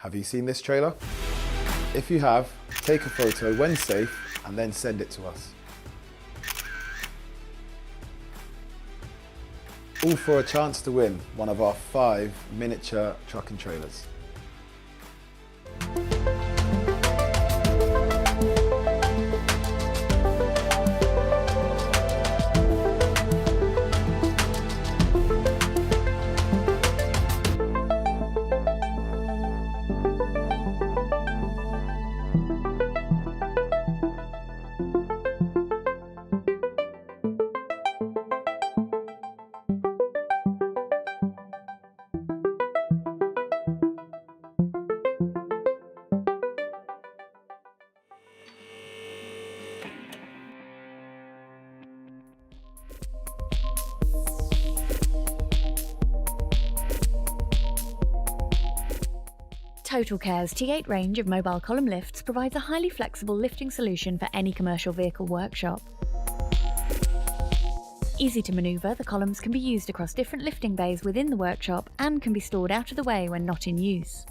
Have you seen this trailer? If you have, take a photo when safe and then send it to us. All for a chance to win one of our 5 miniature truck and trailers. Total Care's T8 range of mobile column lifts provides a highly flexible lifting solution for any commercial vehicle workshop. Easy to manoeuvre, the columns can be used across different lifting bays within the workshop and can be stored out of the way when not in use.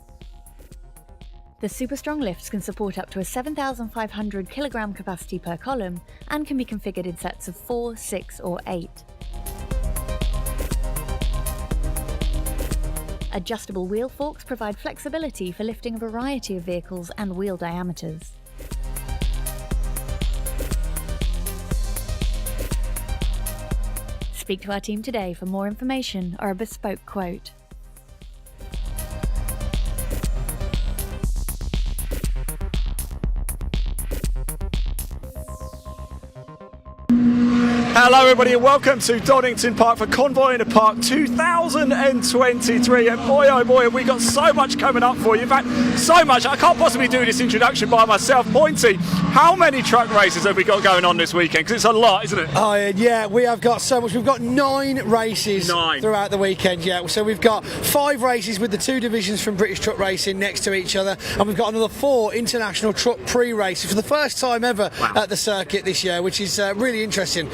The super strong lifts can support up to a 7,500 kg capacity per column and can be configured in sets of 4, 6 or 8. Adjustable wheel forks provide flexibility for lifting a variety of vehicles and wheel diameters. Speak to our team today for more information or a bespoke quote. Hello everybody and welcome to Donington Park for Convoy in the Park 2023, and boy oh boy have we got so much coming up for you. In fact, so much I can't possibly do this introduction by myself. Pointy, how many truck races have we got going on this weekend? Because it's a lot, isn't it? Oh yeah, we have got so much. We've got 9 races throughout the weekend, yeah. So we've got 5 races with the 2 divisions from British Truck Racing next to each other, and we've got another 4 international truck pre-races for the first time ever at the circuit this year, which is really interesting.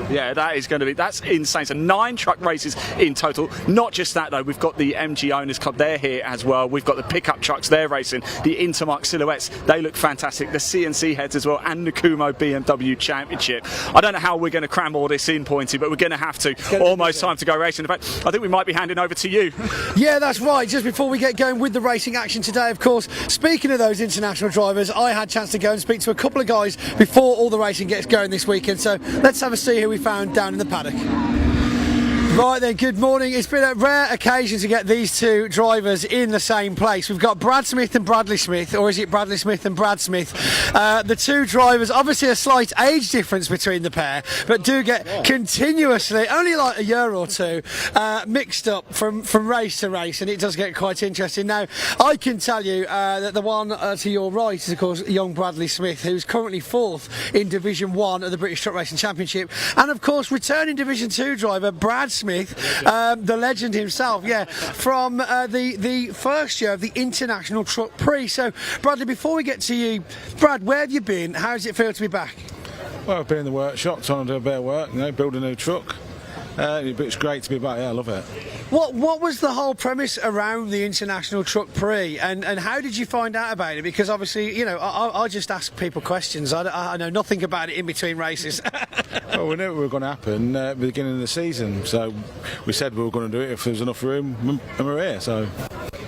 Yeah, that's insane. So 9 truck races in total. Not just that though, we've got the MG Owners Club, they're here as well. We've got the pickup trucks, they're racing. The Intermark Silhouettes, they look fantastic. The CNC heads as well, and the Kumo BMW Championship. I don't know how we're going to cram all this in, Pointy, but we're going to have to. Almost time to go racing. In fact, I think we might be handing over to you. Yeah, that's right. Just before we get going with the racing action today, of course, speaking of those international drivers, I had a chance to go and speak to a couple of guys before all the racing gets going this weekend. So let's have a see who we found down in the paddock. Right then, good morning. It's been a rare occasion to get these 2 drivers in the same place. We've got Brad Smith and Bradley Smith, or is it Bradley Smith and Brad Smith? The 2 drivers, obviously a slight age difference between the pair, but do get continuously, only like a year or 2, mixed up from race to race, and it does get quite interesting. Now, I can tell you that the one to your right is, of course, young Bradley Smith, who's currently 4th in Division 1 of the British Truck Racing Championship, and of course, returning Division 2 driver Brad Smith, the legend himself, from the first year of the International Truck Prix. So, Bradley, before we get to you, Brad, where have you been? How does it feel to be back? Well, I've been in the workshop trying to do a bit of work, build a new truck. But it's great to be back. Yeah, I love it. What was the whole premise around the International Truck Prix, and how did you find out about it? Because obviously, I just ask people questions. I know nothing about it in between races. Well, we knew it was going to happen at the beginning of the season, so we said we were going to do it if there was enough room, and we're here. So.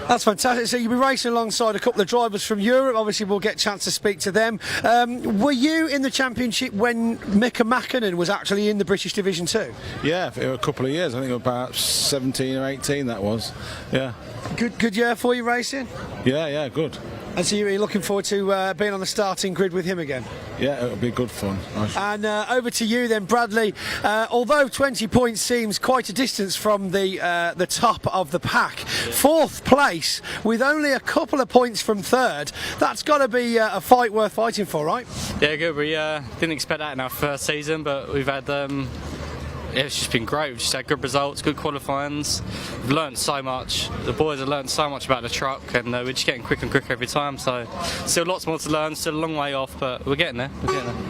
That's fantastic. So you'll be racing alongside a couple of drivers from Europe. Obviously, we'll get a chance to speak to them. Were you in the championship when Mika Mäkinen was actually in the British Division 2? Yeah, for a couple of years. I think about 17 or 18 that was. Yeah. Good year for you racing? Yeah, good. And so you're looking forward to being on the starting grid with him again? Yeah, it'll be good fun. And over to you then, Bradley. Although 20 points seems quite a distance from the top of the pack, 4th place with only a couple of points from 3rd, that's got to be a fight worth fighting for, right? Yeah, good. We didn't expect that in our first season, but we've had it's just been great. We've just had good results, good qualifyings. We've learned so much. The boys have learned so much about the truck, and we're just getting quicker and quicker every time. So still lots more to learn, still a long way off, but we're getting there.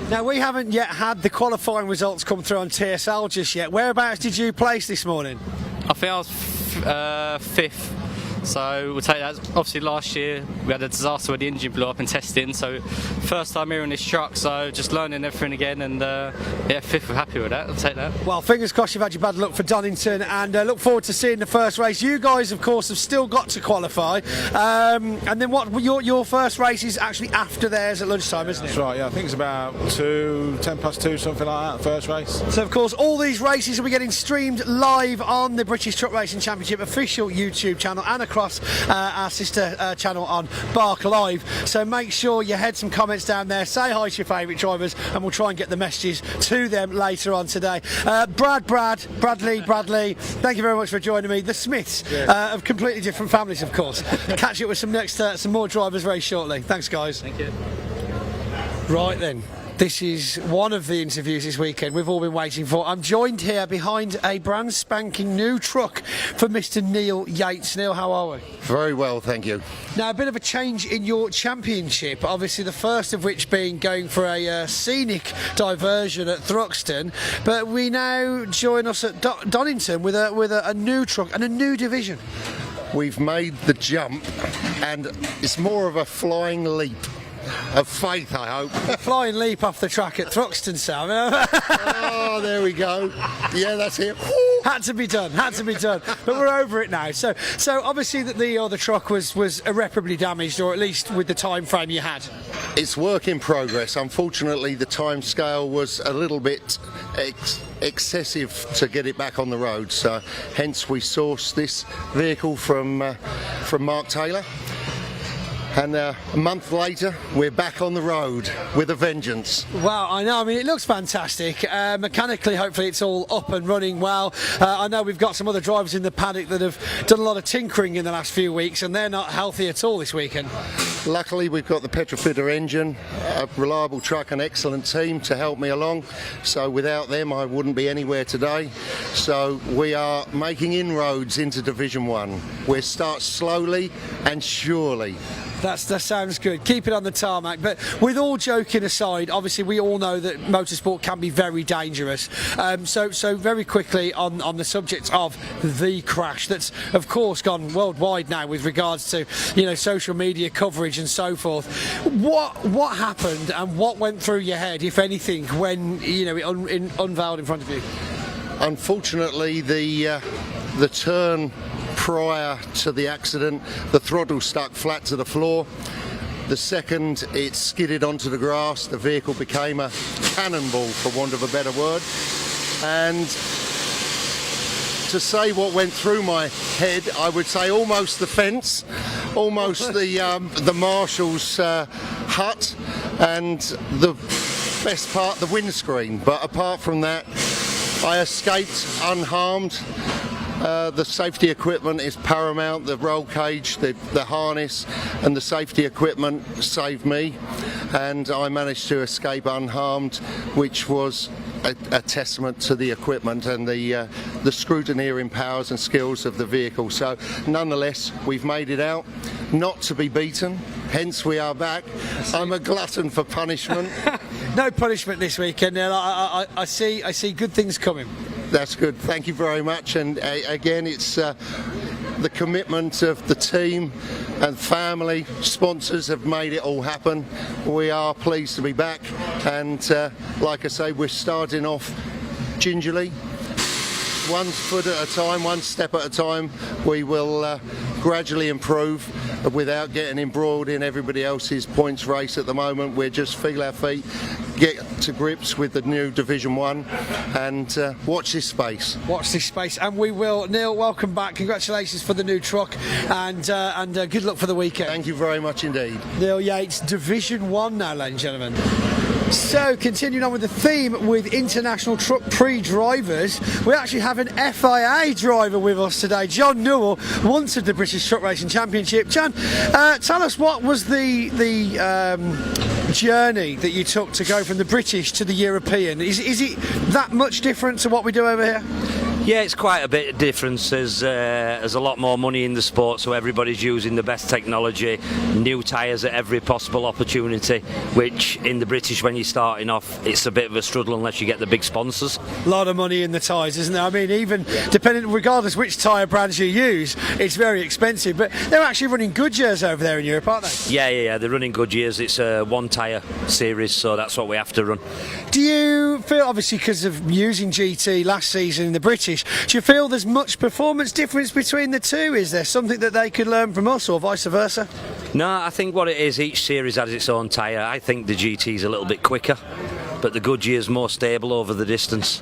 Now, we haven't yet had the qualifying results come through on TSL just yet. Whereabouts did you place this morning? I think I was fifth. So we'll take that. Obviously last year we had a disaster where the engine blew up in testing, so first time here in this truck, so just learning everything again, and yeah, fifth, we're happy with that. I'll take that. Well, fingers crossed you've had your bad luck for Donington, and look forward to seeing the first race. You guys, of course, have still got to qualify, and then what? Your first race is actually after theirs at lunchtime, isn't it? That's right, yeah, I think it's about 2:10 something like that, first race. So, of course, all these races will be getting streamed live on the British Truck Racing Championship official YouTube channel and across our sister channel on Bark Live. So make sure you head some comments down there, say hi to your favourite drivers, and we'll try and get the messages to them later on today. Bradley, thank you very much for joining me. The Smiths of completely different families, of course. Catch up with some more drivers very shortly. Thanks, guys. Thank you. Right then. This is one of the interviews this weekend we've all been waiting for. I'm joined here behind a brand spanking new truck for Mr. Neil Yates. Neil, how are we? Very well, thank you. Now, a bit of a change in your championship, obviously the first of which being going for a scenic diversion at Thruxton, but we now join us at Donington with a new truck and a new division. We've made the jump, and it's more of a flying leap of faith, I hope. Flying leap off the track at Thruxton, Sam. Oh, there we go. Yeah, that's it. Had to be done. But we're over it now. So obviously that the truck was irreparably damaged, or at least with the time frame you had. It's work in progress. Unfortunately, the time scale was a little bit excessive to get it back on the road. So hence we sourced this vehicle from Mark Taylor. And a month later, we're back on the road with a vengeance. Wow, I know. I mean, it looks fantastic. Mechanically, hopefully, it's all up and running well. I know we've got some other drivers in the paddock that have done a lot of tinkering in the last few weeks, and they're not healthy at all this weekend. Luckily, we've got the Petrofitter engine, a reliable truck, an excellent team to help me along. So without them, I wouldn't be anywhere today. So we are making inroads into Division 1. We'll start slowly and surely. That sounds good. Keep it on the tarmac. But with all joking aside, obviously we all know that motorsport can be very dangerous. So very quickly on the subject of the crash, that's of course gone worldwide now with regards to social media coverage and so forth. What happened and what went through your head, if anything, when it unveiled in front of you? Unfortunately, the turn prior to the accident, the throttle stuck flat to the floor. The second it skidded onto the grass, the vehicle became a cannonball, for want of a better word. And to say what went through my head, I would say almost the fence, almost the marshal's hut, and the best part, the windscreen. But apart from that, I escaped unharmed. The safety equipment is paramount. The roll cage, the harness and the safety equipment saved me, and I managed to escape unharmed, which was a testament to the equipment and the scrutineering powers and skills of the vehicle. So nonetheless, we've made it out, not to be beaten, hence we are back. I'm a glutton for punishment. No punishment this weekend, Neil. I see good things coming. That's good, thank you very much. And again, it's the commitment of the team and family, sponsors have made it all happen. We are pleased to be back, and like I say, we're starting off gingerly, one foot at a time, one step at a time. We will gradually improve without getting embroiled in everybody else's points race at the moment. We're just feel our feet, get to grips with the new Division 1, and watch this space. Watch this space, and we will. Neil, welcome back. Congratulations for the new truck, and good luck for the weekend. Thank you very much indeed. Neil Yates, Division 1 now, ladies and gentlemen. So, continuing on with the theme with International Truck Prix drivers, we actually have an FIA driver with us today, John Newell, once of the British Truck Racing Championship. John, tell us, what was the journey that you took to go from the British to the European? Is it that much different to what we do over here? Yeah, it's quite a bit of difference. There's a lot more money in the sport, so everybody's using the best technology, new tyres at every possible opportunity, which in the British, when you're starting off, it's a bit of a struggle unless you get the big sponsors. A lot of money in the tyres, isn't there? I mean, even depending, regardless which tyre brands you use, it's very expensive. But they're actually running Goodyears over there in Europe, aren't they? Yeah, they're running Goodyears. It's a one tyre series, so that's what we have to run. Do you feel, obviously because of using GT last season in the British, do you feel there's much performance difference between the two? Is there something that they could learn from us or vice versa? No, I think what it is, each series has its own tyre. I think the GT's a little bit quicker, but the Goodyear's more stable over the distance.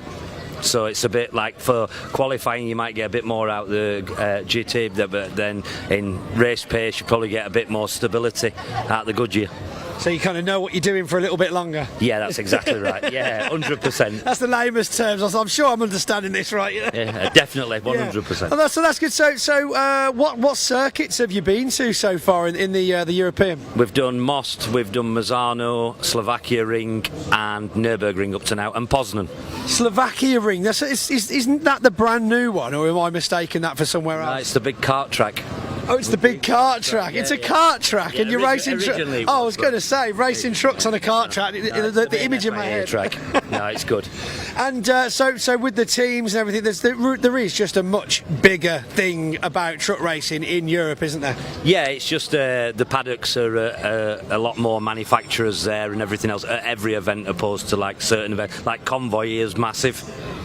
So it's a bit like for qualifying you might get a bit more out the GT, but then in race pace you probably get a bit more stability out the Goodyear. So you kind of know what you're doing for a little bit longer. Yeah, that's exactly right. Yeah, 100%. That's the lamest terms. I'm sure I'm understanding this right. Yeah, definitely, 100%. Yeah. So that's good. So what circuits have you been to so far in the European? We've done Most, we've done Mazzano, Slovakia Ring, and Nürburgring up to now, and Poznan. Slovakia Ring. Isn't that the brand new one, or am I mistaken that for somewhere else? No, it's the big kart track. Oh, it's the big kart track. Yeah, it's a kart track, and you're racing. I was going to say racing trucks on a kart track. The image in my head. Track. No, it's good. And so with the teams and everything, there is just a much bigger thing about truck racing in Europe, isn't there? Yeah, it's just the paddocks are a lot more manufacturers there and everything else at every event opposed to like certain events. Like Convoy is massive,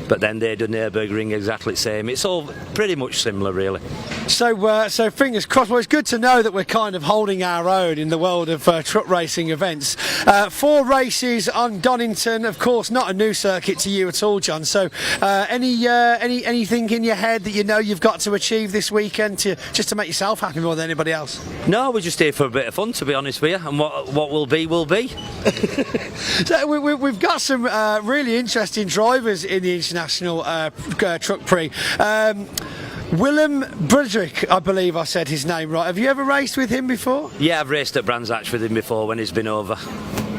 but then they do Nürburgring exactly the same. It's all pretty much similar, really. So fingers crossed. Well, it's good to know that we're kind of holding our own in the world of truck racing events. 4 races on Donington, of course, not a new circuit to you at all, John. So anything in your head that you know you've got to achieve this weekend just to make yourself happy more than anybody else? No, we're just here for a bit of fun, to be honest with you, and what will be will be. So we've got some really interesting drivers in the International Truck Prix. Willem Brudrick, I believe I said his name right. Have you ever raced with him before? Yeah, I've raced at Brands Hatch with him before when he's been over.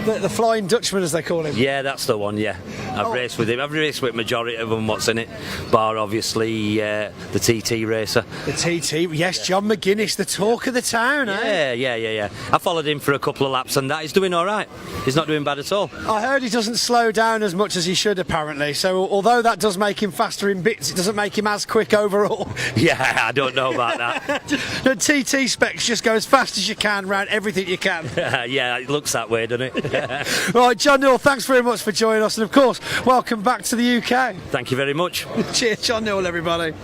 The Flying Dutchman, as they call him. Yeah, that's the one. Yeah, I've raced with him. I've raced with majority of them. What's in it? Bar obviously the TT racer. The TT, yes, John McGuinness, the talk of the town. Yeah. I followed him for a couple of laps, and he's doing all right. He's not doing bad at all. I heard he doesn't slow down as much as he should, apparently. So although that does make him faster in bits, it doesn't make him as quick overall. Yeah, I don't know about that. The TT specs just go as fast as you can round everything you can. Yeah, it looks that way, doesn't it? Right, John Newell, thanks very much for joining us, and of course, welcome back to the UK. Thank you very much. Cheers, John Newell, everybody.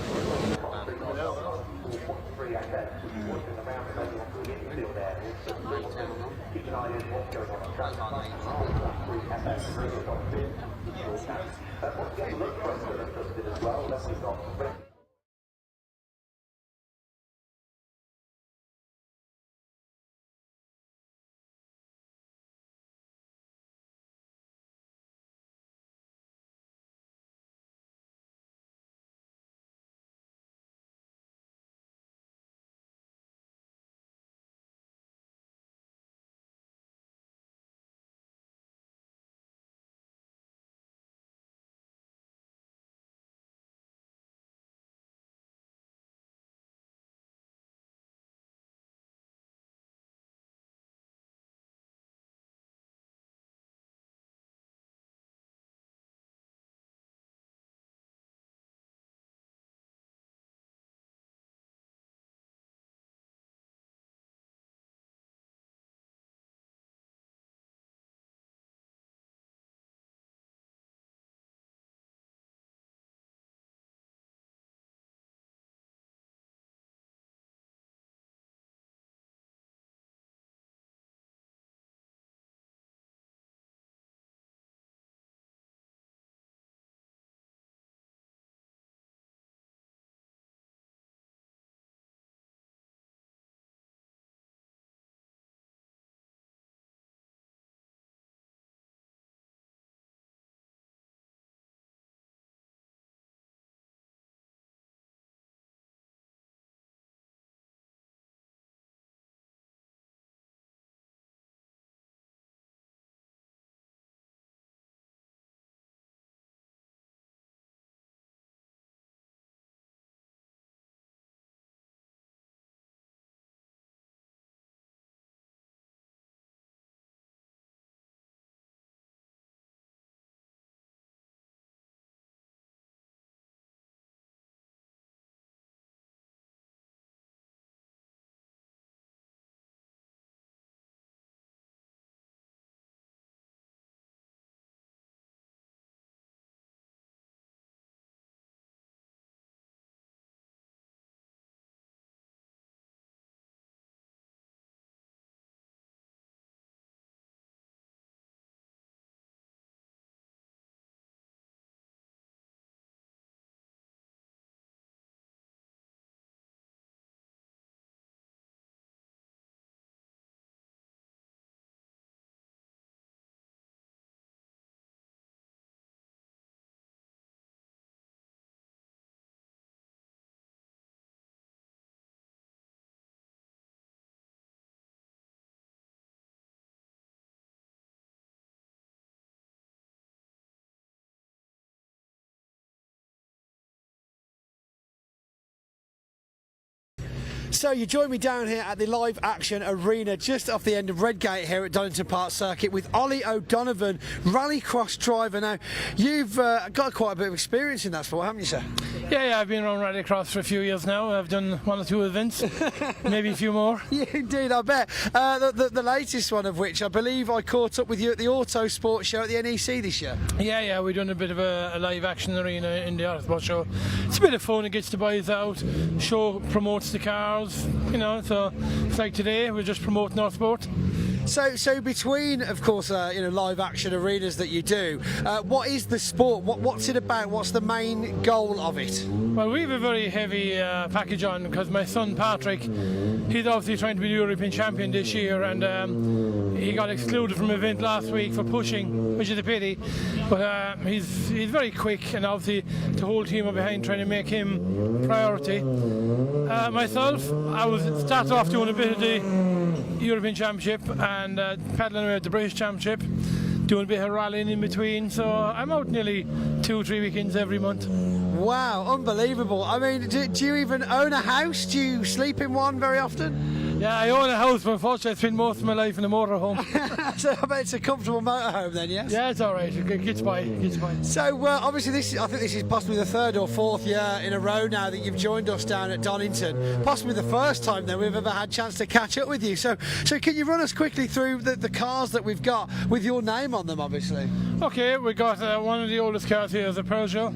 So you join me down here at the Live Action Arena just off the end of Redgate here at Donington Park Circuit with Ollie O'Donovan, rallycross driver. Now, you've got quite a bit of experience in that sport, haven't you, sir? Yeah, I've been around rallycross for a few years now. I've done 1 or 2 events, maybe a few more. Yeah, indeed, I bet. The latest one of which I believe I caught up with you at the Auto Sports Show at the NEC this year. Yeah, we've done a bit of a live action arena in the Autosport Show. It's a bit of fun, it gets the boys out, show promotes the cars, you know, so it's like today, we're just promoting our sport. So between, of course, live action arenas that you do, what is the sport? What's it about? What's the main goal of it? Well, we have a very heavy package on because my son Patrick, he's obviously trying to be the European champion this year, and he got excluded from an event last week for pushing, which is a pity. But he's very quick, and obviously the whole team are behind trying to make him priority. Myself, I was started off doing a bit of the European Championship and paddling away at the British Championship, doing a bit of rallying in between, so I'm out nearly 2-3 weekends every month. Wow, unbelievable. I mean, do you even own a house? Do you sleep in one very often? Yeah, I own a house, but unfortunately I spend most of my life in a motorhome. So I bet it's a comfortable motorhome then, yes? Yeah, it's alright, it gets by. So obviously I think this is possibly the 3rd or 4th year in a row now that you've joined us down at Donington. Possibly the first time then we've ever had a chance to catch up with you. So can you run us quickly through the cars that we've got with your name on them, obviously? Okay, we got one of the oldest cars here is a Peugeot.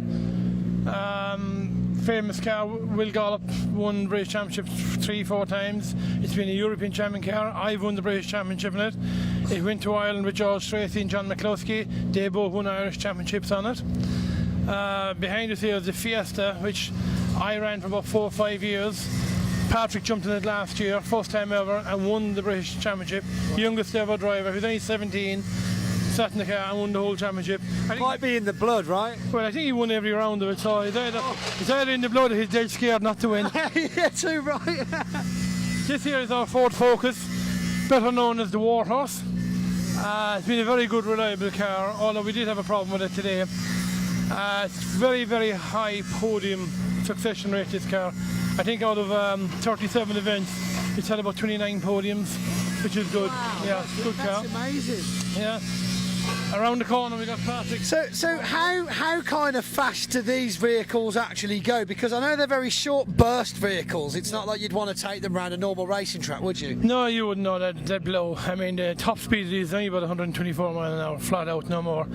Famous car, Will Gollop won British Championship 3-4 times. It's been a European champion car. I've won the British Championship in it. It went to Ireland with George Tracy and John McCluskey. They both won Irish Championships on it. Behind us here is the Fiesta, which I ran for about 4 or 5 years. Patrick jumped in it last year, first time ever, and won the British Championship. Youngest ever driver, who's only 17. Sat in the car and won the whole championship. Might be in the blood, right? Well, I think he won every round of it, so it's either in the blood or he's dead scared not to win. Yeah, too right. This here is our Ford Focus, better known as the Warhorse. It's been a very good, reliable car, although we did have a problem with it today. It's very, very high podium succession rate, this car. I think out of 37 events, it's had about 29 podiums, which is good. Wow, yeah, good car. That's amazing. Yeah. Around the corner we got Patrick. So how kind of fast do these vehicles actually go? Because I know they're very short burst vehicles. It's not like you'd want to take them around a normal racing track, would you? No, you wouldn't know that. They'd blow. I mean, the top speed of these is only about 124 miles an hour, flat out, no more.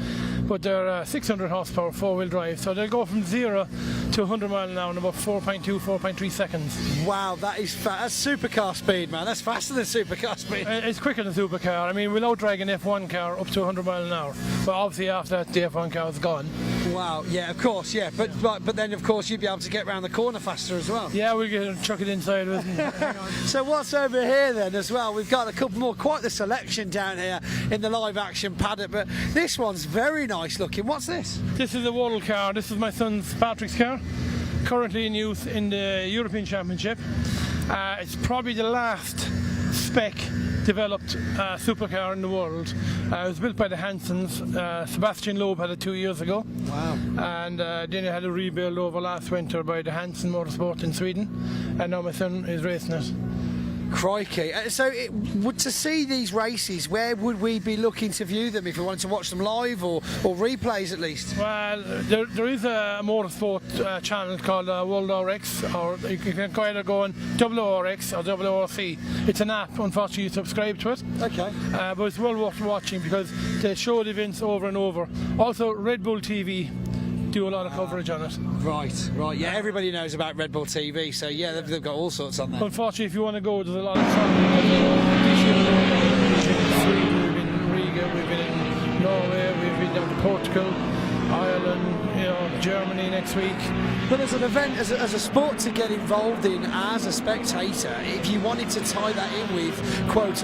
But they're 600 horsepower, 4-wheel drive, so they'll go from 0 to 100 miles an hour in about 4.2, 4.3 seconds. Wow, that's supercar speed, man. That's faster than supercar speed. It's quicker than supercar. I mean, we'll outdrag an F1 car up to 100 miles an hour. But obviously after that, the F1 car is gone. Wow, yeah, of course, yeah. But then, of course, you'd be able to get around the corner faster as well. Yeah, we'll chuck it inside with it. So what's over here then as well? We've got a couple more, quite the selection down here in the live action paddock, but this one's very nice looking. What's this? This is a Waddle car. This is my son's Patrick's car, currently in use in the European Championship. It's probably the last spec developed supercar in the world. It was built by the Hansons. Sebastian Loeb had it 2 years ago. Wow. And then it had a rebuild over last winter by the Hansen Motorsport in Sweden. And now my son is racing it. Crikey. So to see these races, where would we be looking to view them if we wanted to watch them live or replays at least? Well, there is a motorsport channel called World RX, or you can either go on WRX or WRC. It's an app, unfortunately you subscribe to it. Okay. But it's well worth watching because they show the events over and over. Also Red Bull TV do a lot of coverage on it. Right. Yeah, everybody knows about Red Bull TV, so yeah, they've got all sorts on there. Unfortunately, if you want to go, there's a lot of travel. This year we've been in Sweden, we've been in Riga, we've been in Norway, we've been down to Portugal, Ireland, Germany next week. But as an event, as a sport to get involved in as a spectator, if you wanted to tie that in with quote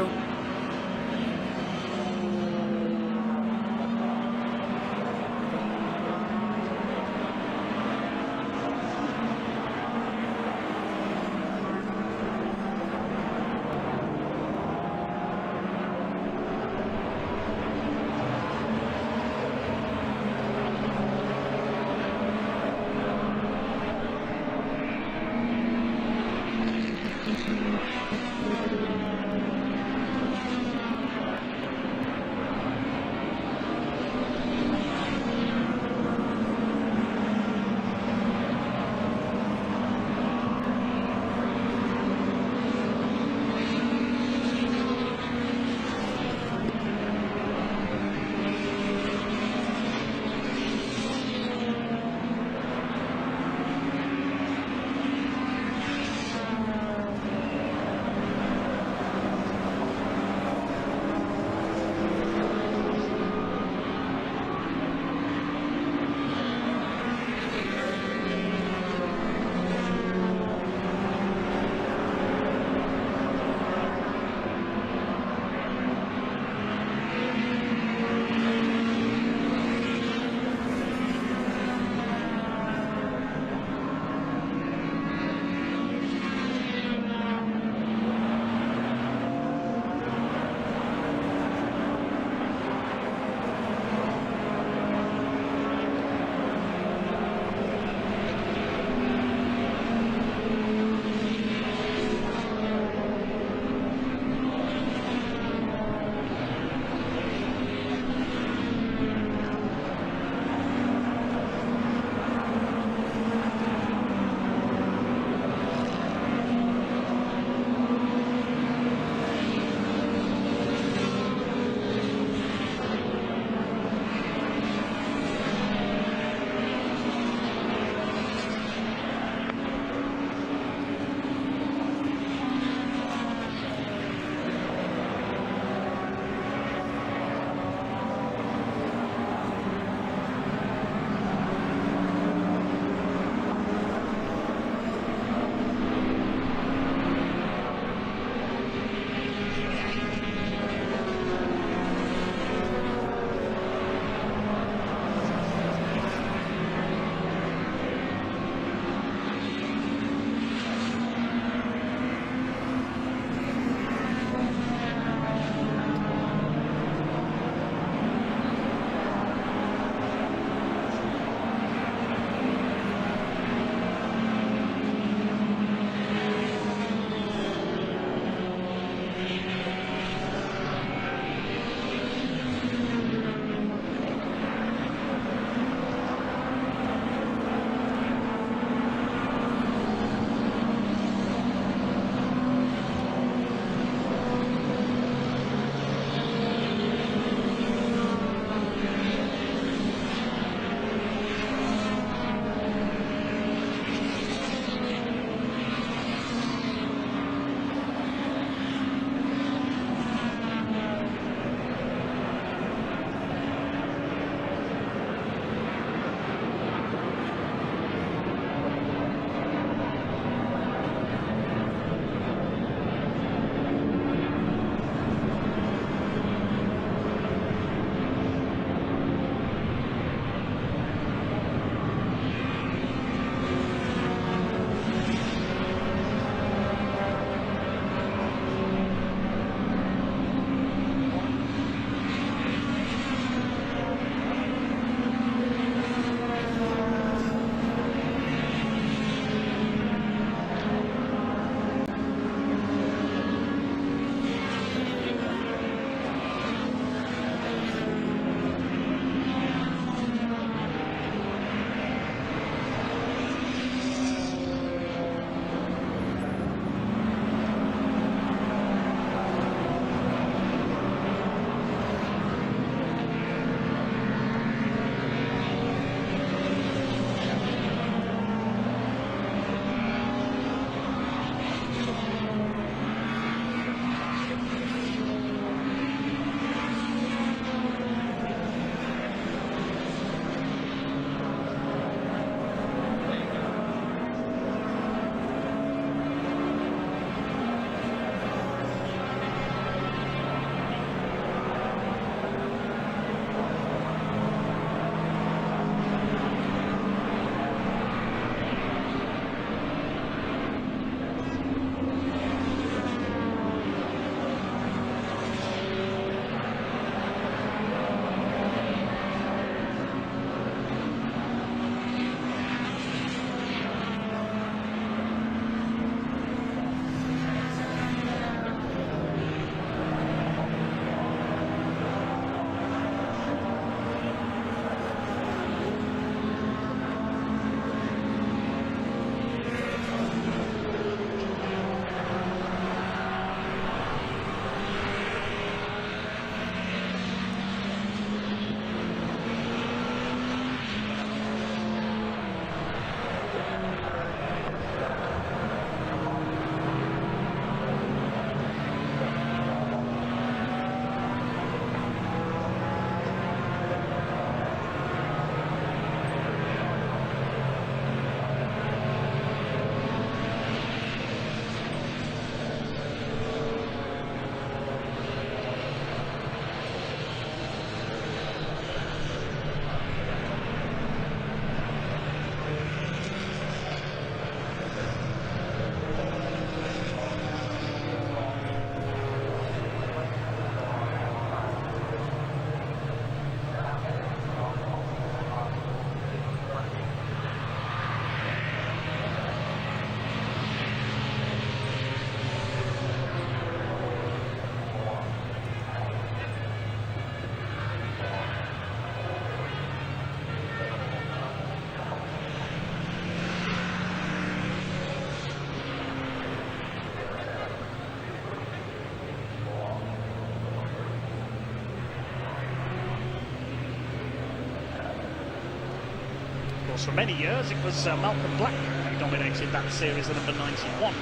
course, for many years it was Malcolm Black who dominated that series, the number 91.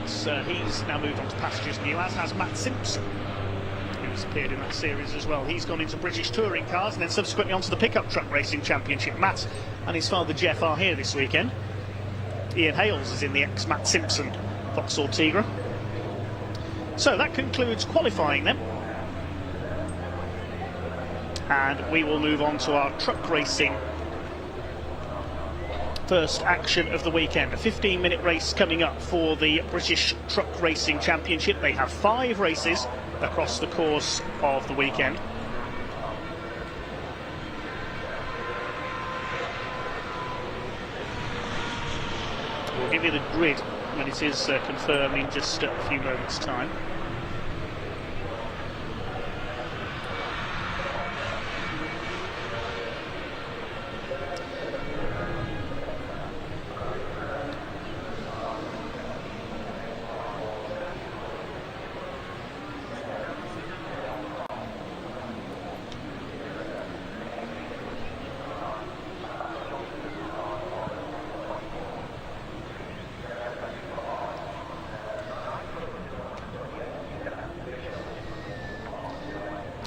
So he's now moved on to pastures new, as has Matt Simpson, who's appeared in that series as well. He's gone into British touring cars and then subsequently onto the pickup truck racing championship. Matt and his father Jeff are here this weekend. Ian Hales is in the ex-Matt Simpson Vauxhall Tigra. So that concludes qualifying then. And we will move on to our truck racing first action of the weekend. A 15-minute race coming up for the British Truck Racing Championship. They have 5 races across the course of the weekend. We'll give you the grid when it is confirmed in just a few moments' time.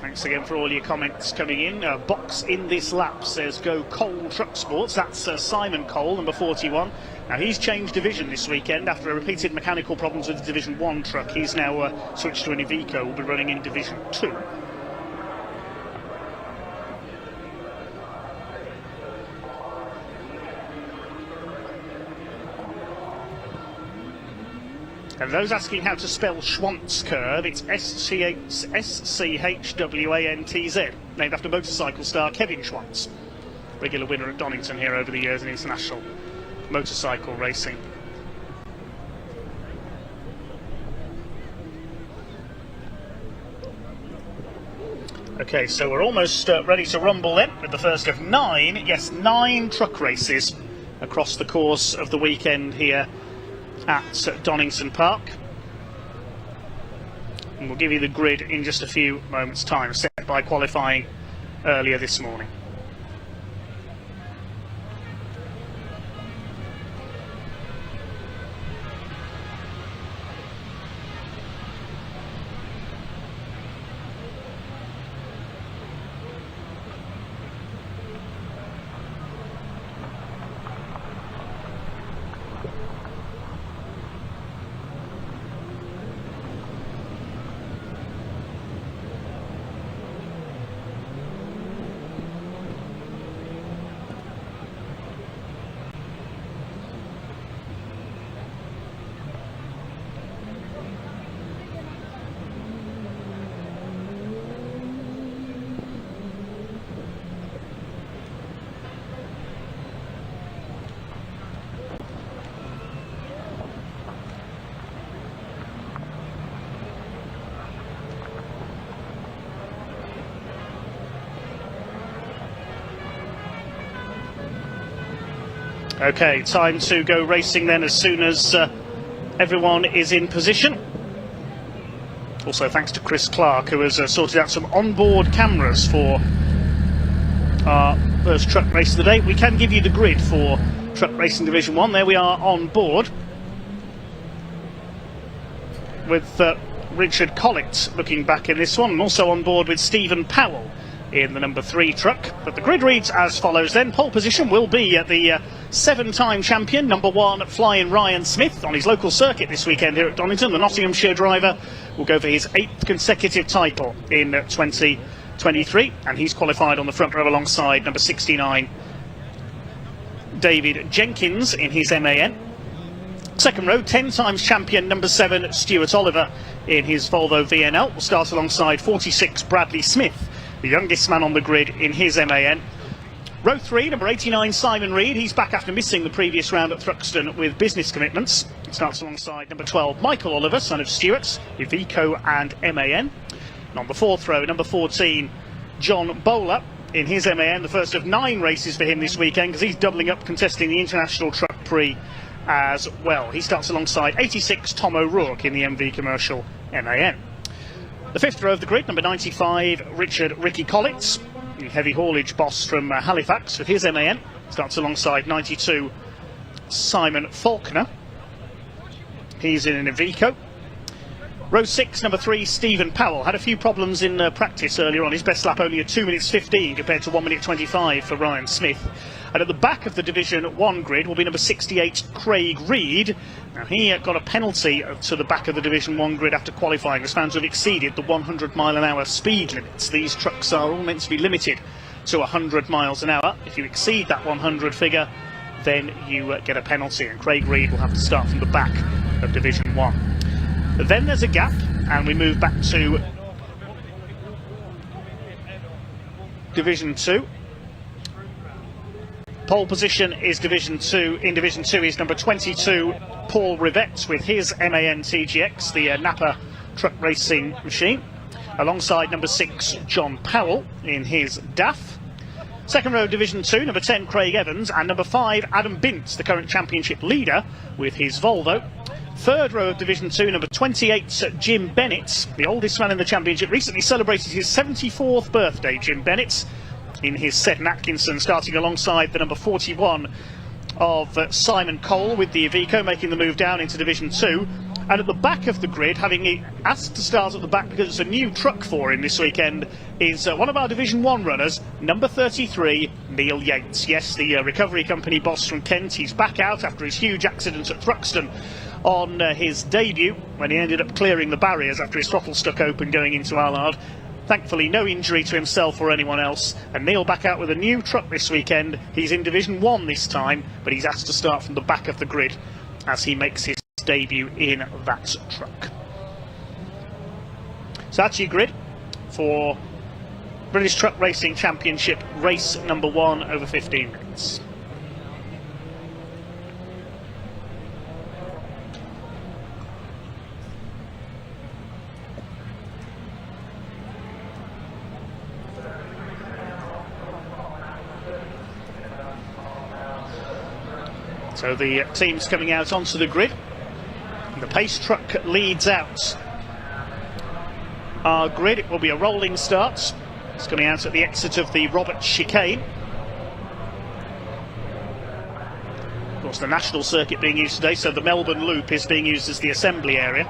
Thanks again for all your comments coming in. Box in this lap says go Cole Truck Sports. That's Simon Cole, number 41. Now he's changed division this weekend after repeated mechanical problems with the Division 1 truck. He's now switched to an Iveco, will be running in Division 2. And those asking how to spell Schwantz curve, it's S-C-H-W-A-N-T-Z, named after motorcycle star Kevin Schwantz, regular winner at Donington here over the years in international motorcycle racing. Okay, so we're almost ready to rumble then with the first of 9, yes, 9 truck races across the course of the weekend here at Donington Park. And we'll give you the grid in just a few moments' time, set by qualifying earlier this morning. Okay, time to go racing then as soon as everyone is in position. Also thanks to Chris Clark, who has sorted out some onboard cameras for our first truck race of the day. We can give you the grid for Truck Racing Division 1. There we are on board with Richard Collett looking back in this one, and also on board with Stephen Powell in the number 3 truck. But the grid reads as follows then. Pole position will be at the 7-time champion, number 1, Flying Ryan Smith, on his local circuit this weekend here at Donington. The Nottinghamshire driver will go for his 8th consecutive title in 2023, and he's qualified on the front row alongside number 69, David Jenkins in his MAN. Second row, 10 times champion number 7, Stuart Oliver in his Volvo VNL. Will start alongside 46, Bradley Smith, the youngest man on the grid in his MAN. Row 3, number 89, Simon Reed. He's back after missing the previous round at Thruxton with business commitments. Starts alongside number 12, Michael Oliver, son of Stuart, Iveco and MAN. And on the 4th row, number 14, John Bowler in his MAN. The first of 9 races for him this weekend, because he's doubling up contesting the International Truck Prix as well. He starts alongside 86, Tom O'Rourke in the MV Commercial MAN. The 5th row of the grid, number 95, Ricky Collett. the heavy haulage boss from Halifax, with his MAN. Starts alongside 92 Simon Faulkner. He's in an Iveco. Row 6, number 3, Stephen Powell. Had a few problems in practice earlier on. His best lap only at 2 minutes 15 compared to 1 minute 25 for Ryan Smith. And at the back of the Division 1 grid will be number 68, Craig Reed. Now he got a penalty to the back of the Division 1 grid after qualifying, as found to have exceeded the 100 mile an hour speed limits. These trucks are all meant to be limited to 100 miles an hour. If you exceed that 100 figure, then you get a penalty, and Craig Reed will have to start from the back of Division 1. Then there's a gap, and we move back to Division 2. Pole position is Division 2. In Division 2 is number 22, Paul Rivette, with his MAN TGX, the Napa truck racing machine, alongside number 6, John Powell, in his DAF. Second row, Division 2, number 10, Craig Evans, and number 5, Adam Bint, the current championship leader, with his Volvo. Third row of Division 2, number 28, Jim Bennett, the oldest man in the championship, recently celebrated his 74th birthday, Jim Bennett, in his Seddon Atkinson, starting alongside the number 41 of Simon Cole with the Iveco, making the move down into Division 2. And at the back of the grid, having asked to start at the back because it's a new truck for him this weekend, is one of our Division 1 runners, number 33, Neil Yates. Yes, the recovery company boss from Kent. He's back out after his huge accident at Thruxton on his debut, when he ended up clearing the barriers after his throttle stuck open going into Allard. Thankfully no injury to himself or anyone else, and Neil back out with a new truck this weekend. He's in Division 1 this time, but he's asked to start from the back of the grid as he makes his debut in that truck. So that's your grid for British Truck Racing Championship race number 1 over 15 minutes. So the teams coming out onto the grid. The pace truck leads out our grid. It will be a rolling start. It's coming out at the exit of the Robert Chicane. Of course, the national circuit being used today, so the Melbourne Loop is being used as the assembly area.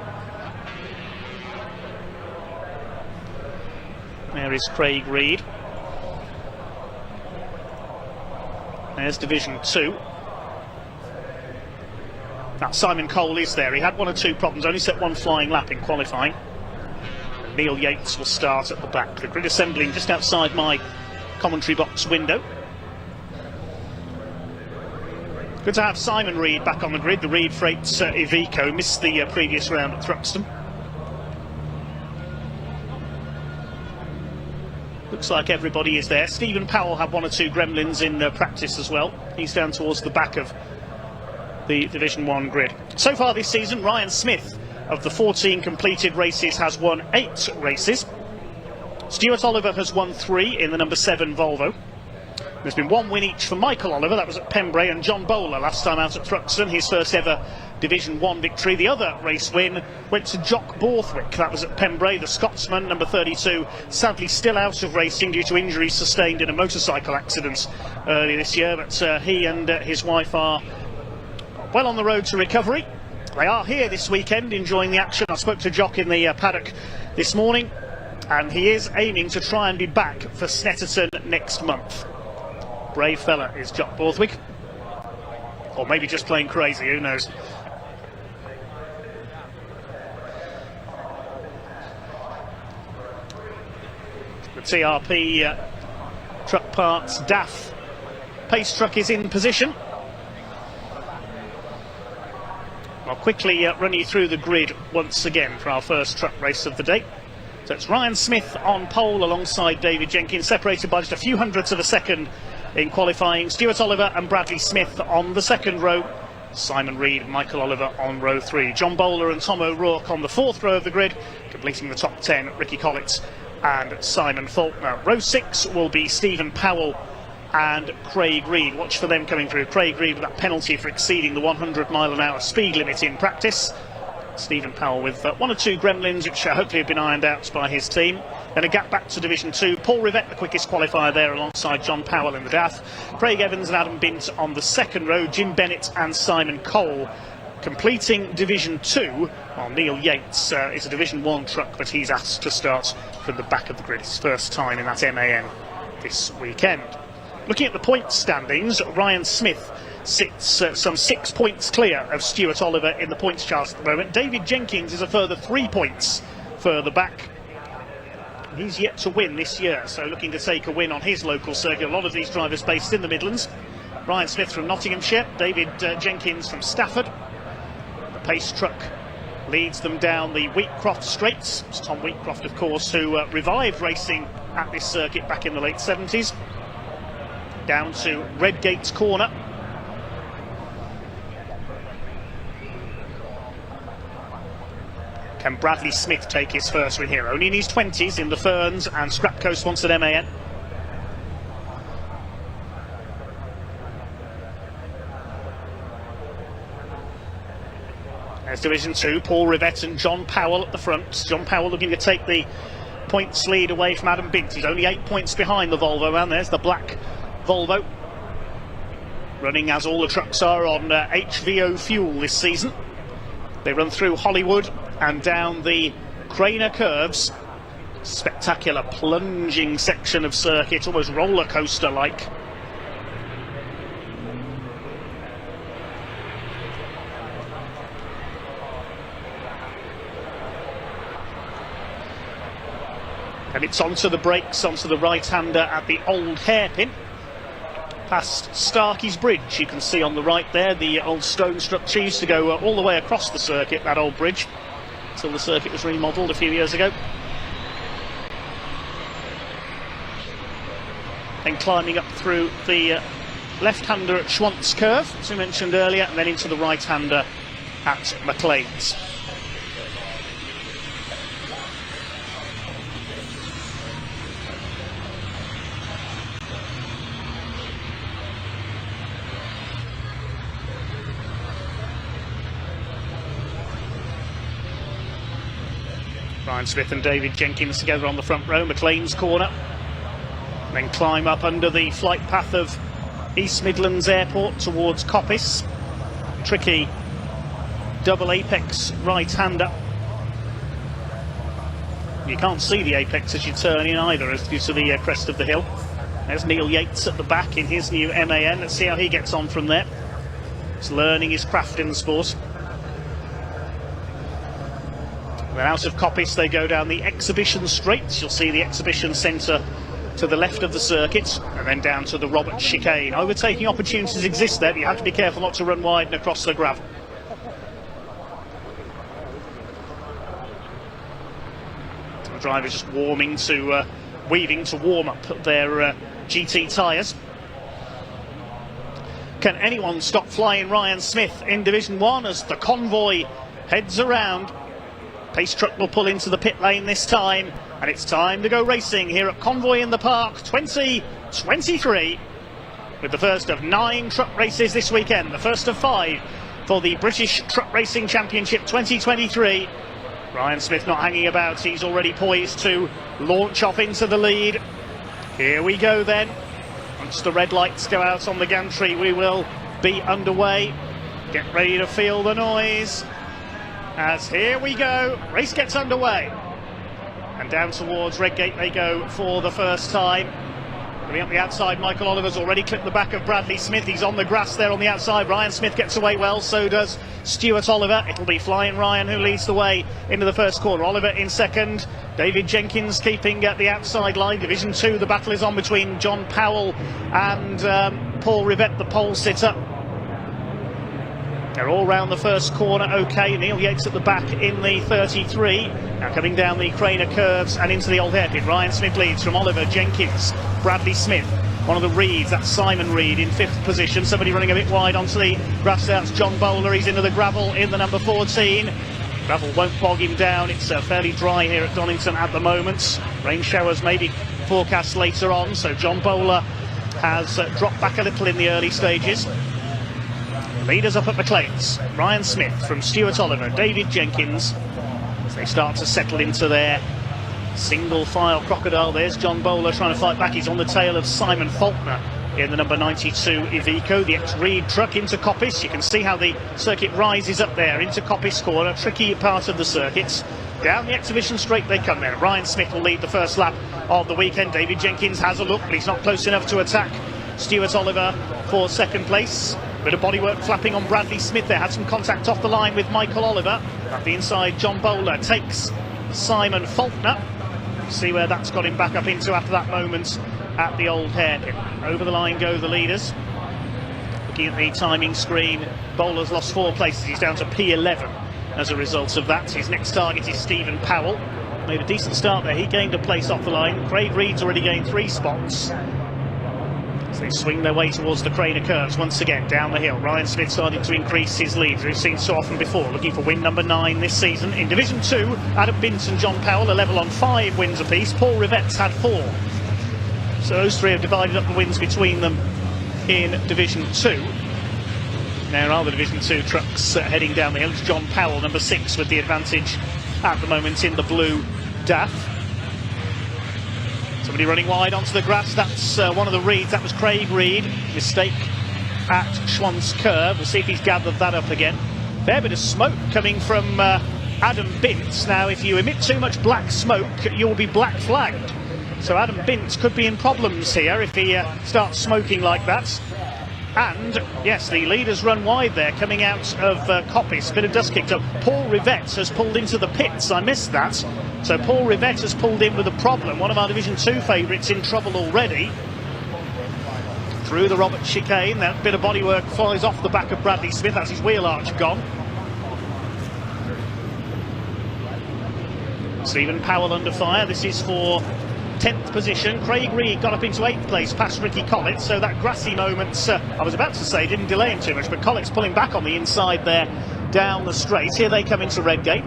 There is Craig Reed. There's Division 2. Now, Simon Cole is there. He had 1 or 2 problems, only set 1 flying lap in qualifying. Neil Yates will start at the back. The grid assembling just outside my commentary box window. Good to have Simon Reed back on the grid. The Reed Freight Iveco missed the previous round at Thruxton. Looks like everybody is there. Stephen Powell had 1 or 2 gremlins in practice as well. He's down towards the back of the Division 1 grid. So far this season, Ryan Smith, of the 14 completed races, has won 8 races. Stuart Oliver has won 3 in the number 7 Volvo. There's been 1 win each for Michael Oliver, that was at Pembrey, and John Bowler last time out at Thruxton, his first ever Division 1 victory. The other race win went to Jock Borthwick, that was at Pembrey. The Scotsman, number 32, sadly still out of racing due to injuries sustained in a motorcycle accident earlier this year, but he and his wife are well on the road to recovery. They are here this weekend enjoying the action. I spoke to Jock in the paddock this morning, and he is aiming to try and be back for Snetterton next month. Brave fella is Jock Borthwick, or maybe just plain crazy, who knows. The TRP truck parts DAF pace truck is in position. I'll quickly run you through the grid once again for our first truck race of the day. So it's Ryan Smith on pole alongside David Jenkins, separated by just a few hundredths of a second in qualifying. Stuart Oliver and Bradley Smith on the second row. Simon Reed and Michael Oliver on row 3. John Bowler and Tom O'Rourke on the 4th row of the grid, completing the top 10, Ricky Collett and Simon Faulkner. Row 6 will be Stephen Powell and Craig Reed. Watch for them coming through. Craig Reed with that penalty for exceeding the 100 mile an hour speed limit in practice. Stephen Powell with 1 or 2 gremlins, which hopefully have been ironed out by his team. Then a gap back to Division 2. Paul Rivett, the quickest qualifier there, alongside John Powell in the DAF. Craig Evans and Adam Bint on the second row. Jim Bennett and Simon Cole completing Division 2, while Neil Yates is a Division 1 truck, but he's asked to start from the back of the grid. His first time in that MAN this weekend. Looking at the points standings, Ryan Smith sits some 6 points clear of Stuart Oliver in the points chart at the moment. David Jenkins is a further 3 points further back. He's yet to win this year, so looking to take a win on his local circuit. A lot of these drivers based in the Midlands. Ryan Smith from Nottinghamshire, David Jenkins from Stafford. The pace truck leads them down the Wheatcroft Straights. It's Tom Wheatcroft, of course, who revived racing at this circuit back in the late 70s. Down to Redgate's Corner. Can Bradley Smith take his first win here? Only in his 20s in the Ferns and Scrapco sponsored MAN. There's Division 2, Paul Rivett and John Powell at the front. John Powell looking to take the points lead away from Adam Bint. He's only 8 points behind the Volvo, and there's the black Volvo. Running, as all the trucks are, on HVO fuel this season. They run through Hollywood and down the Craner curves. Spectacular plunging section of circuit, almost roller coaster like. And it's onto the brakes, onto the right-hander at the old hairpin. Past Starkey's Bridge, you can see on the right there, the old stone structure used to go all the way across the circuit, that old bridge, until the circuit was remodelled a few years ago. Then climbing up through the left-hander at Schwantz Curve, as we mentioned earlier, and then into the right-hander at McLean's. Ryan Smith and David Jenkins together on the front row, McLean's Corner. Then climb up under the flight path of East Midlands Airport towards Coppice. Tricky double apex right-hander. You can't see the apex as you turn in either, as due to the crest of the hill. There's Neil Yates at the back in his new MAN. Let's see how he gets on from there. He's learning his craft in the sport. Then out of Coppice they go down the Exhibition Straights. You'll see the Exhibition Centre to the left of the circuit, and then down to the Roberts Chicane. Overtaking opportunities exist there, but you have to be careful not to run wide and across the gravel. The drivers just weaving to warm up their GT tyres. Can anyone stop flying Ryan Smith in Division 1 as the Convoy heads around? Pace truck will pull into the pit lane this time, and it's time to go racing here at Convoy in the Park 2023, with the first of 9 truck races this weekend, the first of 5 for the British Truck Racing Championship 2023. Ryan Smith not hanging about, he's already poised to launch off into the lead. Here we go then. Once the red lights go out on the gantry, we will be underway. Get ready to feel the noise. As here we go, race gets underway. And down towards Redgate they go for the first time. Coming up the outside, Michael Oliver's already clipped the back of Bradley Smith. He's on the grass there on the outside. Ryan Smith gets away well, so does Stuart Oliver. It'll be Flying Ryan who leads the way into the first corner. Oliver in second. David Jenkins keeping at the outside line. Division 2, the battle is on between John Powell and Paul Rivett, the pole sitter. They're all round the first corner okay. Neil Yates at the back in the 33. Now coming down the Craner curves and into the old hairpin. Ryan Smith leads from Oliver, Jenkins, Bradley Smith. One of the Reeds, that's Simon Reed in 5th position. Somebody running a bit wide onto the grass. That's John Bowler. He's into the gravel in the number 14. Gravel won't bog him down. It's fairly dry here at Donington at the moment. Rain showers maybe forecast later on. So John Bowler has dropped back a little in the early stages. Leaders up at McLean's. Ryan Smith from Stuart Oliver, David Jenkins, as they start to settle into their Single file crocodile. There's John Bowler trying to fight back. He's on the tail of Simon Faulkner in the number 92 Iveco. The ex-Reed truck into Coppice. You can see how the circuit rises up there into Coppice Corner. Tricky part of the circuits. Down the exhibition straight they come there. Ryan Smith will lead the first lap of the weekend. David Jenkins has a look, but he's not close enough to attack Stuart Oliver for second place. Bit of bodywork flapping on Bradley Smith there. Had some contact off the line with Michael Oliver. At the inside, John Bowler takes Simon Faulkner. See where that's got him back up into after that moment at the old hairpin. Over the line go the leaders. Looking at the timing screen, Bowler's lost 4 places. He's down to P11 as a result of that. His next target is Stephen Powell. Made a decent start there. He gained a place off the line. Craig Reed's already gained 3 spots. As they swing their way towards the Craner curves once again down the hill. Ryan Smith starting to increase his lead, as we've seen so often before, looking for win number 9 this season. In Division 2, Adam Bint and John Powell are level on 5 wins apiece. Paul Rivette's had 4. So those 3 have divided up the wins between them in Division 2. There are the Division 2 trucks heading down the hill. It's John Powell, number 6, with the advantage at the moment in the blue DAF. Somebody running wide onto the grass. That's one of the Reeds. That was Craig Reed. Mistake at Schwann's curve. We'll see if he's gathered that up again. Fair bit of smoke coming from Adam Bint. Now, if you emit too much black smoke, you'll be black flagged. So Adam Bint could be in problems here if he starts smoking like that. And, yes, the leaders run wide there, coming out of Coppice. Bit of dust kicked up. Paul Rivette has pulled into the pits. I missed that. So Paul Rivette has pulled in with a problem. One of our Division 2 favourites in trouble already. Through the Robert chicane. That bit of bodywork flies off the back of Bradley Smith. That's his wheel arch gone. Stephen Powell under fire. This is for 10th position. Craig Reed got up into 8th place past Ricky Collett, so that grassy moment, I was about to say, didn't delay him too much, but Collett's pulling back on the inside there down the straight. Here they come into Redgate.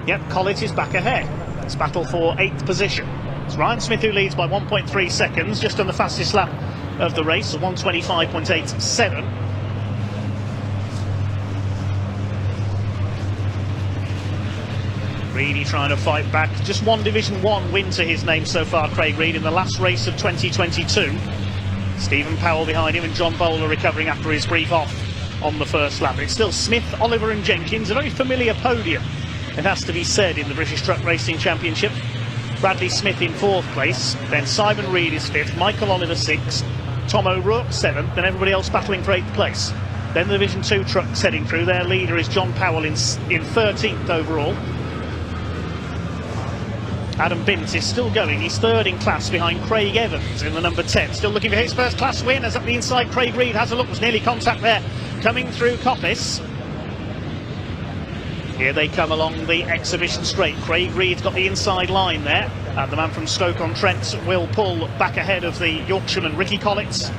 Yep, Collett is back ahead. It's battle for 8th position. It's Ryan Smith who leads by 1.3 seconds, just on the fastest lap of the race, 1:25.87. Reedy trying to fight back. Just one Division 1 win to his name so far, Craig Reed, in the last race of 2022. Stephen Powell behind him and John Bowler recovering after his brief off on the first lap. It's still Smith, Oliver and Jenkins, a very familiar podium, it has to be said, in the British Truck Racing Championship. Bradley Smith in 4th place, then Simon Reed is 5th, Michael Oliver 6th, Tom O'Rourke 7th, then everybody else battling for 8th place. Then the Division 2 trucks heading through. Their leader is John Powell in 13th overall. Adam Bint is still going. He's 3rd in class behind Craig Evans in the number 10. Still looking for his first class win. As up the inside, Craig Reed has a look. There's nearly contact there coming through Coppice. Here they come along the exhibition straight. Craig Reed's got the inside line there. And the man from Stoke-on-Trent will pull back ahead of the Yorkshireman Ricky Collett.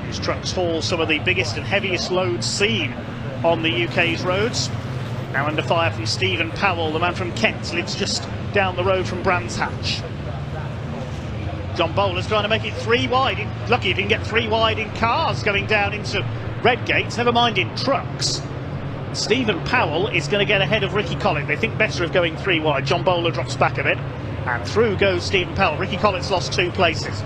His trucks haul some of the biggest and heaviest loads seen on the UK's roads. Now under fire from Stephen Powell, the man from Kent, lives just down the road from Brands Hatch. John Bowler's trying to make it 3 wide. Lucky if he can get 3 wide in cars going down into Redgate, never mind in trucks. Stephen Powell is going to get ahead of Ricky Collett. They think better of going 3 wide. John Bowler drops back a bit, and through goes Stephen Powell. Ricky Collett's lost 2 places.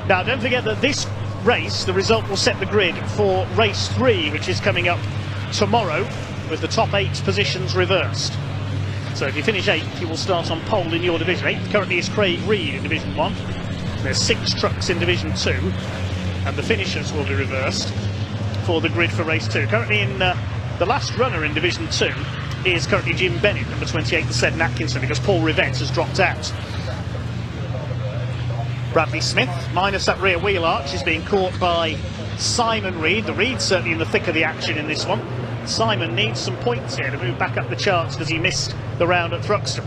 Now don't forget that this race, the result will set the grid for race 3, which is coming up tomorrow, with the top 8 positions reversed. So if you finish 8th, you will start on pole in your division. 8th currently is Craig Reed in Division 1. There's 6 trucks in Division 2, and the finishers will be reversed for the grid for race 2. Currently in the last runner in Division 2 is currently Jim Bennett, number 28, the Seddon Atkinson, because Paul Rivette has dropped out. Bradley Smith, minus that rear wheel arch, is being caught by Simon Reed. The Reed's certainly in the thick of the action in this one. Simon needs some points here to move back up the charts because he missed the round at Thruxton.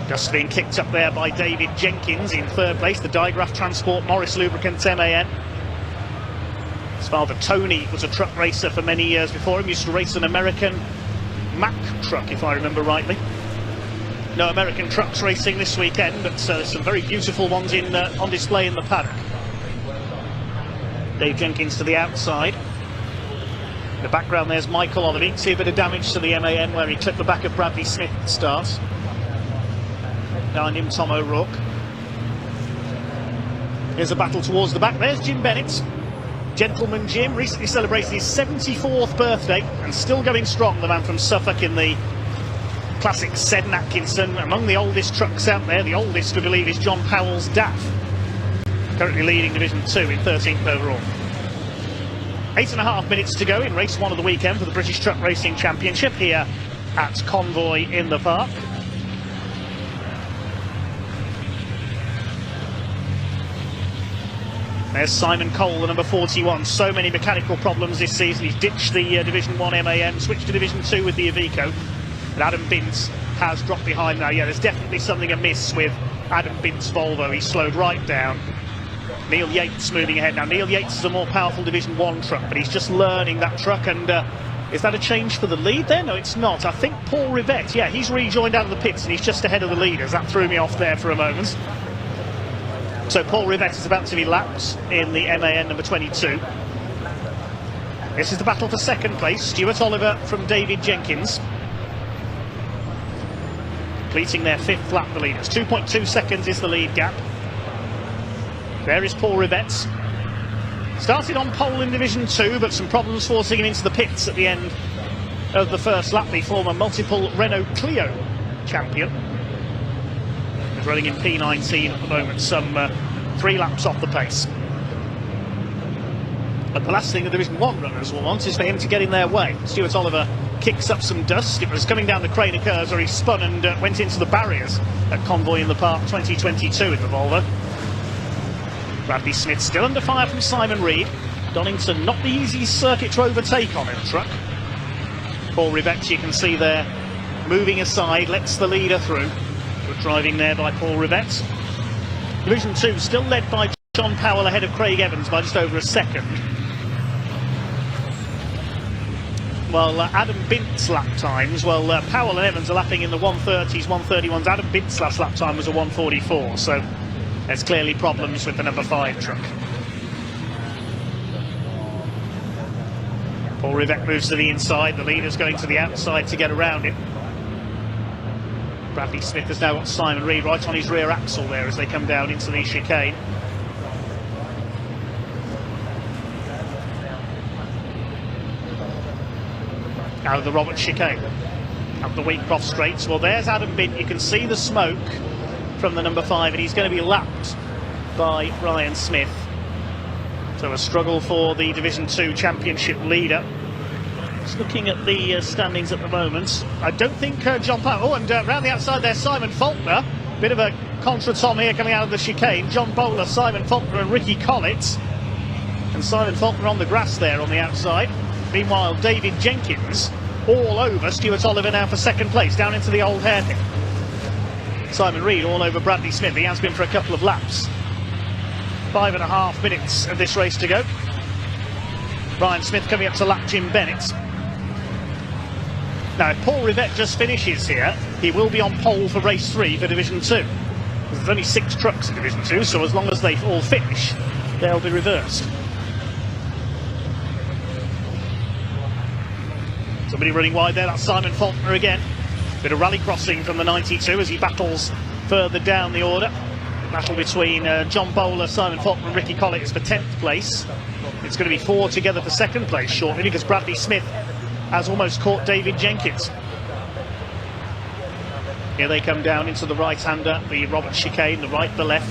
Just being kicked up there by David Jenkins in 3rd place, the Digraph Transport Morris Lubricants MAN. His father Tony was a truck racer for many years before him, used to race an American Mack truck, if I remember rightly. No American trucks racing this weekend, but some very beautiful ones on display in the paddock. Dave Jenkins to the outside. In the background there's Michael Oliver. You can see a bit of damage to the MAN where he clipped the back of Bradley Smith at the start. behind him Tom O'Rourke. Here's a battle towards the back. There's Jim Bennett. Gentleman Jim recently celebrated his 74th birthday and still going strong, the man from Suffolk in the classic Seddon Atkinson. Among the oldest trucks out there, the oldest we believe is John Powell's DAF, currently leading Division 2 in 13th overall. 8.5 minutes to go in race 1 of the weekend for the British Truck Racing Championship here at Convoy in the park. There's Simon Cole, the number 41. So many mechanical problems this season. He's ditched the Division 1 MAN, switched to Division 2 with the Iveco. But Adam Bint has dropped behind now. Yeah, there's definitely something amiss with Adam Bint's Volvo. He's slowed right down. Neil Yates moving ahead now. Neil Yates is a more powerful Division 1 truck, but he's just learning that truck. And is that a change for the lead there? No, it's not. I think Paul Rivette, yeah, he's rejoined out of the pits and he's just ahead of the leaders. That threw me off there for a moment. So Paul Rivette is about to be lapped in the MAN number 22. This is the battle for second place. Stuart Oliver from David Jenkins. Completing their 5th lap, the leaders. 2.2 seconds is the lead gap. There is Paul Rivette. Started on pole in Division 2, but some problems forcing him into the pits at the end of the first lap. The former multiple Renault Clio champion. He's running in P19 at the moment, some 3 laps off the pace. But the last thing the Division 1 runners will want is for him to get in their way. Stuart Oliver kicks up some dust. It was coming down the Craner curves where he spun and went into the barriers at Convoy in the Park 2022 in the Volvo. Bradley Smith still under fire from Simon Reed. Donington not the easiest circuit to overtake on in a truck. Paul Rivette, you can see there, moving aside, lets the leader through. Good driving there by Paul Rivette. Division 2 still led by John Powell ahead of Craig Evans by just over a second. Well, Adam Bint's lap times, well, Powell and Evans are lapping in the 130s, 131s. Adam Bint's last lap time was a 144, so there's clearly problems with the number 5 truck. Paul Rivette moves to the inside, the leader's going to the outside to get around him. Bradley Smith has now got Simon Reed right on his rear axle there as they come down into the chicane. Out of the Robert chicane, up the Wheatcroft straights. Well, there's Adam Bint. You can see the smoke from the number 5, and he's going to be lapped by Ryan Smith. So a struggle for the Division 2 Championship leader. Just looking at the standings at the moment, I don't think John Powell. Oh, and round the outside there, Simon Faulkner. Bit of a contretemps here coming out of the chicane. John Bowler, Simon Faulkner, and Ricky Collett. And Simon Faulkner on the grass there on the outside. Meanwhile, David Jenkins all over Stuart Oliver now for second place, down into the old hairpin. Simon Reed all over Bradley Smith. He has been for a couple of laps. 5.5 minutes of this race to go. Ryan Smith coming up to lap Jim Bennett. Now, if Paul Rivette just finishes here, he will be on pole for race 3 for Division 2. There's only 6 trucks in Division 2, so as long as they all finish, they'll be reversed. Somebody running wide there, that's Simon Faulkner again. Bit of rally crossing from the 92 as he battles further down the order. Battle between John Bowler, Simon Faulkner and Ricky Collett is for 10th place. It's going to be 4 together for second place shortly because Bradley Smith has almost caught David Jenkins. Here they come down into the right-hander, the Robert chicane, the right, the left.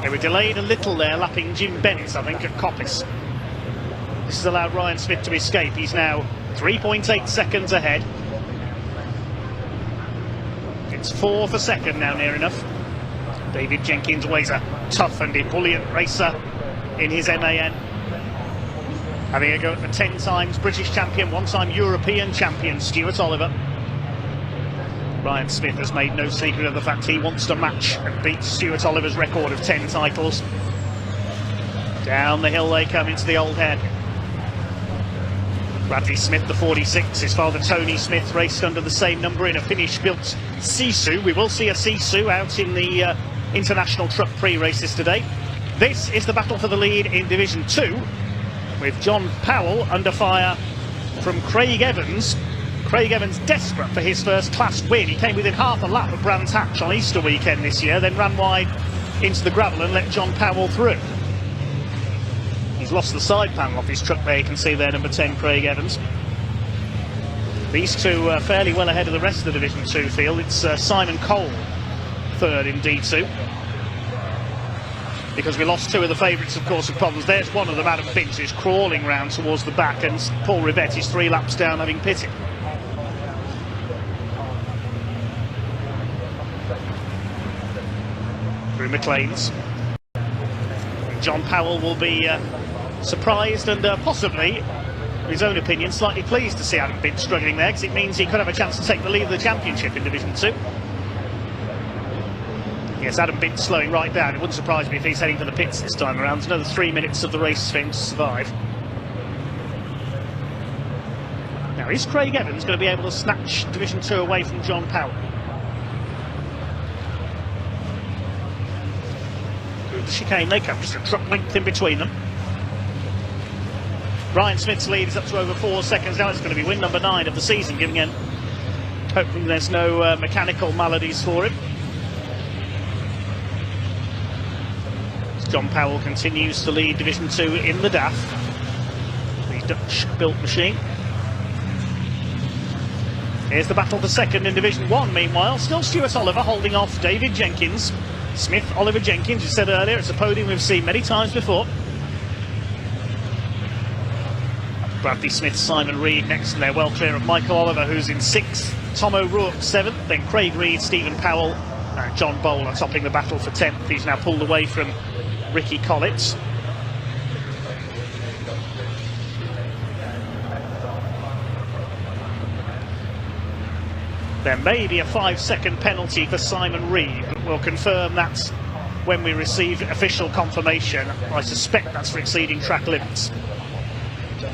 They were delayed a little there, lapping Jim Bennett, I think, at Coppice. This has allowed Ryan Smith to escape. He's now 3.8 seconds ahead. It's 4 for second now, near enough. David Jenkins always a tough and ebullient racer in his MAN. Having a go at the 10 times British champion, 1-time European champion, Stuart Oliver. Ryan Smith has made no secret of the fact he wants to match and beat Stuart Oliver's record of 10 titles. Down the hill they come into the old hairpin. Bradley Smith, the 46, his father Tony Smith raced under the same number in a Finnish-built Sisu. We will see a Sisu out in the International Truck pre-races today. This is the battle for the lead in Division 2, with John Powell under fire from Craig Evans. Craig Evans desperate for his first class win. He came within half a lap at Brands Hatch on Easter weekend this year, then ran wide into the gravel and let John Powell through. He's lost the side panel off his truck there, you can see there, number 10, Craig Evans. These two are fairly well ahead of the rest of the Division 2 field. It's Simon Cole, third in D2. Because we lost two of the favourites, of course, of problems. There's one of them, Adam Binch, is crawling round towards the back, and Paul Rivette is 3 laps down, having pitted. Through McLean's. John Powell will be surprised and possibly, in his own opinion, slightly pleased to see Adam Binch struggling there, because it means he could have a chance to take the lead of the championship in Division 2. Yes, Adam Binch slowing right down. It wouldn't surprise me if he's heading for the pits this time around. There's another 3 minutes of the race for him to survive. Now, is Craig Evans going to be able to snatch Division 2 away from John Powell? Through the chicane they come, just a truck length in between them. Ryan Smith's lead is up to over 4 seconds now. It's going to be win number 9 of the season, giving him, hoping there's no mechanical maladies for him. John Powell continues to lead Division 2 in the DAF, the Dutch-built machine. Here's the battle for second in Division 1, meanwhile. Still Stuart Oliver holding off David Jenkins. Smith, Oliver, Jenkins, you said earlier, it's a podium we've seen many times before. Bradley Smith, Simon Reed next, and they're well clear of Michael Oliver, who's in 6th. Tom O'Rourke 7th, then Craig Reed, Stephen Powell, and John Bowler topping the battle for 10th. He's now pulled away from Ricky Collins. There may be a 5-second penalty for Simon Reed, but we'll confirm that when we receive official confirmation. I suspect that's for exceeding track limits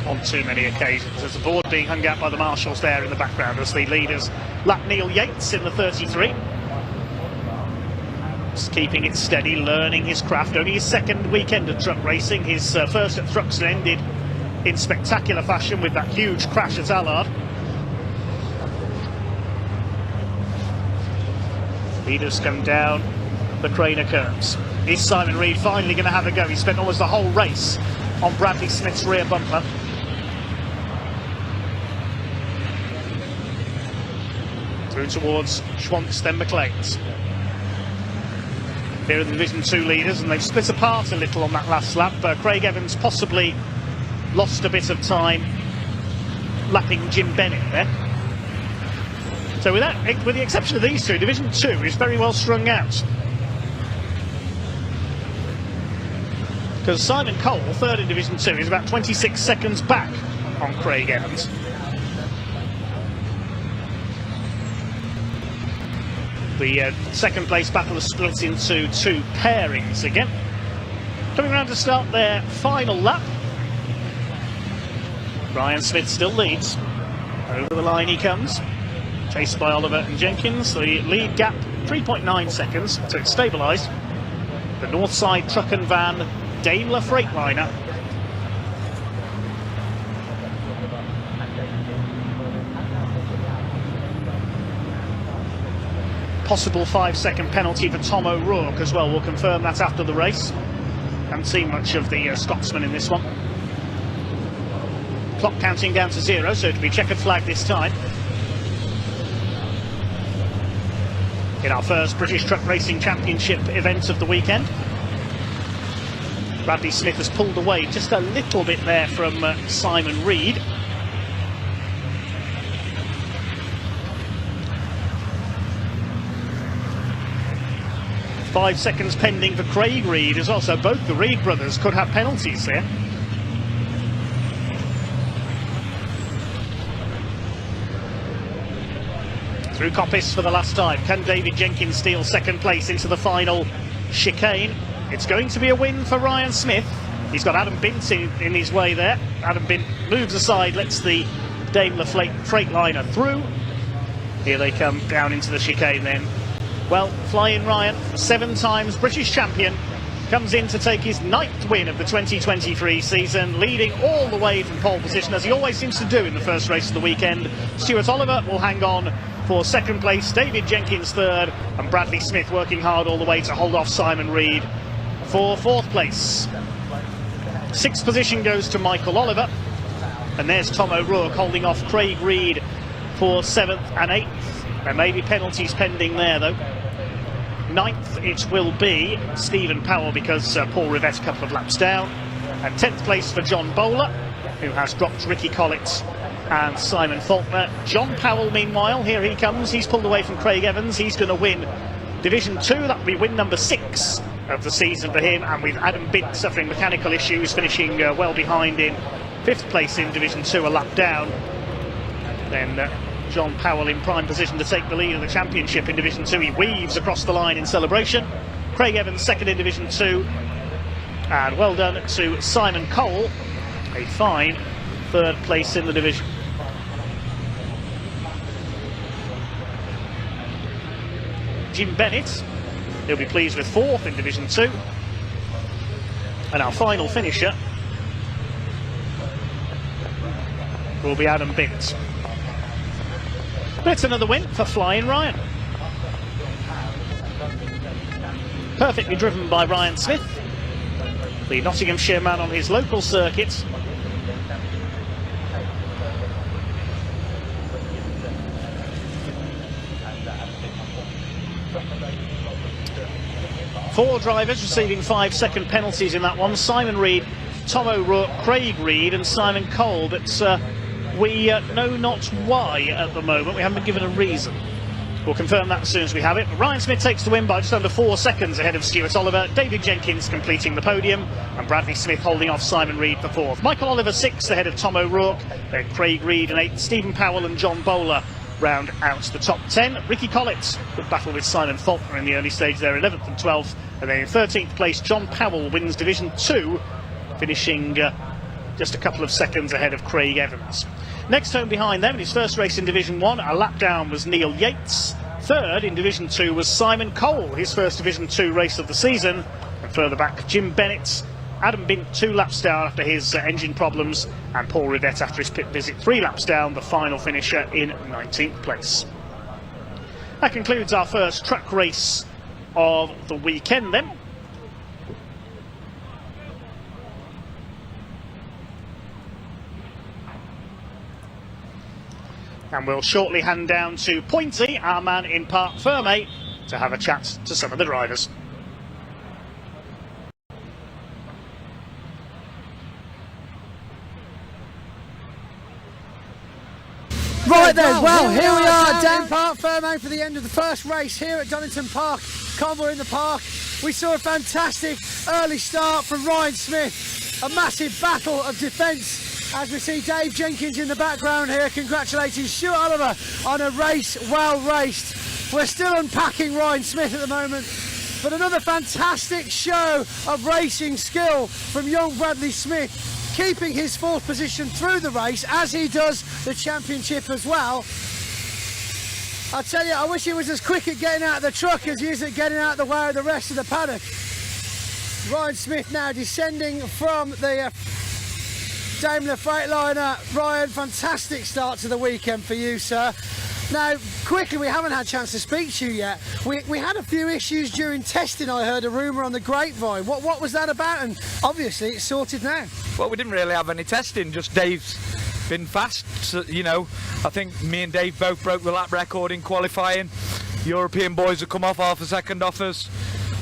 on too many occasions. There's a board being hung out by the marshals there in the background as the leaders lap Neil Yates in the 33. Just keeping it steady, learning his craft. Only his second weekend of truck racing. His first at Thruxton ended in spectacular fashion with that huge crash at Allard. Leaders come down the Craner curves. Is Simon Reed finally going to have a go? He spent almost the whole race on Bradley Smith's rear bumper. Through towards Schwantz, then McLean's. Here are the Division 2 leaders, and they've split apart a little on that last lap. Craig Evans possibly lost a bit of time lapping Jim Bennett there. So with the exception of these two, Division 2 is very well strung out. Because Simon Cole, third in Division 2, is about 26 seconds back on Craig Evans. The second place battle is split into 2 pairings again. Coming around to start their final lap. Ryan Smith still leads. Over the line he comes. Chased by Oliver and Jenkins. The lead gap 3.9 seconds, so it's stabilised. The Northside Truck and Van Daimler Freightliner. Possible 5-second penalty for Tom O'Rourke as well. We'll confirm that after the race. Haven't seen much of the Scotsman in this one. Clock counting down to 0, so it'll be checkered flag this time. In our first British Truck Racing Championship event of the weekend. Bradley Smith has pulled away just a little bit there from Simon Reed. Five seconds pending for Craig Reed as well, so both the Reed brothers could have penalties there. Through Coppice for the last time. Can David Jenkins steal second place into the final chicane? It's going to be a win for Ryan Smith. He's got Adam Bint in his way there. Adam Bint moves aside, lets the Daimler Freightliner through. Here they come down into the chicane then. Well, Flying Ryan, 7 times British champion, comes in to take his 9th win of the 2023 season, leading all the way from pole position, as he always seems to do in the first race of the weekend. Stuart Oliver will hang on for 2nd place, David Jenkins 3rd, and Bradley Smith working hard all the way to hold off Simon Reed for 4th place. 6th position goes to Michael Oliver, and there's Tom O'Rourke holding off Craig Reed for 7th and 8th. There may be penalties pending there though. 9th it will be Stephen Powell, because Paul Rivett a couple of laps down. And 10th place for John Bowler, who has dropped Ricky Collett and Simon Faulkner. John Powell, meanwhile, here he comes. He's pulled away from Craig Evans. He's going to win Division 2. That will be win number 6 of the season for him. And with Adam Bint suffering mechanical issues, finishing well behind in 5th place in Division 2, a lap down. Then John Powell in prime position to take the lead of the championship in Division 2. He weaves across the line in celebration. Craig Evans 2nd in Division 2. And well done to Simon Cole, a fine 3rd place in the division. Jim Bennett, he'll be pleased with 4th in Division 2. And our final finisher will be Adam Bint. But it's another win for Flying Ryan. Perfectly driven by Ryan Smith, the Nottinghamshire man on his local circuit. Four drivers receiving 5-second penalties in that one. Simon Reed, Tom O'Rourke, Craig Reed and Simon Cole, but we know not why at the moment. We haven't been given a reason. We'll confirm that as soon as we have it. But Ryan Smith takes the win by just under 4 seconds ahead of Stuart Oliver. David Jenkins completing the podium, and Bradley Smith holding off Simon Reed for 4th. Michael Oliver 6th ahead of Tom O'Rourke. Then Craig Reed and 8th. Stephen Powell and John Bowler round out the top 10. Ricky Collett would battle with Simon Faulkner in the early stage there, 11th and 12th. And then in 13th place, John Powell wins Division 2, finishing just a couple of seconds ahead of Craig Evans. Next home behind them in his first race in Division 1, a lap down was Neil Yates. 3rd in Division 2 was Simon Cole, his first Division 2 race of the season. And further back, Jim Bennett, Adam Bint 2 laps down after his engine problems, and Paul Rivett after his pit visit 3 laps down, the final finisher in 19th place. That concludes our first truck race of the weekend then. And we'll shortly hand down to Pointy, our man in Parc Ferme, to have a chat to some of the drivers. Right then, well, here we are down Parc Ferme for the end of the first race here at Donington Park. Convoy in the park. We saw a fantastic early start from Ryan Smith. A massive battle of defence as we see Dave Jenkins in the background here congratulating Stuart Oliver on a race well raced. We're still unpacking Ryan Smith at the moment, but another fantastic show of racing skill from young Bradley Smith, keeping his 4th position through the race as he does the championship as well. I tell you, I wish he was as quick at getting out of the truck as he is at getting out of the way of the rest of the paddock. Ryan Smith now descending from the Daimler Freightliner. Ryan, fantastic start to the weekend for you, sir. Now, quickly, we haven't had a chance to speak to you yet. We had a few issues during testing. I heard a rumour on the grapevine. What was that about? And obviously it's sorted now. Well, we didn't really have any testing, just Dave's been fast. So, you know, I think me and Dave both broke the lap record in qualifying. European boys have come off half a second off us.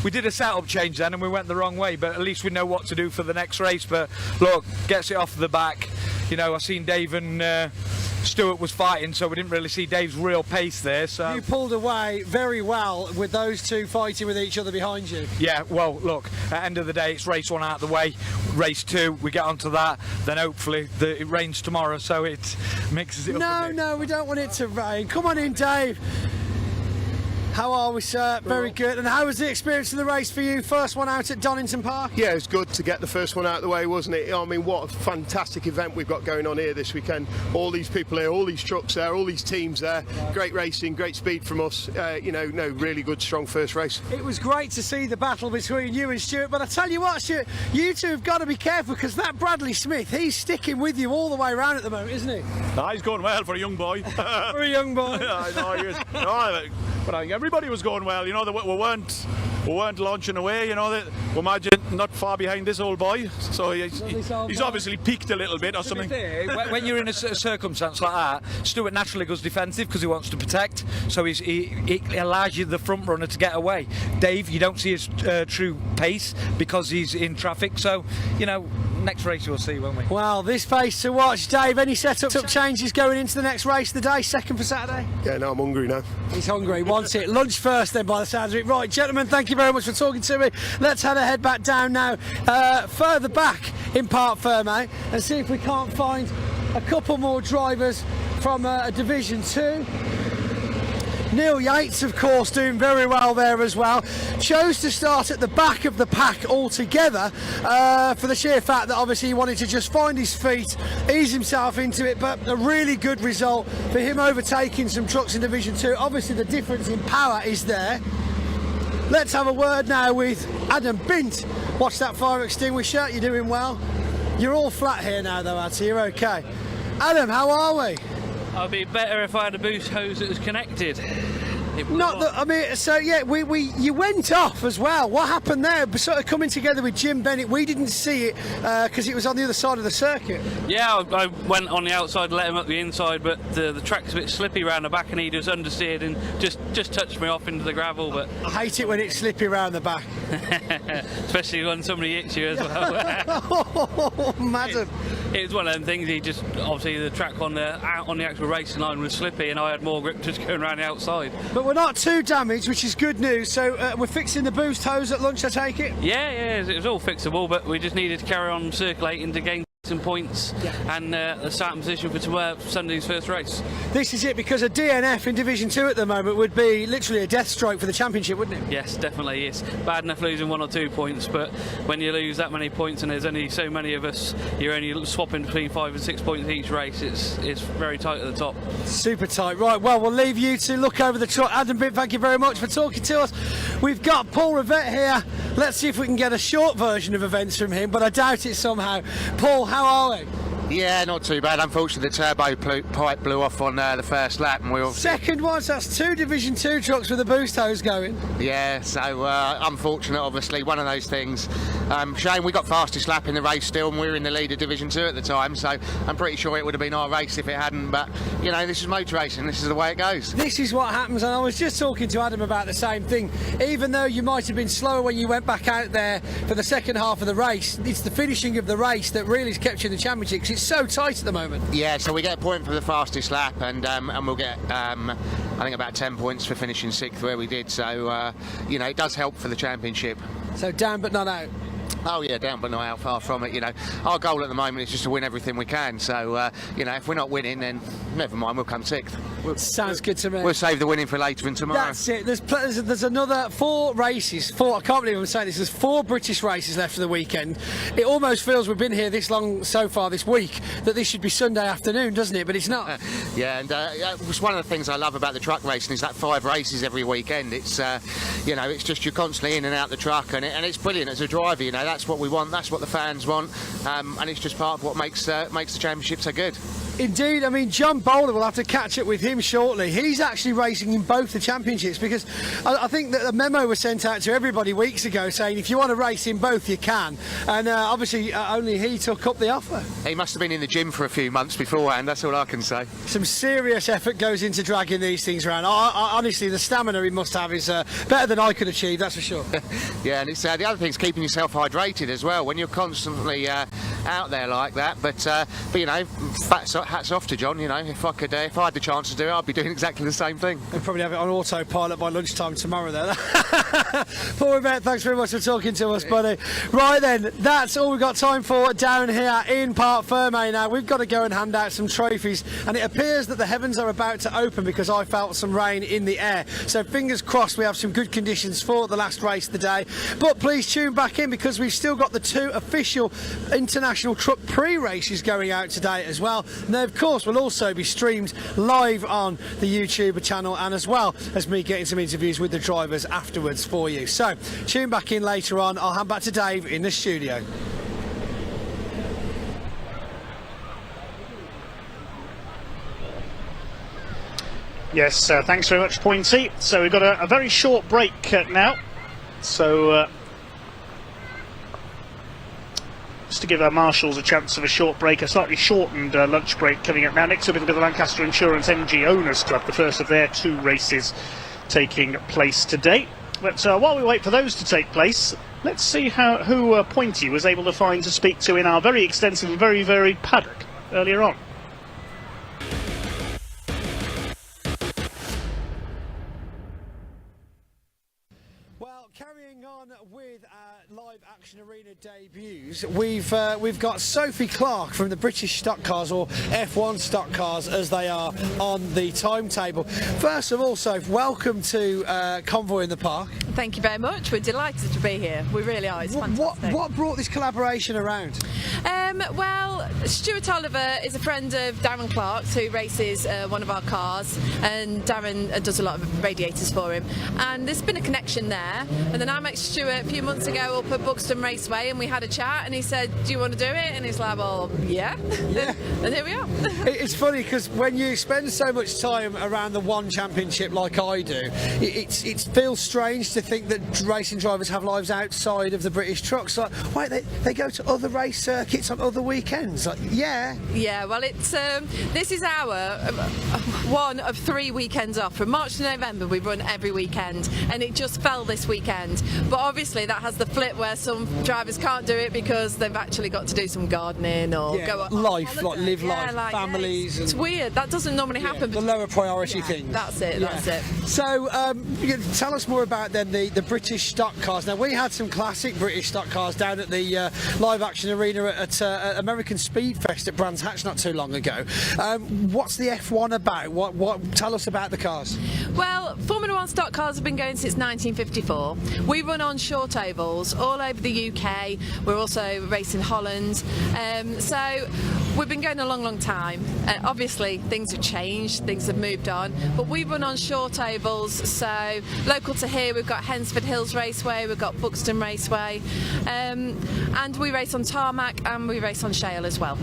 We did a setup change then and we went the wrong way, but at least we know what to do for the next race. But look, gets it off the back. You know, I seen Dave and Stuart was fighting, so we didn't really see Dave's real pace there. So you pulled away very well with those two fighting with each other behind you. Yeah, well, look, at the end of the day, it's race 1 out of the way. Race 2, we get onto that, then hopefully it rains tomorrow, so it mixes it up a bit. No, we don't want it to rain. Come on in, Dave. How are we, sir? Very good. And how was the experience of the race for you? First one out at Donington Park? Yeah, it was good to get the first one out of the way, wasn't it? I mean, what a fantastic event we've got going on here this weekend. All these people here, all these trucks there, all these teams there. Great racing, great speed from us. Really good, strong first race. It was great to see the battle between you and Stuart, but I tell you what, Stuart, you two have got to be careful because that Bradley Smith, he's sticking with you all the way around at the moment, isn't he? He's going well for a young boy. For a young boy. I know he is. But I think everybody was going well. You know, we weren't launching away. You know, we imagine not far behind this old boy. So he's obviously peaked a little bit or something. When you're in a circumstance like that, Stuart naturally goes defensive because he wants to protect. So he allows you, the front runner, to get away. Dave, you don't see his true pace because he's in traffic. So, you know, next race we'll see, won't we? Well, this pace to watch. Dave, any setup changes going into the next race of the day, second for Saturday? Yeah, no, I'm hungry now. He's hungry, wants it. Lunch first then, by the sounds of it. Right, gentlemen, thank you very much for talking to me. Let's head back down now, further back in Parc Fermé, and see if we can't find a couple more drivers from Division 2. Neil Yates, of course, doing very well there as well. Chose to start at the back of the pack altogether for the sheer fact that obviously he wanted to just find his feet, ease himself into it, but a really good result for him overtaking some trucks in Division 2. Obviously the difference in power is there. Let's have a word now with Adam Bint. Watch that fire extinguisher, you're doing well. You're all flat here now though, Ad, so you're okay. Adam, how are we? I'd be better if I had a boost hose that was connected. Not that, I mean, so yeah, you went off as well. What happened there? Sort of coming together with Jim Bennett, we didn't see it because it was on the other side of the circuit. Yeah, I went on the outside, let him up the inside, but the track's a bit slippy around the back and he just understeered and just touched me off into the gravel. But I hate it when it's slippy around the back. Especially when somebody hits you as well. Oh, madam. It was one of them things, he just, obviously the track on the actual racing line was slippy and I had more grip just going around the outside. But we're not too damaged, which is good news. So we're fixing the boost hose at lunch, I take it? Yeah, it was all fixable, but we just needed to carry on circulating to gain some points and the starting position for Sunday's first race. This is it, because a DNF in Division 2 at the moment would be literally a death stroke for the championship, wouldn't it? Yes, definitely. It's bad enough losing 1 or 2 points, but when you lose that many points and there's only so many of us, you're only swapping between 5 and 6 points each race. It's very tight at the top. Super tight. Right, well, we'll leave you to look over the truck. Adam Bitt, thank you very much for talking to us. We've got Paul Rivette here. Let's see if we can get a short version of events from him, but I doubt it somehow. Paul, how are we? Yeah, not too bad. Unfortunately, the turbo pipe blew off on the first lap, and we were second one. So that's 2 Division 2 trucks with a boost hose going. Yeah, so unfortunate, obviously, one of those things. Shame we got fastest lap in the race still, and we were in the lead of Division 2 at the time. So I'm pretty sure it would have been our race if it hadn't. But you know, this is motor racing. This is the way it goes. This is what happens, and I was just talking to Adam about the same thing. Even though you might have been slower when you went back out there for the second half of the race, it's the finishing of the race that really has kept you in the championship, because it's so tight at the moment. Yeah, so we get a point for the fastest lap, and we'll get I think about 10 points for finishing 6th where we did. So you know, it does help for the championship. So down but not out. Oh yeah, down but not out, far from it. You know, our goal at the moment is just to win everything we can. So you know, if we're not winning, then never mind, we'll come 6th. Sounds good to me. We'll save the winning for later and tomorrow. That's it. There's another 4 races. I can't believe I'm saying this. There's 4 British races left for the weekend. It almost feels we've been here this long so far this week that this should be Sunday afternoon, doesn't it? But it's not. Yeah, and it's one of the things I love about the truck racing is that 5 races every weekend. It's you know, it's just you're constantly in and out the truck, and it's brilliant as a driver. You know, that's what we want. That's what the fans want, and it's just part of what makes the championship so good. Indeed. I mean, John Bowler, will have to catch up with him shortly. He's actually racing in both the championships, because I think that a memo was sent out to everybody weeks ago saying if you want to race in both, you can. And obviously only he took up the offer. He must have been in the gym for a few months beforehand, that's all I can say. Some serious effort goes into dragging these things around. Honestly, the stamina he must have is better than I could achieve, that's for sure. Yeah, and it's the other thing is keeping yourself hydrated as well. When you're constantly out there like that. But you know, hats off to John. You know, if I had the chance to do it, I'd be doing exactly the same thing. We'll probably have it on autopilot by lunchtime tomorrow, though. Paul Rivett, thanks very much for talking to us, buddy. Right then, that's all we've got time for down here in Parc Fermé. Now we've got to go and hand out some trophies, and it appears that the heavens are about to open because I felt some rain in the air. So fingers crossed we have some good conditions for the last race of the day. But please tune back in because we've still got the 2 official international truck pre-races going out today as well. And they of course will also be streamed live on the YouTube channel, and as well as me getting some interviews with the drivers afterwards for you. So tune back in later on. I'll hand back to Dave in the studio. Yes, thanks very much, Pointy. So we've got a very short break now. So just to give our marshals a chance of a short break, a slightly shortened lunch break coming up now. Next up, it'll be the Lancaster Insurance MG Owners Club, the first of their 2 races taking place today. But while we wait for those to take place, let's see who Pointy was able to find to speak to in our very extensive and very varied paddock earlier on. With live action arena debuts, we've got Sophie Clark from the British Stock Cars, or F1 Stock Cars as they are on the timetable. First of all, Soph, welcome to Convoy in the Park. Thank you very much. We're delighted to be here. We really are. It's fantastic. What brought this collaboration around? Well, Stuart Oliver is a friend of Darren Clark's, who races one of our cars, and Darren does a lot of radiators for him. And there's been a connection there. And then I met Stuart a few months ago up at Buxton Raceway, and we had a chat, and he said, "Do you want to do it?" And he's like, "Well, yeah." And here we are. It's funny because when you spend so much time around the one championship like I do, it feels strange to think that racing drivers have lives outside of the British trucks. Like, wait, they go to other race circuits on other weekends? Like, yeah. Yeah, well, it's this is our one of 3 weekends off. From March to November, we run every weekend, and it just fell this weekend. But obviously, that has the flip where some drivers can't do it because they've actually got to do some gardening or go on life, holiday. live life, families. It's weird. That doesn't normally happen. The lower priority things. That's it. That's it. So, tell us more about then the British stock cars. Now, we had some classic British stock cars down at the live action arena at American Speed Fest at Brands Hatch not too long ago. What's the F1 about? What tell us about the cars? Well, Formula One stock cars have been going since 1954. We run on short ovals all over the UK. We're also racing Holland. So we've been going a long time. Obviously, things have changed, things have moved on, but we run on short ovals. So local to here, we've got Hensford Hills Raceway, we've got Buxton Raceway, and we race on tarmac and we race on shale as well.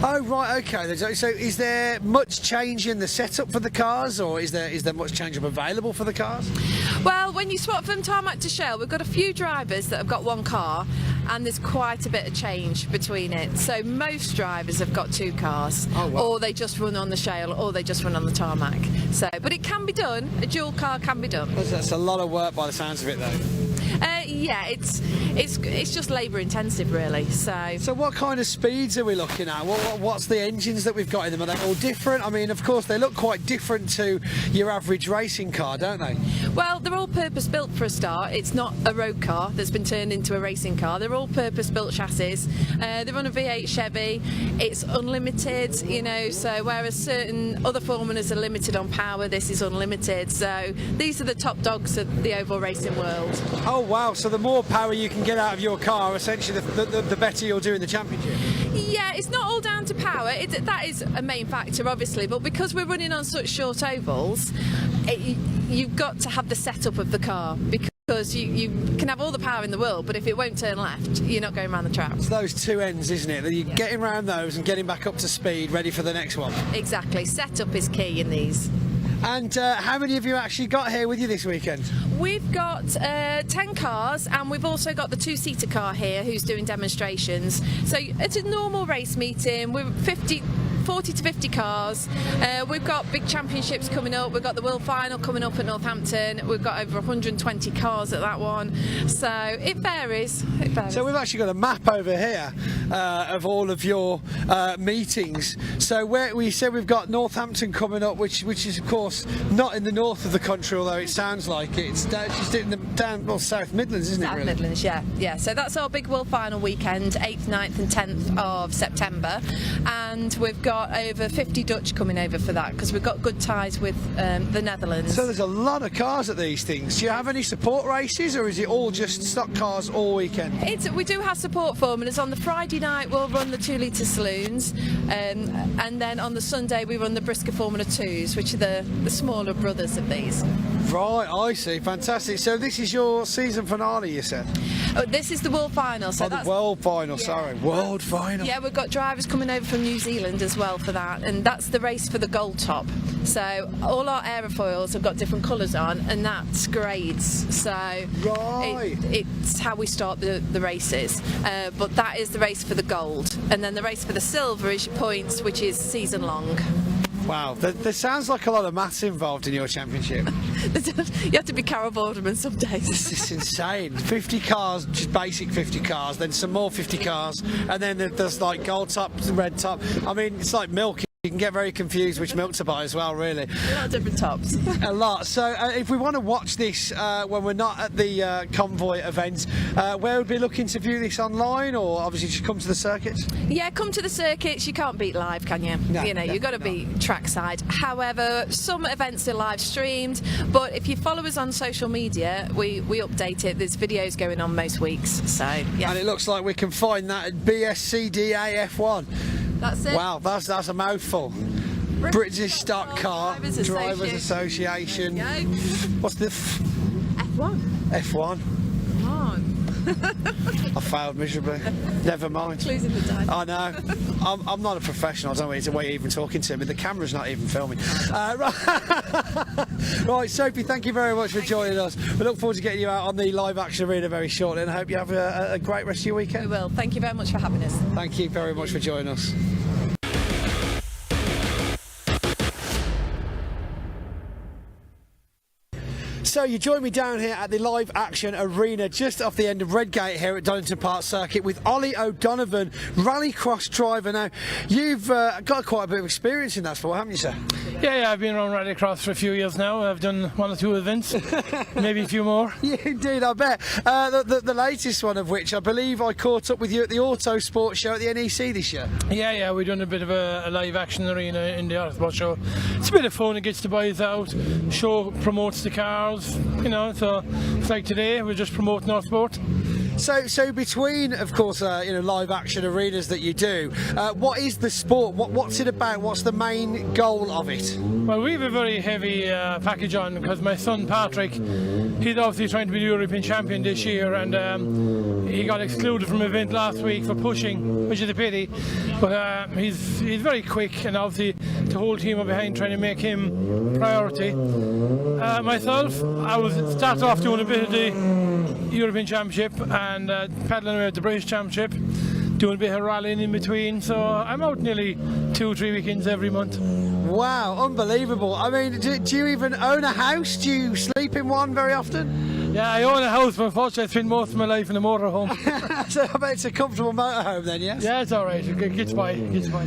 Oh right, okay. So is there much change in the setup for the cars, or is there much change available for the cars? Well, when you swap from tarmac to shale, we've got a few drivers that have got one car, and there's quite a bit of change between it. So most drivers have got 2 cars, or they just run on the shale, or they just run on the tarmac. So, but it can be done. A dual car can be done. That's a lot of work by the sounds of it, though. Yeah, it's just labour intensive, really. So what kind of speeds are we looking at? What's the engines that we've got in them? Are they all different? I mean, of course, they look quite different to your average racing car, don't they? Well, they're all purpose-built for a start. It's not a road car that's been turned into a racing car. They're all purpose-built chassis. They're on a V8 Chevy. It's unlimited, you know, so whereas certain other formulas are limited on power, this is unlimited. So these are the top dogs of the oval racing world. Oh, wow. So the more power you can get out of your car, essentially, the better you'll do in the championship. Yeah, it's not all down to power. That is a main factor, obviously, but because we're running on such short ovals, you've got to have the setup of the car, because you can have all the power in the world, but if it won't turn left, you're not going around the track. It's those 2 ends, isn't it? That you're getting around those and getting back up to speed, ready for the next one. Exactly. Setup is key in these. And how many have you actually got here with you this weekend? We've got 10 cars, and we've also got the 2-seater car here who's doing demonstrations. So it's a normal race meeting. We're 50 40 to 50 cars. We've got big championships coming up. We've got the World Final coming up at Northampton. We've got over 120 cars at that one. So it varies. So we've actually got a map over here of all of your meetings. So where we said we've got Northampton coming up, which is of course not in the north of the country, although it sounds like it. It's just in the South Midlands, isn't it? South Really? Midlands, yeah. So that's our big World Final weekend, 8th, 9th and 10th of September. And we've got over 50 Dutch coming over for that because we've got good ties with the Netherlands. So there's a lot of cars at these things. Do you have any support races, or is it all just stock cars all weekend? We do have support formulas. On the Friday night we'll run the 2 litre saloons, and then on the Sunday we run the Brisker Formula 2s, which are the smaller brothers of these. Right, I see. Fantastic. So this is your season finale, you said? Oh, this is the World Final. So the World Final, sorry. World Final. Yeah, we've got drivers coming over from New Zealand as well for that, and that's the race for the gold top. So all our aerofoils have got different colours on, and that's grades. So it's how we start the races. But that is the race for the gold, and then the race for the silver is your points, which is season long. Wow, there sounds like a lot of maths involved in your championship. You have to be Carol Borderman some days. This is insane. 50 cars, just basic 50 cars, then some more 50 cars, and then there's like gold top, red top. I mean, it's like milk. You can get very confused which milk to buy as well, really. A lot of different tops. A lot. So if we want to watch this when we're not at the Convoy event, where would we looking to view this online, or obviously just come to the circuits? Yeah, come to the circuits. You can't beat live, can you? No, you've got to be trackside. However, some events are live streamed, but if you follow us on social media, we update it. There's videos going on most weeks. So yeah. And it looks like we can find that at BSCDAF1. That's it. Wow, that's a mouthful. British Stock Car Drivers Association. What's the F1? F1. Come on. I failed miserably. Never mind. Clues in the dice. I know. I'm not a professional. I don't know why you're even talking to me. The camera's not even filming. Right, Sophie, thank you very much for joining us. We look forward to getting you out on the live action arena very shortly, and I hope you have a great rest of your weekend. We will. Thank you very much for having us. Thank you very much for joining us. So you join me down here at the live action arena just off the end of Redgate here at Donington Park Circuit with Ollie O'Donovan, rallycross driver. Now you've got quite a bit of experience in that sport, haven't you, sir? Yeah, I've been around rallycross for a few years now. I've done 1 or 2 events, maybe a few more. Yeah, indeed, I bet. The latest one of which I believe I caught up with you at the Auto Sports Show at the NEC this year. Yeah, we've done a bit of a live action arena in the Autosport Show. It's a bit of fun. It gets the boys out. Show promotes the cars. So it's like today we're just promoting our sport. So between, of course, live action arenas that you do, what is the sport? What's it about? What's the main goal of it? Well, we have a very heavy package on because my son Patrick, he's obviously trying to be the European champion this year, and he got excluded from an event last week for pushing, which is a pity. But he's very quick, and obviously the whole team are behind trying to make him priority. Myself, I started off doing a bit of the European Championship and paddling away at the British Championship, doing a bit of rallying in between, so I'm out nearly 2-3 weekends every month. Wow, unbelievable. I mean, do you even own a house? Do you sleep in one very often? Yeah, I own a house, but unfortunately I spend most of my life in a motorhome. So I bet it's a comfortable motorhome then, yes? Yeah, it's alright, it gets by.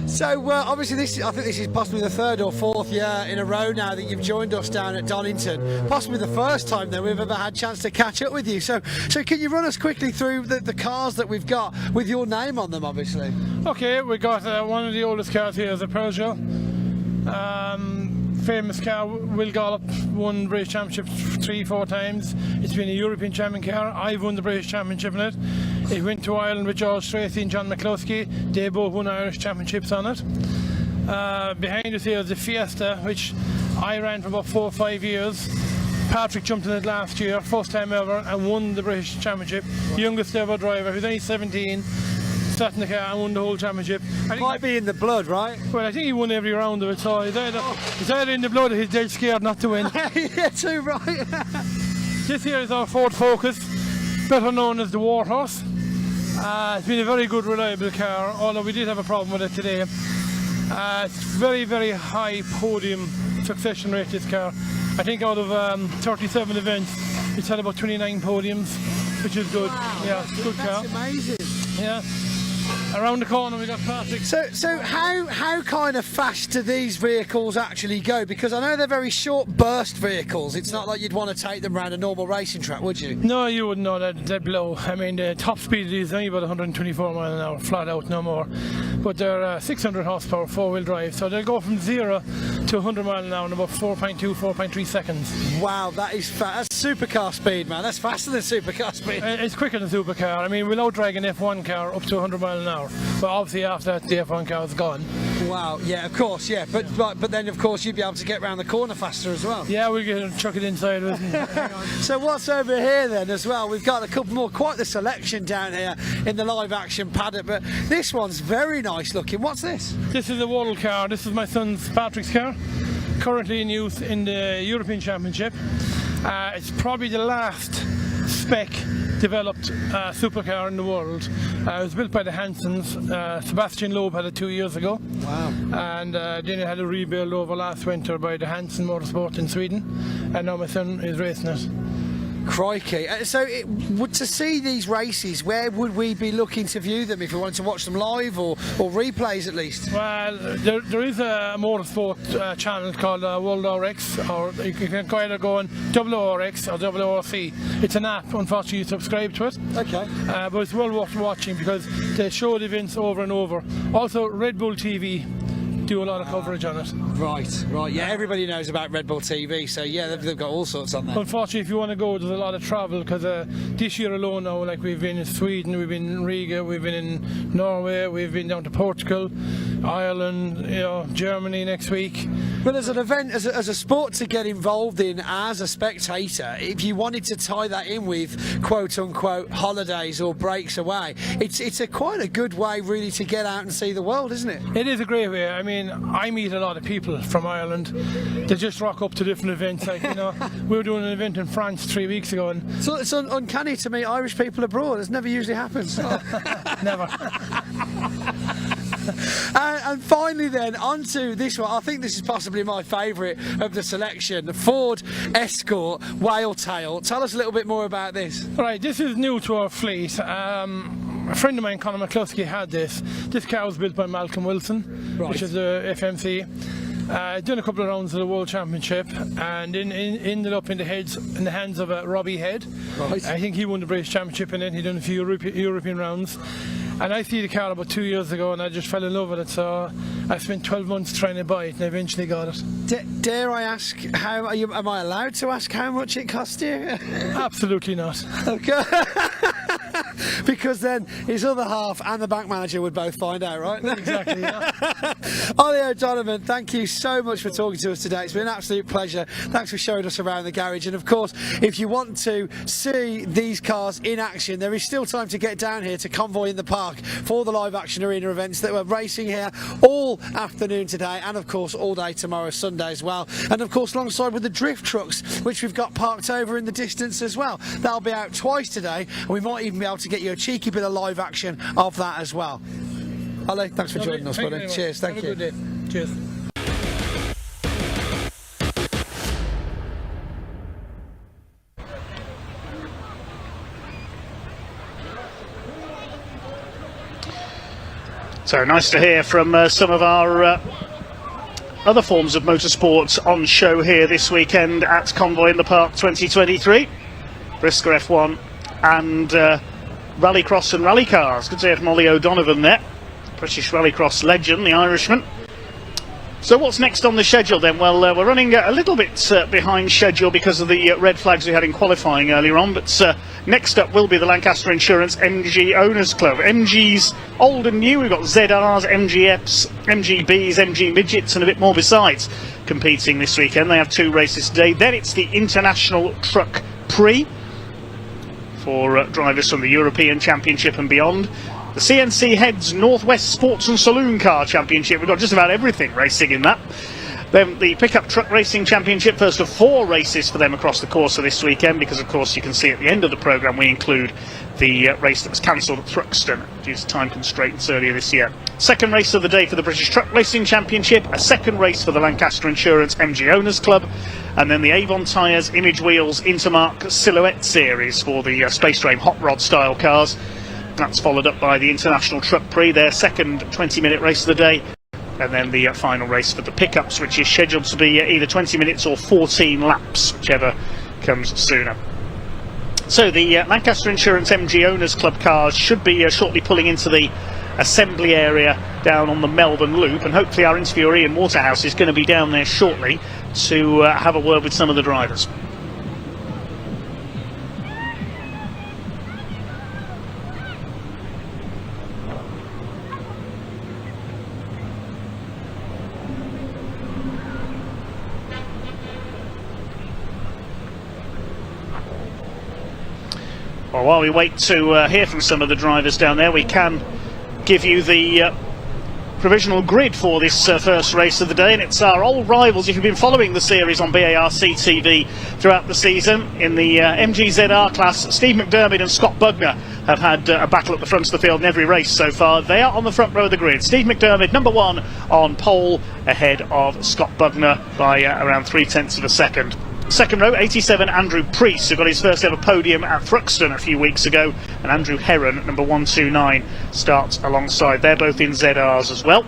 So obviously I think this is possibly the 3rd or 4th year in a row now that you've joined us down at Donington. Possibly the first time that we've ever had a chance to catch up with you. So can you run us quickly through the cars that we've got with your name on them, obviously? Okay, we got one of the oldest cars here is a Peugeot. Famous car, Will Gollop, won British Championship 3-4 times. It's been a European champion car. I've won the British Championship in it. It went to Ireland with George Tracy and John McCluskey. They both won Irish Championships on it. Behind us here is the Fiesta, which I ran for about 4 or 5 years. Patrick jumped in it last year, first time ever, and won the British Championship. Youngest ever driver, he was only 17. Sat in the car and won the whole championship. It might be in the blood, right? Well, I think he won every round of it, so it's either in the blood or he's dead scared not to win. Yeah, too right. This here is our Ford Focus, better known as the Warhorse. It's been a very good, reliable car, although we did have a problem with it today. It's very, very high podium succession rate, this car. I think out of 37 events, it's had about 29 podiums, which is good. Wow, Yeah, it's a good car. That's amazing. Yeah. Around the corner we got Patrick. So how kind of fast do these vehicles actually go? Because I know they're very short burst vehicles. It's not like you'd want to take them around a normal racing track, would you? No, you wouldn't know that. They're low. I mean, the top speed is only about 124 miles an hour, flat out, no more. But they're 600 horsepower, four-wheel drive, so they'll go from 0 to 100 miles an hour in about 4.2, 4.3 seconds. Wow, that is fast. That's supercar speed, man. That's faster than supercar speed. It's quicker than supercar. I mean, we'll outdrag an F1 car up to 100 miles an hour. But obviously after that, the F1 car is gone. Wow, yeah, of course, yeah. But then, of course, you'd be able to get round the corner faster as well. Yeah, we'll get and chuck it inside with it. So what's over here then as well? We've got a couple more, quite the selection down here in the live action paddock, but this one's very nice looking. What's this? This is a Waddle car. This is my son's Patrick's car, currently in use in the European Championship. It's probably the last spec developed supercar in the world. It was built by the Hansons. Sebastian Loeb had it 2 years ago. Wow. And then it had a rebuild over last winter by the Hansen Motorsport in Sweden. And now my son is racing it. Crikey. So to see these races, where would we be looking to view them if we wanted to watch them live or replays at least? Well, there is a motorsport channel called World RX, or you can either go on WRX or WRC. It's an app, unfortunately you subscribe to it. Okay. But it's well worth watching because they show the events over and over. Also Red Bull TV do a lot of coverage on it. Right, yeah, everybody knows about Red Bull TV, so yeah, they've got all sorts on there. Unfortunately, if you want to go, there's a lot of travel because this year alone now, like we've been in Sweden, we've been in Riga, we've been in Norway, we've been down to Portugal, Ireland, you know, Germany next week. Well, as an event, as a sport to get involved in as a spectator, if you wanted to tie that in with quote-unquote holidays or breaks away, it's quite a good way really to get out and see the world, isn't it? It is a great way. I mean, I meet a lot of people from Ireland. They just rock up to different events. Like, you know, we were doing an event in France 3 weeks ago, and so it's uncanny to meet Irish people abroad. It never usually happens. Never. And finally then, onto this one. I think this is possibly my favourite of the selection, the Ford Escort Whaletail. Tell us a little bit more about this. Right, this is new to our fleet. A friend of mine, Conor McCluskey, had this. This car was built by Malcolm Wilson, which is the FMC. Done a couple of rounds of the World Championship and ended up in the hands of Robbie Head. Right. I think he won the British Championship and then he done a few European rounds. And I see the car about 2 years ago and I just fell in love with it, so I spent 12 months trying to buy it and I eventually got it. Dare I ask, am I allowed to ask how much it cost you? Absolutely not. Okay. Because then his other half and the bank manager would both find out, right? Exactly, yeah. Ollie O'Donovan, thank you so much for talking to us today. It's been an absolute pleasure. Thanks for showing us around the garage. And of course, if you want to see these cars in action, there is still time to get down here to Convoy in the Park for the live action arena events that we're racing here all afternoon today, and of course all day tomorrow, Sunday as well. And of course alongside with the drift trucks, which we've got parked over in the distance as well. That'll be out twice today, and we might even be able to get you a cheeky bit of live action of that as well. Ollie, thanks for joining us, buddy. Cheers, thank you. Have a good day. Cheers. So nice to hear from some of our other forms of motorsports on show here this weekend at Convoy in the Park 2023. Brisker F1 and Rallycross and Rally Cars. Good to hear from Ollie O'Donovan there, British Rallycross legend, the Irishman. So what's next on the schedule then? Well, we're running a little bit behind schedule because of the red flags we had in qualifying earlier on, but next up will be the Lancaster Insurance MG Owners Club. MG's old and new. We've got ZRs, MGFs, MGBs, MG Midgets and a bit more besides competing this weekend. They have 2 races today. Then it's the International Truck Prix for drivers from the European Championship and beyond. The CNC Heads Northwest Sports and Saloon Car Championship. We've got just about everything racing in that. Then the Pickup Truck Racing Championship, first of 4 races for them across the course of this weekend, because of course you can see at the end of the programme we include the race that was cancelled at Thruxton due to time constraints earlier this year. Second race of the day for the British Truck Racing Championship, a second race for the Lancaster Insurance MG Owners Club, and then the Avon Tyres Image Wheels Intermark Silhouette Series for the Space Frame Hot Rod style cars. That's followed up by the International Truck Prix, their second 20-minute race of the day, and then the final race for the pickups, which is scheduled to be either 20 minutes or 14 laps, whichever comes sooner. So the Lancaster Insurance MG Owners Club cars should be shortly pulling into the assembly area down on the Melbourne Loop, and hopefully our interviewer Ian Waterhouse is going to be down there shortly to have a word with some of the drivers. Well, while we wait to hear from some of the drivers down there, we can give you the provisional grid for this first race of the day, and it's our old rivals. If you've been following the series on BARC TV throughout the season, in the MGZR class, Steve McDermott and Scott Bugner have had a battle at the front of the field in every race so far. They are on the front row of the grid. Steve McDermott, number 1 on pole, ahead of Scott Bugner by around 0.3 of a second. Second row, 87, Andrew Priest, who got his first ever podium at Thruxton a few weeks ago, and Andrew Heron, number 129, starts alongside. They're both in ZRs as well.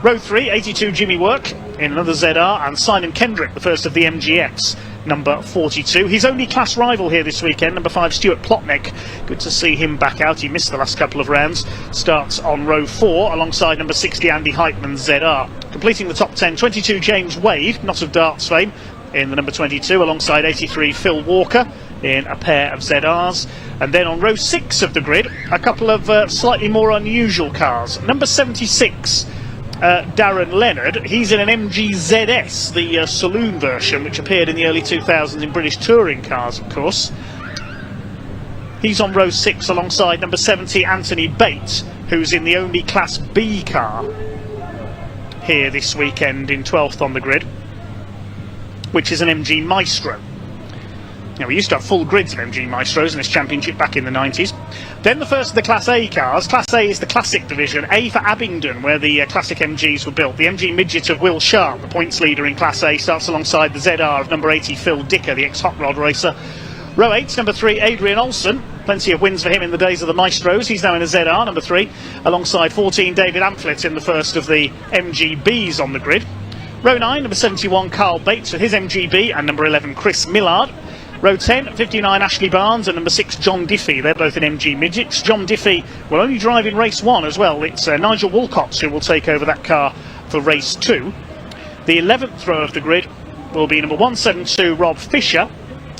Row 3, 82, Jimmy Work in another ZR, and Simon Kendrick, the first of the MGFs, number 42. His only class rival here this weekend, number 5, Stuart Plotnick. Good to see him back out. He missed the last couple of rounds. Starts on row 4 alongside number 60, Andy Heitman, ZR. Completing the top 10, 22, James Wade, not of darts fame, in the number 22, alongside 83, Phil Walker in a pair of ZRs. And then on row 6 of the grid, a couple of slightly more unusual cars. Number 76, Darren Leonard, he's in an MG ZS, the saloon version, which appeared in the early 2000s in British touring cars, of course. He's on row 6 alongside number 70, Anthony Bates, who's in the only Class B car here this weekend in 12th on the grid, which is an MG Maestro. Now, we used to have full grids of MG Maestros in this championship back in the 90s. Then the first of the Class A cars. Class A is the Classic division, A for Abingdon, where the Classic MGs were built. The MG Midget of Will Sharp, the points leader in Class A, starts alongside the ZR of number 80, Phil Dicker, the ex-Hot Rod racer. Row 8, number 3, Adrian Olsen. Plenty of wins for him in the days of the Maestros. He's now in a ZR, number 3, alongside 14, David Amphlett in the first of the MGBs on the grid. Row 9, number 71, Carl Bates with his MGB, and number 11, Chris Millard. Row 10, 59, Ashley Barnes, and number 6, John Diffie. They're both in MG Midgets. John Diffie will only drive in race 1 as well. It's Nigel Walcott who will take over that car for race 2. The 11th row of the grid will be number 172, Rob Fisher.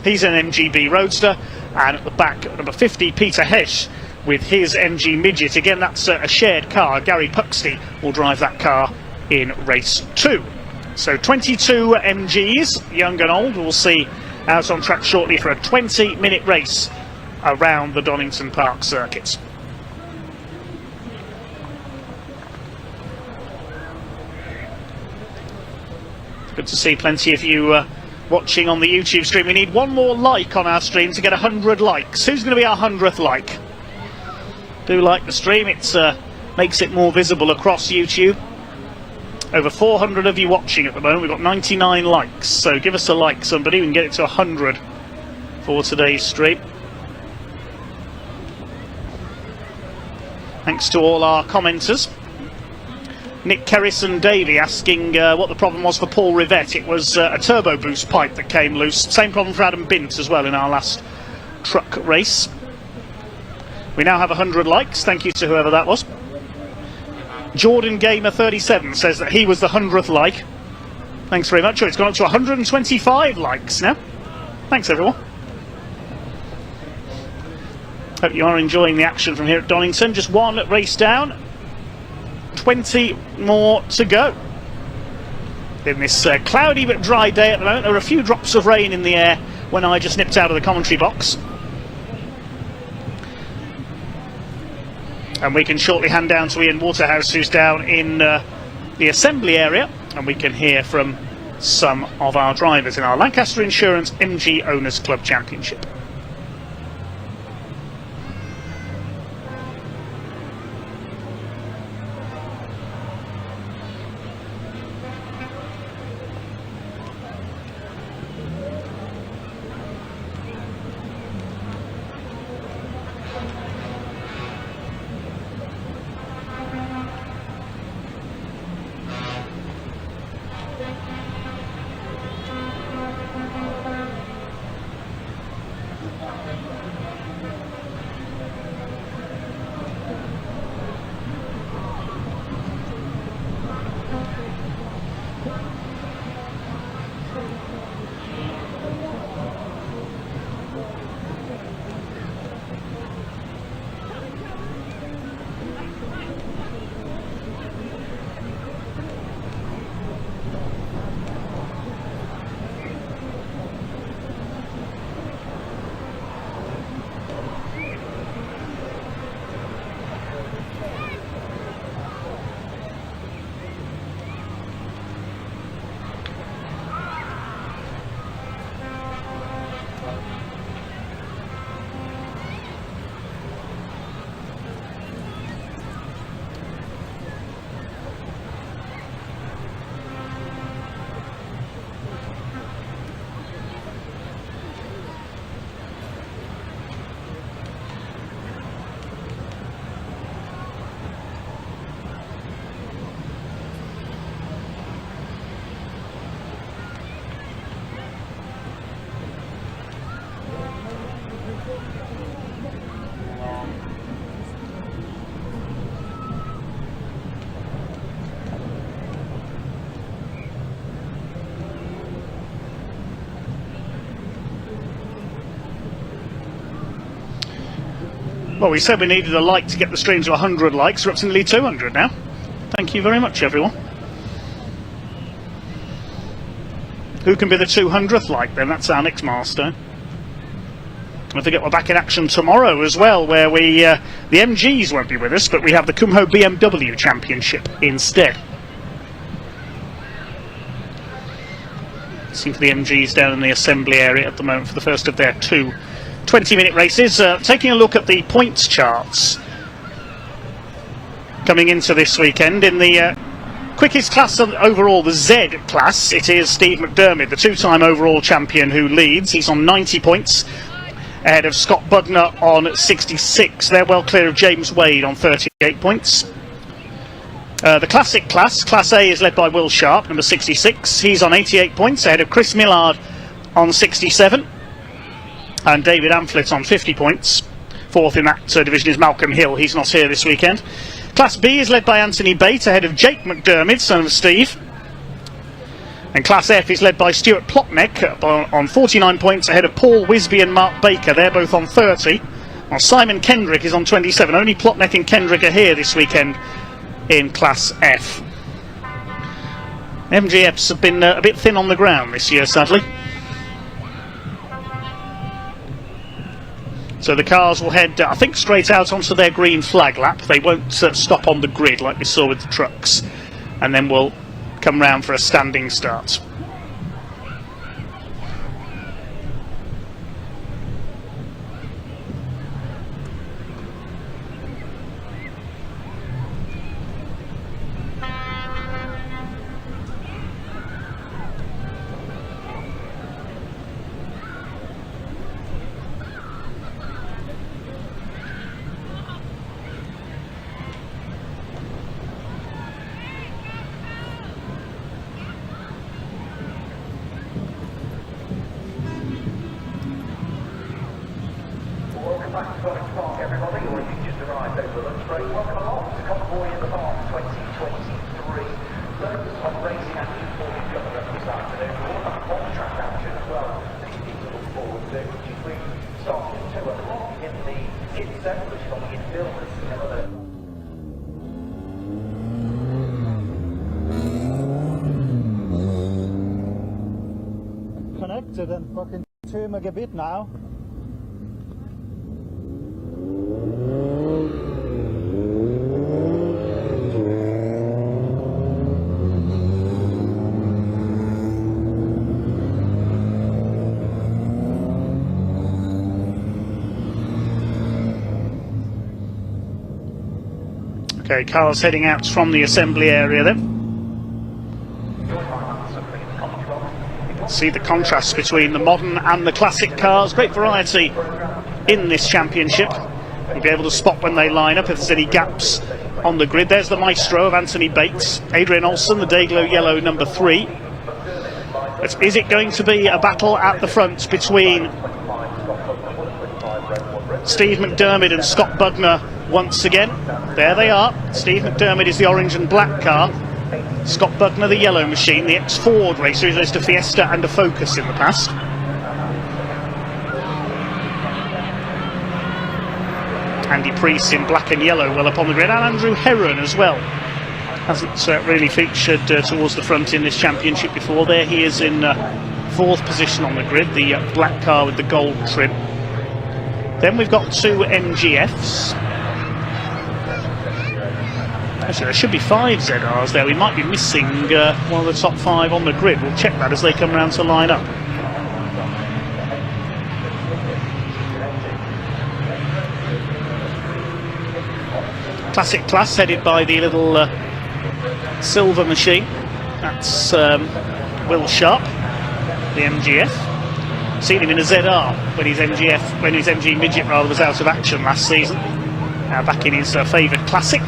He's an MGB Roadster. And at the back, number 50, Peter Hesch with his MG Midget. Again, that's a shared car. Gary Puxty will drive that car in race 2. So 22 MGs, young and old, we'll see out on track shortly for a 20-minute race around the Donington Park circuit. Good to see plenty of you watching on the YouTube stream. We need one more like on our stream to get 100 likes. Who's going to be our 100th like? Do like the stream, it makes it more visible across YouTube. Over 400 of you watching at the moment. We've got 99 likes, so give us a like, somebody. We can get it to 100 for today's stream. Thanks to all our commenters. Nick Kerrison Davey asking what the problem was for Paul Rivette. It was a turbo boost pipe that came loose. Same problem for Adam Bint as well in our last truck race. We now have 100 likes. Thank you to whoever that was. Jordan Gamer 37 says that he was the 100th like. Thanks very much. Oh, it's gone up to 125 likes now. Thanks everyone. Hope you are enjoying the action from here at Donington. Just one race down, 20 more to go in this cloudy but dry day at the moment. There are a few drops of rain in the air when I just nipped out of the commentary box. And we can shortly hand down to Ian Waterhouse, who's down in the assembly area, and we can hear from some of our drivers in our Lancaster Insurance MG Owners Club Championship. Well, we said we needed a like to get the stream to 100 likes. We're up to nearly 200 now. Thank you very much, everyone. Who can be the 200th like then? That's our next milestone. Don't forget we're back in action tomorrow as well, where the MGs won't be with us, but we have the Convoy BMW Championship instead. See for the MGs down in the assembly area at the moment for the first of their two 20-minute races. Taking a look at the points charts coming into this weekend. In the quickest class overall, the Z class, it is Steve McDermott, the two-time overall champion, who leads. He's on 90 points, ahead of Scott Budner on 66. They're well clear of James Wade on 38 points. The classic class, Class A, is led by Will Sharp, number 66. He's on 88 points, ahead of Chris Millard on 67. And David Amphlett on 50 points. Fourth in that division is Malcolm Hill. He's not here this weekend. Class B is led by Anthony Bate, ahead of Jake McDermott, son of Steve. And Class F is led by Stuart Plotnick on 49 points, ahead of Paul Wisby and Mark Baker. They're both on 30. While Simon Kendrick is on 27. Only Plotnick and Kendrick are here this weekend in Class F. MGFs have been a bit thin on the ground this year, sadly. So the cars will head, I think, straight out onto their green flag lap. They won't stop on the grid like we saw with the trucks. And then we'll come round for a standing start. Welcome back to Donington Park, everybody, or if you just arrived over the lunch break, welcome along to Convoy in the Park 2023. Loads of racing action for you coming up this afternoon. We'll have on-track action as well that you need to look forward to, which includes starting at 2 o'clock in the kids' centre, which is on the infield with Camilla. Connected and fucking 2 megabit now. Okay, cars heading out from the assembly area then. You can see the contrast between the modern and the classic cars. Great variety in this championship. You'll be able to spot when they line up if there's any gaps on the grid. There's the Maestro of Anthony Bates, Adrian Olsen, the Dayglow Yellow number 3. But is it going to be a battle at the front between Steve McDermott and Scott Bugner once again? There they are. Steve McDermott is the orange and black car. Scott Bugner the yellow machine, the ex-Ford racer who's raced a Fiesta and a Focus in the past. Andy Priest in black and yellow well up on the grid, and Andrew Heron as well. Hasn't really featured towards the front in this championship before. There he is in 4th position on the grid, the black car with the gold trim. Then we've got 2 MGFs. Actually, there should be 5 ZRs there. We might be missing one of the top 5 on the grid. We'll check that as they come round to line up. Classic class headed by the little silver machine. That's Will Sharp, the MGF. Seen him in a ZR when his MG Midget rather was out of action last season. Now back in his favoured classic.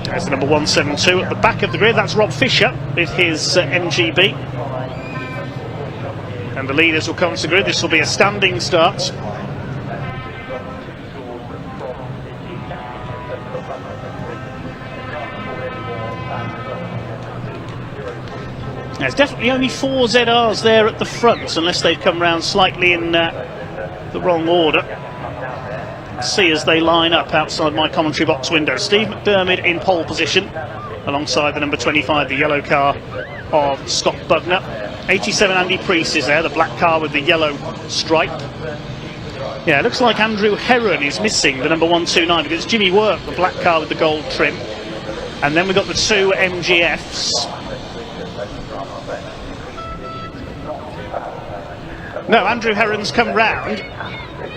There's the number 172 at the back of the grid. That's Rob Fisher with his MGB. And the leaders will come to the grid. This will be a standing start. There's definitely only 4 ZRs there at the front, unless they've come round slightly in the wrong order. See as they line up outside my commentary box window. Steve McDermott in pole position alongside the number 25, the yellow car of Scott Bugner. 87 Andy Priest is there, the black car with the yellow stripe. Yeah, it looks like Andrew Heron is missing the number 129 because it's Jimmy Work, the black car with the gold trim. And then we've got the 2 MGFs. No, Andrew Heron's come round.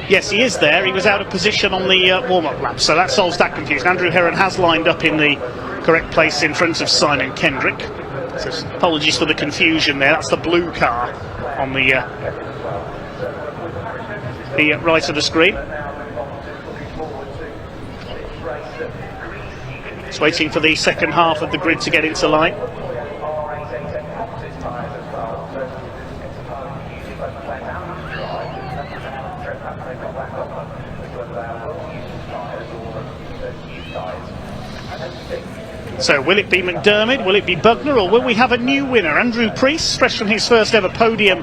Yes, he is there. He was out of position on the warm-up lap, so that solves that confusion. Andrew Heron has lined up in the correct place in front of Simon Kendrick. So apologies for the confusion there. That's the blue car on the right of the screen. It's waiting for the second half of the grid to get into line. So will it be McDermott, will it be Bugner, or will we have a new winner? Andrew Priest, fresh from his first ever podium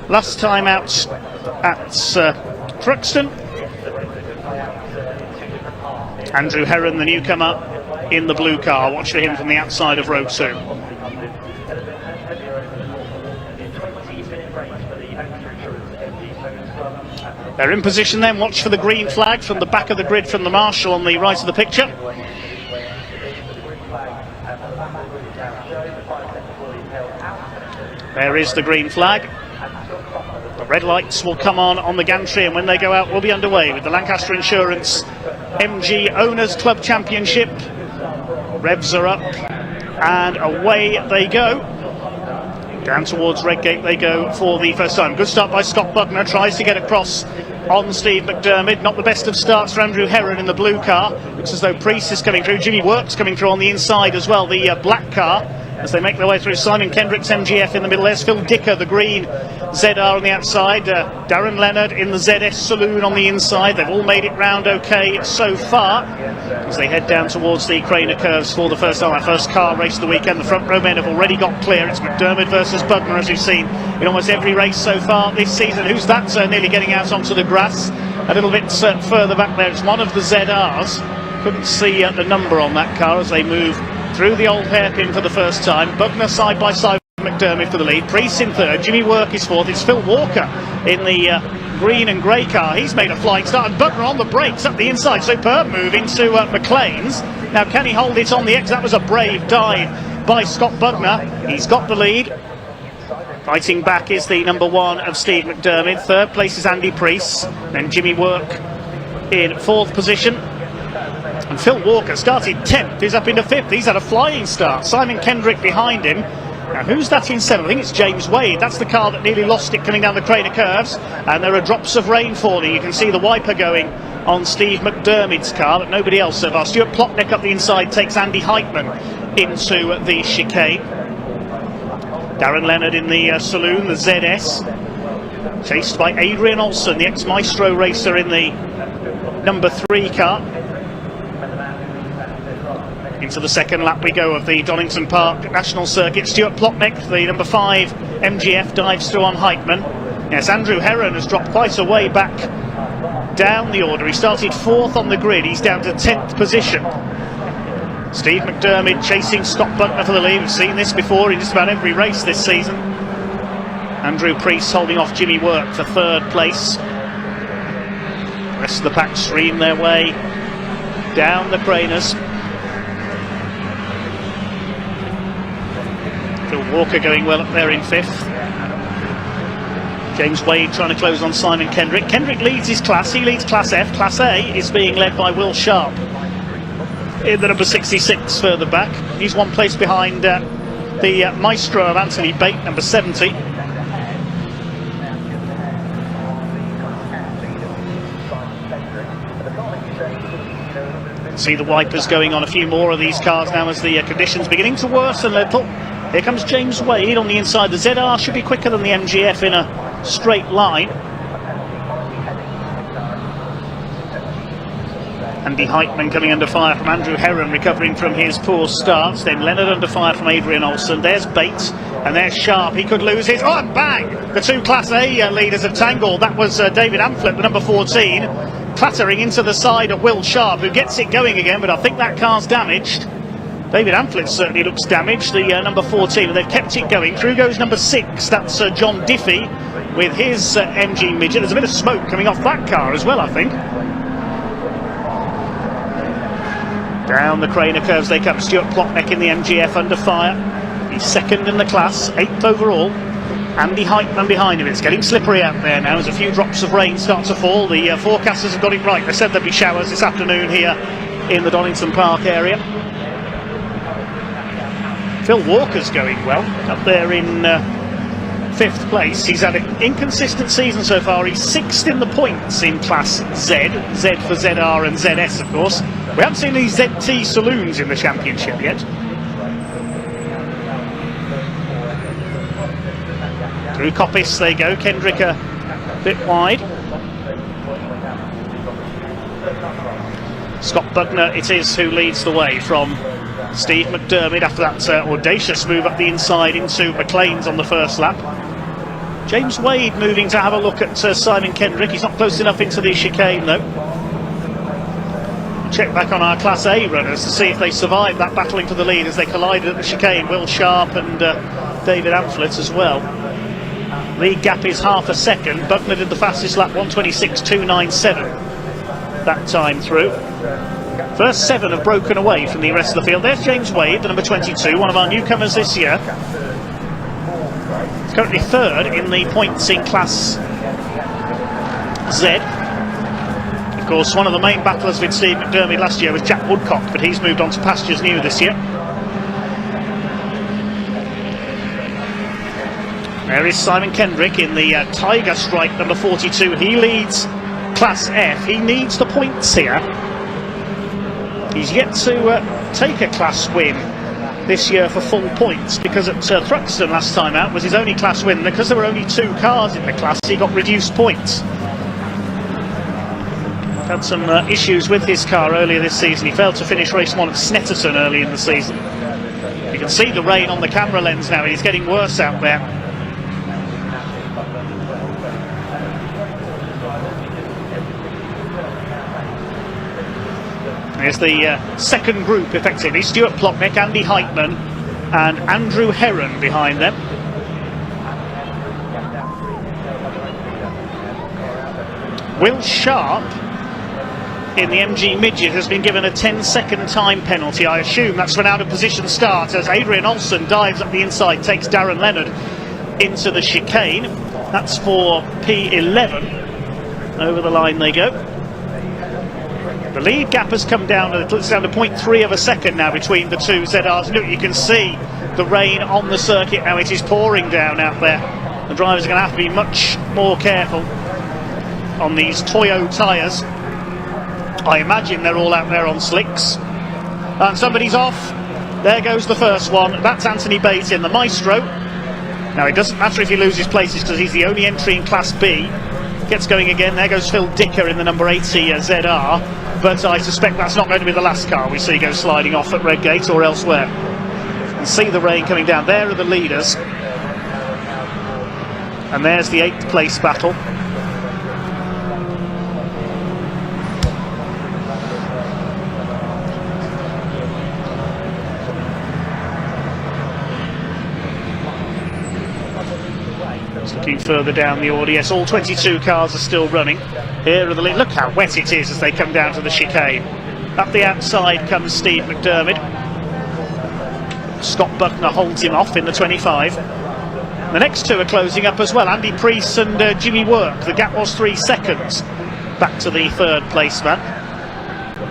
last time out at Thruxton. Andrew Heron, the newcomer in the blue car. Watch for him from the outside of row 2. They're in position then. Watch for the green flag from the back of the grid from the marshal on the right of the picture. There is the green flag. The red lights will come on the gantry, and when they go out we'll be underway with the Lancaster Insurance MG Owners Club Championship. Revs are up and away they go. Down towards Redgate they go for the first time. Good start by Scott Bugner, tries to get across on Steve McDermott. Not the best of starts for Andrew Heron in the blue car. Looks as though Priest is coming through. Jimmy Works coming through on the inside as well, the black car, as they make their way through. Simon Kendrick's MGF in the middle. There's Phil Dicker, the green ZR on the outside. Darren Leonard in the ZS Saloon on the inside. They've all made it round okay so far as they head down towards the Craner curves for the first time. Our first car race of the weekend. The front row men have already got clear. It's McDermott versus Bugner, as we've seen in almost every race so far this season. Who's that nearly getting out onto the grass a little bit further back there? It's one of the ZRs. Couldn't see the number on that car as they move through the old hairpin for the first time. Bugner side by side with McDermott for the lead. Priest in third. Jimmy Work is fourth. It's Phil Walker in the green and grey car. He's made a flying start, and Butner on the brakes up the inside. Superb move into McLean's. Now can he hold it on the X? That was a brave dive by Scott Butner. He's got the lead. Fighting back is the number 1 of Steve McDermott. Third place is Andy Priest. Then Jimmy Work in 4th position. And Phil Walker started 10th. He's up into 5th. He's had a flying start. Simon Kendrick behind him. Now who's that in 7th? I think it's James Wade. That's the car that nearly lost it coming down the Craner curves. And there are drops of rain falling. You can see the wiper going on Steve McDermott's car, but nobody else so far. Stuart Plotnick up the inside takes Andy Heitman into the chicane. Darren Leonard in the saloon, the ZS. Chased by Adrian Olsen, the ex-Maestro racer in the number 3 car. Into the second lap we go of the Donington Park National Circuit. Stuart Plotnick, the number 5 MGF, dives through on Heitman. Yes, Andrew Heron has dropped quite a way back down the order. He started 4th on the grid. He's down to 10th position. Steve McDermott chasing Scott Butner for the lead. We've seen this before in just about every race this season. Andrew Priest holding off Jimmy Work for 3rd place. The rest of the pack stream their way down the Craners. Phil Walker going well up there in 5th. James Wade trying to close on Simon Kendrick. Kendrick leads his class. He leads Class F. Class A is being led by Will Sharp in the number 66 further back. He's 1 place behind the Maestro of Anthony Bate, number 70. See the wipers going on a few more of these cars now as the conditions beginning to worsen a little. Here comes James Wade on the inside. The ZR should be quicker than the MGF in a straight line. Andy Heitman coming under fire from Andrew Heron, recovering from his poor starts. Then Leonard under fire from Adrian Olsen. There's Bates, and there's Sharp. He could lose his. Oh, and bang! The 2 Class A leaders have tangled. That was David Amphlett, the number 14, clattering into the side of Will Sharp, who gets it going again, but I think that car's damaged. David Amphlett certainly looks damaged, the number 14, and they've kept it going. Through goes number 6, that's John Diffie with his MG Midget. There's a bit of smoke coming off that car as well, I think. Down the Craner curves they come. Stuart Plotnick in the MGF under fire. He's 2nd in the class, 8th overall. Andy Heitman behind him. It's getting slippery out there now as a few drops of rain start to fall. The forecasters have got it right. They said there'd be showers this afternoon here in the Donington Park area. Phil Walker's going well up there in 5th place. He's had an inconsistent season so far. He's 6th in the points in Class Z. Z for ZR and ZS, of course. We haven't seen these ZT saloons in the championship yet. Through Coppice they go. Kendrick a bit wide. Scott Butner it is who leads the way from Steve McDermott after that audacious move up the inside into McLean's on the first lap. James Wade moving to have a look at Simon Kendrick. He's not close enough into the chicane though. Check back on our Class A runners to see if they survived that battling for the lead as they collided at the chicane. Will Sharp and David Amphlett as well. Lead gap is half a second. Butner did the fastest lap, 1:26.297 that time through. First 7 have broken away from the rest of the field. There's James Wade, the number 22, one of our newcomers this year. He's currently 3rd in the points in Class Z. Of course, one of the main battlers with Steve McDermott last year was Jack Woodcock, but he's moved on to pastures new this year. There is Simon Kendrick in the Tiger Stripe number 42. He leads Class F. He needs the points here. He's yet to take a class win this year for full points, because at Thruxton last time out was his only class win. Because there were only 2 cars in the class, he got reduced points. Had some issues with his car earlier this season. He failed to finish race 1 at Snetterton early in the season. You can see the rain on the camera lens now. It's getting worse out there. There's the second group, effectively. Stuart Plotnick, Andy Heitman and Andrew Heron behind them. Will Sharp in the MG Midget has been given a 10-second time penalty. I assume that's for an out-of-position start as Adrian Olsen dives up the inside, takes Darren Leonard into the chicane. That's for P11. Over the line they go. The lead gap has come down a little. It's down to 0.3 of a second now between the two ZRs. Look, you can see the rain on the circuit now. It is pouring down out there. The drivers are going to have to be much more careful on these Toyo tyres. I imagine they're all out there on slicks. And somebody's off. There goes the first one. That's Anthony Bates in the Maestro. Now, it doesn't matter if he loses places because he's the only entry in Class B. Gets going again. There goes Phil Dicker in the number 80 ZR. But I suspect that's not going to be the last car we see go sliding off at Redgate or elsewhere. You can see the rain coming down. There are the leaders. And there's the 8th place battle. Looking further down the order, yes, all 22 cars are still running. Here are the lead. Look how wet it is as they come down to the chicane. Up the outside comes Steve McDermott. Scott Buckner holds him off in the 25. The next two are closing up as well, Andy Priest and Jimmy Work. The gap was 3 seconds back to the 3rd place man.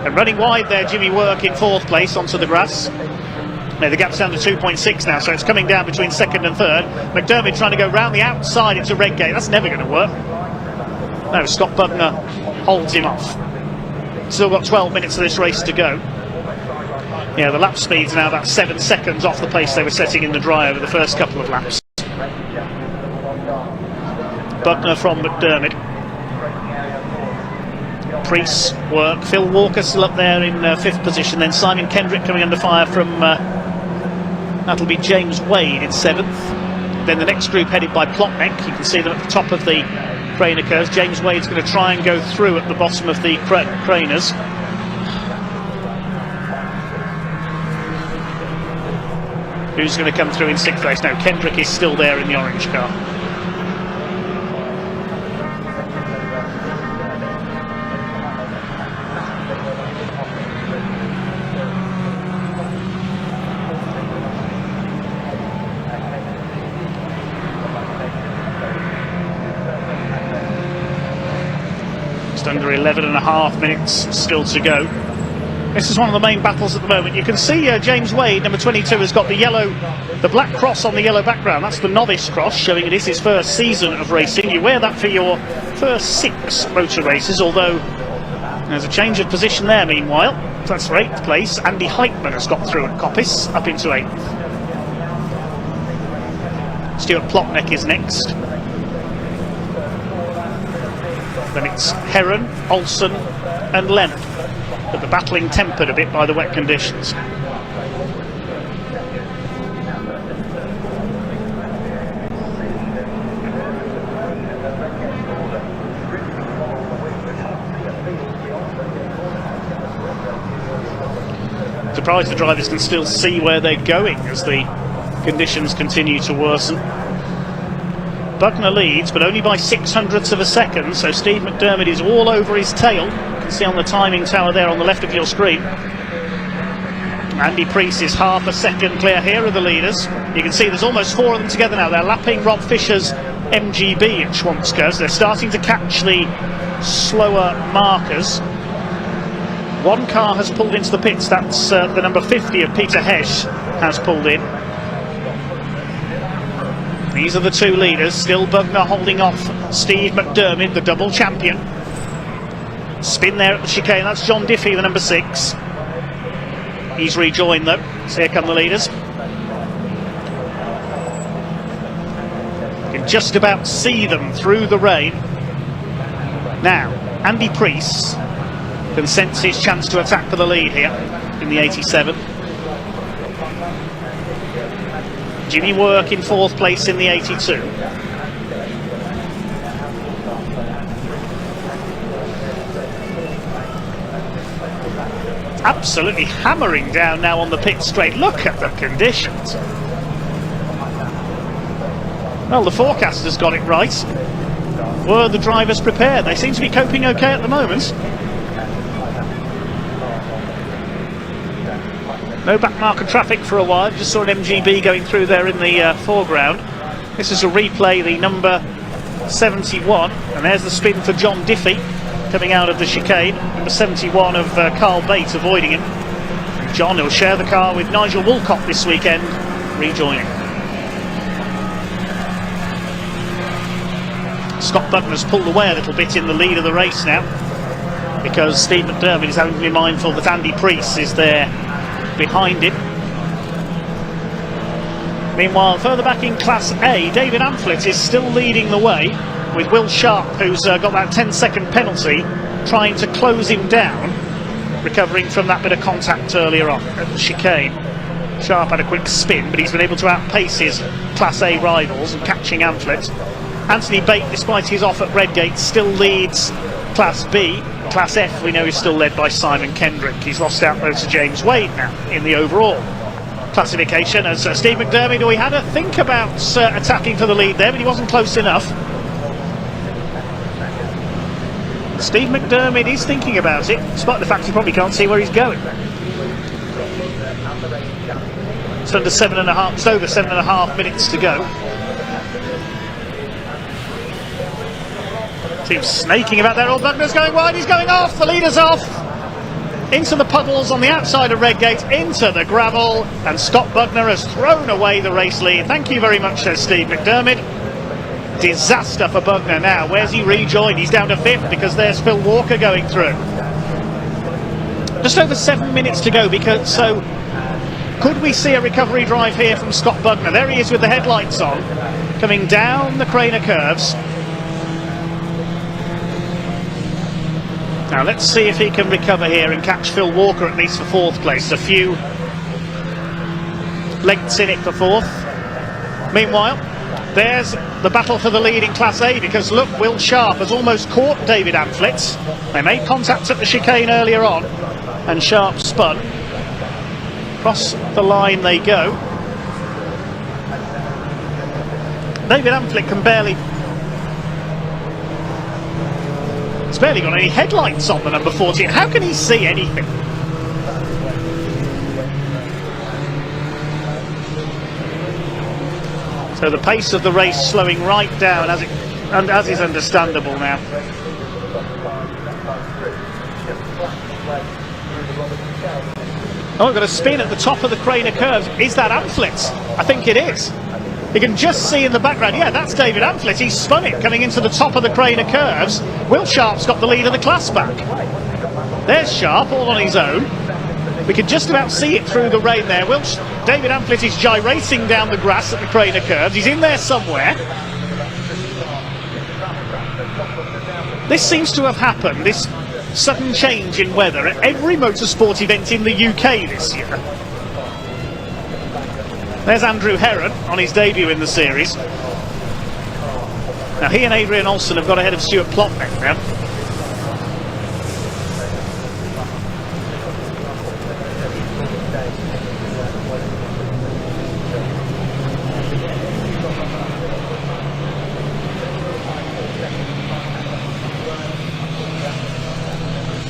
And running wide there, Jimmy Work in 4th place onto the grass. No, the gap's down to 2.6 now, so it's coming down between 2nd and 3rd. McDermott trying to go round the outside into Redgate. That's never going to work. No, Scott Buckner holds him off. Still got 12 minutes of this race to go. Yeah, the lap speed's now about 7 seconds off the pace they were setting in the dry over the first couple of laps. Buckner from McDermott. Priest, Work. Phil Walker still up there in 5th position. Then Simon Kendrick coming under fire from... that'll be James Wade in 7th. Then the next group headed by Plotneck. You can see them at the top of the Craner curves. James Wade's going to try and go through at the bottom of the Craners. Who's going to come through in 6th place? No, Kendrick is still there in the orange car. Under 11.5 minutes still to go. This is one of the main battles at the moment. You can see James Wade, number 22, has got the black cross on the yellow background. That's the novice cross, showing it is his first season of racing. You wear that for your first 6 motor races, although there's a change of position there meanwhile. That's for 8th place. Andy Heitman has got through at Coppice, up into 8th. Stuart Plotneck is next. Then it's Heron, Olsen and Leonard, but the battling tempered a bit by the wet conditions. Surprised the drivers can still see where they're going as the conditions continue to worsen. Buckner leads, but only by 0.06 of a second, so Steve McDermott is all over his tail. You can see on the timing tower there on the left of your screen. Andy Priest is half a second clear. Here are the leaders. You can see there's almost 4 of them together now. They're lapping Rob Fisher's MGB at Schwampskers. They're starting to catch the slower markers. One car has pulled into the pits. That's the number 50 of Peter Hesch has pulled in. These are the 2 leaders. Still Buckner holding off Steve McDermott, the double champion. Spin there at the chicane. That's John Diffie, the number 6. He's rejoined though. So here come the leaders. You can just about see them through the rain. Now, Andy Priest can sense his chance to attack for the lead here in the 87. Jimmy Work in 4th place in the 82. Absolutely hammering down now on the pit straight. Look at the conditions. Well, the forecaster's got it right. Were the drivers prepared? They seem to be coping okay at the moment. No back marker traffic for a while, just saw an MGB going through there in the foreground. This is a replay, the number 71, and there's the spin for John Diffie coming out of the chicane. Number 71 of Carl Bates avoiding him. John will share the car with Nigel Woolcott this weekend, rejoining. Scott Bugner's pulled away a little bit in the lead of the race now, because Steve McDermott is having to be mindful that Andy Priest is there behind him. Meanwhile, further back in Class A, David Amphlett is still leading the way, with Will Sharp, who's got that 10-second penalty, trying to close him down, recovering from that bit of contact earlier on at the chicane. Sharp had a quick spin, but he's been able to outpace his Class A rivals and catching Amphlett. Anthony Bate, despite his off at Redgate, still leads Class B. Class F, we know, is still led by Simon Kendrick. He's lost out though to James Wade now in the overall classification, as Steve McDermott, who he had a think about attacking for the lead there, but he wasn't close enough. Steve McDermott is thinking about it, despite the fact he probably can't see where he's going. It's under just over 7.5 minutes to go. Team's snaking about there. Old Bugner's going wide, he's going off, the leader's off. Into the puddles on the outside of Redgate, into the gravel, and Scott Bugner has thrown away the race lead. Thank you very much, says Steve McDermott. Disaster for Bugner now. Where's he rejoined? He's down to 5th because there's Phil Walker going through. Just over 7 minutes to go, because so could we see a recovery drive here from Scott Bugner? There he is with the headlights on, coming down the Craner curves. Now let's see if he can recover here and catch Phil Walker at least for 4th place. A few lengths in it for 4th. Meanwhile, there's the battle for the lead in Class A, because look, Will Sharp has almost caught David Amphlett. They made contact at the chicane earlier on, and Sharp spun. Across the line they go. David Amphlett can barely... It's barely got any headlights on the number 14. How can he see anything? So the pace of the race slowing right down, as is understandable now. Oh, we've got a spin at the top of the Craner curves. Is that Amphlett? I think it is. You can just see in the background, yeah, that's David Amphlett. He's spun it coming into the top of the Craner curves. Will Sharp's got the lead of the class back. There's Sharp all on his own. We can just about see it through the rain there. David Amphlett is gyrating down the grass at the Craner curves. He's in there somewhere. This seems to have happened, this sudden change in weather, at every motorsport event in the UK this year. There's Andrew Herron on his debut in the series. Now he and Adrian Olsen have got ahead of Stuart Plotnick now.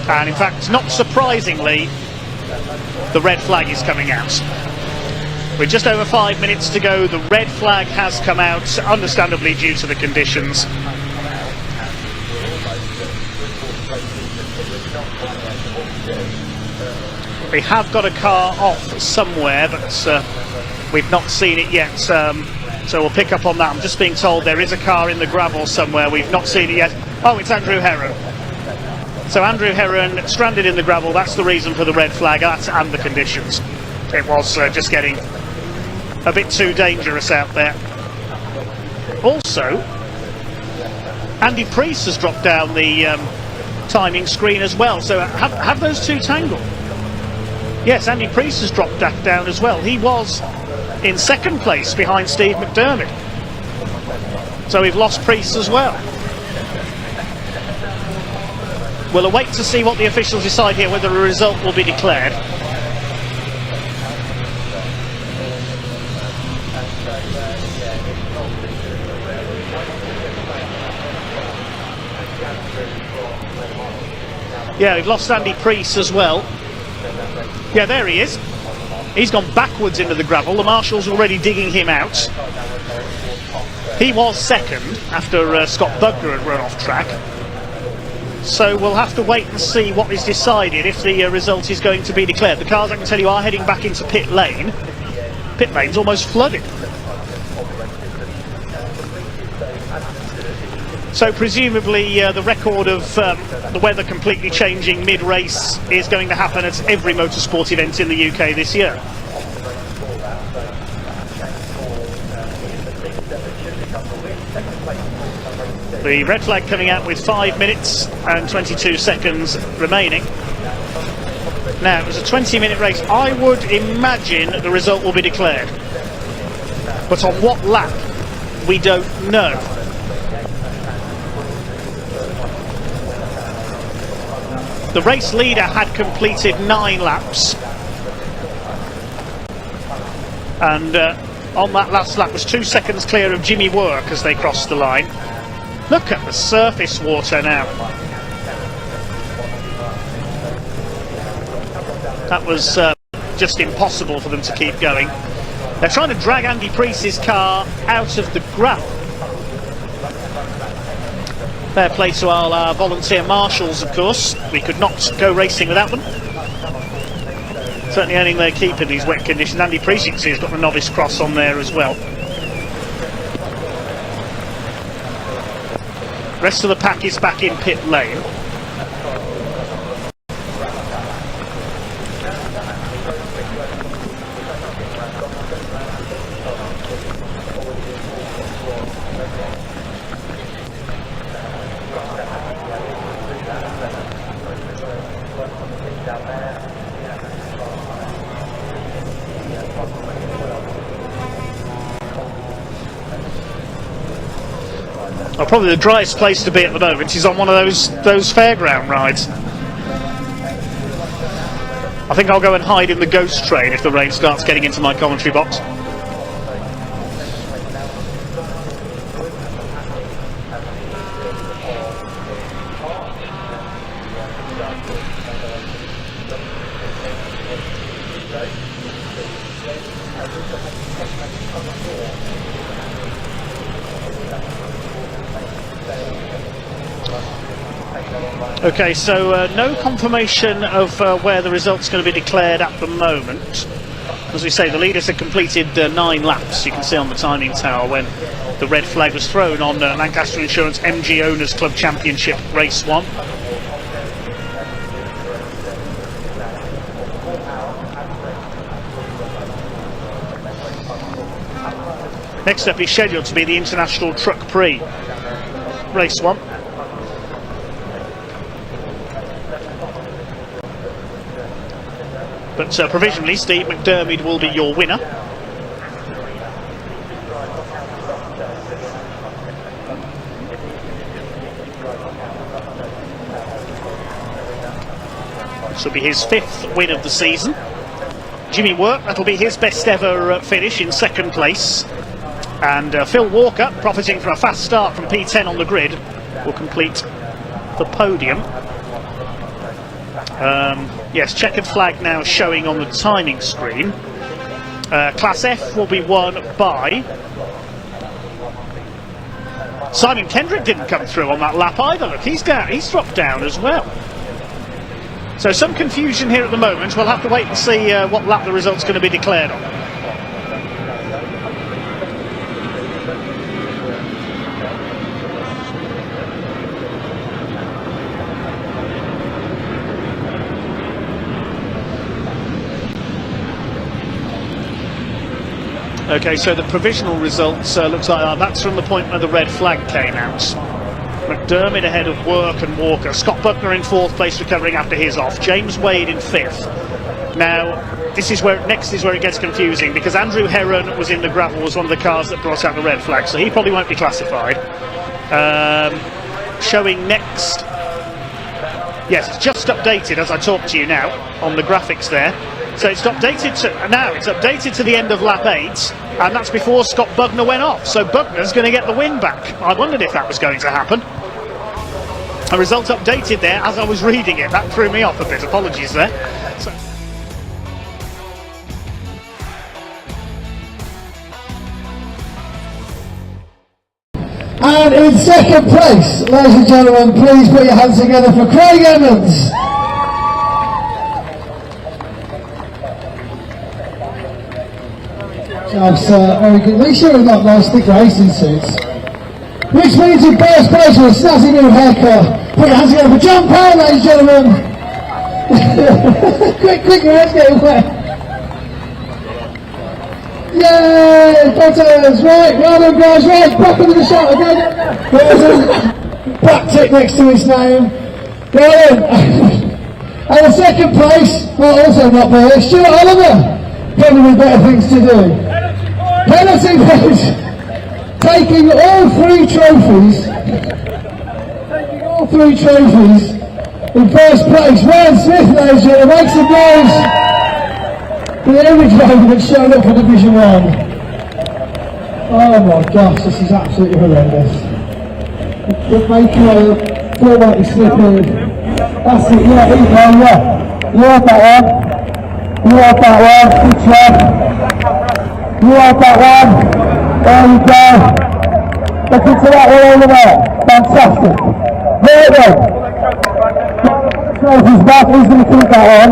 And in fact, not surprisingly, the red flag is coming out. With just over 5 minutes to go, the red flag has come out, understandably due to the conditions. We have got a car off somewhere, but we've not seen it yet, so we'll pick up on that. I'm just being told there is a car in the gravel somewhere. We've not seen it yet. Oh, it's Andrew Herron. So Andrew Herron stranded in the gravel. That's the reason for the red flag, and the conditions. It was just getting a bit too dangerous out there. Also, Andy Priest has dropped down the timing screen as well. So have those two tangled? Yes, Andy Priest has dropped that down as well. He was in 2nd place behind Steve McDermott. So we've lost Priest as well. We'll await to see what the officials decide here, whether a result will be declared. Yeah, we've lost Andy Priest as well. Yeah, there he is. He's gone backwards into the gravel. The marshal's already digging him out. He was second after Scott Bugner had run off track. So we'll have to wait and see what is decided if the result is going to be declared. The cars, I can tell you, are heading back into pit lane. Pit lane's almost flooded. So presumably the record of the weather completely changing mid-race is going to happen at every motorsport event in the UK this year. The red flag coming out with 5 minutes and 22 seconds remaining. Now, it was a 20-minute race. I would imagine the result will be declared. But on what lap, we don't know. The race leader had completed 9 laps. And on that last lap was 2 seconds clear of Jimmy Work as they crossed the line. Look at the surface water now. That was just impossible for them to keep going. They're trying to drag Andy Priest's car out of the gravel. Fair play to our volunteer marshals, of course. We could not go racing without them. Certainly earning their keep in these wet conditions. Andy Priest, you can see, has got the novice cross on there as well. Rest of the pack is back in pit lane. Oh, probably the driest place to be at the moment is on one of those fairground rides. I think I'll go and hide in the ghost train if the rain starts getting into my commentary box. Okay, so no confirmation of where the result's going to be declared at the moment. As we say, the leaders had completed 9 laps. You can see on the timing tower when the red flag was thrown on Lancaster Insurance MG Owners Club Championship Race 1. Next up is scheduled to be the International Truck Prix Race 1. But provisionally, Steve McDermott will be your winner. This will be his 5th win of the season. Jimmy Work, that'll be his best ever finish in 2nd place. And Phil Walker, profiting from a fast start from P10 on the grid, will complete the podium. Yes, checkered flag now showing on the timing screen. Class F will be won by Simon Kendrick. Didn't come through on that lap either. Look, he's down. He's dropped down as well. So some confusion here at the moment. We'll have to wait and see what lap the result's going to be declared on. Okay, so the provisional results looks like that's from the point where the red flag came out. McDermott ahead of Work and Walker. Scott Buckner in 4th place, recovering after his off. James Wade in 5th. Now, this is where next is where it gets confusing, because Andrew Heron was in the gravel, was one of the cars that brought out the red flag, so he probably won't be classified. Showing next. Yes, it's just updated as I talk to you now on the graphics there. So it's updated to now. It's updated to the end of lap 8, and that's before Scott Bugner went off. So Bugner's going to get the win back. I wondered if that was going to happen. A result updated there as I was reading it. That threw me off a bit. Apologies there. So and in second place, ladies and gentlemen, please put your hands together for Craig Evans. Very good. Make sure we've got nice thick racing suits. Which means in first place with a snazzy new haircut. Put your hands together for John Powell, ladies and gentlemen. quick, your hands getting wet. Yay, photos, right, well done guys, right, back into the shot again. There's a black tick next to his name. Well done. And in second place, well also not bad, Stuart Oliver. Probably with better things to do. Penalty boat. Taking all three trophies in first place. Ryan Smith, ladies and gentlemen, make some noise for the only driver that showed up for Division 1. Oh my gosh, this is absolutely horrendous. The maker formatty slippery. That's it, yeah, here you go, yeah. You had that one. You had that one, good job. You had that one. There you go. Look into that one over there. Fantastic. There we go. Trophy's back. Who's going to keep that on?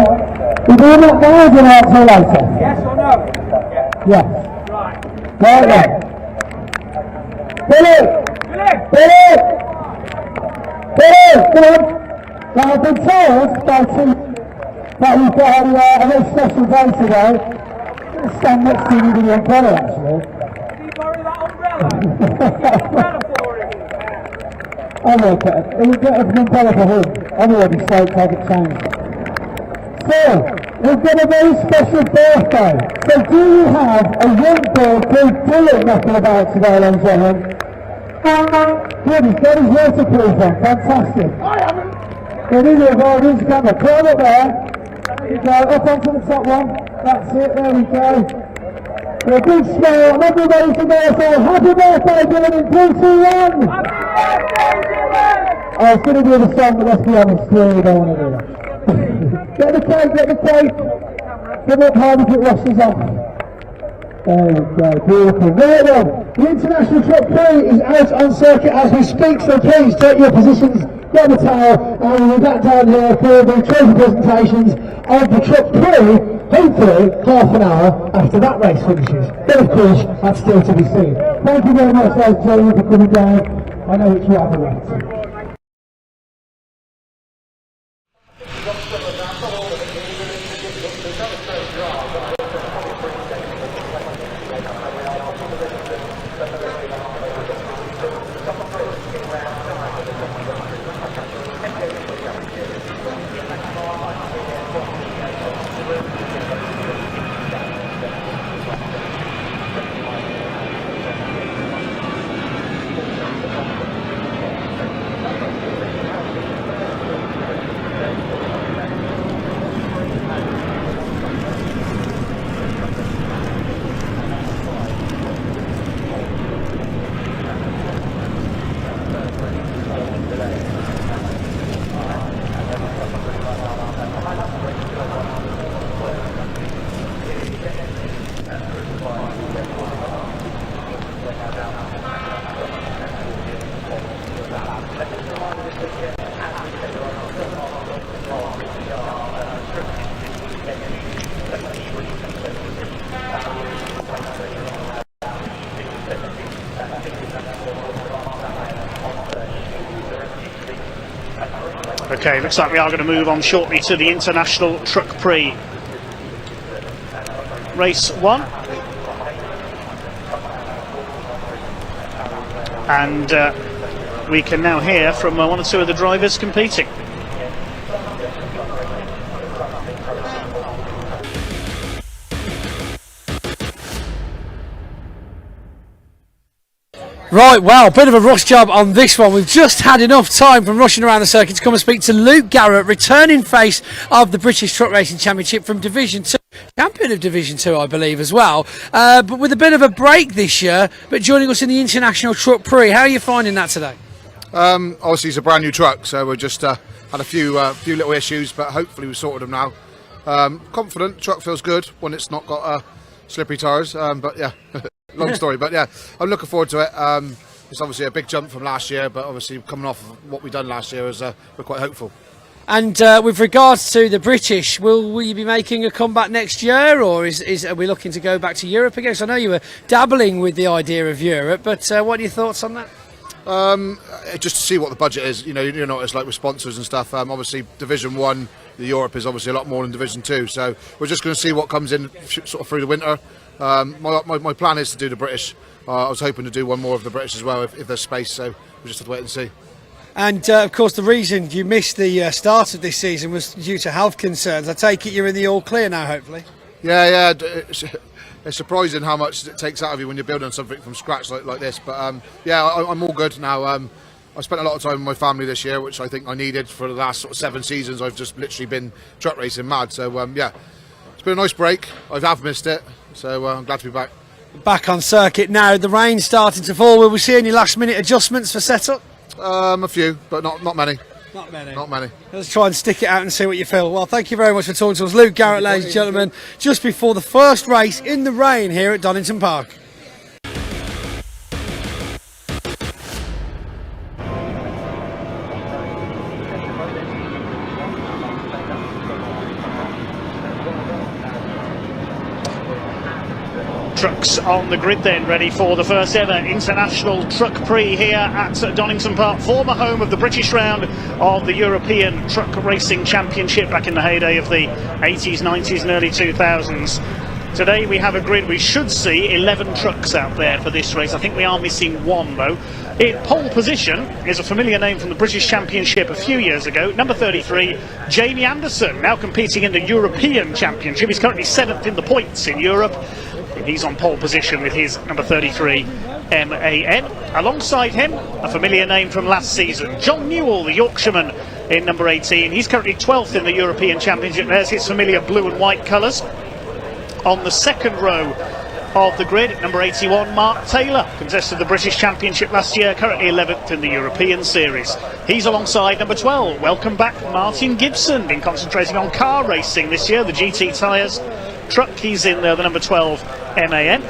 We're doing that now or do you want to later? Yes or no? Yes. Right. There we go. Billy! Come on. Now I've been told by two that we've got a very special day today. I'm going to stand next to you with the umbrella actually. I will get it. It will get an umbrella for him. I'm already stoked, I'll get changed. So, we've got a very special birthday. So do you have a young boy called Dylan knocking about today, ladies and gentlemen? Good, he's got his waterproof on. Fantastic. I haven't. Good, he's over his camera. Climb up there. There you go, up onto the top one. That's it, there we go. A big smile, everybody from there say happy birthday Dylan in 3, 2, 1! Happy birthday Dylan! I was going to do the song, but let's be honest, we don't want to do that. Get the cake! Give it hard if it rushes off. There we go, beautiful. Right then, the International Truck Prix is out on circuit as we speak, so please take your positions, get the towel, and we'll be back down here for the trophy presentations of the Truck Prix. Hopefully, half an hour after that race finishes. But of course, that's still to be seen. Thank you very much, ladies and gentlemen, for coming down. I know it's rather late. Okay, looks like we are going to move on shortly to the International Truck Prix. Race 1. And we can now hear from one or two of the drivers competing. Right, well, bit of a rush job on this one. We've just had enough time from rushing around the circuit to come and speak to Luke Garrett, returning face of the British Truck Racing Championship from Division 2. Champion of Division 2, I believe, as well. But with a bit of a break this year, but joining us in the International Truck Prix. How are you finding that today? Obviously it's a brand new truck, so we just had a few little issues, but hopefully we've sorted them now. Confident, truck feels good when it's not got slippery tyres, but yeah, long story, but yeah, I'm looking forward to it. It's obviously a big jump from last year, but obviously coming off of what we've done last year, we're quite hopeful. And with regards to the British, will you be making a comeback next year, or are we looking to go back to Europe again? So I know you were dabbling with the idea of Europe, but what are your thoughts on that? Just to see what the budget is, you know it's like with sponsors and stuff. Obviously Division 1, the Europe is obviously a lot more than Division 2, so we're just going to see what comes in sort of through the winter. My plan is to do the British. I was hoping to do one more of the British as well if there's space, so we'll just have to wait and see. And of course the reason you missed the start of this season was due to health concerns. I take it you're in the all clear now, hopefully? Yeah, it's surprising how much it takes out of you when you're building something from scratch like this, but yeah, I'm all good now. I spent a lot of time with my family this year, which I think I needed. For the last sort of 7 seasons I've just literally been truck racing mad, so yeah, it's been a nice break. I have missed it, so I'm glad to be back. Back on circuit now, the rain's starting to fall. Will we see any last minute adjustments for setup? A few, but not many. Not many. Not many. Let's try and stick it out and see what you feel. Well, thank you very much for talking to us. Luke Garrett, ladies and gentlemen, just before the first race in the rain here at Donington Park. Trucks on the grid then, ready for the first ever International Truck Prix here at Donington Park, former home of the British round of the European Truck Racing Championship back in the heyday of the 80s, 90s and early 2000s. Today we have a grid. We should see 11 trucks out there for this race. I think we are missing one though. In pole position is a familiar name from the British Championship a few years ago, number 33, Jamie Anderson, now competing in the European Championship. He's currently 7th in the points in Europe. He's on pole position with his number 33 MAN. Alongside him, a familiar name from last season, John Newell, the Yorkshireman, in number 18. He's currently 12th in the European Championship. There's his familiar blue and white colours. On the second row of the grid, number 81, Mark Taylor, contested the British Championship last year, currently 11th in the European Series. He's alongside number 12, welcome back Martin Gibson, been concentrating on car racing this year, the GT tyres truck. He's in the number 12 MAN.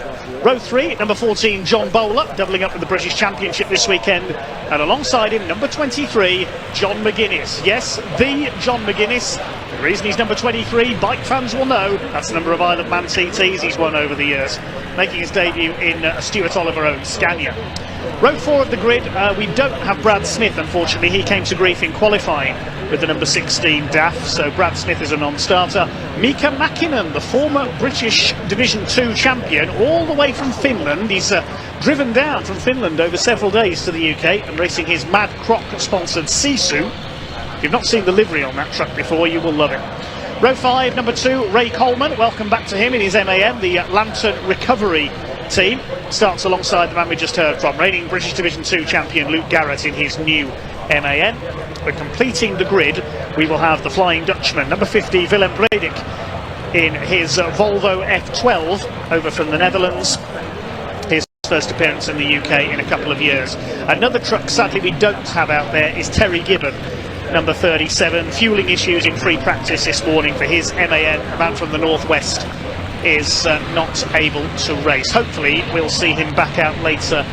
Row 3, number 14, John Bowler, doubling up with the British Championship this weekend. And alongside him, number 23, John McGuinness. Yes, the John McGuinness. The reason he's number 23, bike fans will know, that's the number of Isle of Man TTs he's won over the years, making his debut in Stuart Oliver-owned Scania. Row 4 of the grid, we don't have Brad Smith, unfortunately. He came to grief in qualifying with the number 16 DAF, so Brad Smith is a non-starter. Mika Mäkinen, the former British Division 2 champion, all the way from Finland. He's driven down from Finland over several days to the UK and racing his Mad Croc-sponsored Sisu. If you've not seen the livery on that truck before, you will love it. Row 5, number 2, Ray Coleman. Welcome back to him in his MAN, the Lantern Recovery team. Starts alongside the man we just heard from, reigning British Division 2 champion Luke Garrett in his new MAN. We're completing the grid. We will have the Flying Dutchman, number 50, Willem Bredig, in his Volvo F12 over from the Netherlands. His first appearance in the UK in a couple of years. Another truck sadly we don't have out there is Terry Gibbon, number 37. Fueling issues in free practice this morning for his MAN. A man from the northwest is not able to race. Hopefully we'll see him back out later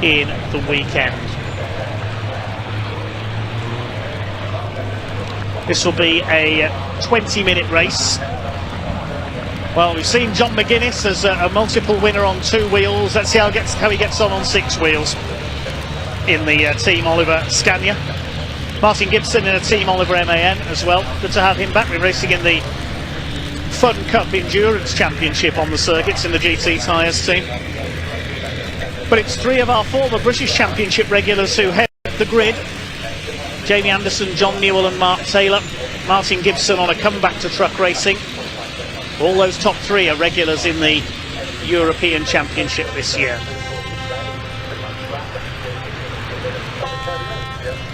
in the weekend. This will be a 20-minute race. Well, we've seen John McGuinness as a multiple winner on 2 wheels. Let's see how he gets on 6 wheels in the Team Oliver Scania. Martin Gibson in a Team Oliver MAN as well. Good to have him back. We're racing in the Fun Cup Endurance Championship on the circuits in the GT Tyres team. But it's 3 of our former British Championship regulars who head the grid. Jamie Anderson, John Newell and Mark Taylor. Martin Gibson on a comeback to truck racing. All those top 3 are regulars in the European Championship this year.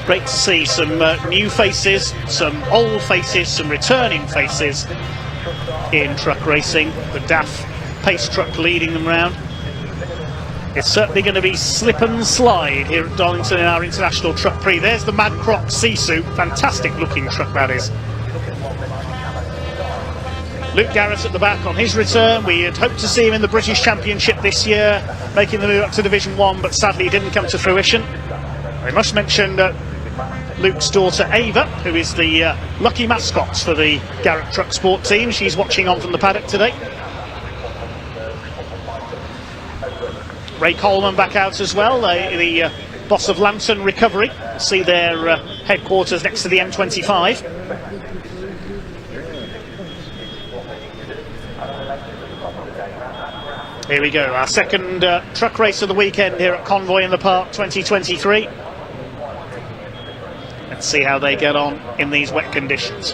Great to see some new faces, some old faces, some returning faces in truck racing. The DAF pace truck leading them round It's certainly going to be slip and slide here at Donington in our International Truck Prix. There's the Mad Croc Sisu. Fantastic looking truck that is. Luke Garrett at the back on his return. We had hoped to see him in the British Championship this year, making the move up to Division 1, but sadly it didn't come to fruition. I must mention Luke's daughter Ava, who is the lucky mascot for the Garrett Truck Sport team. She's watching on from the paddock today. Ray Coleman back out as well, the boss of Lantern Recovery. See their headquarters next to the M25. Here we go, our second truck race of the weekend here at Convoy in the Park 2023. Let's see how they get on in these wet conditions.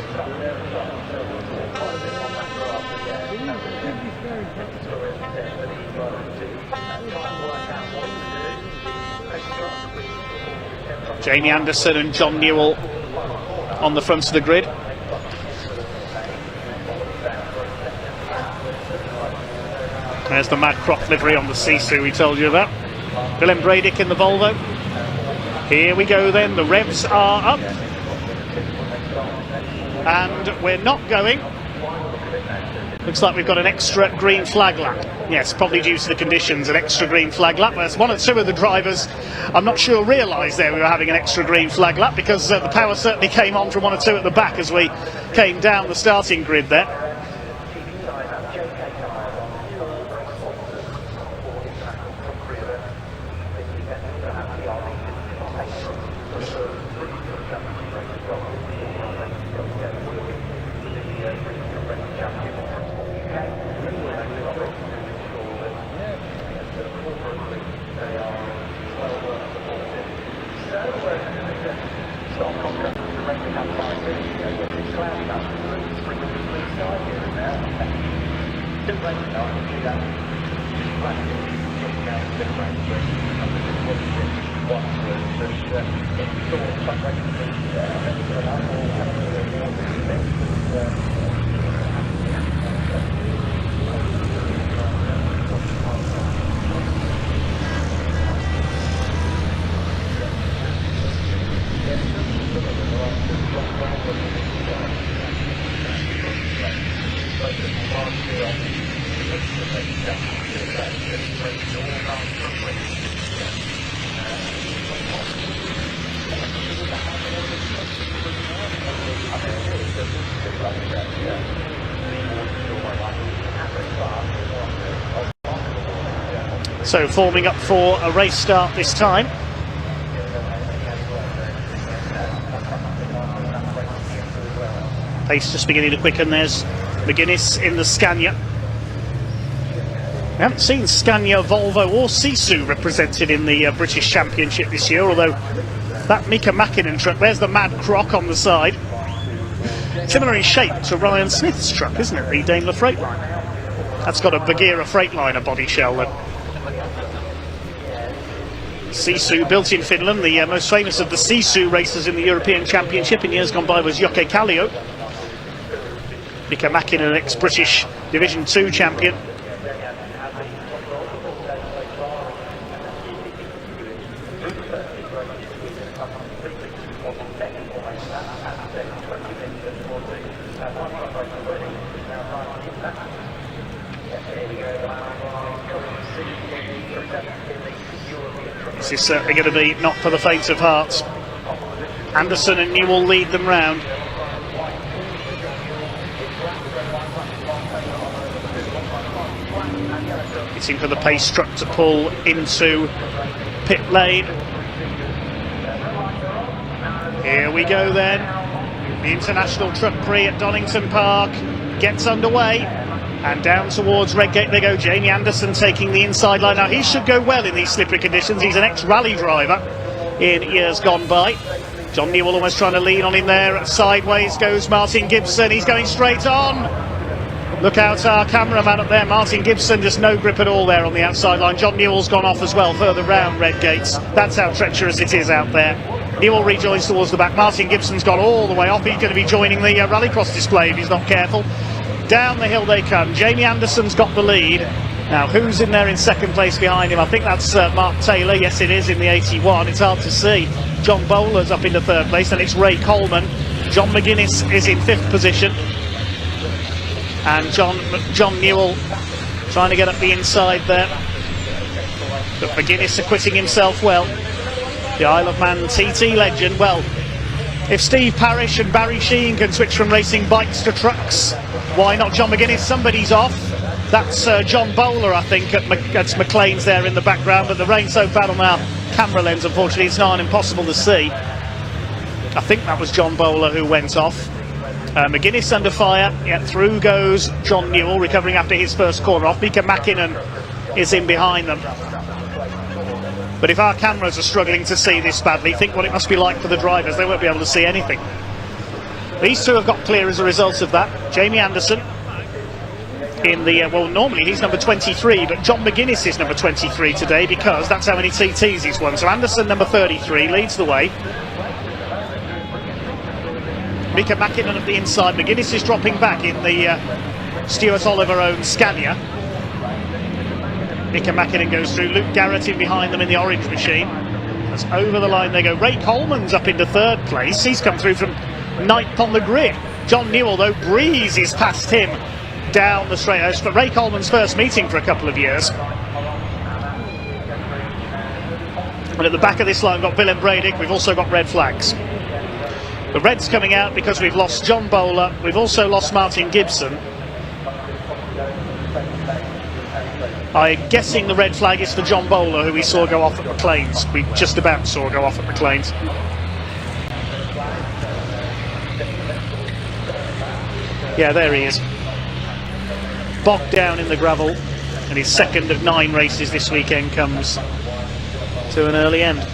Jamie Anderson and John Newell on the front of the grid. There's the Mad Croc livery on the Sisu we told you about. Willem Bradick in the Volvo. Here we go then, the revs are up. And we're not going. Looks like we've got an extra green flag lap. Yes, probably due to the conditions, an extra green flag lap. There's one or two of the drivers, I'm not sure, realised there we were having an extra green flag lap, because the power certainly came on from one or two at the back as we came down the starting grid there. So forming up for a race start this time. Pace just beginning to quicken. There's McGuinness in the Scania. We haven't seen Scania, Volvo or Sisu represented in the British Championship this year, although that Mika Mäkinen truck, there's the Mad Croc on the side. Similar in shape to Ryan Smith's truck, isn't it, the Daimler Freightliner? That's got a Bagheera Freightliner body shell then. Sisu, built in Finland, the most famous of the Sisu racers in the European Championship in years gone by was Jocke Kallio. Mika Mäkinen, an ex-British Division 2 champion. This is certainly going to be not for the faint of heart. Anderson and Newell lead them round. Waiting for the pace truck to pull into pit lane. Here we go then. The International Truck Prix at Donington Park gets underway. And down towards Redgate they go. Jamie Anderson taking the inside line. Now he should go well in these slippery conditions. He's an ex-rally driver in years gone by. John Newell almost trying to lean on him there. Sideways goes Martin Gibson. He's going straight on. Look out, our cameraman up there. Martin Gibson, just no grip at all there on the outside line. John Newell's gone off as well, further round Redgates. That's how treacherous it is out there. Newell rejoins towards the back. Martin Gibson's gone all the way off. He's going to be joining the rallycross display if he's not careful. Down the hill they come. Jamie Anderson's got the lead. Now, who's in there in second place behind him? I think that's Mark Taylor. Yes, it is in the 81. It's hard to see. John Bowler's up into third place, and it's Ray Coleman. John McGuinness is in fifth position. And John Newell trying to get up the inside there. But McGuinness acquitting himself well. The Isle of Man TT legend. Well, if Steve Parrish and Barry Sheen can switch from racing bikes to trucks, why not John McGuinness? Somebody's off. That's John Bowler, I think, at McLean's there in the background, but the rain's so bad on our camera lens, unfortunately, it's not impossible to see. I think that was John Bowler who went off. McGuinness under fire. Yeah, through goes John Newell, recovering after his first corner off. Mika Mäkinen is in behind them. But if our cameras are struggling to see this badly, think what it must be like for the drivers. They won't be able to see anything. These two have got clear as a result of that. Jamie Anderson in the, well, normally he's number 23, but John McGuinness is number 23 today because that's how many TTs he's won. So Anderson, number 33, leads the way. Mika Mäkinen at the inside. McGuinness is dropping back in the Stuart Oliver-owned Scania. Mika Mäkinen goes through. Luke Garrett in behind them in the orange machine. That's over the line they go. Ray Coleman's up into third place. He's come through from ninth on the grid. John Newell, though, breezes past him down the straight. It's for Ray Coleman's first meeting for a couple of years. And at the back of this line, we've got Willem Bredig. We've also got red flags. The red's coming out because we've lost John Bowler. We've also lost Martin Gibson. I'm guessing the red flag is for John Bowler, who we saw go off at McLean's. We just about saw go off at McLean's. Yeah, there he is. Bogged down in the gravel, and his second of 9 races this weekend comes to an early end.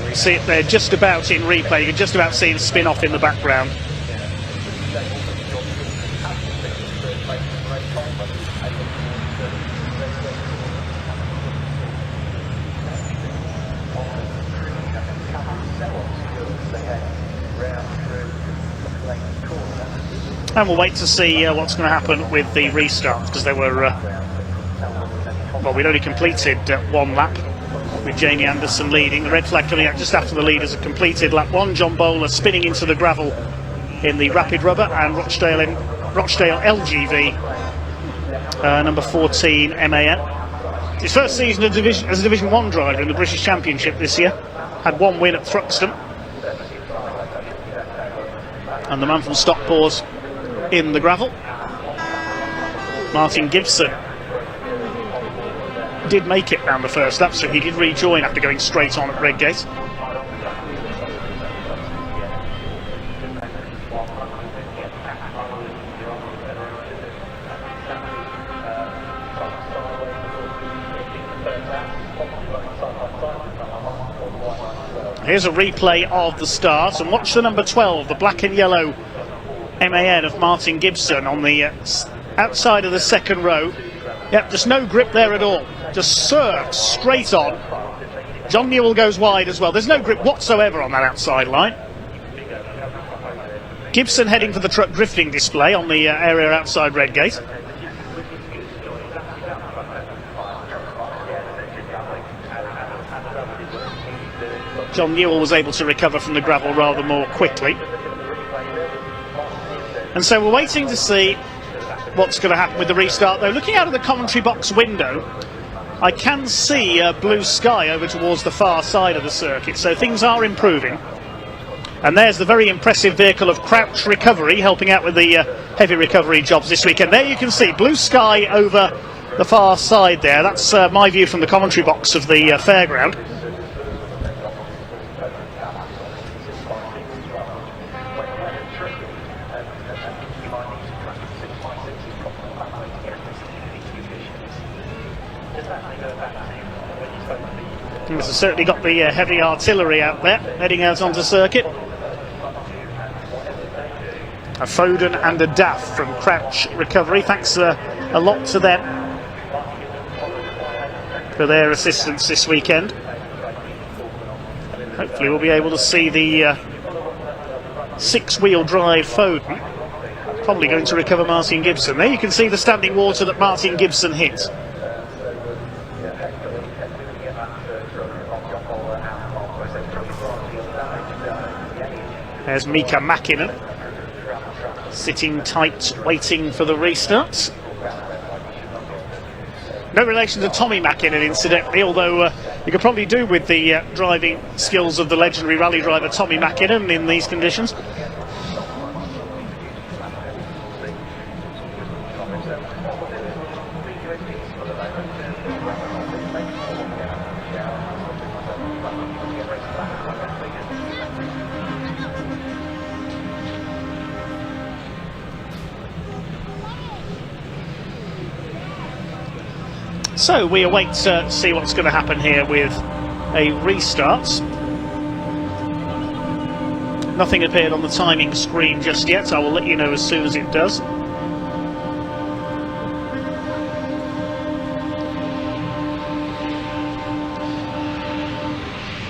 You see it there just about in replay. You can just about see him spin off in the background. And we'll wait to see what's going to happen with the restart, because they were well, we'd only completed one lap with Jamie Anderson leading. The red flag coming out just after the leaders have completed lap 1. John Bowler spinning into the gravel in the rapid rubber, and Rochdale LGV number 14 MAN. His first season as a Division 1 driver in the British Championship this year. Had 1 win at Thruxton. And the man from Stockport's in the gravel. Martin Gibson did make it round the first lap, so he did rejoin after going straight on at Redgate. Here's a replay of the start, and watch the number 12, the black and yellow MAN of Martin Gibson on the outside of the second row. Yep, just no grip there at all. Just serves straight on. John Newell goes wide as well. There's no grip whatsoever on that outside line. Gibson heading for the truck drifting display on the area outside Redgate. John Newell was able to recover from the gravel rather more quickly. And so we're waiting to see what's going to happen with the restart, though. Looking out of the commentary box window, I can see blue sky over towards the far side of the circuit, so things are improving. And there's the very impressive vehicle of Crouch Recovery helping out with the heavy recovery jobs this weekend. There you can see blue sky over the far side there. That's my view from the commentary box of the fairground. It's certainly got the heavy artillery out there, heading out onto circuit. A Foden and a Duff from Crouch Recovery. Thanks a lot to them for their assistance this weekend. Hopefully we'll be able to see the six-wheel drive Foden probably going to recover Martin Gibson. There you can see the standing water that Martin Gibson hit. There's Mika Mäkinen sitting tight, waiting for the restart. No relation to Tommy Mäkinen, incidentally, although you could probably do with the driving skills of the legendary rally driver Tommy Mäkinen in these conditions. So we await to see what's going to happen here with a restart. Nothing appeared on the timing screen just yet. I will let you know as soon as it does.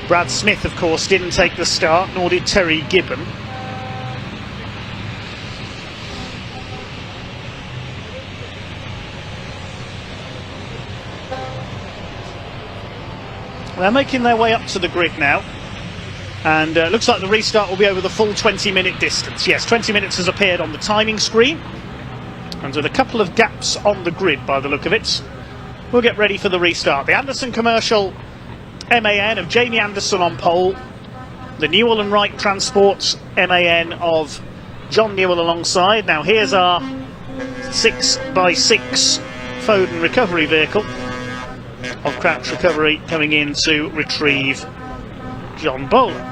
Brad Smith, of course, didn't take the start, nor did Terry Gibbon. They're making their way up to the grid now, and looks like the restart will be over the full 20-minute distance. Yes, 20 minutes has appeared on the timing screen, and with a couple of gaps on the grid by the look of it, we'll get ready for the restart. The Anderson Commercial MAN of Jamie Anderson on pole, the Newell and Wright Transport MAN of John Newell alongside. Now here's our 6x6 Foden recovery vehicle of Crouch Recovery coming in to retrieve John Bowler.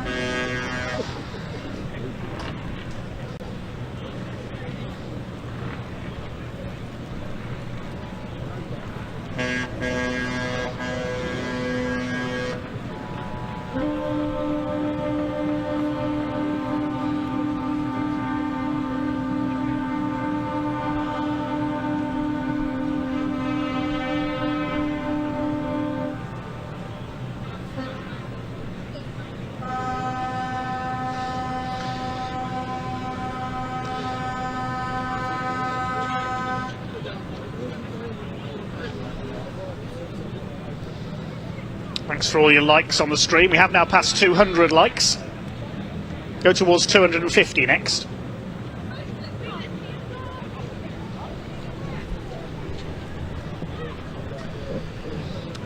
Thanks for all your likes on the stream. We have now passed 200 likes. Go towards 250 next.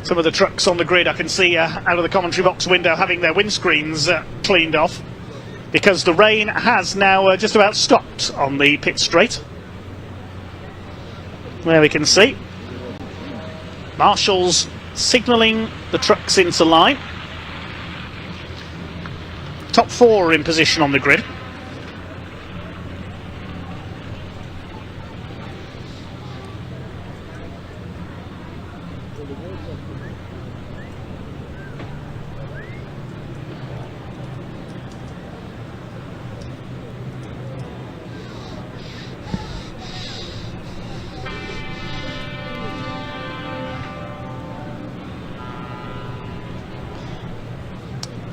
Some of the trucks on the grid I can see out of the commentary box window having their windscreens cleaned off, because the rain has now just about stopped on the pit straight. There we can see marshals signalling the trucks into line. Top four are in position on the grid.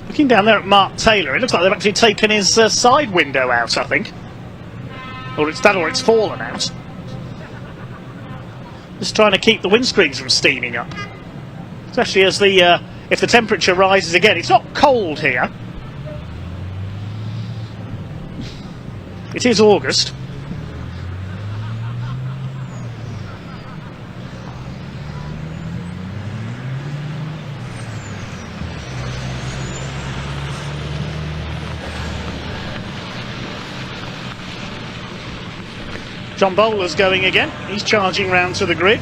Looking down there at Mark Taylor, it looks like they've actually taken his side window out, I think. Or it's that, or it's fallen out. Just trying to keep the windscreens from steaming up. Especially as the if the temperature rises again. It's not cold here. It is August. John Bowler's going again. He's charging round to the grid.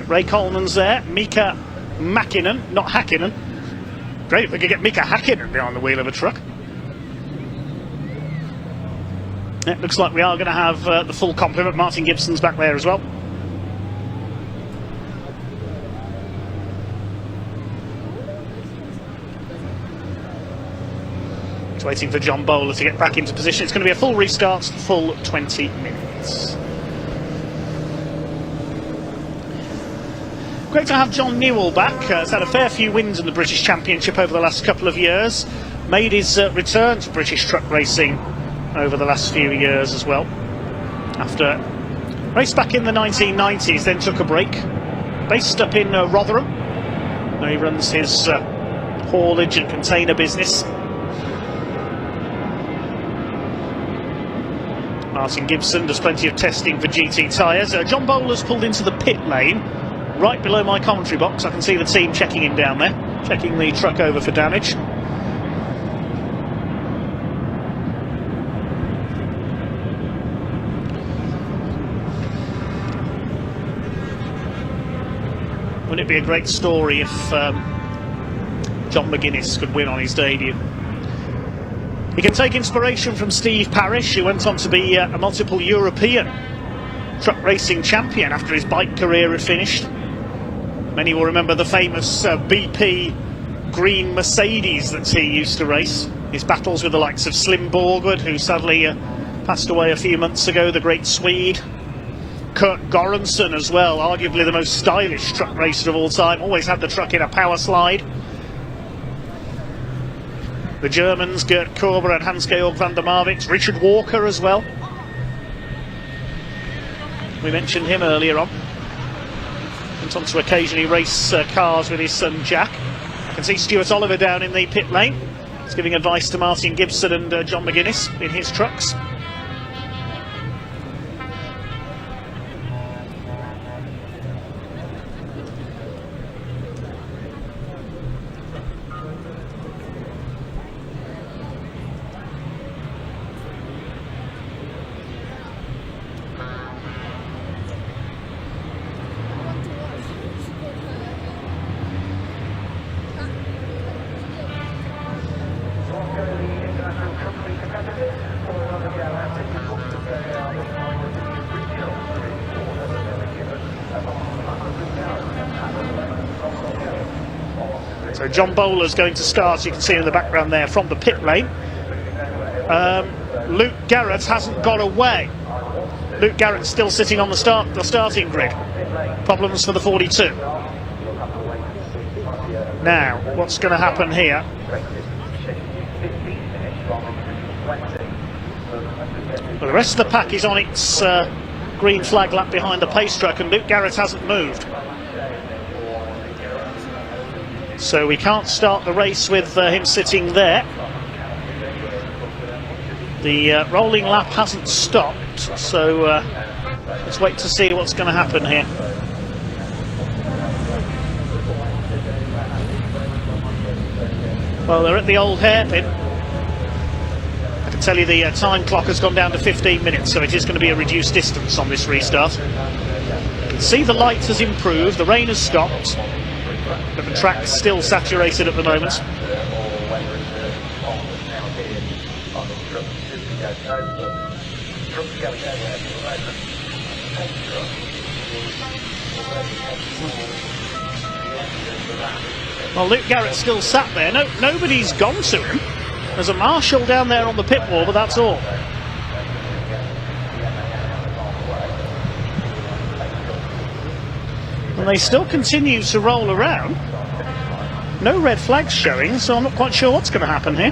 Ray Coleman's there. Mika Mäkinen, not Häkkinen. Great if we could get Mika Häkkinen behind the wheel of a truck. It looks like we are going to have the full complement. Martin Gibson's back there as well. It's waiting for John Bowler to get back into position. It's going to be a full restart, full 20 minutes. Great to have John Newell back. He's had a fair few wins in the British Championship over the last couple of years. Made his return to British truck racing over the last few years as well. After raced back in the 1990s, then took a break. Based up in Rotherham, where he runs his haulage and container business. Martin Gibson does plenty of testing for GT tyres. John Bowler's pulled into the pit lane. Right below my commentary box, I can see the team checking him down there, checking the truck over for damage. Wouldn't it be a great story if John McGuinness could win on his debut? He can take inspiration from Steve Parrish, who went on to be a multiple European truck racing champion after his bike career had finished. Many will remember the famous BP green Mercedes that he used to race. His battles with the likes of Slim Borgwood, who sadly passed away a few months ago, the great Swede. Kurt Göransson as well, arguably the most stylish truck racer of all time, always had the truck in a power slide. The Germans, Gert Korber and Hans-Georg van der Marwitz, Richard Walker as well. We mentioned him earlier on. Went on to occasionally race cars with his son Jack. I can see Stuart Oliver down in the pit lane. He's giving advice to Martin Gibson and John McGuinness in his trucks. So John Bowler's going to start, you can see in the background there, from the pit lane. Luke Garrett hasn't got away. Luke Garrett's still sitting on the starting grid. Problems for the 42. Now, what's going to happen here? Well, the rest of the pack is on its green flag lap behind the pace truck, and Luke Garrett hasn't moved. So we can't start the race with him sitting there. The rolling lap hasn't stopped, so let's wait to see what's going to happen here. Well, they're at the old hairpin. I can tell you the time clock has gone down to 15 minutes, so it is going to be a reduced distance on this restart. You can see the light has improved, the rain has stopped, but the track's still saturated at the moment. Well, Luke Garrett's still sat there. Nobody's gone to him. There's a marshal down there on the pit wall, but that's all. And they still continue to roll around. No red flags showing, so I'm not quite sure what's going to happen here.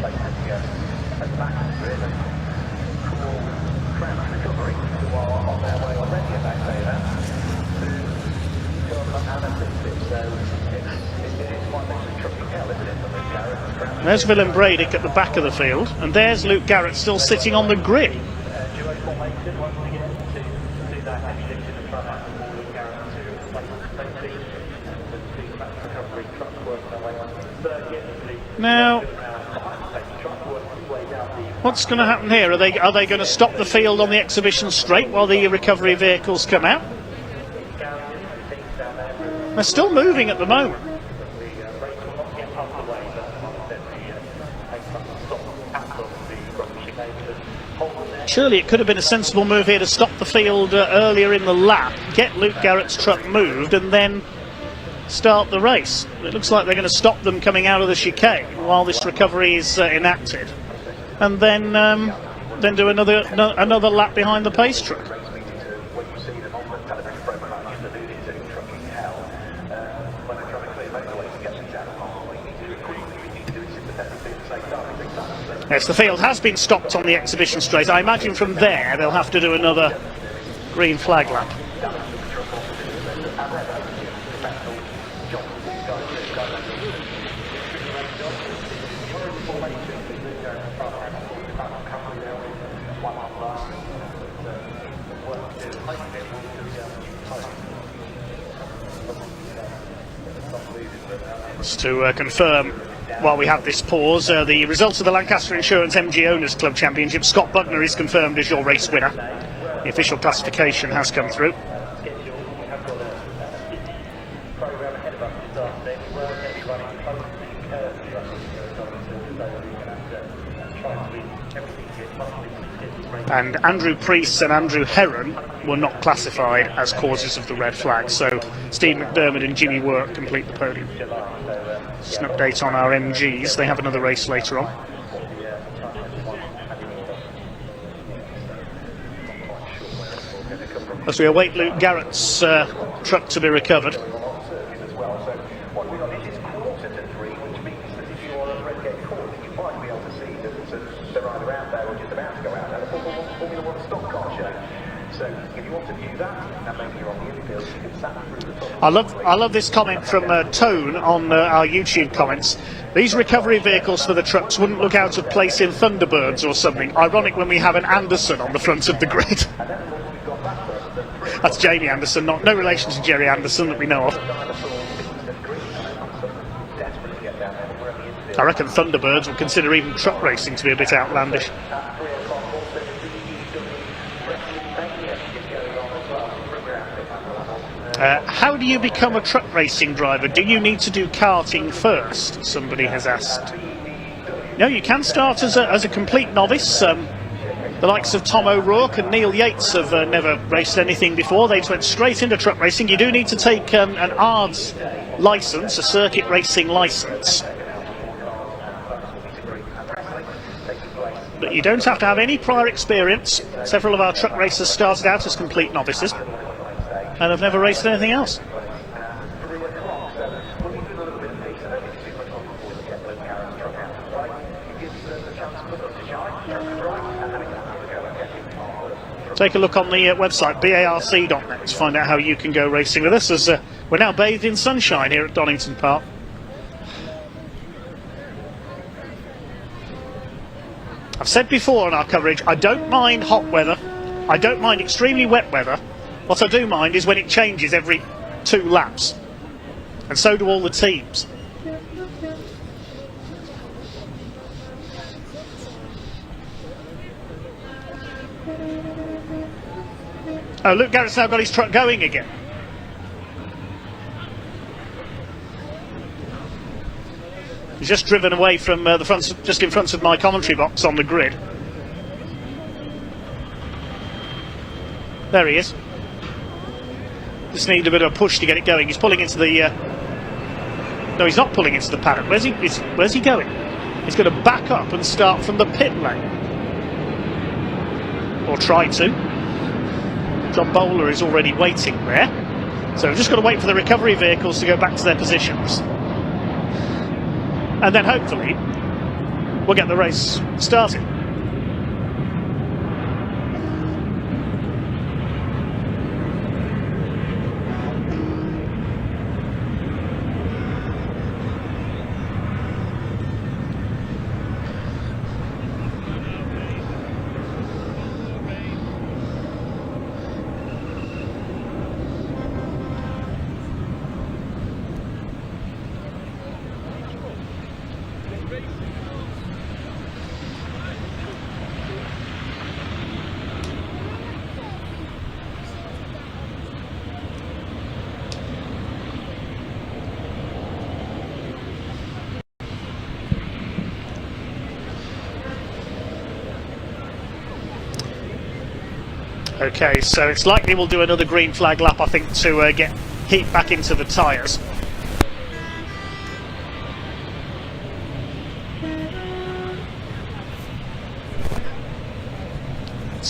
There's Willem Bradick at the back of the field, and there's Luke Garrett still sitting on the grid. Now, what's going to happen here? Are they going to stop the field on the exhibition straight while the recovery vehicles come out? They're still moving at the moment. Surely it could have been a sensible move here to stop the field earlier in the lap, get Luke Garrett's truck moved, and then start the race. It looks like they're going to stop them coming out of the chicane while this recovery is enacted. and then do another lap behind the pace truck. Yes, the field has been stopped on the exhibition straight. I imagine from there they'll have to do another green flag lap. Just to confirm, while we have this pause, the results of the Lancaster Insurance MG Owners Club Championship, Scott Buckner is confirmed as your race winner. The official classification has come through. And Andrew Priest and Andrew Heron were not classified as causes of the red flag, so Steve McDermott and Jimmy Work complete the podium. Just an update on our MGs, they have another race later on. As we await Luke Garrett's truck to be recovered. I love this comment from Tone on our YouTube comments. These recovery vehicles for the trucks wouldn't look out of place in Thunderbirds or something. Ironic when we have an Anderson on the front of the grid. That's Jamie Anderson, no relation to Jerry Anderson that we know of. I reckon Thunderbirds would consider even truck racing to be a bit outlandish. How do you become a truck racing driver? Do you need to do karting first? Somebody has asked. No, you can start as a complete novice. The likes of Tom O'Rourke and Neil Yates have never raced anything before. They went straight into truck racing. You do need to take an ARDS licence, a circuit racing licence. But you don't have to have any prior experience. Several of our truck racers started out as complete novices and have never raced anything else. Take a look on the website barc.net to find out how you can go racing with us, as we're now bathed in sunshine here at Donington Park. I've said before on our coverage, I don't mind hot weather, I don't mind extremely wet weather. What I do mind is when it changes every 2 laps, and so do all the teams. Oh, Luke Garrett's now got his truck going again. He's just driven away from the front, just in front of my commentary box on the grid. There he is. Just need a bit of a push to get it going. He's pulling into the... No, he's not pulling into the paddock. Where's he going? He's going to back up and start from the pit lane. Or try to. John Bowler is already waiting there. So we've just got to wait for the recovery vehicles to go back to their positions. And then hopefully we'll get the race started. Okay, so it's likely we'll do another green flag lap, I think, to get heat back into the tyres.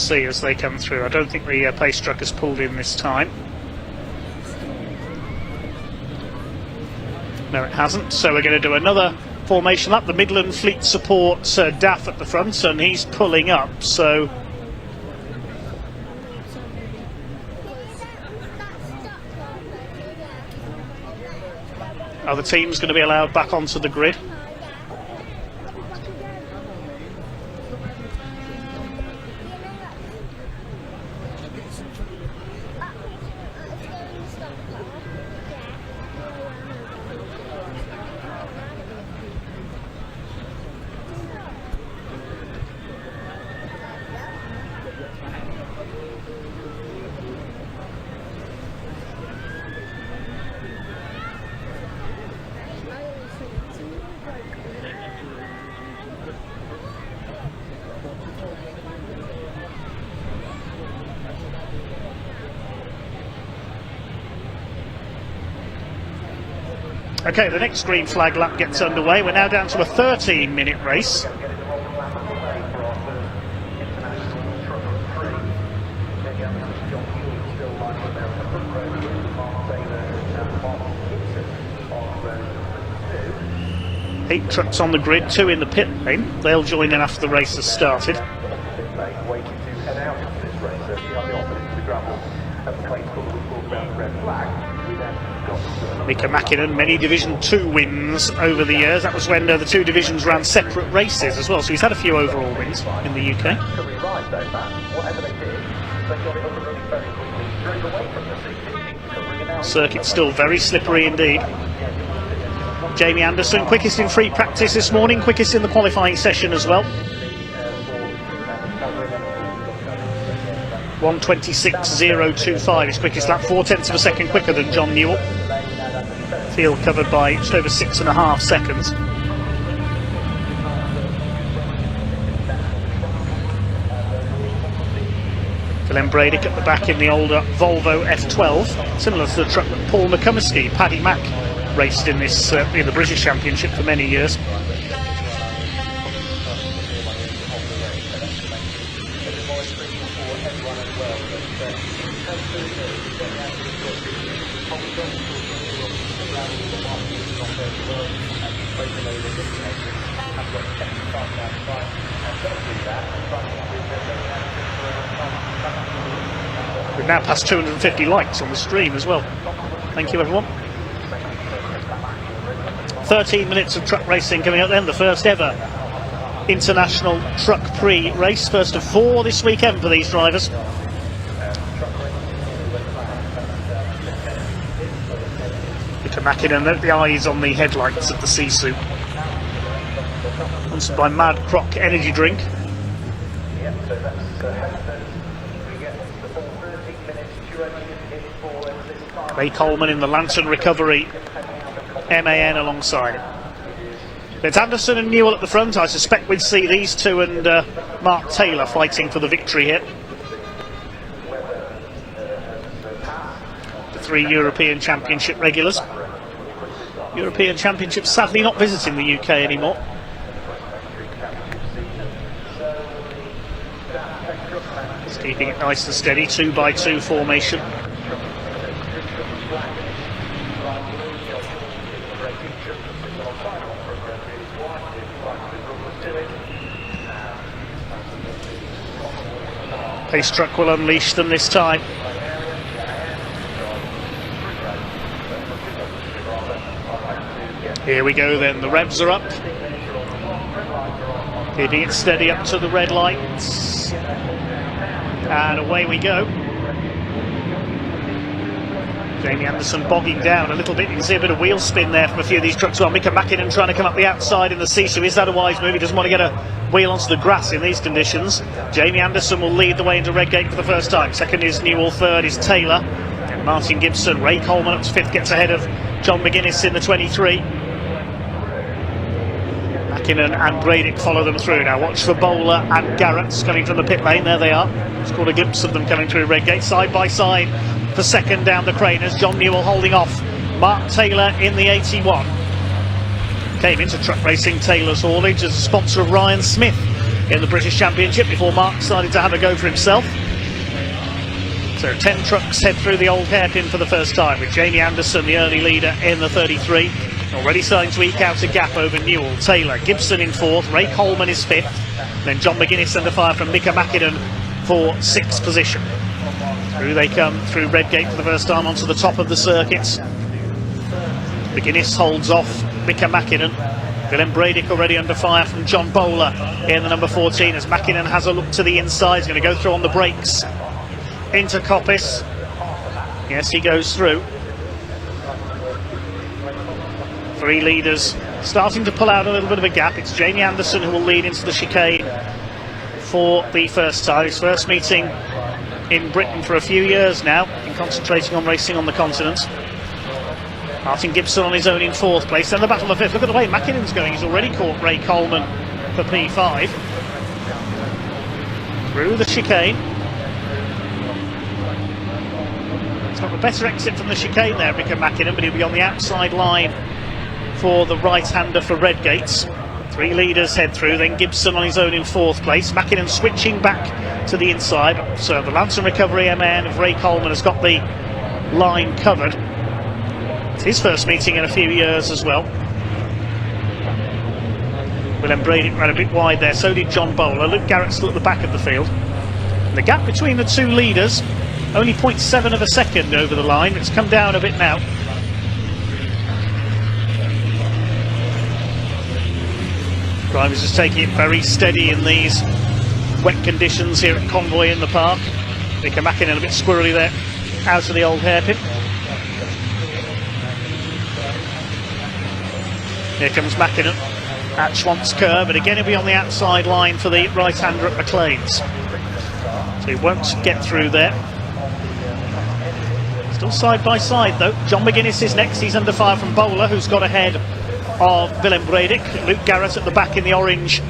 see as they come through. I don't think the pace truck has pulled in this time. No, it hasn't. So we're going to do another formation lap. The Midland Fleet supports Daff at the front, and he's pulling up. So other teams going to be allowed back onto the grid. Okay, the next green flag lap gets underway. We're now down to a 13-minute race. Eight trucks on the grid, 2 in the pit lane. They'll join in after the race has started. Mika Mäkinen, many Division 2 wins over the years. That was when the two divisions ran separate races as well, so he's had a few overall wins in the UK. Circuit's still very slippery indeed. Jamie Anderson, quickest in free practice this morning, quickest in the qualifying session as well. 1:26.025, his quickest lap, 0.4 of a second quicker than John Newell. Field covered by just over 6.5 seconds. Glenn Bradick at the back in the older Volvo F12, similar to the truck that Paul McCummesky, Paddy Mack, raced in this in the British Championship for many years. We've now passed 250 likes on the stream as well. Thank you, everyone. 13 minutes of truck racing coming up then, the first ever International Truck Prix race, first of 4 this weekend for these drivers. Mika Mäkinen, note the eyes on the headlights of the Sisu. Sponsored by Mad Croc Energy Drink. Ray Coleman in the Lantern Recovery MAN alongside him. It's Anderson and Newell at the front. I suspect we'd see these two and Mark Taylor fighting for the victory here. The 3 European Championship regulars. European Championship sadly not visiting the UK anymore. Just keeping it nice and steady, 2x2 formation. Pace truck will unleash them this time. Here we go then, the revs are up. Keeping it steady up to the red lights. And away we go. Jamie Anderson bogging down a little bit. You can see a bit of wheel spin there from a few of these trucks. Well, Mika Mäkinen trying to come up the outside in the Sisu. Is that a wise move? He doesn't want to get a wheel onto the grass in these conditions. Jamie Anderson will lead the way into Redgate for the first time. Second is Newell, third is Taylor. And Martin Gibson, Ray Coleman up to 5th, gets ahead of John McGuinness in the 23. Mäkinen and Bradick follow them through. Now watch for Bowler and Garrett's coming from the pit lane. There they are. Just caught a glimpse of them coming through Redgate. Side by side for second down the Craners. John Newell holding off Mark Taylor in the 81. Came into truck racing Taylor's haulage as a sponsor of Ryan Smith in the British Championship before Mark decided to have a go for himself. So 10 trucks head through the old hairpin for the first time, with Jamie Anderson, the early leader, in the 33. Already starting to eke out a gap over Newell. Taylor, Gibson in 4th, Ray Coleman is 5th, then John McGuinness under fire from Mika Mäkinen for 6th position. Through they come through Redgate for the first time onto the top of the circuits. McGuinness holds off Mika Mäkinen. Willem Bredick already under fire from John Bowler in the number 14 as Mäkinen has a look to the inside. He's going to go through on the brakes into Coppice. Yes, he goes through. 3 leaders starting to pull out a little bit of a gap. It's Jamie Anderson who will lead into the chicane for the first time. His first meeting in Britain for a few years now, in concentrating on racing on the continent. Martin Gibson on his own in 4th place. Then the battle of 5th. Look at the way Mäkinen's going. He's already caught Ray Coleman for P5. Through the chicane. He's got a better exit from the chicane there, Mika Mäkinen, but he'll be on the outside line for the right-hander for Redgates. 3 leaders head through, then Gibson on his own in 4th place. Mäkinen switching back to the inside. So the Lance and Recovery MN of Ray Coleman has got the line covered. It's his first meeting in a few years as well. Willem Bredick ran a bit wide there, so did John Bowler. Luke Garrett still at the back of the field. And the gap between the 2 leaders, only 0.7 of a second over the line. It's come down a bit now. Drivers just taking it very steady in these wet conditions here at Convoy in the park. Mika Mäkinen a bit squirrely there, out of the old hairpin. Here comes Mäkinen at Schwantz Curve, but again he'll be on the outside line for the right-hander at McLean's. So he won't get through there. Still side by side though. John McGuinness is next, he's under fire from Bowler, who's got ahead of Willem Bredick. Luke Garrett at the back in the orange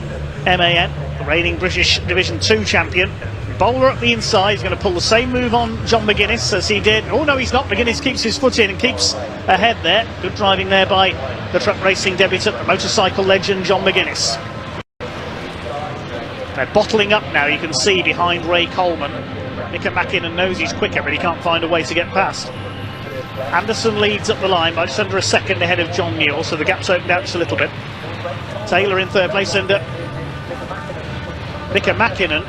MAN, the reigning British Division 2 champion. Bowler at the inside, he's going to pull the same move on John McGuinness as he did. Oh no, he's not. McGuinness keeps his foot in and keeps ahead there. Good driving there by the truck racing debutant, the motorcycle legend John McGuinness. They're bottling up now, you can see behind Ray Coleman. Mika Mäkinen knows he's quicker, but he can't find a way to get past. Anderson leads up the line by just under a second ahead of John Newell, so the gap's opened out just a little bit. Taylor in 3rd place under Mika Mäkinen.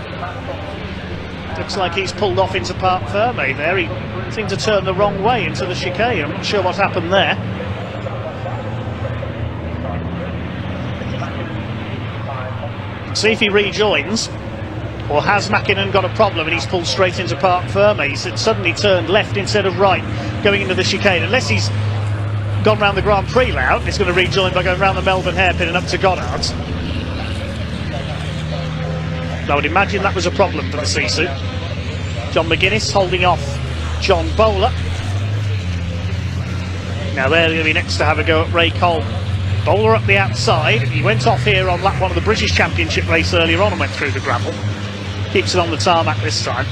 Looks like he's pulled off into Parc Ferme there. He seemed to turn the wrong way into the chicane. I'm not sure what happened there. See if he rejoins. Or has Mäkinen got a problem and he's pulled straight into Parc Ferme? He's suddenly turned left instead of right, going into the chicane. Unless he's gone round the Grand Prix layout, he's going to rejoin by going round the Melbourne hairpin and up to Goddard's. I would imagine that was a problem for the Sisu. John McGuinness holding off John Bowler. Now they're going to be next to have a go at Ray Coleman. Bowler up the outside. He went off here on lap 1 of the British Championship race earlier on and went through the gravel. Keeps it on the tarmac this time.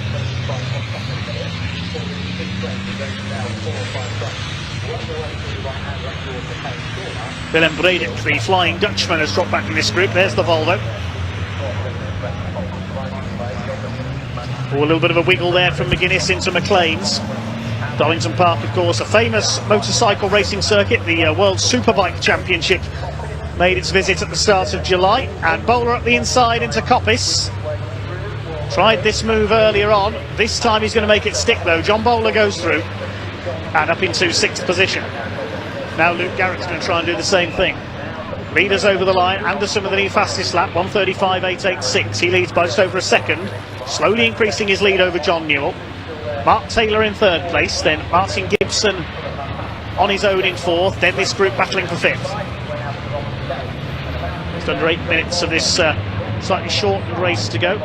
Willem Bredick, the Flying Dutchman, has dropped back in this group. There's the Volvo. Oh, a little bit of a wiggle there from McGuinness into McLean's. Donington Park, of course, a famous motorcycle racing circuit. The World Superbike Championship made its visit at the start of July. And Bowler up the inside into Coppice. Tried this move earlier on. This time he's going to make it stick though. John Bowler goes through and up into 6th position. Now Luke Garrett's going to try and do the same thing. Leaders over the line. Anderson with the new fastest lap, 1:35.886. He leads by just over a second, slowly increasing his lead over John Newell. Mark Taylor in 3rd place, then Martin Gibson on his own in 4th, then this group battling for 5th. Just under 8 minutes of this slightly shortened race to go.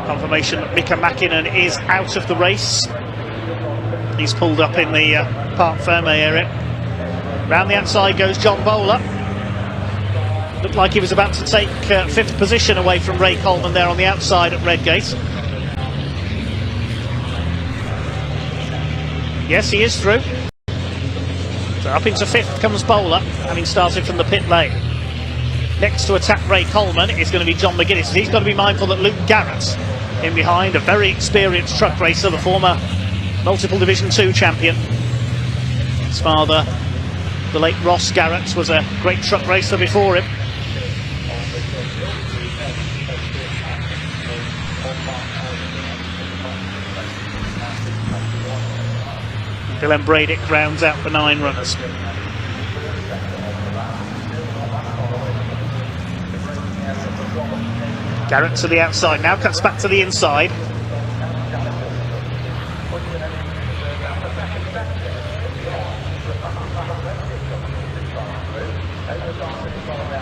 Confirmation that Mika Mäkinen is out of the race. He's pulled up in the Parc Ferme area. Round the outside goes John Bowler. Looked like he was about to take 5th position away from Ray Coleman there on the outside at Redgate. Yes, he is through. So up into 5th comes Bowler, having started from the pit lane. Next to attack Ray Coleman is going to be John McGuinness. He's got to be mindful that Luke Garrett in behind, a very experienced truck racer, the former multiple Division 2 champion. His father, the late Ross Garrett, was a great truck racer before him. Dylan Bradick rounds out the 9 runners. Garrett to the outside, now cuts back to the inside.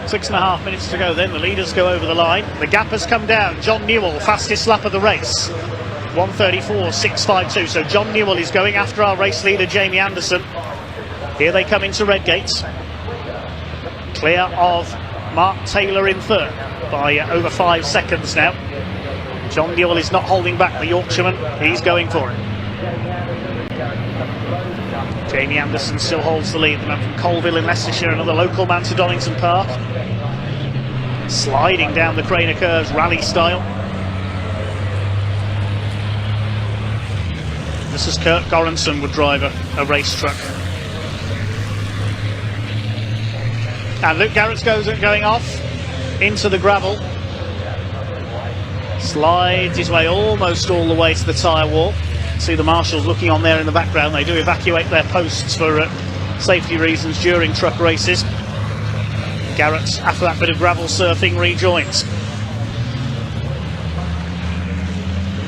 Six and a half minutes to go then, the leaders go over the line. The gap has come down. John Newell, fastest lap of the race. 1:34.652, so John Newell is going after our race leader Jamie Anderson. Here they come into Redgate. Clear of Mark Taylor in third by over 5 seconds now. John Newell is not holding back the Yorkshireman, he's going for it. Jamie Anderson still holds the lead, the man from Colville in Leicestershire, another local man to Donington Park. Sliding down the Craner curves, rally style. This is Kurt Goranson would drive a race truck. And Luke Garrett's going off into the gravel. Slides his way almost all the way to the tyre wall. See the marshals looking on there in the background. They do evacuate their posts for safety reasons during truck races. Garrett, after that bit of gravel surfing, rejoins.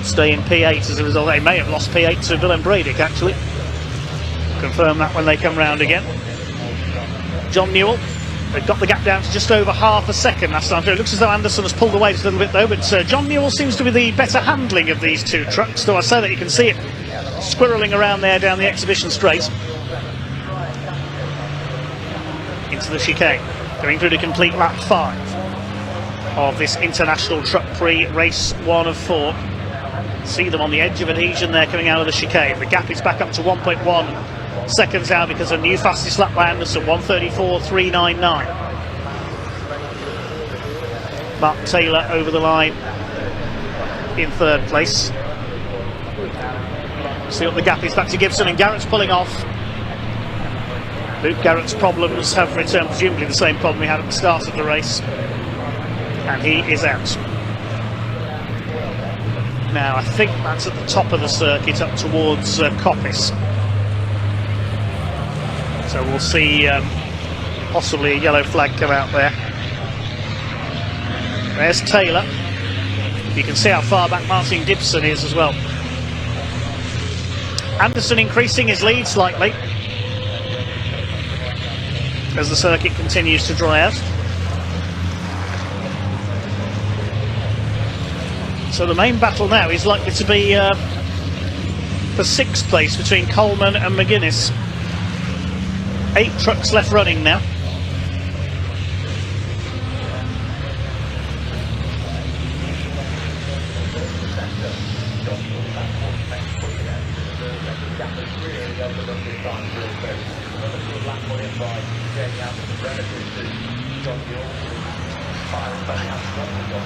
Stay in P8 as a result. They may have lost P8 to Dylan Bradick, actually. Confirm that when they come round again. John Newell, they've got the gap down to just over half a second last time through. It looks as though Anderson has pulled away just a little bit though, but John Newell seems to be the better handling of these two trucks, though I say that you can see it squirreling around there down the exhibition straight. Into the chicane, going through to complete lap 5 of this International Truck Prix race 1 of 4. See them on the edge of adhesion there coming out of the chicane. The gap is back up to 1.1 seconds now because of new fastest lap by Anderson, 1:34.399. Mark Taylor over the line in third place. See what the gap is back to Gibson, and Garrett's pulling off. Luke Garrett's problems have returned, presumably the same problem he had at the start of the race, and he is out. Now I think that's at the top of the circuit up towards Coppice. So we'll see possibly a yellow flag come out there. There's Taylor. You can see how far back Martin Gibson is as well. Anderson increasing his lead slightly as the circuit continues to dry out. So the main battle now is likely to be for 6th place between Coleman and McGuinness. 8 trucks left running now.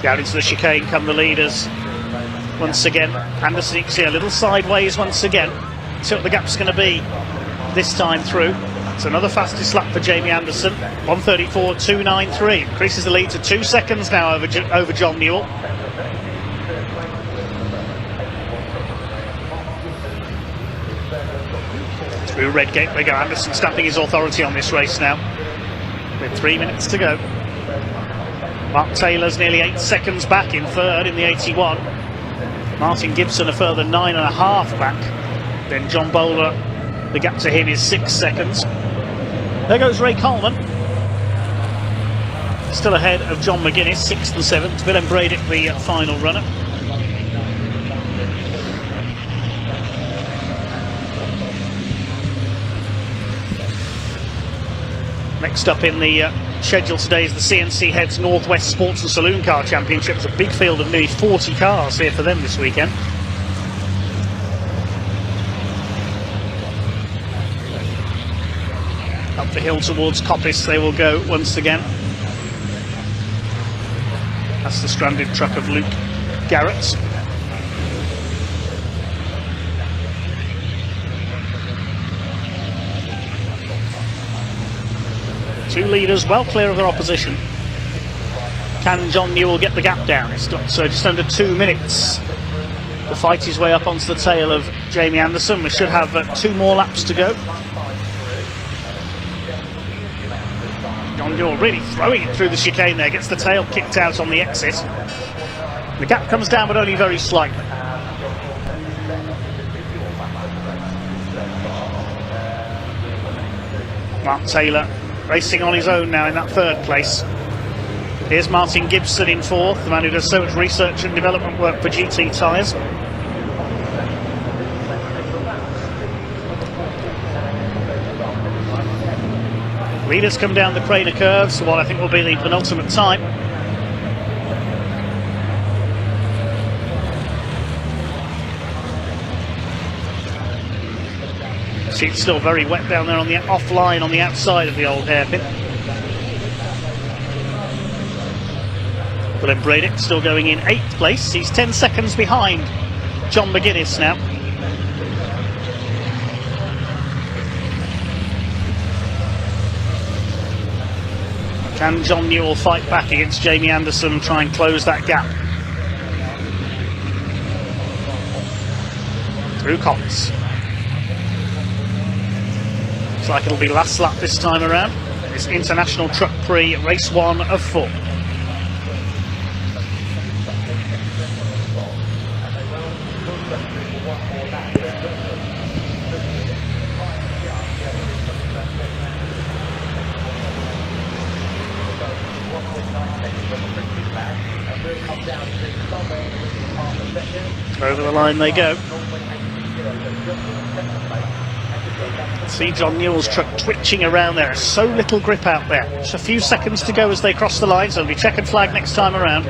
Down into the chicane come the leaders once again. Anderson, you can see a little sideways once again. See what the gap's going to be this time through. It's another fastest lap for Jamie Anderson, 1:34.293. Increases the lead to 2 seconds now over John Newell. Through Redgate they go. Anderson stamping his authority on this race now, with 3 minutes to go. Mark Taylor's nearly 8 seconds back in third in the 81. Martin Gibson a further 9.5 back. Then John Bowler, the gap to him is 6 seconds. There goes Ray Coleman. Still ahead of John McGuinness, 6th and 7th. Willem Bradick, the final runner. Next up in the schedule today is the CNC Heads Northwest Sports and Saloon Car Championship. It's a big field of nearly 40 cars here for them this weekend. Up the hill towards Coppice they will go once again. That's the stranded truck of Luke Garrett. Two leaders well clear of their opposition. Can John Newell get the gap down? It's got just under 2 minutes to fight his way up onto the tail of Jamie Anderson. We should have 2 more laps to go. John Newell really throwing it through the chicane there, gets the tail kicked out on the exit. The gap comes down, but only very slightly. Mark Taylor racing on his own now in that 3rd place. Here's Martin Gibson in 4th, the man who does so much research and development work for GT tyres. Leaders come down the Craner curves to what I think will be the penultimate time. See, it's still very wet down there on the offline on the outside of the old hairpin. Willem Bradick still going in 8th place. He's 10 seconds behind John McGuinness now. Can John Newell fight back against Jamie Anderson, try and close that gap? Through Collins. Looks like it'll be last lap this time around. It's International Truck Prix, race 1 of 4. Over the line they go. See John Newell's truck twitching around there. So little grip out there. Just a few seconds to go as they cross the line, so it'll be checkered flag next time around.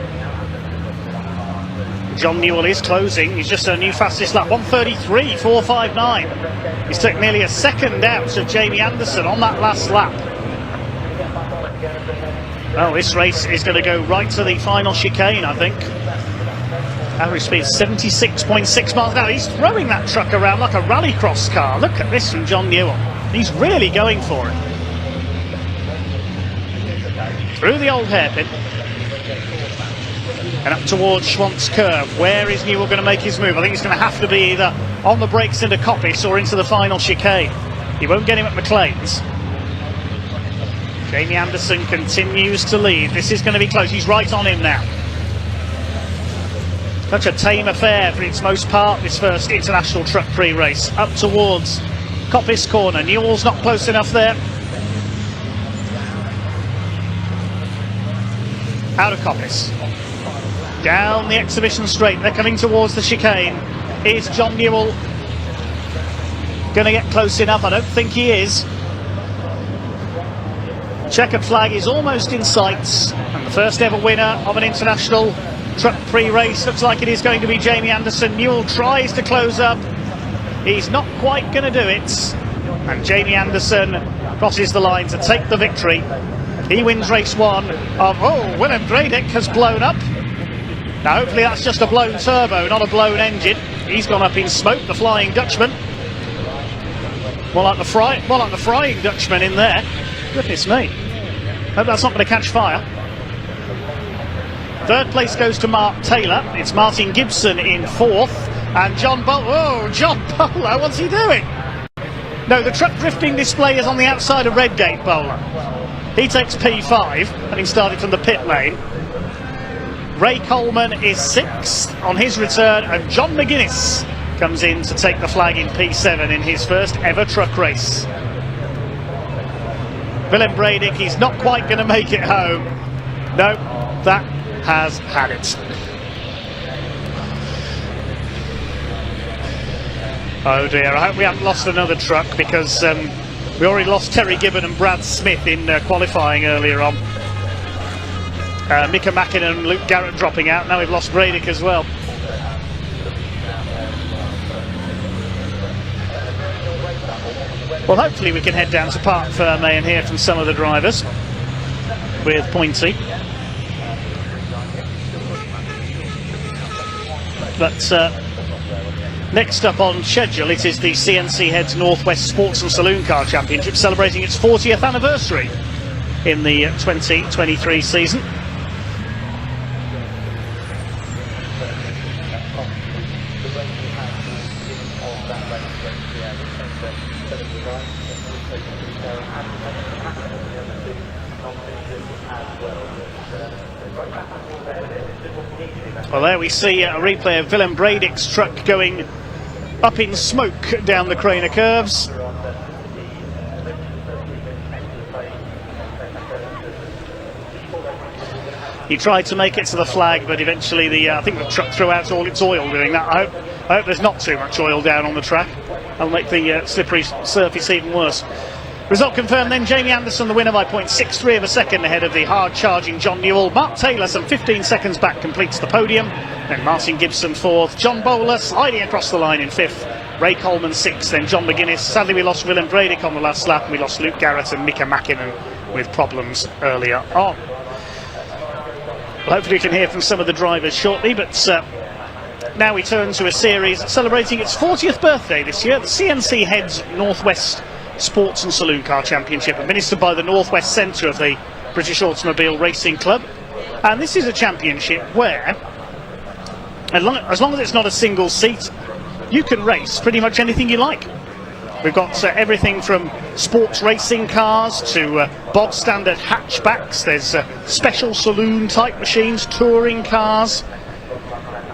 John Newell is closing. He's just a new fastest lap, 1:33.459. He's took nearly a second out of Jamie Anderson on that last lap. Well, this race is going to go right to the final chicane, I think. Average speed 76.6 miles an hour. He's throwing that truck around like a rallycross car. Look at this from John Newell. He's really going for it. Through the old hairpin. And up towards Schwantz Curve. Where is Newell going to make his move? I think he's going to have to be either on the brakes into Coppice or into the final chicane. He won't get him at McLean's. Jamie Anderson continues to lead. This is going to be close. He's right on him now. Such a tame affair for its most part, this first International Truck Prix race. Up towards Coppice Corner. Newell's not close enough there. Out of Coppice. Down the exhibition straight. They're coming towards the chicane. Is John Newell going to get close enough? I don't think he is. Checkered flag is almost in sight. And the first ever winner of an International Truck Prix race looks like it is going to be Jamie Anderson. Newell tries to close up. He's not quite going to do it. And Jamie Anderson crosses the line to take the victory. He wins race 1 of... Oh, Willem Bradick has blown up. Now hopefully that's just a blown turbo, not a blown engine. He's gone up in smoke, the Flying Dutchman. More like the Frying Dutchman in there. Goodness me. Hope that's not going to catch fire. 3rd place goes to Mark Taylor. It's Martin Gibson in 4th. And John Bowler. Oh, John Bowler, what's he doing? No, the truck drifting display is on the outside of Redgate, Bowler. He takes P5, having started from the pit lane. Ray Coleman is 6th on his return, and John McGuinness comes in to take the flag in P7 in his first ever truck race. Willem Bradick, he's not quite going to make it home. No, that has had it. Oh dear, I hope we haven't lost another truck, because we already lost Terry Gibbon and Brad Smith in qualifying earlier on. Mika Mackin and Luke Garrett dropping out. Now we've lost Bradick as well. Well, hopefully we can head down to Parc Fermé and hear from some of the drivers with Pointy. But next up on schedule, it is the CNC Heads Northwest Sports and Saloon Car Championship, celebrating its 40th anniversary in the 2023 season. Well, there we see a replay of Willem Breidick's truck going up in smoke down the Craner curves. He tried to make it to the flag, but eventually I think the truck threw out all its oil doing that. I hope there's not too much oil down on the track. That'll make the slippery surface even worse. Result confirmed then, Jamie Anderson the winner by 0.63 of a second ahead of the hard-charging John Newell. Mark Taylor some 15 seconds back completes the podium. Then Martin Gibson fourth, John Bowler sliding across the line in fifth, Ray Coleman sixth, then John McGuinness. Sadly we lost Willem Breidick on the last lap, and we lost Luke Garrett and Mika Mäkinen with problems earlier on. Well, hopefully we can hear from some of the drivers shortly, but now we turn to a series celebrating its 40th birthday this year, the CNC Heads Northwest Sports and Saloon Car Championship, administered by the Northwest Centre of the British Automobile Racing Club. And this is a championship where, as long as it's not a single seat, you can race pretty much anything you like. We've got everything from sports racing cars to bog standard hatchbacks. There's special saloon type machines, touring cars,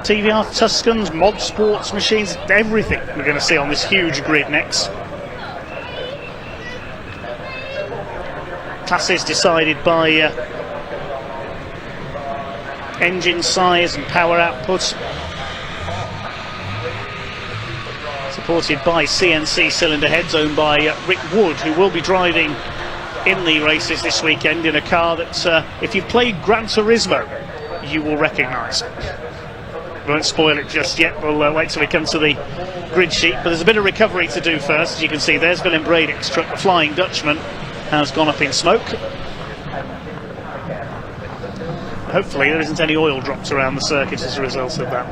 TVR Tuscans, mod sports machines, everything we're going to see on this huge grid next. Classes decided by engine size and power output. Supported by CNC cylinder heads owned by Rick Wood, who will be driving in the races this weekend in a car that, if you've played Gran Turismo, you will recognise. We won't spoil it just yet, we'll wait till we come to the grid sheet, but there's a bit of recovery to do first. As you can see, there's Willem Breidick's truck, the Flying Dutchman, has gone up in smoke. Hopefully there isn't any oil dropped around the circuit as a result of that.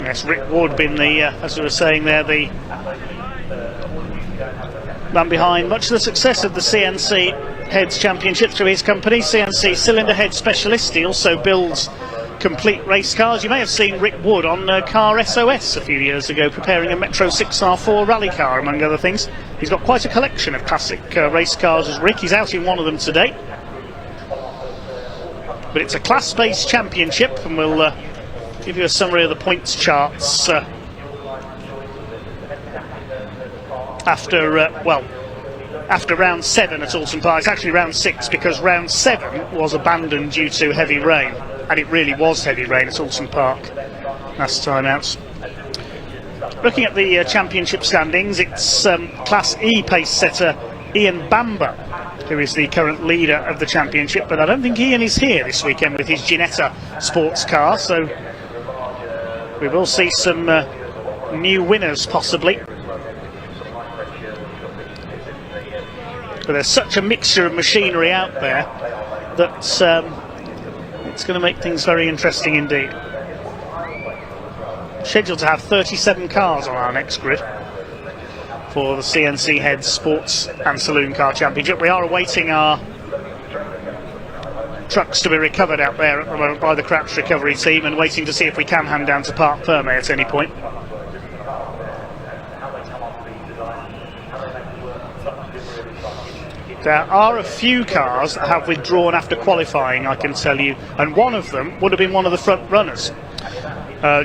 Yes, Rick Wood been the, as we were saying there, the man behind much of the success of the CNC Heads Championship through his company, CNC Cylinder Head Specialist. He also builds complete race cars. You may have seen Rick Wood on Car SOS a few years ago, preparing a Metro 6R4 rally car, among other things. He's got quite a collection of classic race cars as Rick. He's out in one of them today. But it's a class-based championship, and we'll give you a summary of the points charts after round 7 at Alton Park. It's actually round 6, because round 7 was abandoned due to heavy rain, and it really was heavy rain at Alton Park last time out. Looking at the championship standings, it's Class E pace setter Ian Bamber who is the current leader of the championship, but I don't think Ian is here this weekend with his Ginetta sports car, so we will see some new winners possibly. But there's such a mixture of machinery out there that it's going to make things very interesting indeed. Scheduled to have 37 cars on our next grid for the CNC Heads Sports and Saloon Car Championship. We are awaiting our trucks to be recovered out there at the moment by the Crouch Recovery team, and waiting to see if we can hand down to Park Ferme at any point. There are a few cars that have withdrawn after qualifying, I can tell you, and one of them would have been one of the front runners.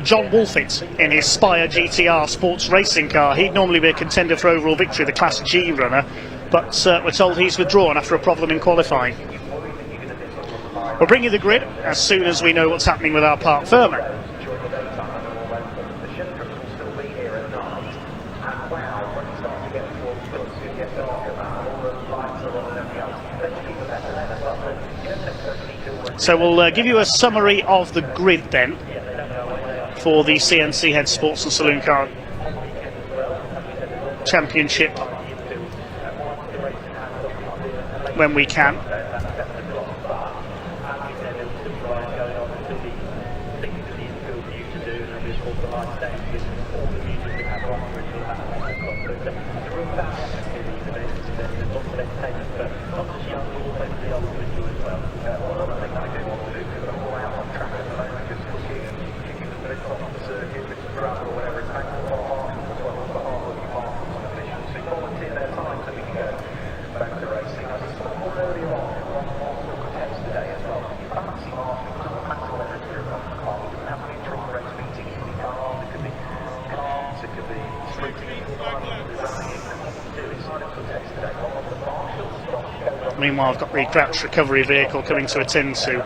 John Wolfett in his Spire GTR sports racing car. He'd normally be a contender for overall victory, the Class G runner, but we're told he's withdrawn after a problem in qualifying. We'll bring you the grid as soon as we know what's happening with our park firmer. So we'll give you a summary of the grid then for the CNC Head Sports and Saloon Car Championship when we can. Meanwhile, I've got the crouch recovery vehicle coming to attend to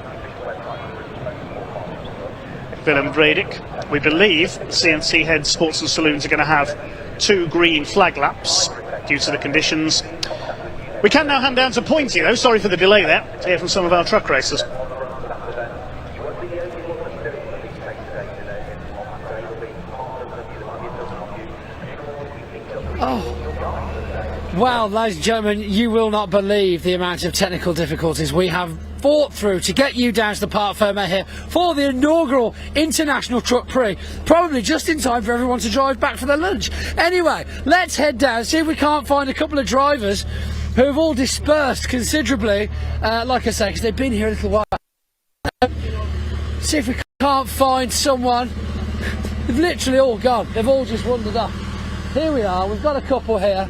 Willem Bredick. We believe the CNC Head Sports and Saloons are going to have 2 green flag laps due to the conditions. We can now hand down to Pointy though, sorry for the delay there, to hear from some of our truck racers. Well, ladies and gentlemen, you will not believe the amount of technical difficulties we have fought through to get you down to the Parc Fermé here for the inaugural International Truck Prix. Probably just in time for everyone to drive back for their lunch. Anyway, let's head down, see if we can't find a couple of drivers who have all dispersed considerably, like I say, because they've been here a little while. See if we can't find someone. They've literally all gone. They've all just wandered off. Here we are, we've got a couple here.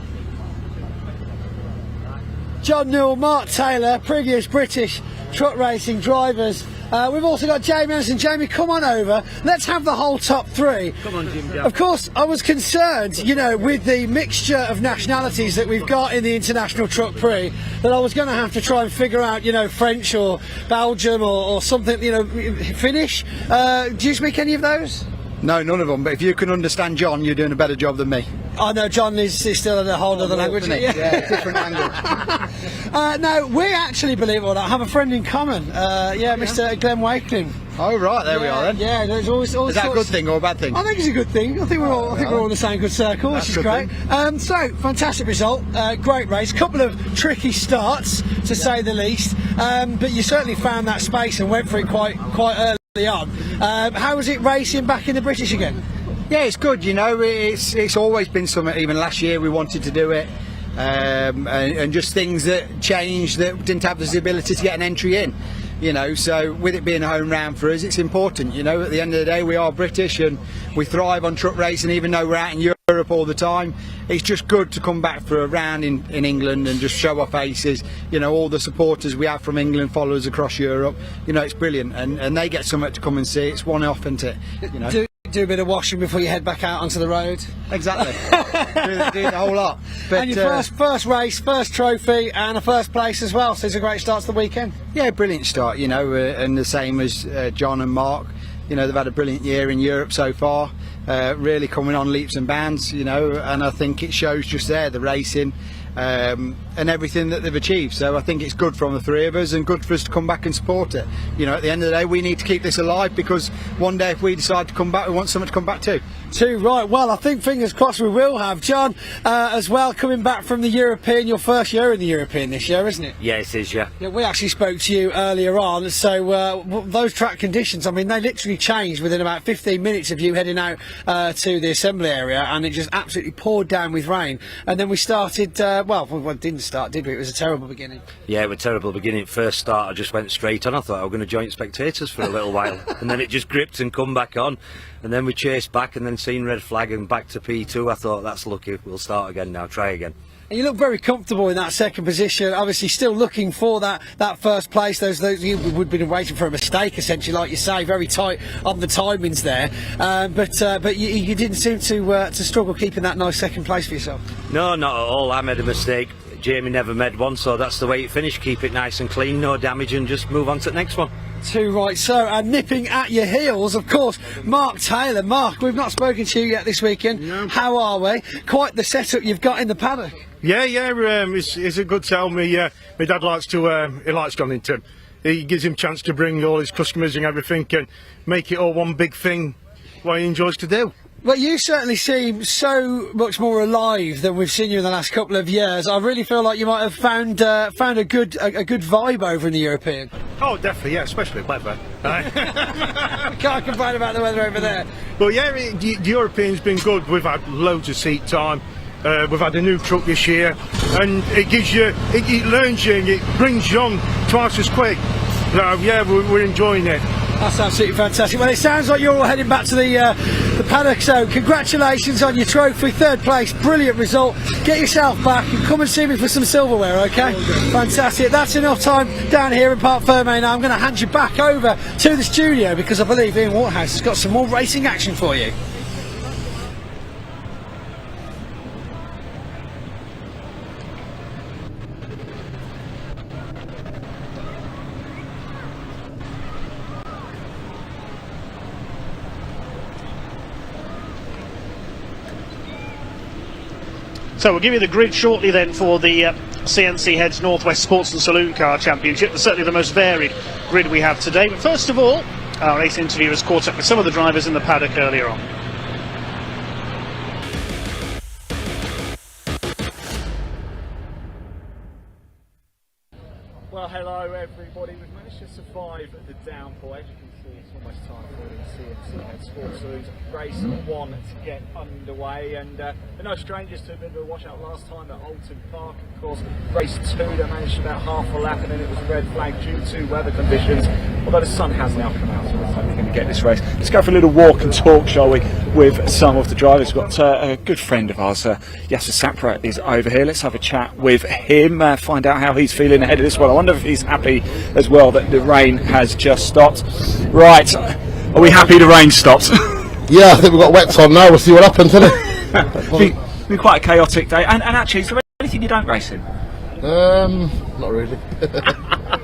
John Newell, Mark Taylor, previous British truck racing drivers. We've also got Jamie Anderson. Jamie, come on over. Let's have the whole top 3. Come on, Jim. Of course, I was concerned, you know, with the mixture of nationalities that we've got in the International Truck Prix, that I was going to have to try and figure out, you know, French or Belgium or something, you know, Finnish. Do you speak any of those? No, none of them. But if you can understand John, you're doing a better job than me. I know John is still in a whole other language. Yeah, different language. No, we actually, believe it or not, have a friend in common. Mr. Glenn Wakeling. Oh right, there we are then. Yeah, there's always is that a good thing or a bad thing? I think it's a good thing. I think we're all in the same good circle, which is great. So fantastic result, great race. Couple of tricky starts to say the least, but you certainly found that space and went for it quite early on. How was it racing back in the British again? Yeah, it's good. You know, it's always been something. Even last year we wanted to do it, and just things that changed that didn't have the ability to get an entry in. You know, so with it being a home round for us, it's important. You know, at the end of the day, we are British and we thrive on truck racing, even though we're out in Europe all the time. It's just good to come back for a round in England and just show our faces. You know, all the supporters we have from England follow us across Europe. You know, it's brilliant, and they get something to come and see. It's one off, isn't it? You know. Do a bit of washing before you head back out onto the road. Exactly. do the whole lot. But, and your first race, first trophy, and a first place as well. So it's a great start to the weekend. Yeah, brilliant start. You know, and the same as John and Mark. You know, they've had a brilliant year in Europe so far. Really coming on leaps and bounds. You know, and I think it shows just there the racing. And everything that they've achieved, so I think it's good from the 3 of us and good for us to come back and support it. You know, at the end of the day, we need to keep this alive, because one day if we decide to come back, we want something to come back to. Right, well, I think fingers crossed we will have. John, as well, coming back from the European, your first year in the European this year, isn't it? Yeah, it is, yeah. Yeah, we actually spoke to you earlier on, so those track conditions, I mean, they literally changed within about 15 minutes of you heading out to the assembly area, and it just absolutely poured down with rain. And then we started, we didn't start, did we? It was a terrible beginning. Yeah, it was a terrible beginning. First start, I just went straight on. I thought I was going to join spectators for a little while, and then it just gripped and come back on. And then we chased back, and then seen red flag and back to P2. I thought, that's lucky, we'll start again now, try again. And you look very comfortable in that second position, obviously still looking for that first place. Those you would have been waiting for a mistake, essentially, like you say, very tight on the timings there. But you didn't seem to struggle keeping that nice second place for yourself. No, not at all. I made a mistake Jamie never made one, so that's the way it finished. Keep it nice and clean, no damage, and just move on to the next one. Too right, so nipping at your heels, of course, Mark Taylor. Mark, we've not spoken to you yet this weekend. No. How are we? Quite the setup you've got in the paddock. Yeah, it's a good tell. My dad likes he likes Donington. He gives him a chance to bring all his customers and everything and make it all one big thing, what he enjoys to do. Well, you certainly seem so much more alive than we've seen you in the last couple of years. I really feel like you might have found a good vibe over in the European. Oh, definitely, yeah, especially weather. Can't complain about the weather over there. But yeah, the European's been good. We've had loads of seat time. We've had a new truck this year, and it gives you, it learns you, and it brings you on twice as quick. So yeah, we're enjoying it. That's absolutely fantastic. Well, it sounds like you're all heading back to the paddock, so congratulations on your trophy, 3rd place, brilliant result. Get yourself back and come and see me for some silverware, okay? Fantastic. That's enough time down here in Parc Fermé now. I'm going to hand you back over to the studio because I believe Ian Waterhouse has got some more racing action for you. So we'll give you the grid shortly then for the CNC Heads Northwest Sports and Saloon Car Championship. It's certainly the most varied grid we have today. But first of all, our race interview has caught up with some of the drivers in the paddock earlier on. Well, hello everybody. We've managed to survive the downpour. As you can see, it's almost time for the CNC Head Sports Saloons race 1 to get underway. And they're no strangers to a bit of a washout last time at Donington Park. Of course, race 2 they managed about half a lap, and then it was a red flag due to weather conditions. Although the sun has now come out, so looks like we're going to get this race. Let's go for a little walk and talk, shall we, with some of the drivers. We've got a good friend of ours, Yasser Sapra, is over here. Let's have a chat with him, find out how he's feeling ahead of this one. I wonder if he's happy as well that the rain has just stopped. Right, are we happy the rain stopped? Yeah, I think we've got wets on now. We'll see what happens, isn't it? It's been quite a chaotic day. And actually, is there anything you don't race in? Not really.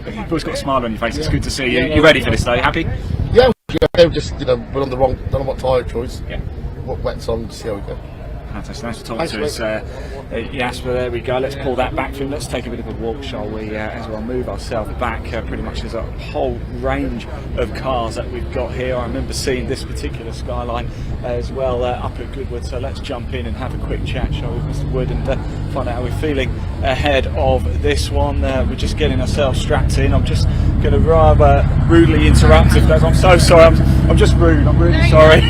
You've always got a smile on your face. It's good to see you. You ready for this day? Happy? Yeah, just we're on the wrong. Don't know what tyre choice. Yeah. What wets on? See how we go. Fantastic. Nice to talk to us. Jasper, there we go. Let's pull that back for him. Let's take a bit of a walk, shall we, as well move ourselves back. Pretty much there's a whole range of cars that we've got here. I remember seeing this particular Skyline as well up at Goodwood. So let's jump in and have a quick chat, shall we, Mr. Wood, and find out how we're feeling ahead of this one. We're just getting ourselves strapped in. I'm just going to rather rudely interrupt if that's. I'm so sorry. I'm just rude. I'm really sorry.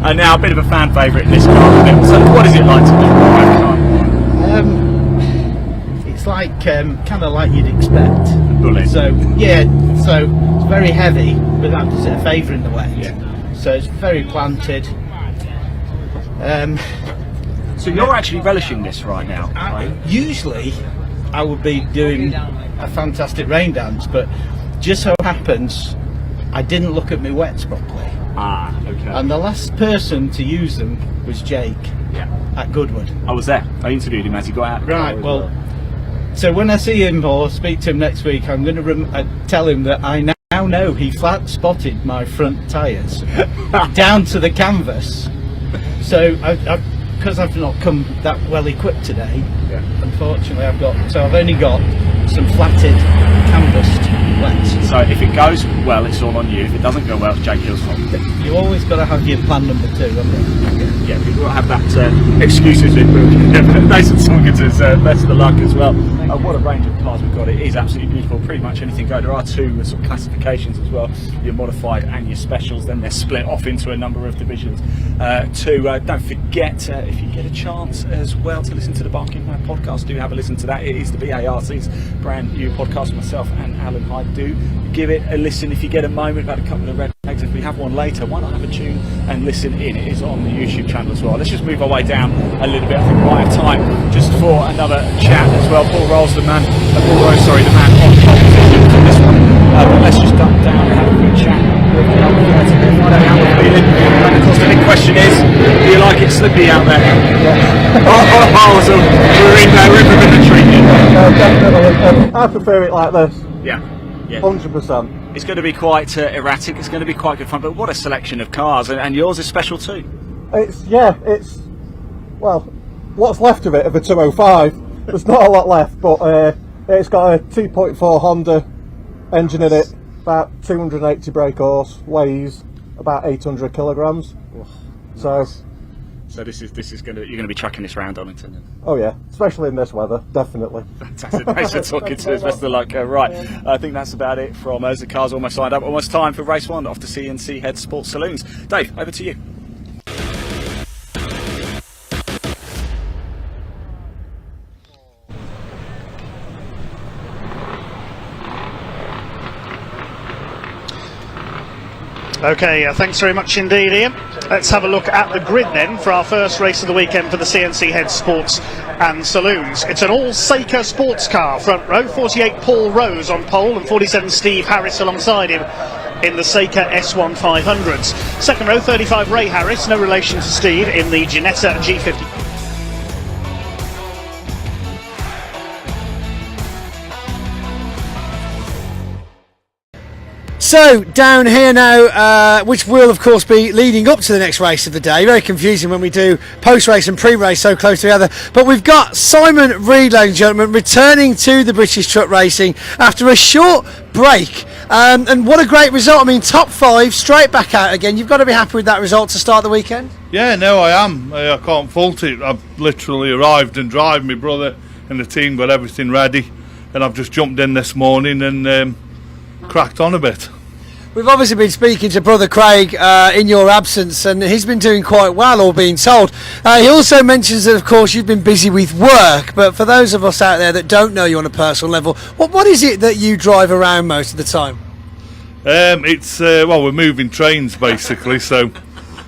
And now a bit of a fan favourite in this car. So what is it like to drive a car? It's like kind of like you'd expect. Bullet. So yeah, so it's very heavy, but that does it a favour in the wet. Yeah. So it's very planted. So you're actually relishing this right now, right? Usually, I would be doing a fantastic rain dance, but just so happens I didn't look at my wets properly. Ah, okay. And the last person to use them was Jake at Goodwood. I was there. I interviewed him as he got out. Right, well, so when I see him or speak to him next week, I'm going to tell him that I now know he flat spotted my front tyres down to the canvas. So, because I've not come that well equipped today, unfortunately I've only got some flatted canvassed wets. So if it goes well, it's all on you. If it doesn't go well, it's Jake Hill's fault. You always got to have your plan number 2, haven't you? Yeah, we've got to have that excuses in. Nathan Saunder's best of luck as well. What a range of cars we've got. It is absolutely beautiful. Pretty much anything go. There are 2 sort of classifications as well. Your modified and your specials. Then they're split off into a number of divisions. Don't forget, if you get a chance as well, to listen to the Barking Mad podcast. Do have a listen to that. It is the BARC's brand new podcast. Myself and Alan Hyde. Do give it a listen if you get a moment. About a couple of red flags. If we have one later, why not have a tune and listen in? It is on the YouTube channel as well. Let's just move our way down a little bit. I think we might have time just for another chat as well. Paul Rolls, the man on pole position for this one. But let's just duck down and have a quick chat with the other guys to find out how we're feeling. And of course the big question is, do you like it slippy out there? So we're in for a bit of treatment. Definitely. I prefer it like this. Yeah. 100%. It's going to be quite erratic. It's going to be quite good fun. But what a selection of cars, and yours is special too. It's well, what's left of it of a 205. There's not a lot left, but it's got a 2.4 Honda engine in it, about 280 brake horse, weighs about 800 kilograms. So this is going to, you're going to be tracking this around Donington. Oh yeah, especially in this weather, definitely. Fantastic. Thanks for talking to us. Best of luck. Right, I think that's about it from us. The car's almost lined up. Almost time for race one off to CNC Head Sports Saloons. Dave, over to you. Okay, thanks very much indeed, Ian. Let's have a look at the grid then for our first race of the weekend for the CNC Head Sports and Saloons. It's an all-Seika sports car front row, 48 Paul Rose on pole and 47 Steve Harris alongside him in the Seika S1 500s. Second row, 35 Ray Harris, no relation to Steve, in the Ginetta G50. So down here now, which will of course be leading up to the next race of the day. Very confusing when we do post-race and pre-race so close together. But we've got Simon Reid, ladies and gentlemen, returning to the British Truck Racing after a short break. And what a great result. I mean, top 5, straight back out again. You've got to be happy with that result to start the weekend? Yeah, no, I am. I can't fault it. I've literally arrived and drive. My brother and the team got everything ready. And I've just jumped in this morning and cracked on a bit. We've obviously been speaking to brother Craig in your absence, and he's been doing quite well, all being told. He also mentions that, of course, you've been busy with work, but for those of us out there that don't know you on a personal level, what is it that you drive around most of the time? It's well, we're moving trains basically, so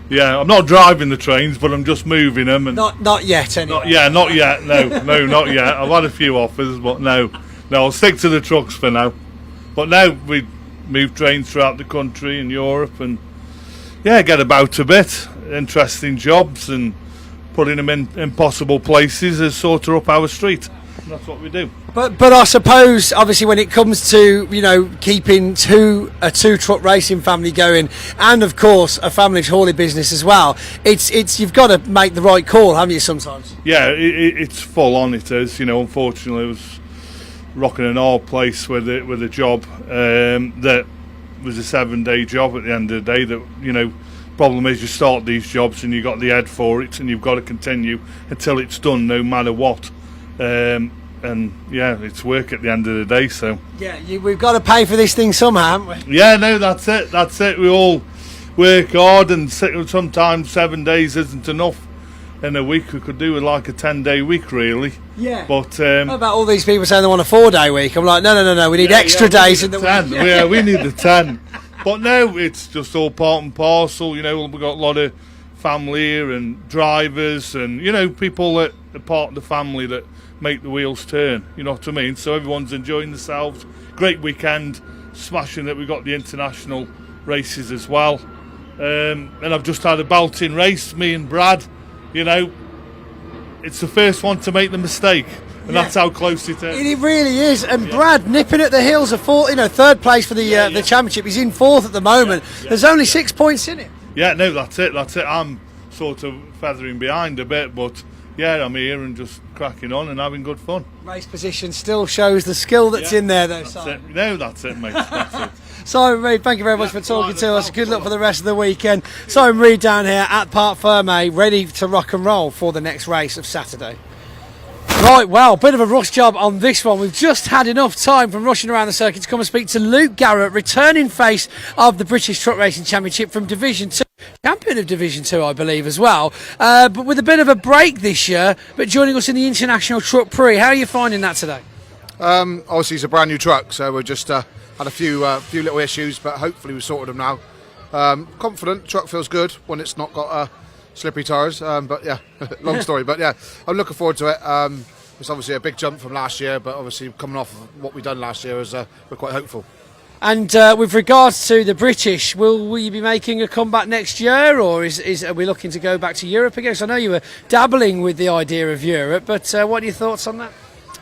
yeah, I'm not driving the trains, but I'm just moving them. And not yet, anyway. Not yet. No, not yet. I've had a few offers, but no, I'll stick to the trucks for now. But now we move trains throughout the country and Europe, and yeah, get about a bit. Interesting jobs and putting them in impossible places is sort of up our street. And that's what we do. But I suppose, obviously, when it comes to, you know, keeping a two truck racing family going, and of course a family hauling business as well, it's you've got to make the right call, haven't you? Sometimes. Yeah, it's full on. It is. You know, unfortunately, it was rocking an hard place with a job that was a 7-day job at the end of the day. That, you know, problem is you start these jobs and you got the head for it, and you've got to continue until it's done, no matter what. And yeah, it's work at the end of the day. So yeah, we've got to pay for this thing somehow, haven't we? Yeah, no, that's it. We all work hard, and sometimes 7 days isn't enough. In a week we could do with like a 10-day week, really. Yeah. But what about all these people saying they want a 4-day week? I'm like, no, we need extra days in the week. Yeah, we need the 10. But no, it's just all part and parcel. You know, we've got a lot of family here and drivers, and you know, people that are part of the family that make the wheels turn. You know what I mean? So everyone's enjoying themselves. Great weekend, smashing it. We've got the international races as well, and I've just had a belting race. Me and Brad. You know, it's the first one to make the mistake, and that's how close it is. It really is. And Brad nipping at the heels of third place for the championship. He's in 4th at the moment. There's only 6 points in it. Yeah, no, that's it. I'm sort of feathering behind a bit, but yeah, I'm here and just cracking on and having good fun. Race position still shows the skill that's in there, though. That's it. No, that's it, mate. That's it. Simon Reid, thank you very much for talking to us. Good luck for the rest of the weekend. Simon Reid down here at Parc Fermé, ready to rock and roll for the next race of Saturday. Right, well, bit of a rush job on this one. We've just had enough time from rushing around the circuit to come and speak to Luke Garrett, returning face of the British Truck Racing Championship from Division 2. Champion of Division 2, I believe, as well. But with a bit of a break this year, but joining us in the International Truck Prix. How are you finding that today? Obviously, it's a brand new truck, so we're just had a few little issues, but hopefully we've sorted them now. Confident, truck feels good when it's not got slippery tyres, but yeah, long story. But yeah, I'm looking forward to it. It's obviously a big jump from last year, but obviously coming off of what we've done last year, we're quite hopeful. And with regards to the British, will you be making a comeback next year, or are we looking to go back to Europe again? So I know you were dabbling with the idea of Europe, but what are your thoughts on that?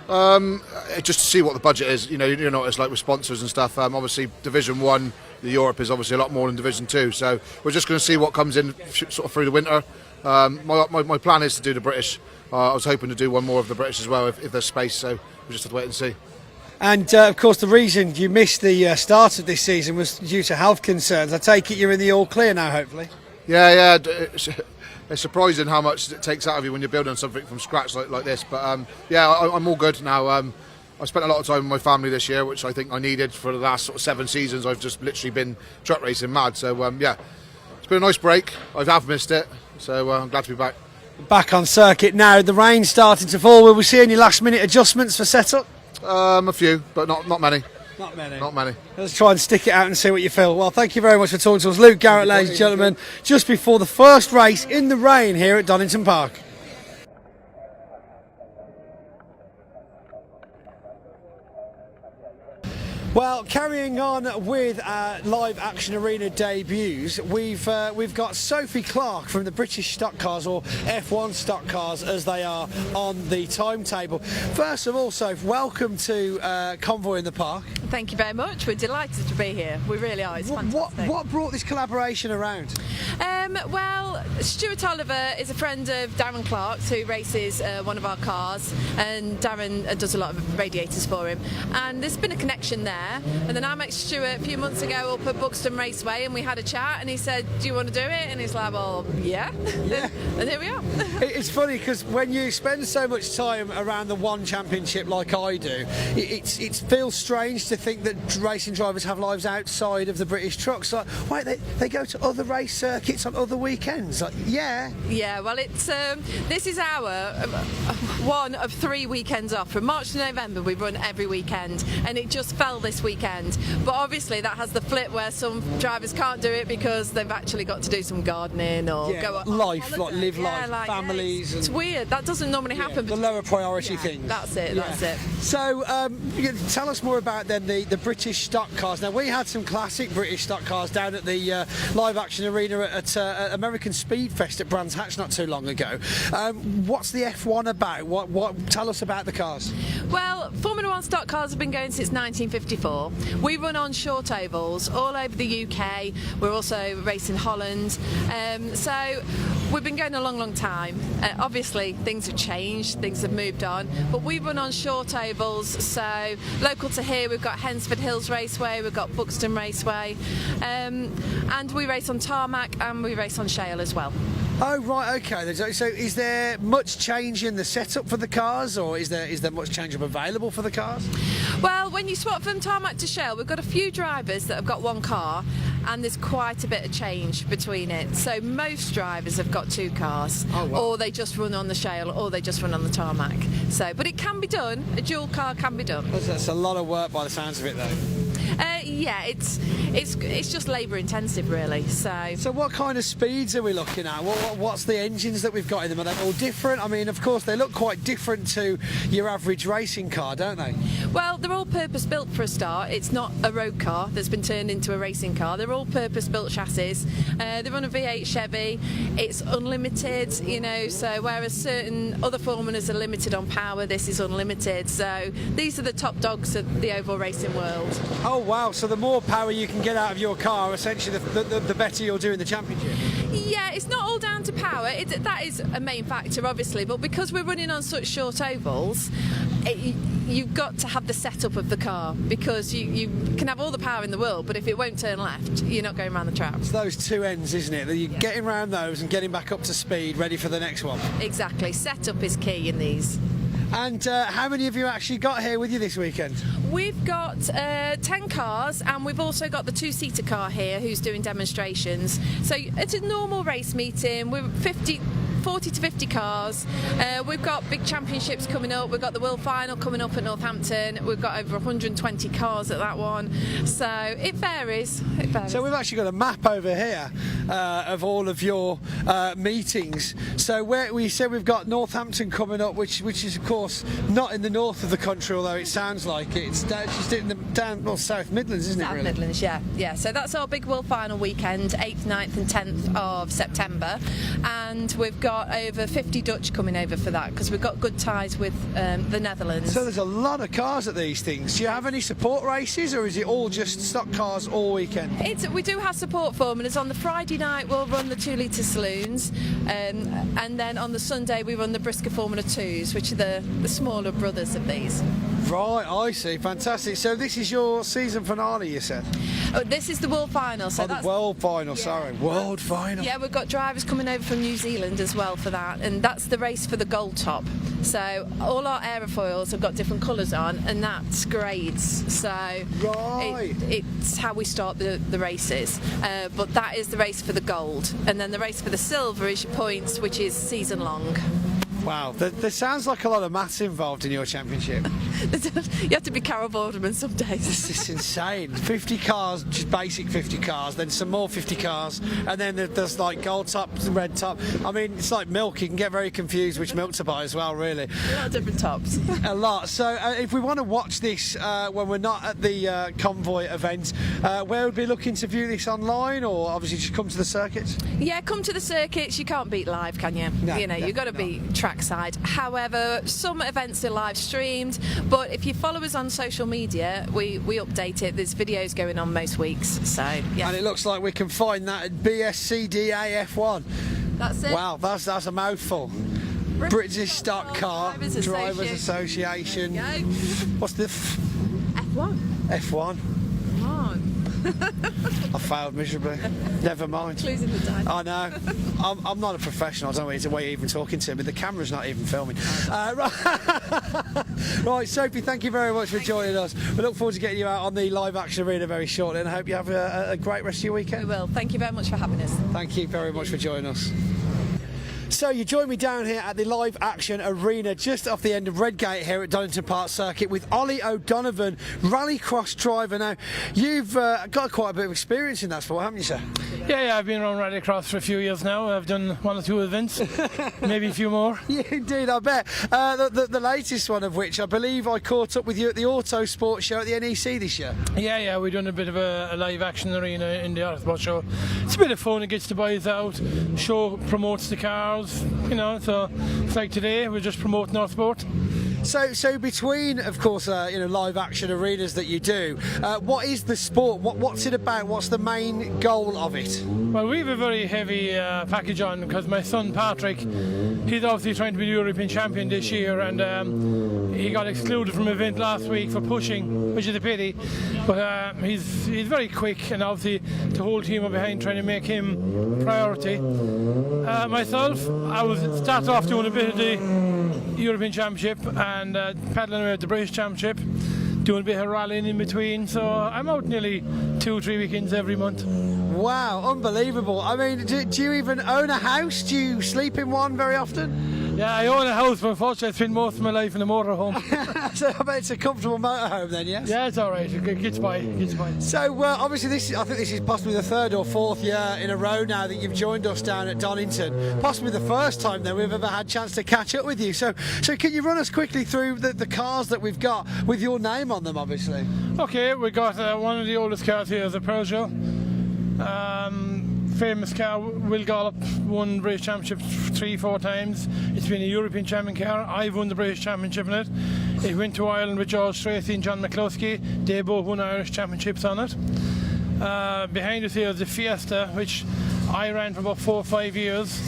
Just to see what the budget is. You know what it's like with sponsors and stuff. Obviously, Division 1, the Europe is obviously a lot more than Division 2. So we're just going to see what comes in sort of through the winter. My plan is to do the British. I was hoping to do one more of the British as well if there's space. So we just have to wait and see. And of course, the reason you missed the start of this season was due to health concerns. I take it you're in the all clear now, hopefully. Yeah. It's surprising how much it takes out of you when you're building something from scratch like this. But I'm all good now. I spent a lot of time with my family this year, which I think I needed for the last sort of 7 seasons. I've just literally been truck racing mad. So it's been a nice break. I have missed it, so I'm glad to be back. Back on circuit now. The rain's starting to fall. Will we see any last-minute adjustments for setup? A few, but not many. Not many. Not many. Let's try and stick it out and see what you feel. Well, thank you very much for talking to us. Luke Garrett, ladies and gentlemen, just before the first race in the rain here at Donington Park. Well, carrying on with live action arena debuts, we've got Sophie Clark from the British Stock Cars, or F1 Stock Cars as they are on the timetable. First of all, Soph, welcome to Convoy in the Park. Thank you very much. We're delighted to be here. We really are. It's fantastic. What brought this collaboration around? Well, Stuart Oliver is a friend of Darren Clark's, who races one of our cars, and Darren does a lot of radiators for him. And there's been a connection there. And then I met Stuart a few months ago up at Buxton Raceway, and we had a chat, and he said, "Do you want to do it?" And he's like, "Well, yeah." And here we are. It's funny because when you spend so much time around the one championship like I do, it feels strange to think that racing drivers have lives outside of the British trucks. Like, wait, they go to other race circuits on other weekends. Like, yeah, well, it's this is our one of 3 weekends off. From March to November, we run every weekend, and it just fell this weekend. But obviously, that has the flip where some drivers can't do it because they've actually got to do some gardening or go on life, holiday. live life, families. It's weird. That doesn't normally happen. The lower priority things. That's it. So, tell us more about then the British stock cars. Now, we had some classic British stock cars down at the live action arena at American Speed Fest at Brands Hatch not too long ago. What's the F1 about? What tell us about the cars? Well, Formula 1 stock cars have been going since 1954. We run on short ovals all over the UK. We're also racing Holland. So we've been going a long time. Obviously, things have changed, things have moved on, but we run on short ovals. So local to here, we've got Hensford Hills Raceway, we've got Buxton Raceway, and we race on tarmac and we race on shale as well. Oh right, okay. So is there much change in the setup for the cars, or is there much change available for the cars? Well, when you swap from tarmac to shale, we've got a few drivers that have got one car, and there's quite a bit of change between it. So most drivers have got 2 cars, or they just run on the shale, or they just run on the tarmac. So, but it can be done. A dual car can be done. That's a lot of work by the sounds of it, though. Yeah, it's just labour intensive, really. So what kind of speeds are we looking at? What's the engines that we've got in them? Are they all different? I mean, of course, they look quite different to your average racing car, don't they? Well, they're all purpose built for a start. It's not a road car that's been turned into a racing car. They're all purpose built chassis. They're on a V8 Chevy. It's unlimited, you know. So whereas certain other formulas are limited on power, this is unlimited. So these are the top dogs of the oval racing world. Oh wow! So the more power you can get out of your car, essentially, the better you'll do in the championship. Yeah, it's not all down to power. That is a main factor, obviously, but because we're running on such short ovals, you've got to have the setup of the car, because you can have all the power in the world, but if it won't turn left, you're not going around the track. It's those 2 ends, isn't it? That you're getting around those and getting back up to speed, ready for the next one. Exactly. Setup is key in these. And how many have you actually got here with you this weekend? We've got 10 cars, and we've also got the 2-seater car here who's doing demonstrations. So it's a normal race meeting. We're 40 to 50 cars. We've got big championships coming up. We've got the World Final coming up at Northampton. We've got over 120 cars at that one. So it varies. So we've actually got a map over here of all of your meetings. So where we said we've got Northampton coming up, which is of course not in the north of the country, although it sounds like it. It's just in the down South Midlands, isn't it? South Midlands, yeah. So that's our big World Final weekend, 8th, 9th and 10th of September, and we've got got over 50 Dutch coming over for that because we've got good ties with the Netherlands. So there's a lot of cars at these things. Do you have any support races, or is it all just stock cars all weekend? We do have support formulas. On the Friday night we'll run the 2 litre saloons, and then on the Sunday we run the Brisker Formula 2s, which are the smaller brothers of these. Right, I see. Fantastic. So this is your season finale, you said? Oh, this is the world final. So the world final, sorry. World final. Yeah, we've got drivers coming over from New Zealand as well for that, and that's the race for the gold top. So all our aerofoils have got different colours on, and that's grades. So it's how we start the races. But that is the race for the gold, and then the race for the silver is your points, which is season long. Wow, there sounds like a lot of maths involved in your championship. You have to be Carol Borderman some days. This is insane. 50 cars, just basic 50 cars, then some more 50 cars, and then there's like gold top, red top. I mean, it's like milk. You can get very confused which milk to buy as well, really. A lot of different tops. A lot. So if we want to watch this when we're not at the Convoy event, where would we looking to view this online, or obviously just come to the circuits? Yeah, come to the circuits. You can't beat live, can you? No, you've got to beat trackside. However, some events are live streamed, but if you follow us on social media, we update it. There's videos going on most weeks. So yeah. And it looks like we can find that at BSCDAF1. That's it. Wow, that's a mouthful. British Stock Car Drivers Association. What's the F1. F1. Come on. I failed miserably. Never mind. Clues in the dice. I know. I'm not a professional. I don't know why you're even talking to me. The camera's not even filming. Right, Sophie, thank you very much for joining us. We look forward to getting you out on the live action arena very shortly, and I hope you have a great rest of your weekend. We will. Thank you very much for having us. Thank you very much for joining us. So you join me down here at the live action arena just off the end of Redgate here at Donington Park Circuit with Ollie O'Donovan, rallycross driver. Now, you've got quite a bit of experience in that sport, haven't you, sir? Yeah, I've been around rallycross for a few years now. I've done 1 or 2 events, maybe a few more. Yeah, indeed, I bet. The latest one of which I believe I caught up with you at the Auto Sports Show at the NEC this year. Yeah, we've done a bit of a live action arena in the Autosport Show. It's a bit of fun, it gets the boys out, show promotes the cars, so it's like today, we're just promoting our sport. So between, of course, live action arenas that you do, what is the sport? What's it about? What's the main goal of it? Well, we have a very heavy package on because my son Patrick, he's obviously trying to be the European champion this year, and he got excluded from an event last week for pushing, which is a pity. But he's very quick, and obviously the whole team are behind trying to make him priority. Myself, I was started off doing a bit of the European Championship and paddling away at the British Championship, doing a bit of rallying in between, so I'm out nearly 2-3 weekends every month. Wow, unbelievable. I mean, do you even own a house? Do you sleep in one very often? Yeah, I own a house, but unfortunately I spend most of my life in a motorhome. So I bet it's a comfortable motorhome then, yes? Yeah, it's alright, it gets by. So obviously I think this is possibly the 3rd or 4th year in a row now that you've joined us down at Donington. Possibly the first time then we've ever had a chance to catch up with you. So can you run us quickly through the cars that we've got with your name on them, obviously? Okay, we got one of the oldest cars here is a Peugeot. Famous car, Will Gollop won British Championship 3-4 times. It's been a European champion car. I've won the British Championship in it. It went to Ireland with George Tracy and John McCluskey. They both won Irish Championships on it. Behind us here is the Fiesta, which I ran for about 4 or 5 years.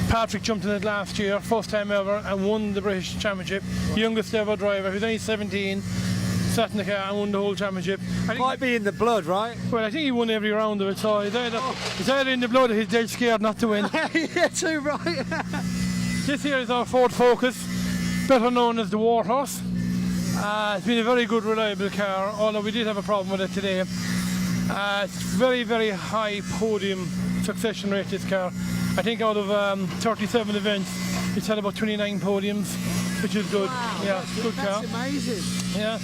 Patrick jumped in it last year, first time ever, and won the British Championship. Youngest ever driver, who's only 17. Sat in the car and won the whole championship. Might be in the blood, right? Well, I think he won every round of it, so it's either in the blood or he's dead scared not to win. Yeah, too right. This here is our Ford Focus, better known as the Warhorse. It's been a very good, reliable car, although we did have a problem with it today. It's very, very high podium succession rate, this car. I think out of 37 events, it's had about 29 podiums, which is good. Wow, yeah, good car. That's amazing. Yeah.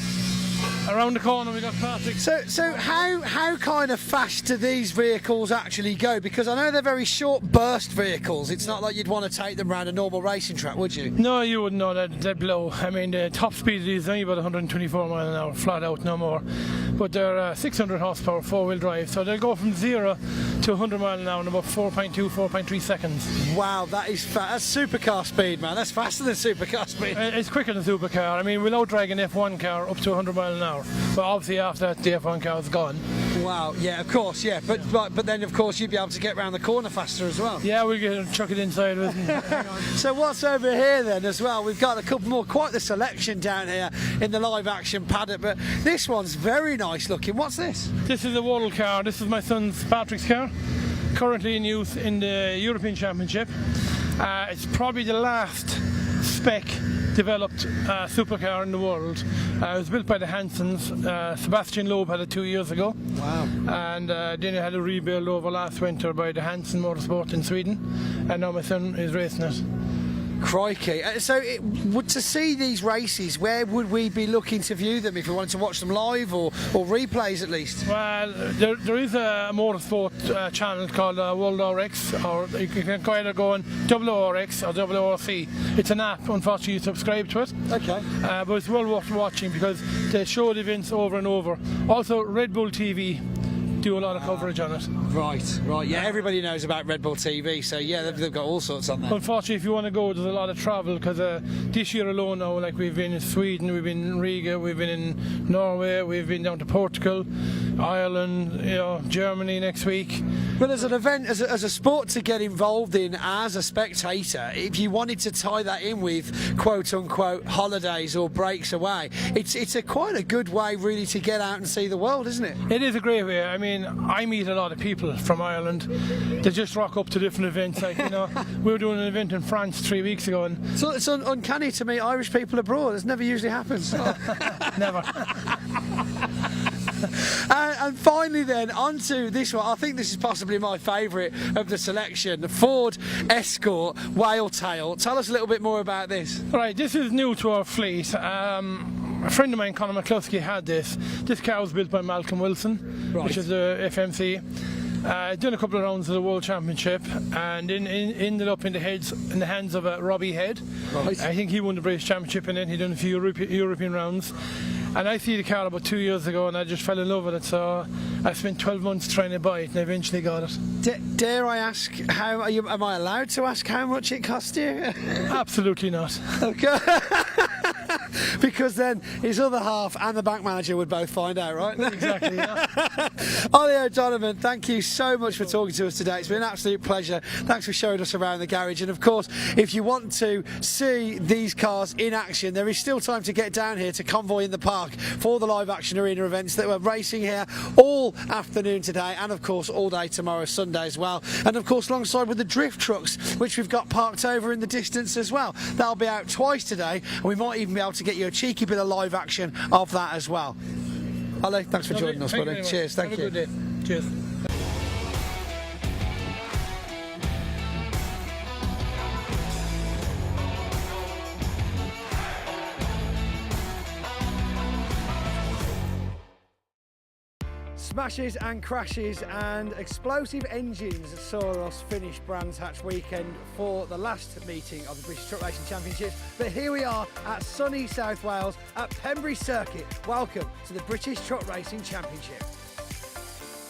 Around the corner we got Patrick. So how kind of fast do these vehicles actually go? Because I know they're very short burst vehicles. It's not like you'd want to take them around a normal racing track, would you? No, you wouldn't know that. They'd blow. I mean, the top speed of these is only about 124 miles an hour, flat out, no more. But they're 600 horsepower, 4-wheel drive, so they'll go from 0 to 100 mile an hour in about 4.2, 4.3 seconds. Wow, that is that's supercar speed, man. That's faster than supercar speed. It's quicker than supercar. I mean, we'll outdrag an F1 car up to 100 mile an hour, but obviously after that the F1 car is gone. Wow, yeah, of course, yeah, but then of course you'd be able to get round the corner faster as well. Yeah, we'll chuck it inside with it. So what's over here then as well? We've got a couple more, quite the selection down here in the live action paddock, but this one's very nice looking. What's this? This is a Waddle car. This is my son's Patrick's car, currently in use in the European Championship. It's probably the last spec developed supercar in the world. It was built by the Hansons. Sebastian Loeb had it 2 years ago. Wow. And then it had a rebuild over last winter by the Hansen Motorsport in Sweden. And now my son is racing it. Crikey. So to see these races, where would we be looking to view them if we wanted to watch them live or replays at least? Well, there is a motorsport channel called World RX, or you can either go on WRX or WRC. It's an app, unfortunately you subscribe to it. Okay. But it's well worth watching because they show the events over and over. Also Red Bull TV do a lot of coverage on it. Right, yeah, everybody knows about Red Bull TV, so yeah, they've got all sorts on there. Unfortunately, if you want to go, there's a lot of travel because this year alone now, like we've been in Sweden, we've been in Riga, we've been in Norway, we've been down to Portugal, Ireland, Germany next week. But as an event, as a sport to get involved in as a spectator, if you wanted to tie that in with quote-unquote holidays or breaks away, it's quite a good way really to get out and see the world, isn't it? It is a great way. I mean, I meet a lot of people from Ireland. They just rock up to different events. Like, we were doing an event in France 3 weeks ago. And so it's uncanny to meet Irish people abroad. It never usually happens. Never. And finally then, on to this one. I think this is possibly my favourite of the selection, the Ford Escort Whale Tail. Tell us a little bit more about this. Right, this is new to our fleet. A friend of mine, Conor McCluskey, had this. This car was built by Malcolm Wilson, which is the FMC. Done a couple of rounds of the World Championship and ended up in the hands of Robbie Head. Right. I think he won the British Championship and then he done a few European rounds. And I see the car about 2 years ago and I just fell in love with it, so I spent 12 months trying to buy it and I eventually got it. Dare I ask, am I allowed to ask how much it cost you? Absolutely not. Okay. Because then his other half and the bank manager would both find out, right? Exactly, yeah. Ollie O'Donovan, thank you so much for talking to us today. It's been an absolute pleasure. Thanks for showing us around the garage. And of course, if you want to see these cars in action, there is still time to get down here to Convoy in the Park for the live action arena events that we're racing here all afternoon today, and of course all day tomorrow, Sunday as well. And of course alongside with the drift trucks, which we've got parked over in the distance as well. That'll be out twice today, and we might even be able to get you a cheeky bit of live action of that as well. Ollie, thanks for joining us, buddy. Cheers, thank you. Have a good day. Cheers. Smashes and crashes and explosive engines saw us finish Brands Hatch weekend for the last meeting of the British Truck Racing Championships. But here we are at sunny South Wales at Pembrey Circuit. Welcome to the British Truck Racing Championship.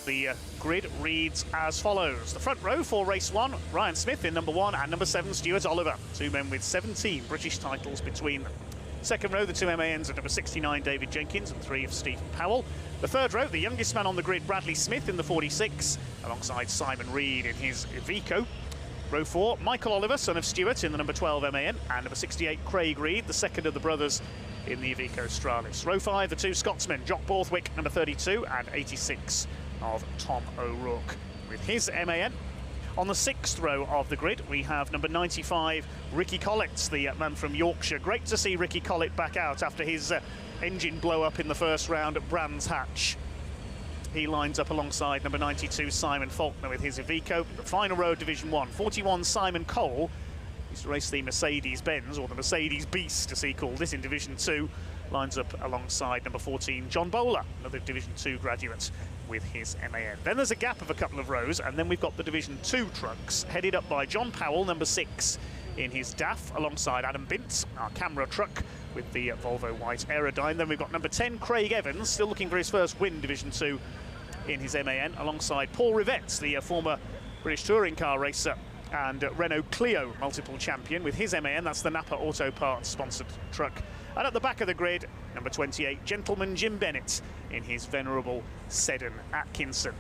The grid reads as follows. The front row for race 1, Ryan Smith in number 1 and number 7, Stuart Oliver. Two men with 17 British titles between them. Second row, the two MANs of number 69, David Jenkins, and 3 of Stephen Powell. The third row, the youngest man on the grid, Bradley Smith in the 46, alongside Simon Reed in his Iveco. Row 4, Michael Oliver, son of Stuart, in the number 12 MAN, and number 68, Craig Reed, the second of the brothers in the Iveco Stralis. Row 5, the two Scotsmen, Jock Borthwick, number 32, and 86 of Tom O'Rourke with his MAN. On the 6th row of the grid, we have number 95, Ricky Collett, the man from Yorkshire. Great to see Ricky Collett back out after his engine blow up in the first round at Brands Hatch. He lines up alongside number 92, Simon Faulkner, with his Iveco. The final row of Division 1, 41, Simon Cole, used to race the Mercedes-Benz, or the Mercedes Beast as he called it, in Division 2. Lines up alongside number 14, John Bowler, another Division 2 graduate, with his MAN. Then there's a gap of a couple of rows, and then we've got the Division 2 trucks, headed up by John Powell, number 6, in his DAF, alongside Adam Bint, our camera truck, with the Volvo White Aerodyne. Then we've got number 10, Craig Evans, still looking for his first win, Division 2, in his MAN, alongside Paul Rivett, the former British touring car racer and Renault Clio multiple champion with his MAN. That's the Napa Auto Parts sponsored truck. And at the back of the grid, number 28, Gentleman Jim Bennett in his venerable Seddon Atkinson.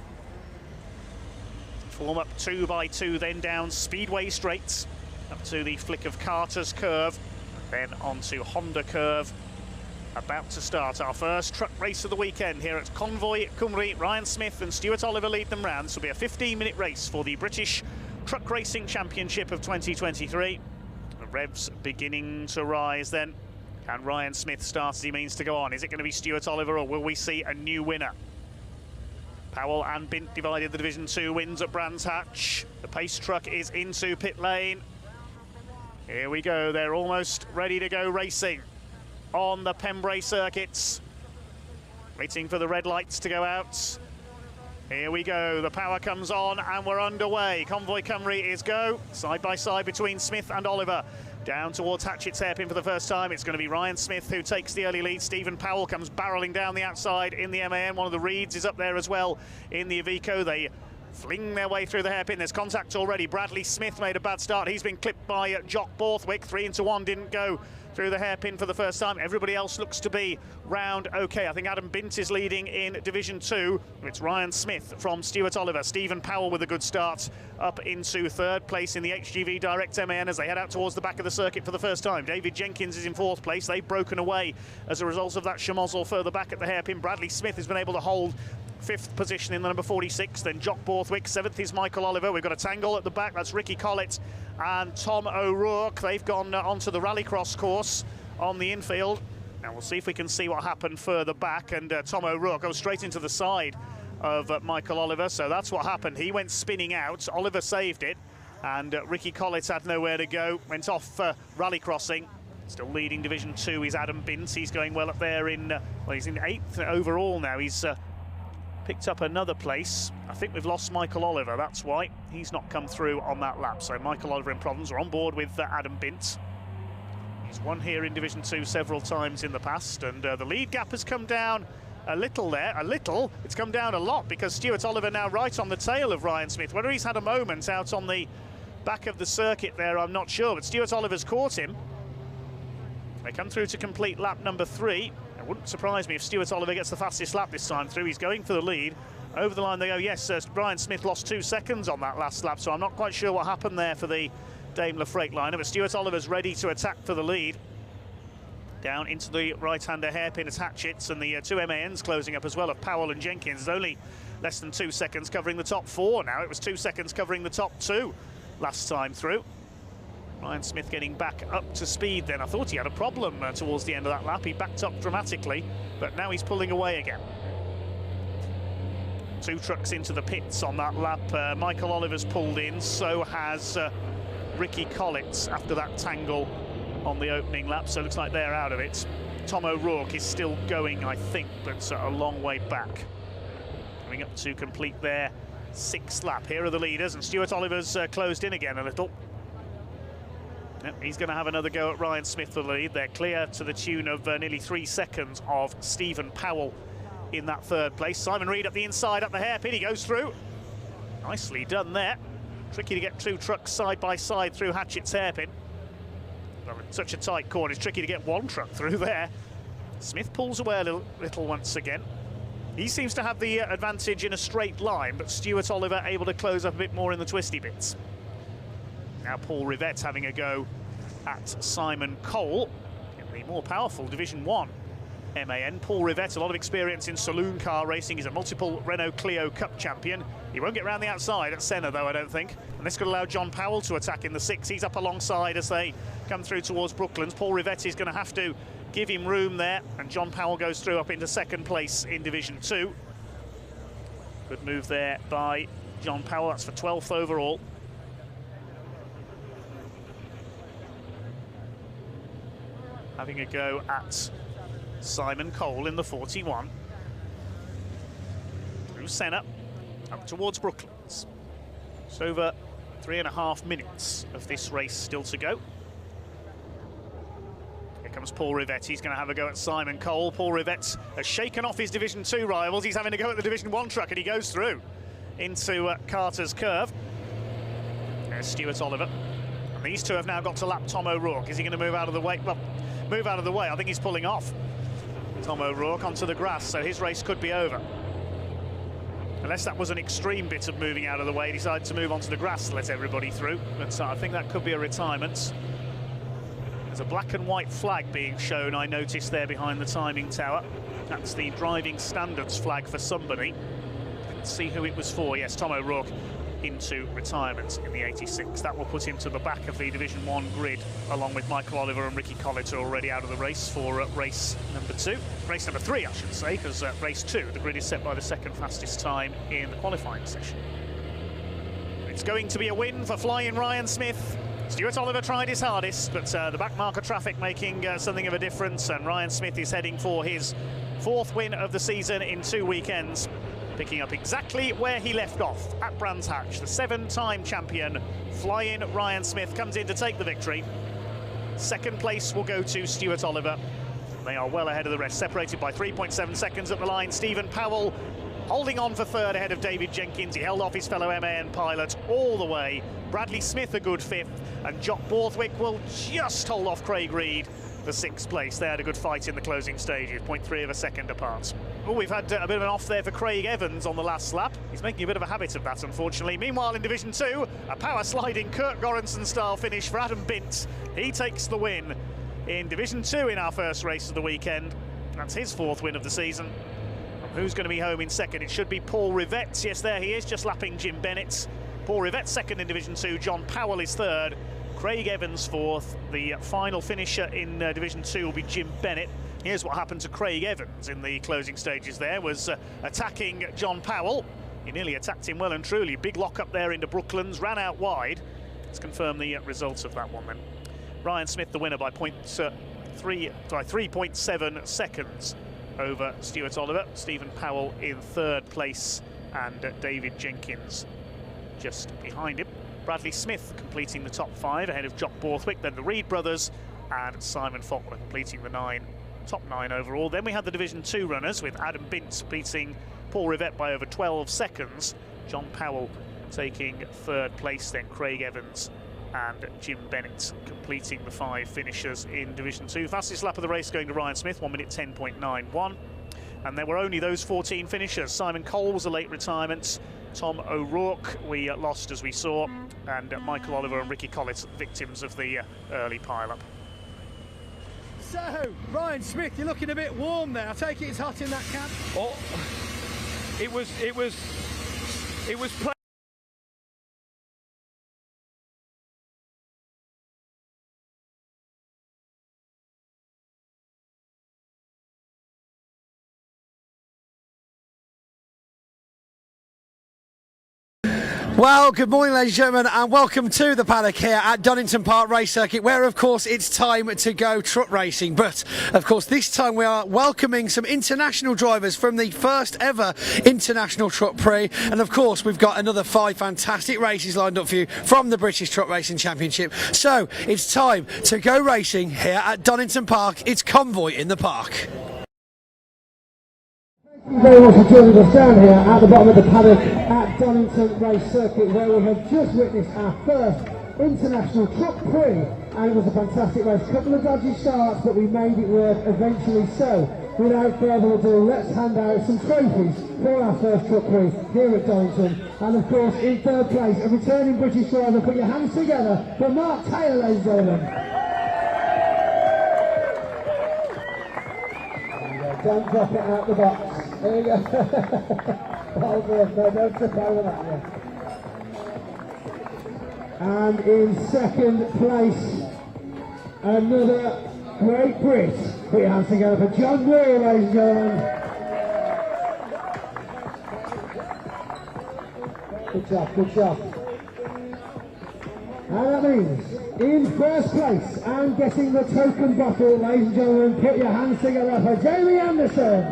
Form up 2 by 2, then down Speedway straights up to the flick of Carter's curve, then onto Honda curve. About to start our first truck race of the weekend here at Convoy, Cymru. Ryan Smith and Stuart Oliver lead them round. This will be a 15-minute race for the British Truck Racing Championship of 2023. The revs beginning to rise then. Can Ryan Smith start as he means to go on? Is it going to be Stuart Oliver, or will we see a new winner? Powell and Bint divided the Division 2 wins at Brands Hatch. The pace truck is into pit lane. Here we go, they're almost ready to go racing on the Pembrey circuits. Waiting for the red lights to go out. Here we go, the power comes on and we're underway. Convoy Cymru is go, side by side between Smith and Oliver. Down towards Hatchett's hairpin for the first time. It's going to be Ryan Smith who takes the early lead. Stephen Powell comes barrelling down the outside in the MAN. One of the Reeds is up there as well in the Iveco. They fling their way through the hairpin. There's contact already. Bradley Smith made a bad start. He's been clipped by Jock Borthwick. 3 into 1 didn't go through the hairpin for the first time. Everybody else looks to be round okay. I think Adam Bint is leading in Division 2. It's Ryan Smith from Stuart Oliver. Stephen Powell with a good start up into third place in the HGV Direct MAN as they head out towards the back of the circuit for the first time. David Jenkins is in fourth place. They've broken away as a result of that schmozzle further back at the hairpin. Bradley Smith has been able to hold fifth position in the number 46, then Jock Borthwick. Seventh is Michael Oliver. We've got a tangle at the back. That's Ricky Collett and Tom O'Rourke. They've gone onto the rallycross course on the infield. Now we'll see if we can see what happened further back. And Tom O'Rourke goes straight into the side of Michael Oliver. So that's what happened. He went spinning out. Oliver saved it. And Ricky Collett had nowhere to go. Went off rallycrossing. Still leading Division 2 is Adam Bint. He's going well up there in, well, he's in 8th overall now. He's picked up another place. I think we've lost Michael Oliver, that's why. He's not come through on that lap. So Michael Oliver and Providence are on board with Adam Bint. He's won here in Division 2 several times in the past, and the lead gap has come down a little there. A little? It's come down a lot, because Stuart Oliver now right on the tail of Ryan Smith. Whether he's had a moment out on the back of the circuit there, I'm not sure, but Stuart Oliver's caught him. They come through to complete lap number 3. It wouldn't surprise me if Stuart Oliver gets the fastest lap this time through. He's going for the lead. Over the line they go. Yes, Brian Smith lost 2 seconds on that last lap, so I'm not quite sure what happened there for the Daimler Freightliner, but Stuart Oliver's ready to attack for the lead. Down into the right-hander hairpin at Hatchett's, and the 2 MANs closing up as well of Powell and Jenkins. It's only less than 2 seconds covering the top 4 now. It was 2 seconds covering the top 2 last time through. Ryan Smith getting back up to speed then. I thought he had a problem towards the end of that lap. He backed up dramatically, but now he's pulling away again. 2 trucks into the pits on that lap. Michael Oliver's pulled in, so has Ricky Collett after that tangle on the opening lap, so it looks like they're out of it. Tom O'Rourke is still going, I think, but a long way back. Coming up to complete their 6th lap. Here are the leaders, and Stuart Oliver's closed in again a little. Yep, he's going to have another go at Ryan Smith for the lead. They're clear to the tune of nearly 3 seconds of Stephen Powell in that 3rd place. Simon Reed up the inside, up the hairpin. He goes through. Nicely done there. Tricky to get 2 trucks side by side through Hatchett's hairpin. Well, it's such a tight corner, it's tricky to get 1 truck through there. Smith pulls away a little once again. He seems to have the advantage in a straight line, but Stuart Oliver able to close up a bit more in the twisty bits. Now Paul Rivett having a go at Simon Cole in the more powerful Division 1 MAN. Paul Rivett, a lot of experience in saloon car racing. He's a multiple Renault Clio Cup champion. He won't get round the outside at Senna though, I don't think. And this could allow John Powell to attack in the 6. He's up alongside as they come through towards Brooklands. Paul Rivett is going to have to give him room there, and John Powell goes through up into 2nd place in Division 2. Good move there by John Powell. That's for 12th overall. Having a go at Simon Cole in the 41. Through Senna, up towards Brooklands. It's over 3.5 minutes of this race still to go. Here Comes Paul Rivette, he's going to have a go at Simon Cole. Paul Rivette has shaken off his Division 2 rivals. He's having a go at the Division 1 truck, and he goes through into Carter's curve. There's Stuart Oliver. And these two have now got to lap Tom O'Rourke. Is he going to move out of the way? Well, move out of the way. I think he's pulling off. Tom O'Rourke onto the grass, so his race could be over. Unless that was an extreme bit of moving out of the way, he decided to move onto the grass to let everybody through. But I think that could be a retirement. There's a black and white flag being shown, I noticed there behind the timing tower. That's the driving standards flag for somebody. Let's see who it was for. Yes, Tom O'Rourke into retirement in the 86. That will put him to the back of the Division 1 grid, along with Michael Oliver and Ricky Collett, who are already out of the race for race number 2. Race number 3, I should say, because race 2, the grid is set by the second fastest time in the qualifying session. It's going to be a win for Flying Ryan Smith. Stuart Oliver tried his hardest, but the back marker traffic making something of a difference, and Ryan Smith is heading for his 4th win of the season in 2 weekends, picking up exactly where he left off at Brands Hatch. The 7-time champion Flying Ryan Smith comes in to take the victory. Second place will go to Stuart Oliver. They are well ahead of the rest, separated by 3.7 seconds at the line. Stephen Powell holding on for 3rd ahead of David Jenkins. He held off his fellow MAN pilot all the way. Bradley Smith a good 5th, and Jock Borthwick will just hold off Craig Reed for 6th place. They had a good fight in the closing stages, 0.3 of a second apart. Oh, we've had a bit of an off there for Craig Evans on the last lap. He's making a bit of a habit of that, unfortunately. Meanwhile, in Division 2, a power sliding Kurt Goranson style finish for Adam Bint. He takes the win in Division 2 in our first race of the weekend. That's his 4th win of the season. Who's going to be home in second? It should be Paul Rivette. Yes, there he is, just lapping Jim Bennett. Paul Rivette 2nd in Division 2. John Powell is 3rd. Craig Evans 4th. The final finisher in Division 2 will be Jim Bennett. Here's what happened to Craig Evans in the closing stages there, was attacking John Powell. He nearly attacked him well and truly. Big lock up there into Brooklands, ran out wide. Let's confirm the results of that one then. Ryan Smith the winner by 3.7 seconds over Stuart Oliver. Stephen Powell in 3rd place, and David Jenkins just behind him. Bradley Smith completing the top 5 ahead of Jock Borthwick, then the Reed brothers and Simon Faulkner completing the top 9 overall. Then we had the Division 2 runners with Adam Bint beating Paul Rivette by over 12 seconds. John Powell taking 3rd place, then Craig Evans and Jim Bennett completing the 5 finishers in Division 2. Fastest lap of the race going to Ryan Smith, 1 minute 10.91. And there were only those 14 finishers. Simon Cole was a late retirement. Tom O'Rourke we lost, as we saw, and Michael Oliver and Ricky Collett victims of the early pile-up. So, Ryan Smith, you're looking a bit warm there. I take it it's hot in that cab. Oh, it was Well, good morning, ladies and gentlemen, and welcome to the paddock here at Donington Park Race Circuit, where, of course, it's time to go truck racing. But, of course, this time we are welcoming some international drivers from the first ever International Truck Prix. And, of course, we've got another 5 fantastic races lined up for you from the British Truck Racing Championship. So, it's time to go racing here at Donington Park. It's Convoy in the park. Thank you very much for joining us down here at the bottom of the paddock at Donington Race Circuit, where we have just witnessed our first International Truck Prix, and it was a fantastic race. A couple of dodgy starts, but we made it work eventually. So, without further ado, let's hand out some trophies for our first Truck Prix here at Donington. And of course, in 3rd place, a returning British driver. Put your hands together for Mark Taylor, ladies and gentlemen. Don't drop it out the box. There you go. Well done. No, don't trip over that yet. And in 2nd place, another great Brit. Put your hands together for John Moore, ladies and gentlemen. Good job, good job. And that means, in 1st place, and getting the token bottle, ladies and gentlemen, put your hands together for Jamie Anderson.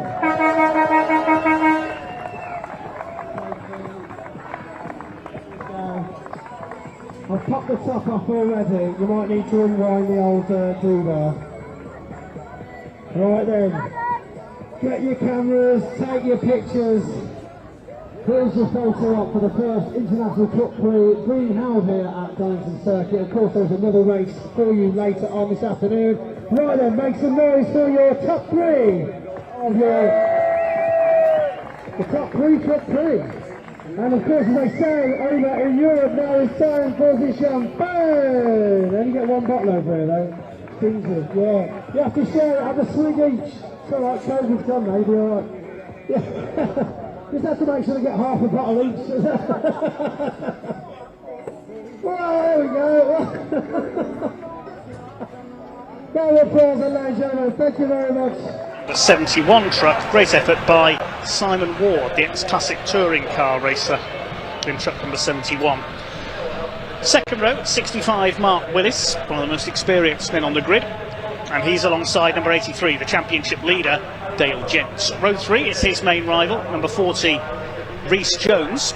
I've popped the top off already. You might need to unwind the old do there. Right then, get your cameras, take your pictures. Here's your photo op for the first International Truck Prix being held here at Donington Circuit. Of course, there's another race for you later on this afternoon. Right then, make some noise for your top three of the top three Truck Prix. And of course, as they say over in Europe now, it's time for the champagne. They only get one bottle over here though. Stingy, yeah. You have to share it, have a swig each. It's alright, COVID's gone, maybe alright. Yeah. Just have to make sure they get half a bottle each. Well, there we go. Round of applause, ladies and gentlemen. Thank you very much. The 71 truck, great effort by Simon Ward, the ex-classic touring car racer in truck number 71. Second row, 65 Mark Willis, one of the most experienced men on the grid, and he's alongside number 83, the championship leader, Dale Jents. Row 3 is his main rival, number 40, Rhys Jones,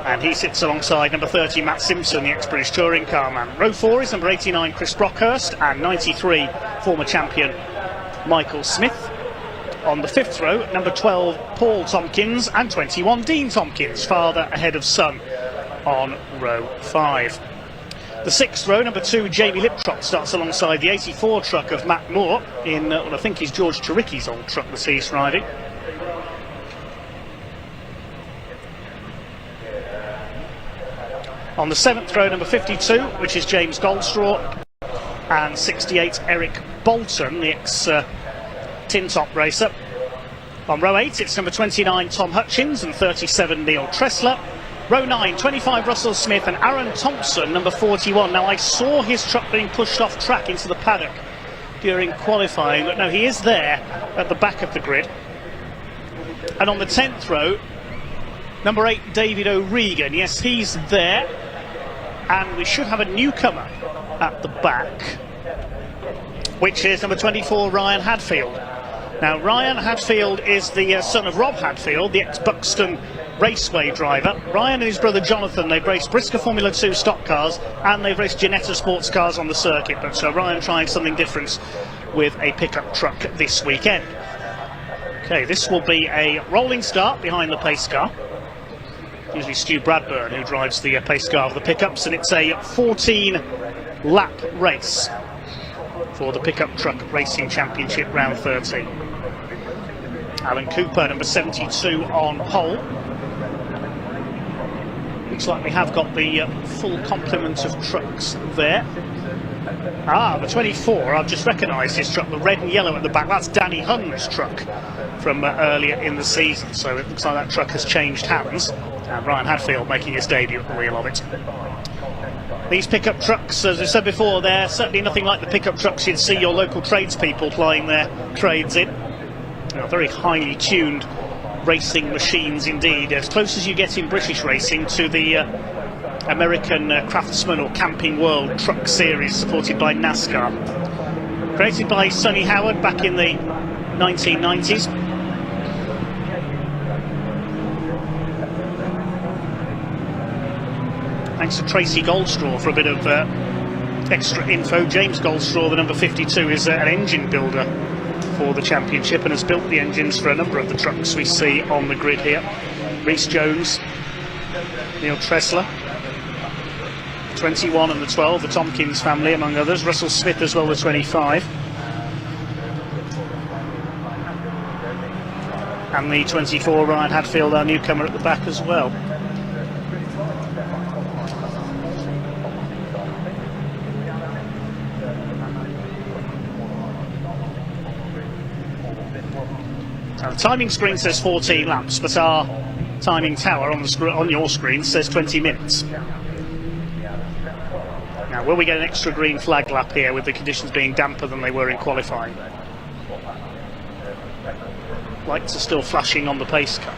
and he sits alongside number 30, Matt Simpson, the ex-British touring car man. Row 4 is number 89, Chris Brockhurst, and 93, former champion Michael Smith. On the fifth row, number 12, Paul Tompkins, and 21, Dean Tompkins, father ahead of son on row 5. The sixth row, number 2, Jamie Liptrot, starts alongside the 84 truck of Matt Moore in what I think is George Chiricki's old truck that he's riding. On the seventh row, number 52, which is James Goldstraw, and 68, Eric Bolton, the ex-tin top racer. On row 8, it's number 29, Tom Hutchins, and 37, Neil Tressler. Row 9, 25, Russell Smith, and Aaron Thompson, number 41. Now, I saw his truck being pushed off track into the paddock during qualifying, but no, he is there at the back of the grid. And on the 10th row, number 8, David O'Regan. Yes, he's there. And we should have a newcomer at the back, which is number 24, Ryan Hadfield. Now, Ryan Hadfield is the son of Rob Hadfield, the ex-Buxton Raceway driver. Ryan and his brother Jonathan, they've raced Brisker Formula 2 stock cars, and they've raced Ginetta sports cars on the circuit. But so Ryan trying something different with a pickup truck this weekend. Okay, this will be a rolling start behind the pace car. Usually Stu Bradburn who drives the pace car of the pickups, and it's a 14-lap race for the Pickup Truck Racing Championship Round 13. Alan Cooper, number 72, on pole. Looks like we have got the full complement of trucks there. The 24, I've just recognised his truck, the red and yellow at the back. That's Danny Hunn's truck from earlier in the season, so it looks like that truck has changed hands. And Ryan Hadfield making his debut at the wheel of it. These pickup trucks, as I said before, they're certainly nothing like the pickup trucks you'd see your local tradespeople plying their trades in. Very highly tuned racing machines indeed, as close as you get in British racing to the American Craftsman or Camping World Truck Series supported by NASCAR. Created by Sonny Howard back in the 1990s. Thanks to Tracy Goldstraw for a bit of extra info. James Goldstraw, the number 52, is an engine builder for the championship and has built the engines for a number of the trucks we see on the grid here. Rhys Jones, Neil Tressler, 21 and the 12, the Tompkins family among others. Russell Smith as well, the 25. And the 24, Ryan Hadfield, our newcomer at the back as well. Now, the timing screen says 14 laps, but our timing tower on your screen says 20 minutes. Now, will we get an extra green flag lap here with the conditions being damper than they were in qualifying? Lights are still flashing on the pace car.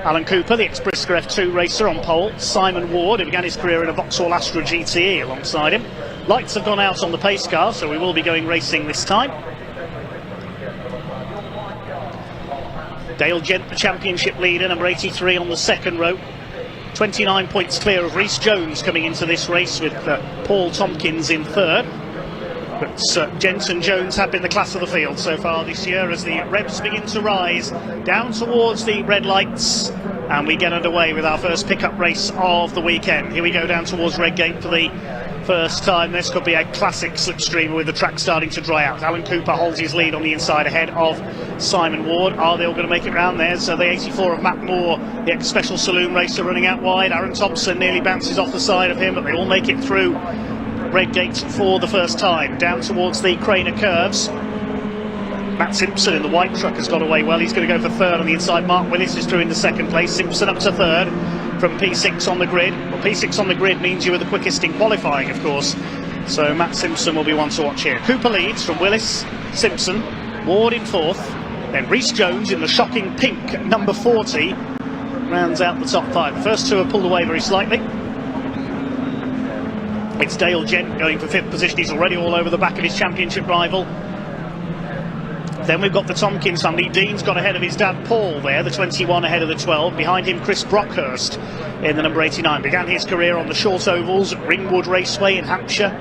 Alan Cooper, the ex-Brisker F2 racer, on pole. Simon Ward, who began his career in a Vauxhall Astra GTE, alongside him. Lights have gone out on the pace car, so we will be going racing this time. Dale Gent, the championship leader, number 83 on the second row. 29 points clear of Rhys Jones coming into this race with Paul Tompkins in third. But Jensen Jones have been the class of the field so far this year as the revs begin to rise down towards the red lights, and we get underway with our first pickup race of the weekend. Here we go down towards Redgate for the first time. This could be a classic slipstreamer with the track starting to dry out. Alan Cooper holds his lead on the inside ahead of Simon Ward. Are they all going to make it round? There's the 84 of Matt Moore, the ex-special saloon racer, running out wide. Aaron Thompson nearly bounces off the side of him, but they all make it through Redgate for the first time. Down towards the Craner curves. Matt Simpson in the white truck has got away well. He's going to go for third on the inside. Mark Willis is through into second place. Simpson up to third from P6 on the grid. Well, P6 on the grid means you were the quickest in qualifying, of course. So Matt Simpson will be one to watch here. Cooper leads from Willis, Simpson, Ward in fourth. Then Rhys Jones in the shocking pink number 40 rounds out the top five. The first two have pulled away very slightly. It's Dale Gent going for fifth position. He's already all over the back of his championship rival. Then we've got the Tompkins family. Dean's got ahead of his dad Paul there, the 21 ahead of the 12. Behind him Chris Brockhurst in the number 89. Began his career on the short ovals at Ringwood Raceway in Hampshire.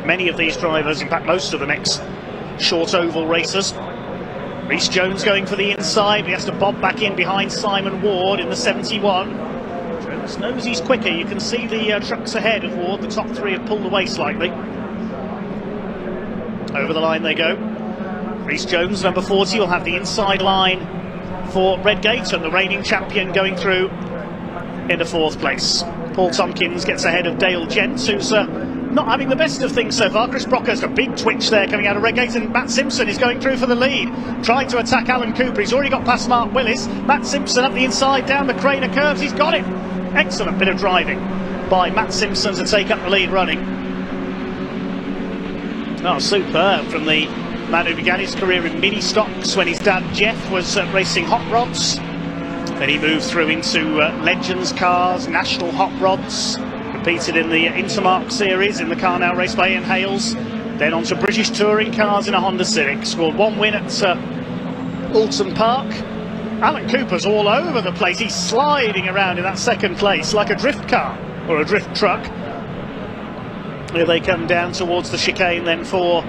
Many of these drivers, in fact most of them, ex-short oval racers. Rhys Jones going for the inside. He has to bob back in behind Simon Ward in the 71. Jones knows he's quicker. You can see the trucks ahead of Ward. The top three have pulled away slightly. Over the line they go. Rhys Jones, number 40, will have the inside line for Redgate, and the reigning champion going through into fourth place. Paul Tompkins gets ahead of Dale Gent, who's not having the best of things so far. Chris Brockhurst, a big twitch there coming out of Redgate, and Matt Simpson is going through for the lead, trying to attack Alan Cooper. He's already got past Mark Willis. Matt Simpson up the inside, down the Craner curves. He's got it. Excellent bit of driving by Matt Simpson to take up the lead running. Oh, superb from the man who began his career in mini stocks when his dad Jeff was racing hot rods. Then he moved through into Legends cars, National Hot Rods, competed in the Intermark series in the car now raced by Ian Hales. Then on to British touring cars in a Honda Civic. Scored one win at Donington Park. Alan Cooper's all over the place. He's sliding around in that second place like a drift car or a drift truck. Here they come down towards the chicane then for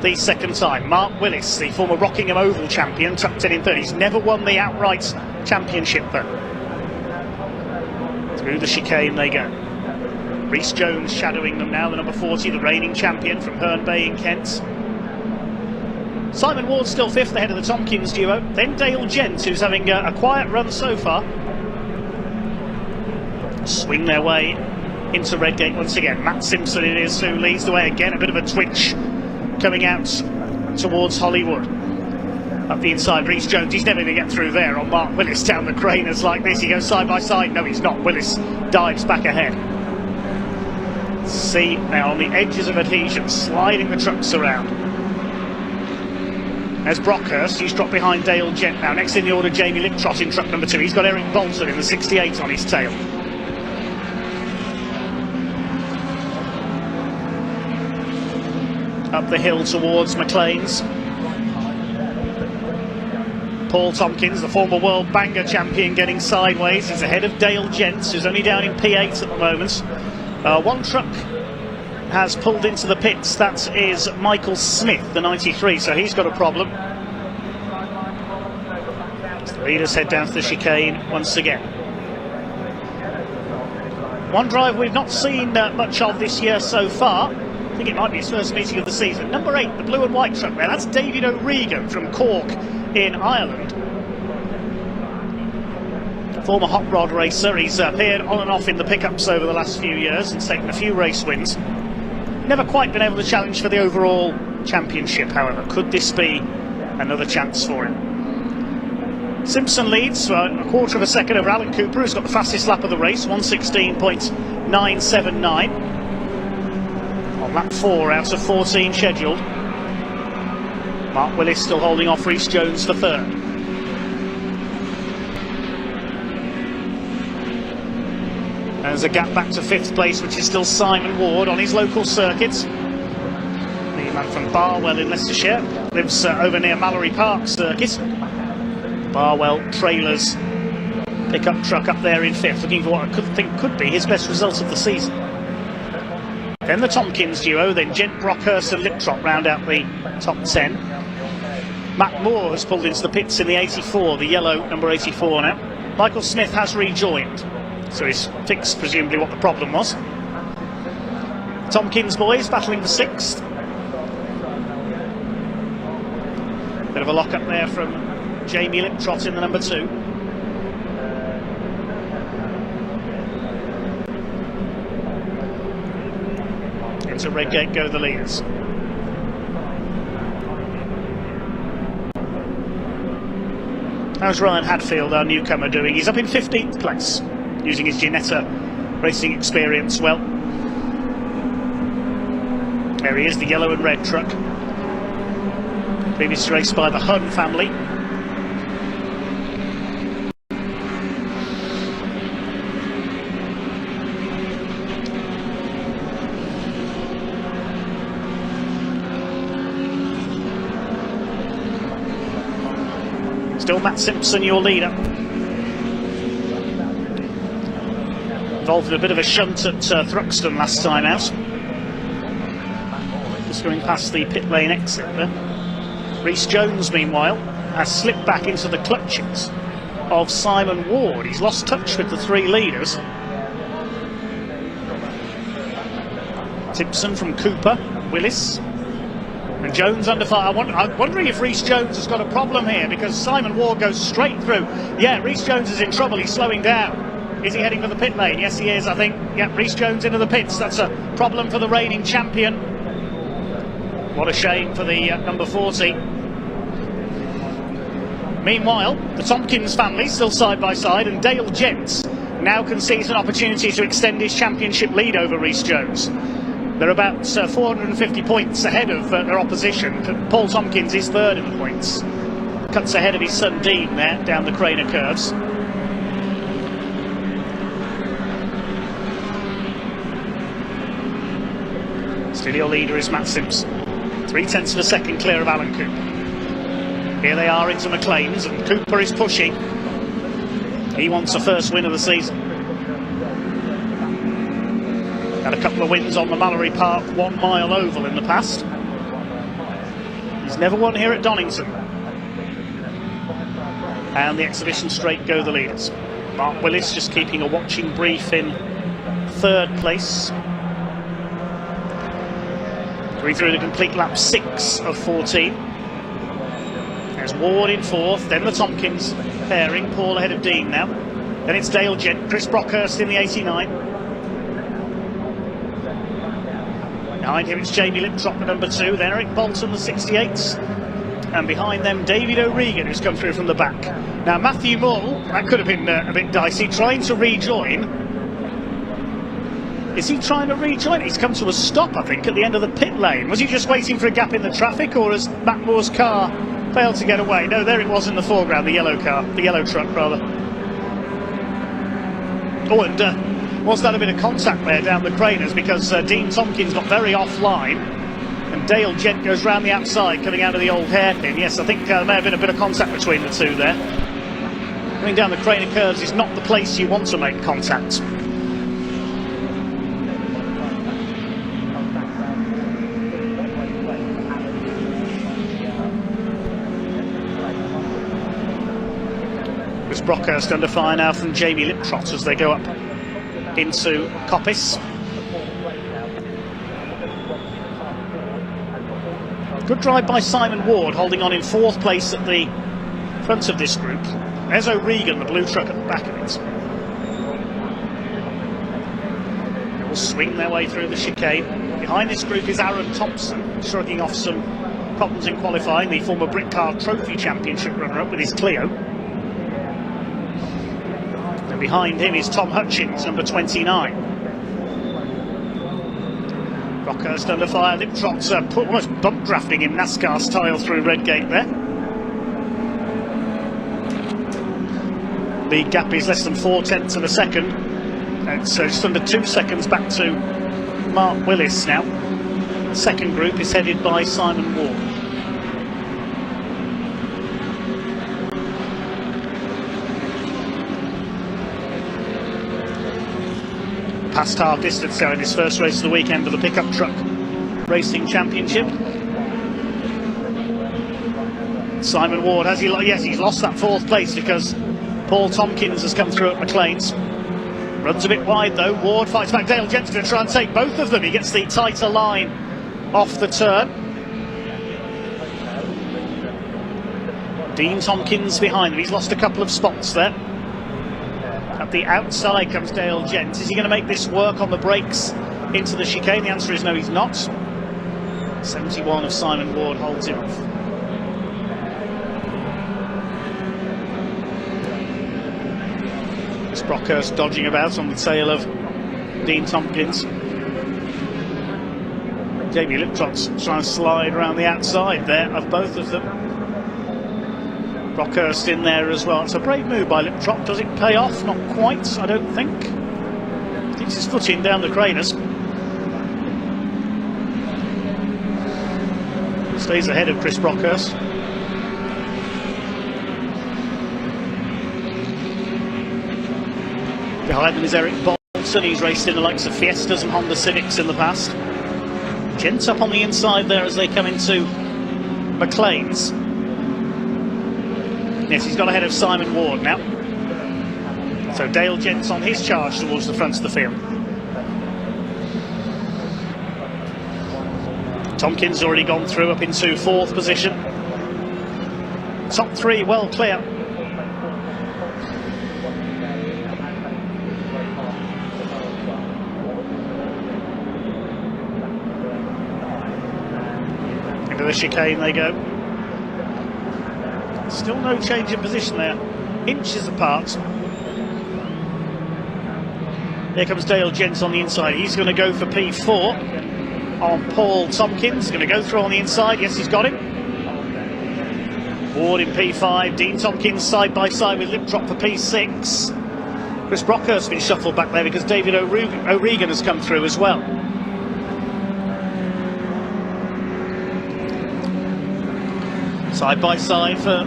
the second time. Mark Willis, the former Rockingham Oval champion, tucked in third. He's never won the outright championship though. Through the chicane they go. Rhys Jones shadowing them now, the number 40, the reigning champion from Herne Bay in Kent. Simon Ward still fifth ahead of the Tompkins duo. Then Dale Gent, who's having a quiet run so far. Swing their way into Redgate once again. Matt Simpson it is who leads the way again. A bit of a twitch coming out towards Hollywood. Up the inside, Rhys Jones, he's never going to get through there on Mark Willis down the Craners like this. He goes side by side. No, he's not. Willis dives back ahead. See now on the edges of adhesion, sliding the trucks around. There's Brockhurst, he's dropped behind Dale Gent now. Next in the order, Jamie Liptrot in truck number 2. He's got Eric Bolton in the 68 on his tail. Up the hill towards McLean's. Paul Tompkins, the former World Banger champion, getting sideways. He's ahead of Dale Gent, who's only down in P8 at the moment. One truck has pulled into the pits. That is Michael Smith, the 93, so he's got a problem. The leaders head down to the chicane once again. One driver we've not seen much of this year so far. I think it might be his first meeting of the season. Number 8, the blue and white truck there. That's David O'Regan from Cork in Ireland. Former hot rod racer. He's appeared on and off in the pickups over the last few years and taken a few race wins. Never quite been able to challenge for the overall championship, however. Could this be another chance for him? Simpson leads a quarter of a second over Alan Cooper, who's got the fastest lap of the race, 1:16.979. On lap 4 out of 14 scheduled. Mark Willis still holding off Rhys Jones for third. There's a gap back to 5th place, which is still Simon Ward on his local circuit. The man from Barwell in Leicestershire lives over near Mallory Park circuit. Barwell Trailers pickup truck up there in 5th, looking for what I could be his best result of the season. Then the Tompkins duo, then Gent, Brockhurst and Liptrop round out the top 10. Matt Moore has pulled into the pits in the 84, the yellow number 84 now. Michael Smith has rejoined, so he's fixed presumably what the problem was. Tompkins boys battling for 6th. Bit of a lock up there from Jamie Liptrot in the number 2. Into Redgate go the leaders. How's Ryan Hadfield, our newcomer, doing? He's up in 15th place, using his Ginetta racing experience well. There he is, the yellow and red truck. Previous race by the Hun family. Still Matt Simpson, your leader. Involved in a bit of a shunt at Thruxton last time out. Just going past the pit lane exit there. Rhys Jones, meanwhile, has slipped back into the clutches of Simon Ward. He's lost touch with the 3 leaders. Simpson from Cooper, Willis. And Jones under fire. I'm wondering if Rhys Jones has got a problem here, because Simon Ward goes straight through. Yeah, Rhys Jones is in trouble. He's slowing down. Is he heading for the pit lane? Yes, he is, I think. Yeah, Rhys Jones into the pits. That's a problem for the reigning champion. What a shame for the number 40. Meanwhile, the Tompkins family still side by side, and Dale Gents now can seize an opportunity to extend his championship lead over Rhys Jones. They're about 450 points ahead of their opposition. Paul Tompkins is 3rd in the points. Cuts ahead of his son Dean there, down the Craner curves. Still your leader is Matt Simpson. 0.3 of a second clear of Alan Cooper. Here they are into McLean's, and Cooper is pushing. He wants a first win of the season. Had a couple of wins on the Mallory Park 1 mile oval in the past. He's never won here at Donington. And the exhibition straight go the leaders. Mark Willis just keeping a watching brief in 3rd place. Going through the complete lap 6 of 14. There's Ward in 4th, then the Tompkins pairing, Paul ahead of Dean now. Then it's Dale Gent, Chris Brockhurst in the 89. Behind him it's Jamie Liptrop, the number 2, then Eric Bolton, the 68s. And behind them David O'Regan, who's come through from the back. Now Matthew Mull, that could have been a bit dicey, trying to rejoin. Is he trying to rejoin? He's come to a stop, I think, at the end of the pit lane. Was he just waiting for a gap in the traffic, or has Matt Moore's car failed to get away? No, there it was in the foreground, the yellow car, the yellow truck rather. Oh, and was that a bit of contact there down the Craners, because Dean Tompkins got very offline and Dale Gent goes round the outside coming out of the old hairpin. Yes, I think there may have been a bit of contact between the two there. Coming down the Craner curves is not the place you want to make contact. Chris Brockhurst under fire now from Jamie Liptrot as they go up into Coppice. Good drive by Simon Ward, holding on in 4th place at the front of this group. There's O'Regan, the blue truck at the back of it. They will swing their way through the chicane. Behind this group is Aaron Thompson, shrugging off some problems in qualifying, the former Brickcar Trophy Championship runner-up with his Clio. And behind him is Tom Hutchins, number 29. Brockhurst under fire, Liptrot's almost bump drafting in NASCAR style through Redgate there. The gap is less than 0.4 of a second. It's just under 2 seconds back to Mark Willis now. The second group is headed by Simon Ward. past half distance now in this first race of the weekend of the pickup truck racing championship. Simon Ward, has he? Yes, he's lost that 4th place because Paul Tompkins has come through at McLean's. Runs a bit wide though. Ward fights back. Dale Gent's going to try and take both of them. He gets the tighter line off the turn. Dean Tompkins behind him. He's lost a couple of spots there. At the outside comes Dale Gent. Is he going to make this work on the brakes into the chicane? The answer is no, he's not. 71 of Simon Ward holds him off. Brockhurst dodging about on the tail of Dean Tompkins. Jamie Liptrot's trying to slide around the outside there of both of them. Brockhurst in there as well. It's a brave move by Liptrot. Does it pay off? Not quite, I don't think. Keeps his foot in down the craners. Stays ahead of Chris Brockhurst. Behind them is Eric Bolton. He's raced in the likes of Fiestas and Honda Civics in the past. Gent up on the inside there as they come into McLean's. Yes, he's got ahead of Simon Ward now. So Dale Gent's on his charge towards the front of the field. Tompkins already gone through up into 4th position. Top 3 well clear. Into the chicane they go. Still no change in position there. Inches apart. Here comes Dale Gent on the inside. He's going to go for P4 on Paul Tompkins. Going to go through on the inside. Yes, he's got him. Ward in P5. Dean Tompkins side by side with Liptrot for P6. Chris Brockhurst has been shuffled back there because David O'Regan has come through as well. Side by side for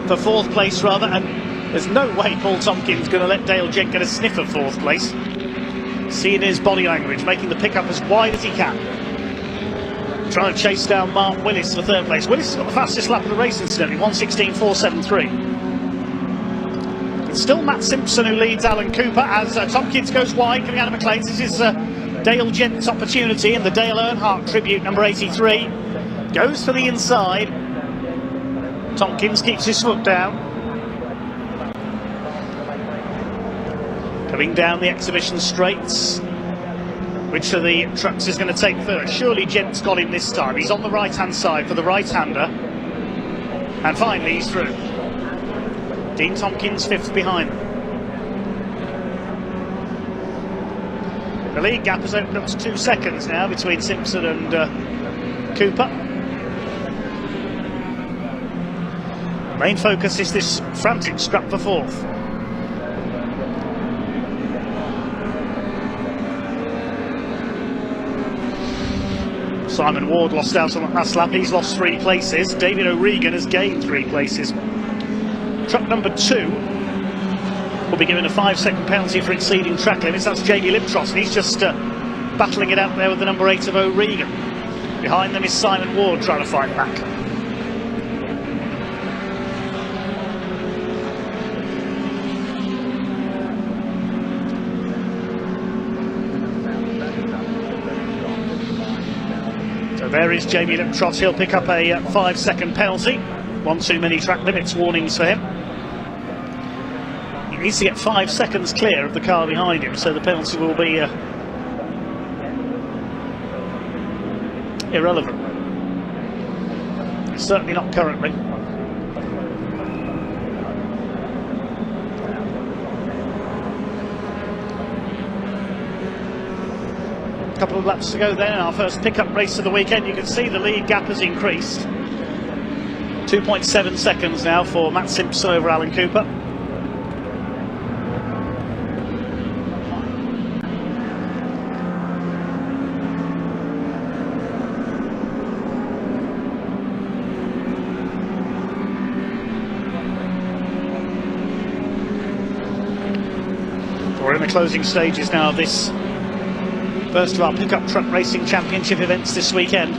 4th place rather, and there's no way Paul Tompkins going to let Dale Gent get a sniff of 4th place. Seeing his body language, making the pickup as wide as he can. Trying to chase down Mark Willis for 3rd place. Willis has got the fastest lap of the race incidentally, 1:16.473. It's still Matt Simpson who leads Alan Cooper as Tompkins goes wide coming out of McLean's. This is Dale Gent's opportunity in the Dale Earnhardt tribute, number 83. Goes for the inside. Tompkins keeps his foot down. Coming down the exhibition straights. Which of the trucks is going to take first? Surely Gent's got him this time. He's on the right-hand side for the right-hander. And finally he's through. Dean Tompkins 5th behind them. The lead gap has opened up to 2 seconds now between Simpson and Cooper. Main focus is this frantic scrap for 4th. Simon Ward lost out on that last lap. He's lost 3 places. David O'Regan has gained 3 places. Truck number 2 will be given a 5-second penalty for exceeding track limits. That's Jamie Liptrot, and he's just battling it out there with the number 8 of O'Regan. Behind them is Simon Ward trying to fight back. There is Jamie Liptrot. He'll pick up a 5-second penalty. 1 too many track limits warnings for him. He needs to get 5 seconds clear of the car behind him, so the penalty will be irrelevant. Certainly not currently. Couple of laps to go then in our first pickup race of the weekend. You can see the lead gap has increased. 2.7 seconds now for Matt Simpson over Alan Cooper. We're in the closing stages now of this First of our pickup truck racing championship events this weekend.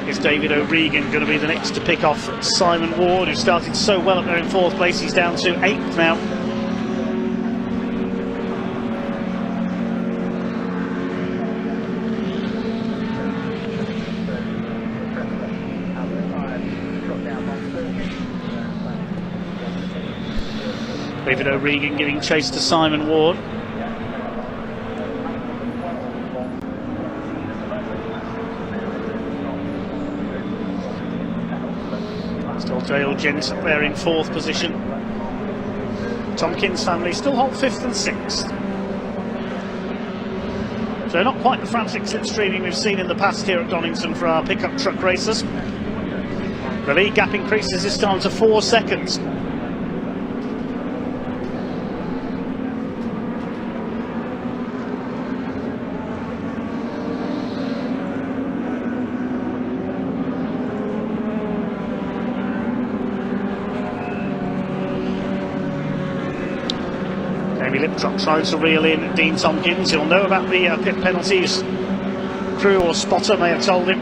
Is David O'Regan going to be the next to pick off Simon Ward, who started so well up there in 4th place? He's down to 8th now. David O'Regan giving chase to Simon Ward. Still Dale Gent up there in 4th position. Tompkins family still hold 5th and 6th. So not quite the frantic slipstreaming we've seen in the past here at Donington for our pickup truck racers. The lead gap increases this time to 4 seconds. Liptrop trying to reel in Dean Tompkins. He'll know about the pit penalties. Crew or spotter may have told him.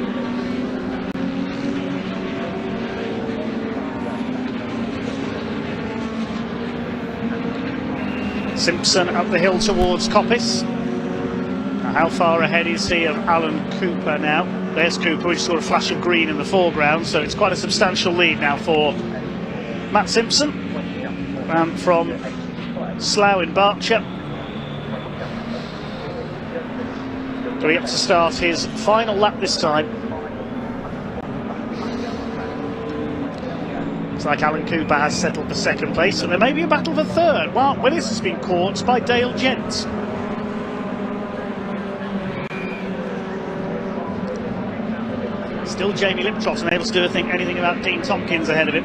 Simpson up the hill towards Coppice. Now how far ahead is he of Alan Cooper now? There's Cooper, which saw a flash of green in the foreground, so it's quite a substantial lead now for Matt Simpson. And from Slough in Berkshire. Going up to start his final lap this time. Looks like Alan Cooper has settled for 2nd place, and there may be a battle for 3rd. Mark Willis has been caught by Dale Gent. Still Jamie Liptrot unable to do anything about Dean Tompkins ahead of him.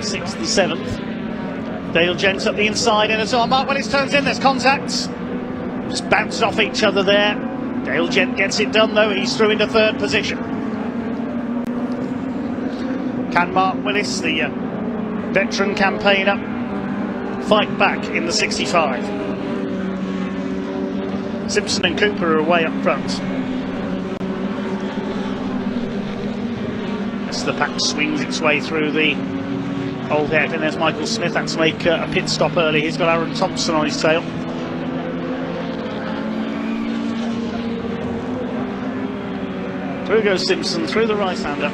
6th and 7th. Dale Gent up the inside, and as Mark Willis turns in, there's contact. Just bounced off each other there. Dale Gent gets it done though, he's through into 3rd position. Can Mark Willis, the veteran campaigner, fight back in the 65? Simpson and Cooper are away up front. As the pack swings its way through the old hairpin, there's Michael Smith. Had to make a pit stop early. He's got Aaron Thompson on his tail. Through goes Simpson, through the right-hander.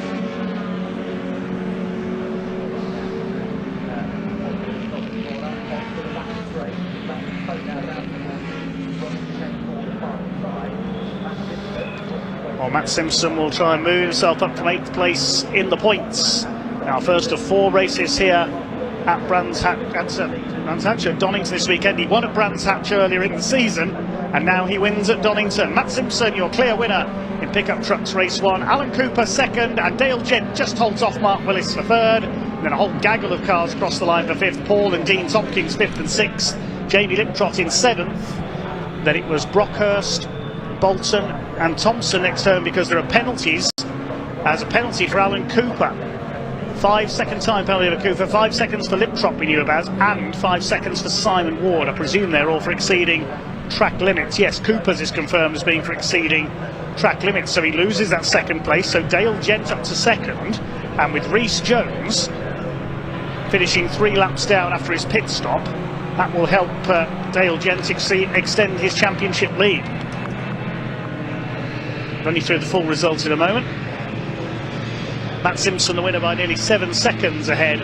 Well, Matt Simpson will try and move himself up from 8th place in the points. Now, first of 4 races here at Brands Hatch at Donington this weekend. He won at Brands Hatch earlier in the season, and now he wins at Donington. Matt Simpson, your clear winner in pickup trucks race 1. Alan Cooper 2nd, and Dale Gent just holds off Mark Willis for 3rd. And then a whole gaggle of cars cross the line for 5th. Paul and Dean Tompkins 5th and 6th. Jamie Liptrot in 7th. Then it was Brockhurst, Bolton and Thompson next home because there are penalties. As a penalty for Alan Cooper. 5-second time penalty for Cooper, 5 seconds for Liptrop we knew about, and 5 seconds for Simon Ward. I presume they're all for exceeding track limits. Yes, Cooper's is confirmed as being for exceeding track limits, so he loses that 2nd place. So Dale Gent up to 2nd, and with Rhys Jones finishing 3 laps down after his pit stop, that will help Dale Gent extend his championship lead. Run you through the full results in a moment. Matt Simpson the winner by nearly 7 seconds ahead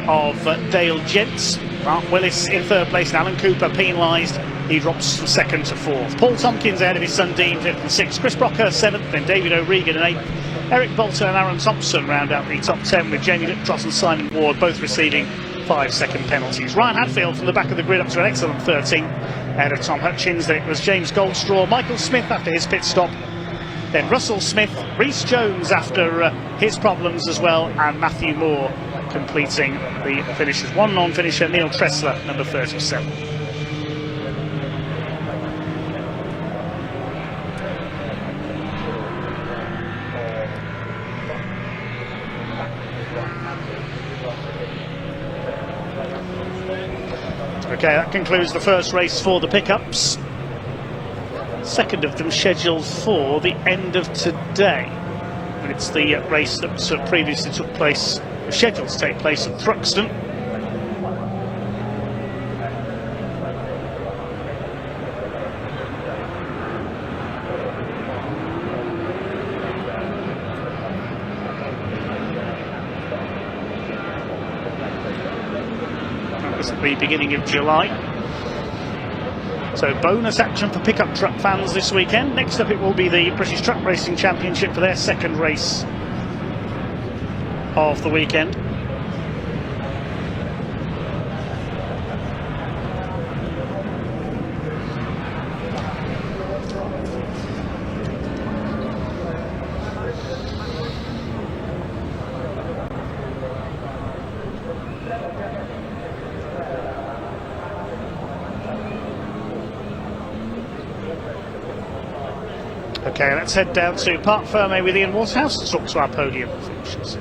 of Dale Gent. Mark Willis in 3rd place, and Alan Cooper penalised. He drops from 2nd to 4th. Paul Tompkins ahead of his son Dean 5th and 6th. Chris Brockhurst 7th, then David O'Regan in 8th. Eric Bolton and Aaron Thompson round out the top 10, with Jamie Liptrot and Simon Ward both receiving 5-second penalties. Ryan Hadfield from the back of the grid up to an excellent 13th ahead of Tom Hutchins. Then it was James Goldstraw, Michael Smith after his pit stop, then Russell Smith, Rhys Jones after his problems as well, and Matthew Moore completing the finishes. One non-finisher, Neil Tressler, number 37. Okay, that concludes the first race for the pickups. Second of them scheduled for the end of today. And it's the race that previously took place, scheduled to take place at Thruxton. That was at the beginning of July. So bonus action for pickup truck fans this weekend. Next up it will be the British Truck Racing Championship for their second race of the weekend. Okay, let's head down to Park Ferme with Ian Waterhouse to talk to our podium finishers.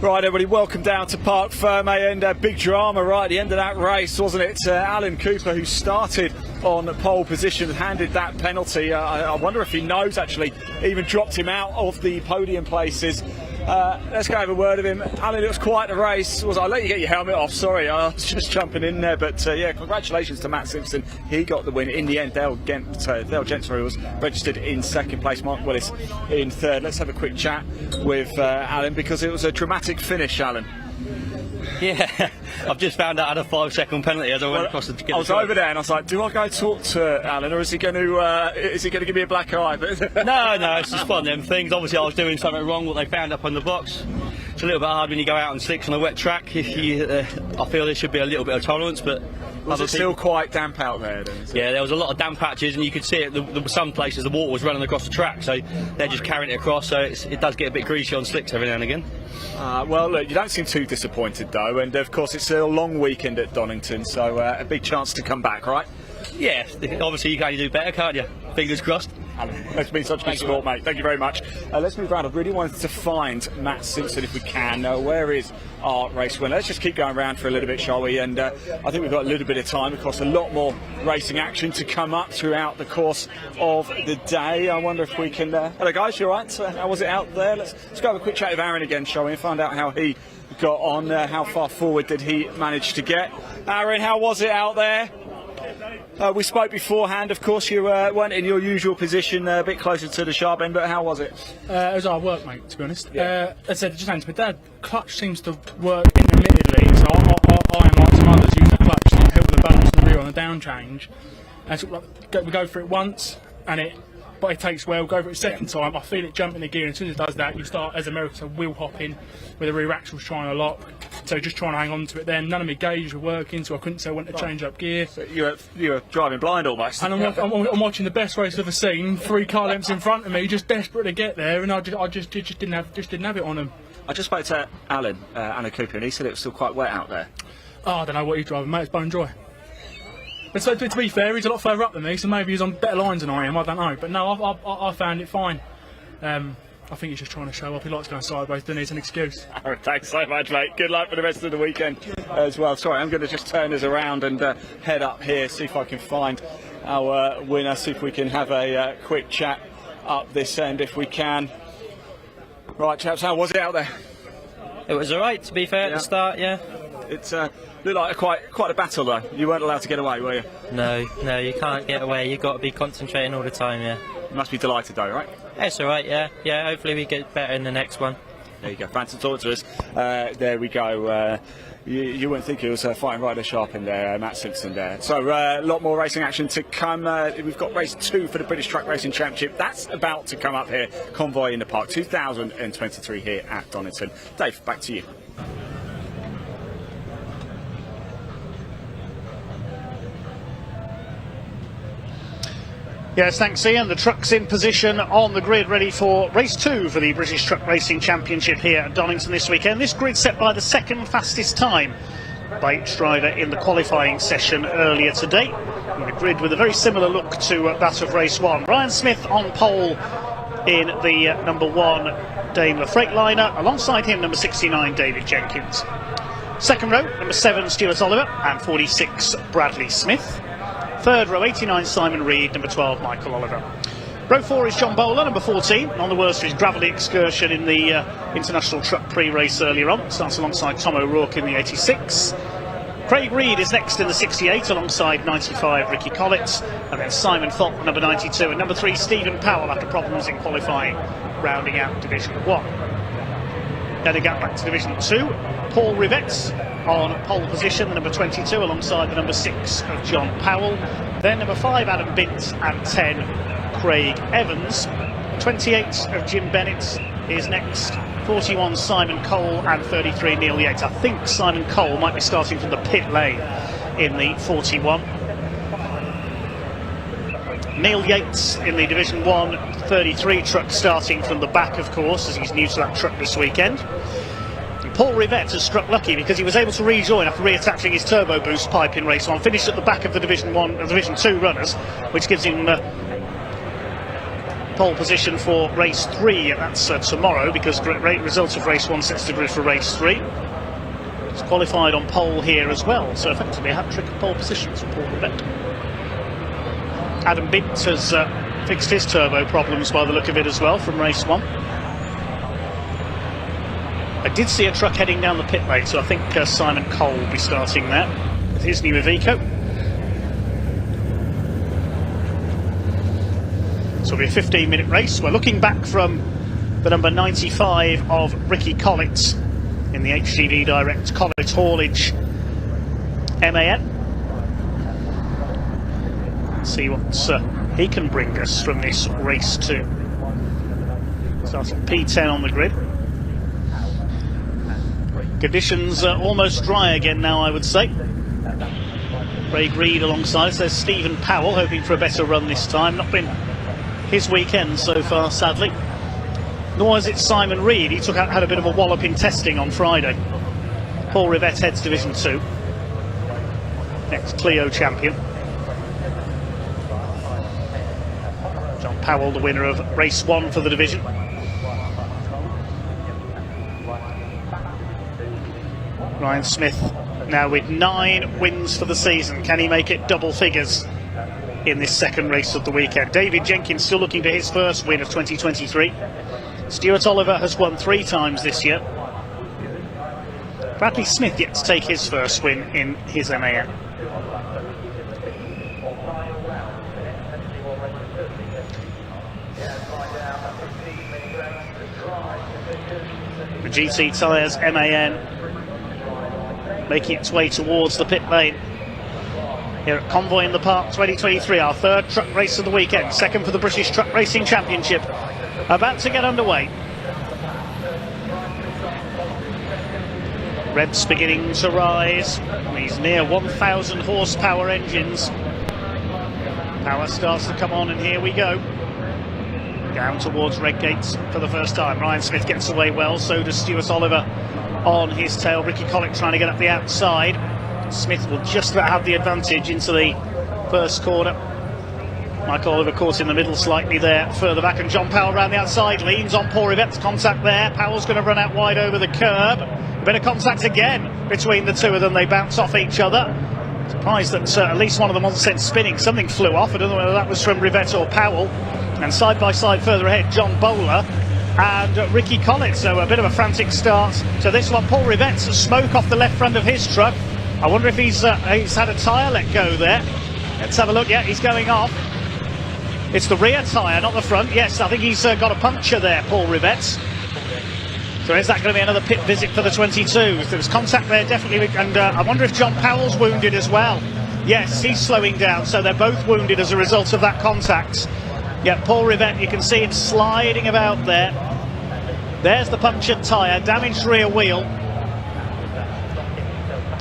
Right, everybody, welcome down to Park Ferme, and big drama right at the end of that race, wasn't it? Alan Cooper, who started on pole position, handed that penalty. I wonder if he knows, actually, even dropped him out of the podium places. Let's go have a word with him. Alan, it was quite a race. I'll let you get your helmet off, sorry, I was just jumping in there, but yeah, congratulations to Matt Simpson. He got the win. In the end, Dale Gentry was registered in second place, Mark Willis in third. Let's have a quick chat with Alan, because it was a dramatic finish, Alan. Yeah, I've just found out I had a 5-second penalty as I went across the. I was over there and I was like, do I go talk to Alan, or is he going to give me a black eye? No, it's just one of them things. Obviously, I was doing something wrong. What they found up on the box. It's a little bit hard when you go out on slicks on a wet track. If you, I feel there should be a little bit of tolerance, but. Was it still quite damp out there then? Yeah, there was a lot of damp patches, and you could see it. There were some places the water was running across the track, so they're just carrying it across. So it does get a bit greasy on slicks every now and again. Well, look, you don't seem too disappointed though, and of course it's a long weekend at Donington, so a big chance to come back, right? Yeah, obviously you can only do better, can't you? Fingers crossed. Alan, it's been such good sport, mate. Thank you very much. Let's move around. I really wanted to find Matt Simpson if we can. Where is our race winner? Let's just keep going around for a little bit, shall we? And I think we've got a little bit of time. Of course, a lot more racing action to come up throughout the course of the day. I wonder if we can... Hello, guys. You all right? How was it out there? Let's go have a quick chat with Aaron again, shall we? And find out how he got on. How far forward did he manage to get? Aaron, how was it out there? We spoke beforehand, of course. You weren't in your usual position, a bit closer to the sharp end, but how was it? It was hard work, mate, to be honest. Yeah. As I said, just hands to my dad, clutch seems to work intermittently, so I and like some others use the clutch to help the balance of the rear on the down change. And so we go for it once, but it takes well, go for it a second time, I feel it jump in the gear, and as soon as it does that, you start, as America, wheel hopping, where the rear axle's trying to lock, so just trying to hang on to it then. None of my gauges were working, so I couldn't tell when to change up gear. So you were driving blind almost. And I'm watching the best race I've ever seen, 3 car lengths in front of me, just desperate to get there, and I just didn't have it on them. I just spoke to Alan Cooper, and he said it was still quite wet out there. Oh, I don't know what he's driving, mate, it's bone dry. But so, to be fair, he's a lot further up than me, so maybe he's on better lines than I am, I don't know. But no, I found it fine. I think he's just trying to show up. He likes going sideways, doesn't he? It's an excuse. Aaron, thanks so much, mate. Good luck for the rest of the weekend as well. Sorry, I'm going to just turn us around and head up here, see if I can find our winner, see if we can have a quick chat up this end if we can. Right, chaps, how was it out there? It was alright, to be fair, at the start, yeah. It's looked like quite a battle though. You weren't allowed to get away, were you? No, you can't get away. You've got to be concentrating all the time, yeah. You must be delighted though, right? It's alright, yeah. Yeah, hopefully we get better in the next one. There you go. Francis, talk to us. There we go. You wouldn't think it was fighting right at sharp in there, Matt Simpson there. So a lot more racing action to come. We've got race 2 for the British Truck Racing Championship. That's about to come up here. Convoy in the Park 2023 here at Donington. Dave, back to you. Yes, thanks Ian. The truck's in position on the grid, ready for race 2 for the British Truck Racing Championship here at Donington this weekend. This grid set by the second fastest time by each driver in the qualifying session earlier today. And the grid with a very similar look to that of race 1. Ryan Smith on pole in the number 1 Daimler Freightliner. Alongside him, number 69, David Jenkins. Second row, number 7, Stuart Oliver, and 46, Bradley Smith. Third row, 89, Simon Reed, number 12, Michael Oliver. Row 4 is John Bowler, number 14, on the World Series Gravelly excursion in the International Truck Pre-race earlier on. Starts alongside Tom O'Rourke in the 86. Craig Reed is next in the 68, alongside 95, Ricky Collett. And then Simon Falk, number 92, and number 3, Stephen Powell, after problems in qualifying, rounding out Division 1. Then again back to Division 2, Paul Rivett on pole position, the number 22, alongside the number 6 of John Powell. Then number 5, Adam Bint, and 10, Craig Evans. 28 of Jim Bennett is next. 41, Simon Cole, and 33, Neil Yates. I think Simon Cole might be starting from the pit lane in the 41. Neil Yates in the Division 1 33 truck, starting from the back, of course, as he's new to that truck this weekend. And Paul Rivett has struck lucky because he was able to rejoin after reattaching his turbo boost pipe in race 1. Finished at the back of the Division 2 runners, which gives him pole position for race 3. That's tomorrow, because great results of race 1 sets the grid for race 3. He's qualified on pole here as well, so effectively a hat-trick of pole positions for Paul Rivett. Adam Bint has fixed his turbo problems by the look of it as well from race 1. I did see a truck heading down the pit lane, so I think Simon Cole will be starting there with his new Iveco. So it'll be a 15-minute race. We're looking back from the number 95 of Ricky Collett in the HGV Direct Collett Haulage MAN. See what he can bring us from this race 2. Starting P10 on the grid. Conditions almost dry again now, I would say. Craig Reed alongside. There's Stephen Powell, hoping for a better run this time. Not been his weekend so far, sadly. Nor is it Simon Reed. He had a bit of a wallop in testing on Friday. Paul Rivett heads Division 2. Next Clio champion. John Powell, the winner of race 1 for the division. Ryan Smith now with 9 wins for the season. Can he make it double figures in this second race of the weekend? David Jenkins still looking for his first win of 2023. Stuart Oliver has won 3 times this year. Bradley Smith yet to take his first win in his MAN. The GT Tyres MAN making its way towards the pit lane here at Convoy in the Park 2023, our third truck race of the weekend, second for the British Truck Racing Championship, about to get underway. Revs beginning to rise, these near 1,000 horsepower engines. Power starts to come on, and here we go. Down towards Redgate for the first time. Ryan Smith gets away well, so does Stuart Oliver on his tail. Ricky Collett trying to get up the outside. Smith will just about have the advantage into the first corner. Michael Oliver caught in the middle slightly there, further back, and John Powell around the outside, leans on Paul Rivett's contact there. Powell's going to run out wide over the curb. A bit of contact again between the two of them. They bounce off each other. Surprised that at least one of them wasn't sent spinning. Something flew off. I don't know whether that was from Rivett or Powell. And side by side further ahead, John Bowler and Ricky Collett. So a bit of a frantic start to this one. Paul Rivett's smoke off the left front of his truck. I wonder if he's had a tyre let go there. Let's have a look. Yeah, he's going off. It's the rear tyre, not the front. Yes, I think he's got a puncture there, Paul Rivett. So is that going to be another pit visit for the 22? There was contact there, definitely. And I wonder if John Powell's wounded as well. Yes, he's slowing down. So they're both wounded as a result of that contact. Yeah, Paul Rivett, you can see him sliding about there. There's the punctured tyre, damaged rear wheel.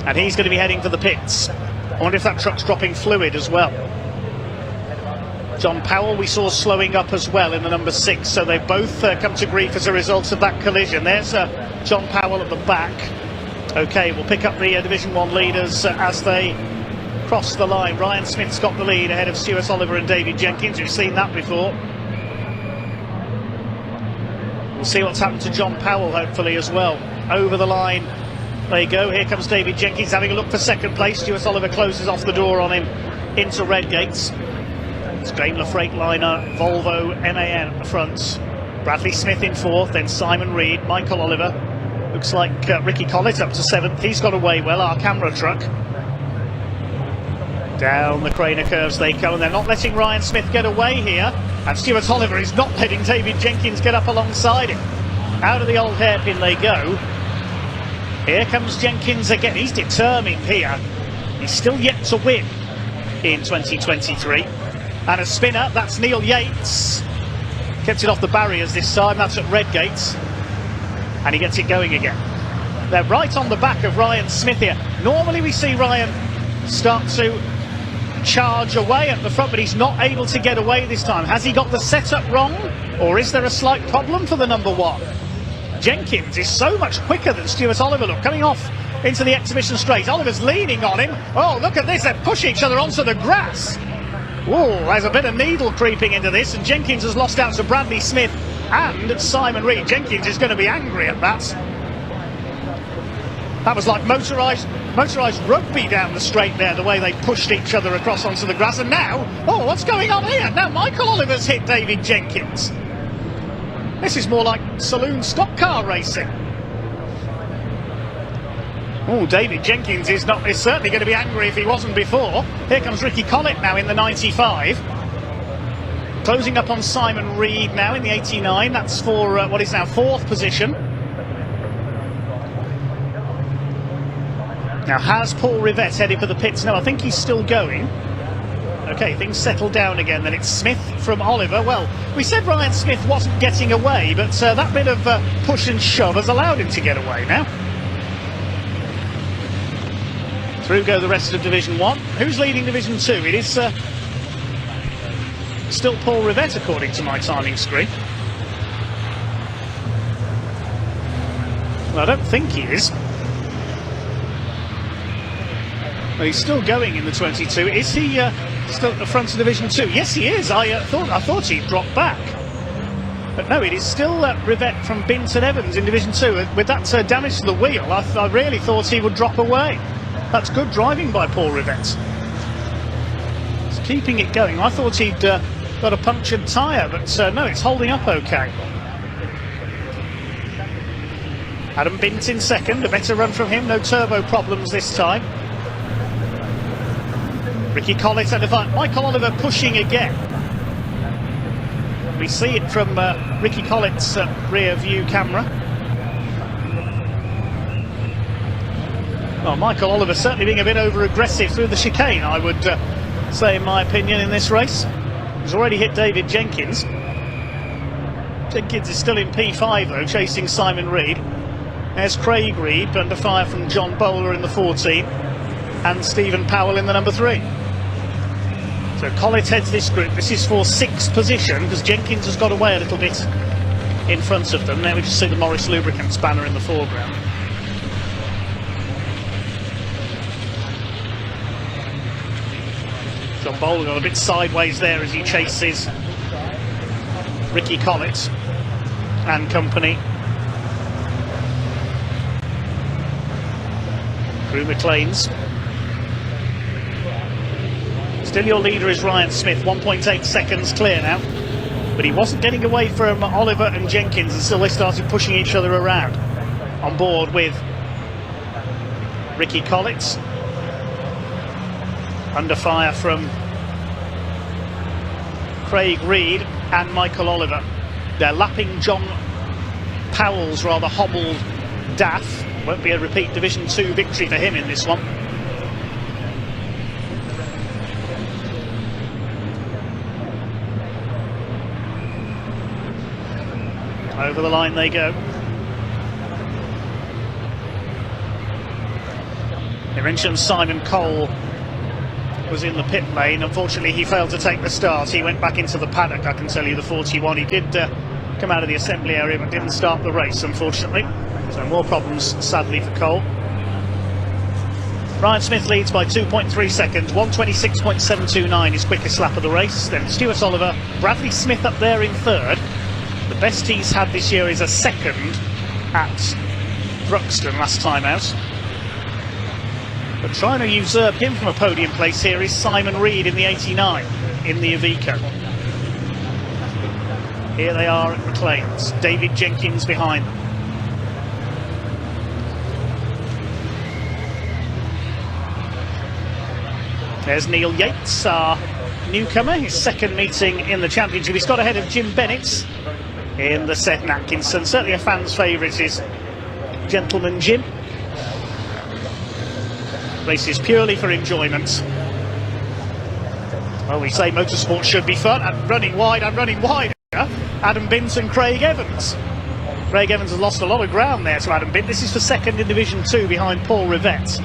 And he's going to be heading for the pits. I wonder if that truck's dropping fluid as well. John Powell we saw slowing up as well in the number 6, so they've both come to grief as a result of that collision. There's John Powell at the back. Okay, we'll pick up the Division 1 leaders as they cross the line. Ryan Smith's got the lead ahead of Stuart Oliver and David Jenkins. We've seen that before. We'll see what's happened to John Powell, hopefully, as well. Over the line they go. Here comes David Jenkins having a look for second place. Stuart Oliver closes off the door on him into Redgates. It's Daimler Freightliner Volvo MAN at the front. Bradley Smith in fourth, then Simon Reed, Michael Oliver. Looks like Ricky Collett up to seventh. He's got away well, our camera truck. Down the Craner curves they go, and they're not letting Ryan Smith get away here. And Stuart Oliver is not letting David Jenkins get up alongside him. Out of the old hairpin they go. Here comes Jenkins again. He's determined here. He's still yet to win in 2023. And a spinner, that's Neil Yates. Kept it off the barriers this time, that's at Redgates. And he gets it going again. They're right on the back of Ryan Smith here. Normally we see Ryan start to charge away at the front, but he's not able to get away this time. Has he got the setup wrong, or is there a slight problem for the number one? Jenkins is so much quicker than Stuart Oliver. Look, coming off into the exhibition straight. Oliver's leaning on him. Oh, look at this, they're pushing each other onto the grass. Whoa, there's a bit of needle creeping into this, and Jenkins has lost out to Bradley Smith and Simon Reed. Jenkins is going to be angry at that. That was like motorised rugby down the straight there, the way they pushed each other across onto the grass. And now, oh, what's going on here? Now Michael Oliver's hit David Jenkins. This is more like saloon stock car racing. Oh, David Jenkins is certainly going to be angry if he wasn't before. Here comes Ricky Collett now in the 95. Closing up on Simon Reed now in the 89. That's for what is now fourth position. Now, has Paul Rivette headed for the pits? No, I think he's still going. Okay, things settle down again. Then it's Smith from Oliver. Well, we said Ryan Smith wasn't getting away, but that bit of push and shove has allowed him to get away now. Through go the rest of Division 1. Who's leading Division 2? It is still Paul Rivette, according to my timing screen. Well, I don't think he is. Well, he's still going in the 22. Is he still at the front of Division 2? Yes, he is. I thought he'd dropped back. But no, it is still Rivette from Binton Evans in Division 2. With that damage to the wheel, I really thought he would drop away. That's good driving by Paul Rivette. He's keeping it going. I thought he'd got a punctured tyre, but no, it's holding up okay. Adam Binton second, a better run from him, no turbo problems this time. Ricky Collett under fire. Michael Oliver pushing again. We see it from Ricky Collett's rear view camera. Well, Michael Oliver certainly being a bit over-aggressive through the chicane, I would say, in my opinion, in this race. He's already hit David Jenkins. Jenkins is still in P5, though, chasing Simon Reed. There's Craig Reed, under fire from John Bowler in the 14, and Stephen Powell in the number 3. So Collett heads this group. This is for 6th position, because Jenkins has got away a little bit in front of them. Now we just see the Morris Lubricants banner in the foreground. John Bowler got a bit sideways there as he chases Ricky Collett and company. Through McLean's. Still your leader is Ryan Smith, 1.8 seconds clear now. But he wasn't getting away from Oliver and Jenkins until they started pushing each other around. On board with Ricky Collett. Under fire from Craig Reed and Michael Oliver. They're lapping John Powell's rather hobbled DAF. Won't be a repeat Division 2 victory for him in this one. Over the line they go. They mentioned Simon Cole was in the pit lane. Unfortunately, he failed to take the start. He went back into the paddock, I can tell you, the 41. He did come out of the assembly area, but didn't start the race, unfortunately. So more problems, sadly, for Cole. Ryan Smith leads by 2.3 seconds. 1:26.729, his quickest lap of the race. Then Stuart Oliver, Bradley Smith up there in third. The best he's had this year is a second at Thruxton last time out. But trying to usurp him from a podium place here is Simon Reed in the 89 in the Iveco. Here they are at McLean's. David Jenkins behind them. There's Neil Yates, our newcomer, his second meeting in the championship. He's got ahead of Jim Bennett in the Seth Atkinson. Certainly a fan's favourite is Gentleman Jim. Races purely for enjoyment. Well, we say motorsport should be fun. I'm running wide. Adam Bint and Craig Evans. Craig Evans has lost a lot of ground there to Adam Bint. This is for second in Division 2 behind Paul Rivette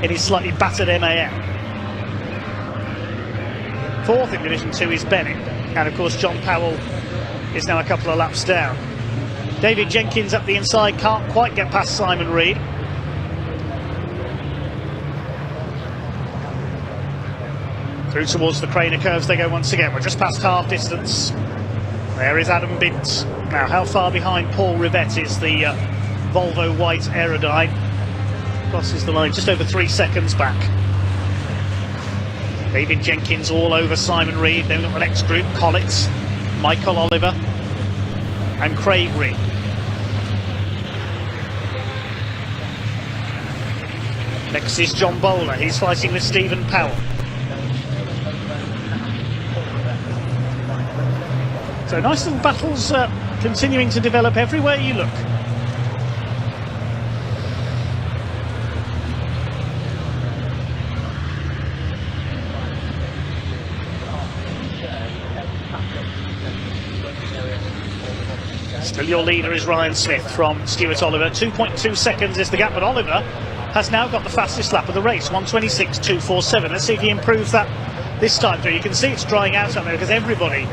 in his slightly battered MAN. Fourth in Division 2 is Bennett, and of course John Powell is now a couple of laps down. David Jenkins up the inside, can't quite get past Simon Reed. Through towards the Craner curves they go once again. We're just past half distance. There is Adam Bint. Now, how far behind Paul Rivette is the Volvo White Aerodyne? Crosses the line just over 3 seconds back. David Jenkins all over Simon Reed. Then we've got the next group, Collins, Michael Oliver and Craig Reed. Next is John Bowler. He's fighting with Stephen Powell. So nice little battles continuing to develop everywhere you look. Still your leader is Ryan Smith from Stuart Oliver. 2.2 seconds is the gap, but Oliver has now got the fastest lap of the race, 1:26.247. Let's see if he improves that this time through. You can see it's drying out there because everybody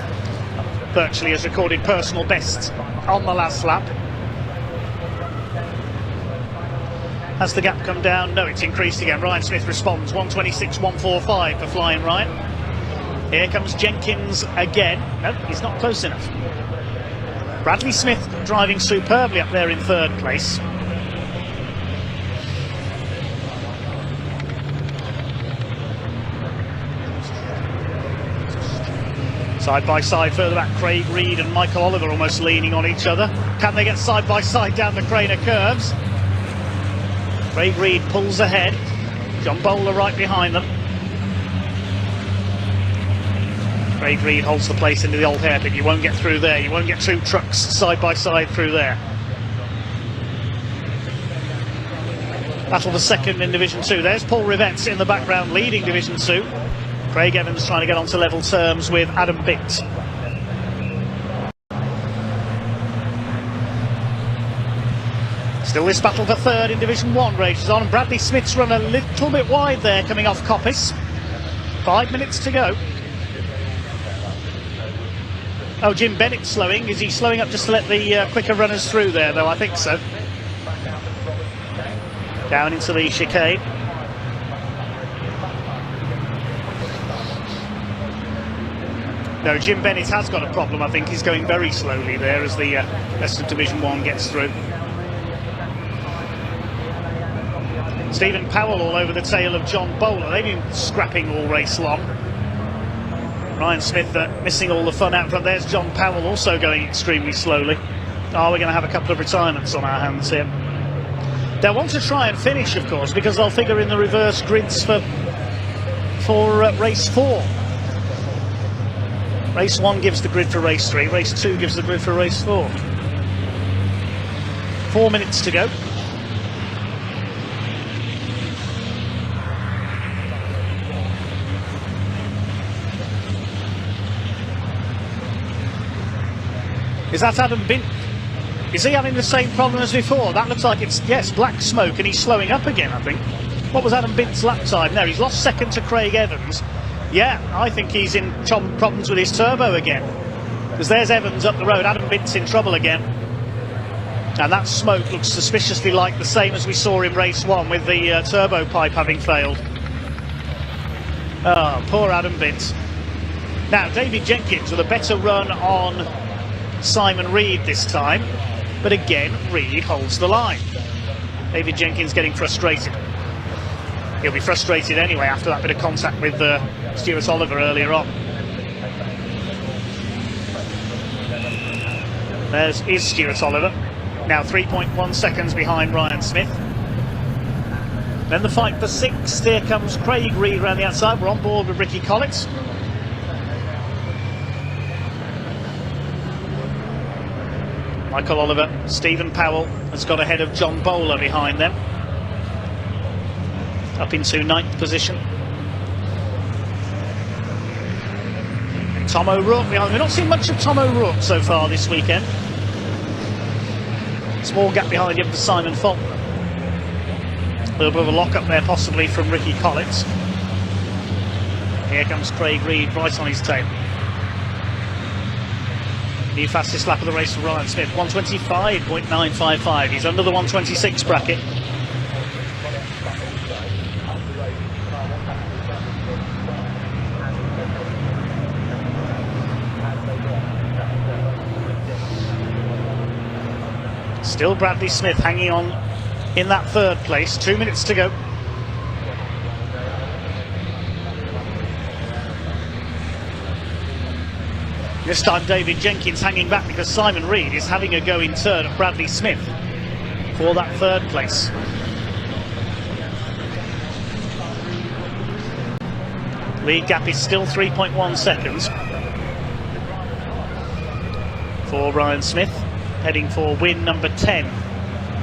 virtually has recorded personal bests on the last lap. Has the gap come down? No, it's increased again. Ryan Smith responds, 1:26.145 for Flying Ryan. Here comes Jenkins again. No, he's not close enough. Bradley Smith driving superbly up there in third place. Side by side further back, Craig Reed and Michael Oliver almost leaning on each other. Can they get side by side down the Craner curves? Craig Reed pulls ahead. John Bowler right behind them. Craig Reed holds the place into the old hairpin. You won't get through there. You won't get two trucks side by side through there. Battle for second in Division 2. There's Paul Rivette in the background leading Division 2. Craig Evans trying to get onto level terms with Adam Bint. Still this battle for third in Division 1 races on, and Bradley Smith's run a little bit wide there coming off Coppice. 5 minutes to go. Oh, Jim Bennett slowing. Is he slowing up just to let the quicker runners through there, though? I think so. Down into the chicane. No, Jim Bennett has got a problem. I think he's going very slowly there as the rest of Division 1 gets through. Stephen Powell all over the tail of John Bowler. They've been scrapping all race long. Ryan Smith missing all the fun out front. There's John Powell also going extremely slowly. Oh, we're going to have a couple of retirements on our hands here. They'll want to try and finish, of course, because they'll figure in the reverse grids for race 4. Race 1 gives the grid for race 3. Race 2 gives the grid for race 4. 4 minutes to go. Is that Adam Bint? Is he having the same problem as before? That looks like it's, yes, black smoke, and he's slowing up again, I think. What was Adam Bint's lap time there? He's lost second to Craig Evans. Yeah, I think he's in problems with his turbo again. Because there's Evans up the road. Adam Bint's in trouble again. And that smoke looks suspiciously like the same as we saw in race 1 with the turbo pipe having failed. Oh, poor Adam Bint. Now, David Jenkins with a better run on Simon Reed this time, but again Reed holds the line. David Jenkins getting frustrated. He'll be frustrated anyway after that bit of contact with Stuart Oliver earlier on. Is Stuart Oliver, now 3.1 seconds behind Ryan Smith. Then the fight for 6th. Here comes Craig Reed around the outside. We're on board with Ricky Collins. Michael Oliver, Stephen Powell has got ahead of John Bowler behind them, up into 9th position. Tom O'Rourke behind. We've not seen much of Tom O'Rourke so far this weekend. Small gap behind him for Simon Fulton. A little bit of a lock up there possibly from Ricky Collins. Here comes Craig Reed right on his tail. New fastest lap of the race for Ryan Smith, 125.955. He's under the 126 bracket. Still Bradley Smith hanging on in that 3rd place, 2 minutes to go. This time David Jenkins hanging back because Simon Reed is having a go in turn at Bradley Smith for that 3rd place. Lead gap is still 3.1 seconds for Ryan Smith, heading for win number 10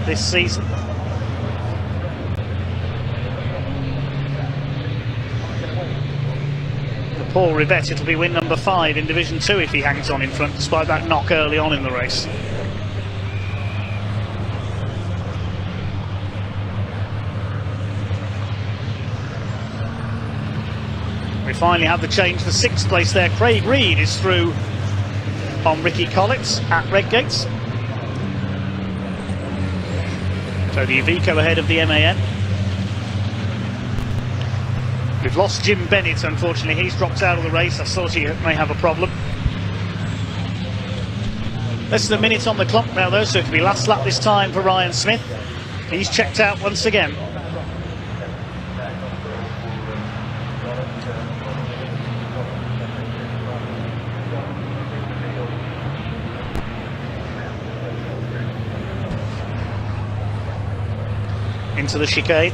this season. Paul Rivette, it'll be win number 5 in Division 2 if he hangs on in front, despite that knock early on in the race. We finally have the change for 6th place there. Craig Reed is through on Ricky Collins at Redgates. Tony Vico ahead of the MAN. We've lost Jim Bennett, unfortunately. He's dropped out of the race. I thought he may have a problem. Less than a minute on the clock now, though, so it could be last lap this time for Ryan Smith. He's checked out once again. Into the chicane.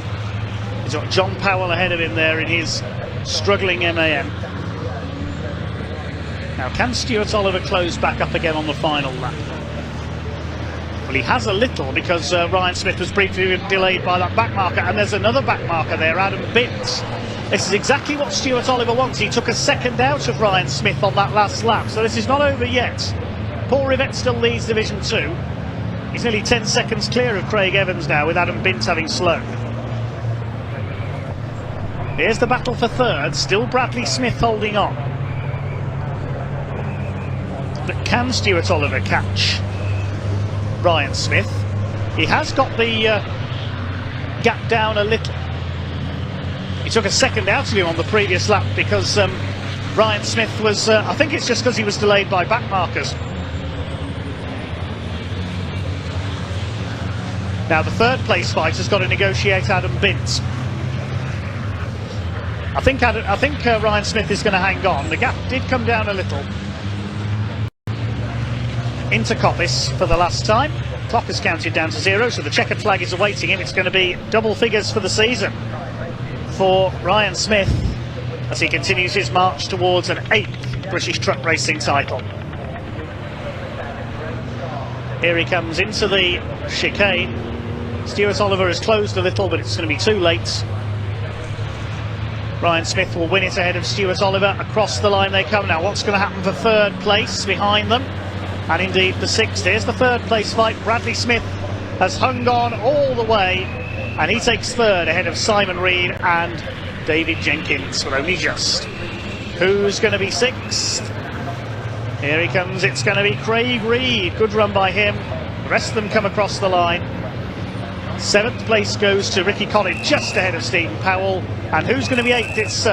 He's got John Powell ahead of him there in his struggling MAN. Now, can Stuart Oliver close back up again on the final lap? Well, he has a little, because Ryan Smith was briefly delayed by that back marker, and there's another back marker there, Adam Binns. This is exactly what Stuart Oliver wants. He took a second out of Ryan Smith on that last lap, so this is not over yet. Paul Rivette still leads Division 2. He's nearly 10 seconds clear of Craig Evans now, with Adam Binns having slowed. Here's the battle for 3rd, still Bradley Smith holding on. But can Stuart Oliver catch Ryan Smith? He has got the gap down a little. He took a second out of him on the previous lap because Ryan Smith was, I think it's just because he was delayed by back markers. Now the 3rd place fight has got to negotiate Adam Binns. I think Ryan Smith is going to hang on. The gap did come down a little. Into Coppice for the last time. Clock has counted down to 0, so the checkered flag is awaiting him. It's going to be double figures for the season for Ryan Smith as he continues his march towards an 8th British truck racing title. Here he comes into the chicane. Stuart Oliver has closed a little, but it's going to be too late. Ryan Smith will win it ahead of Stuart Oliver. Across the line they come now. What's going to happen for 3rd place behind them? And indeed for 6th. Here's the 3rd place fight. Bradley Smith has hung on all the way, and he takes 3rd ahead of Simon Reed and David Jenkins, but only just. Who's going to be 6th? Here he comes. It's going to be Craig Reed. Good run by him. The rest of them come across the line. 7th place goes to Ricky Collins, just ahead of Stephen Powell. And who's going to be 8th? It's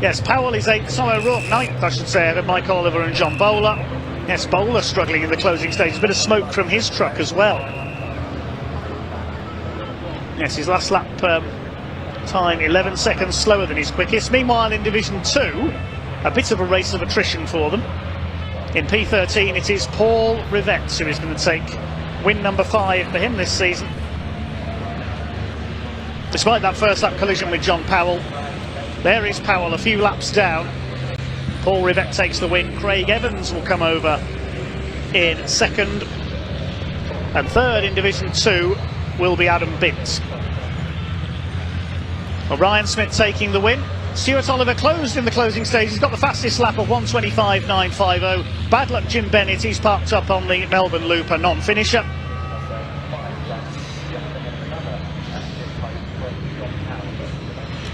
yes, Powell is 8th. Tom O'Rourke 9th, I should say, ahead of Michael Oliver and John Bowler. Yes, Bowler struggling in the closing stages. Bit of smoke from his truck as well. Yes, his last lap time 11 seconds slower than his quickest. Meanwhile, in Division 2, a bit of a race of attrition for them. In P13, it is Paul Rivette who is going to take win number 5 for him this season. Despite that first lap collision with John Powell, there is Powell a few laps down. Paul Rivette takes the win. Craig Evans will come over in second. And third in Division 2 will be Adam Bint. Well, Ryan Smith taking the win. Stuart Oliver closed in the closing stage. He's got the fastest lap of 1:25.950. Bad luck Jim Bennett, he's parked up on the Melbourne Loop, a non-finisher.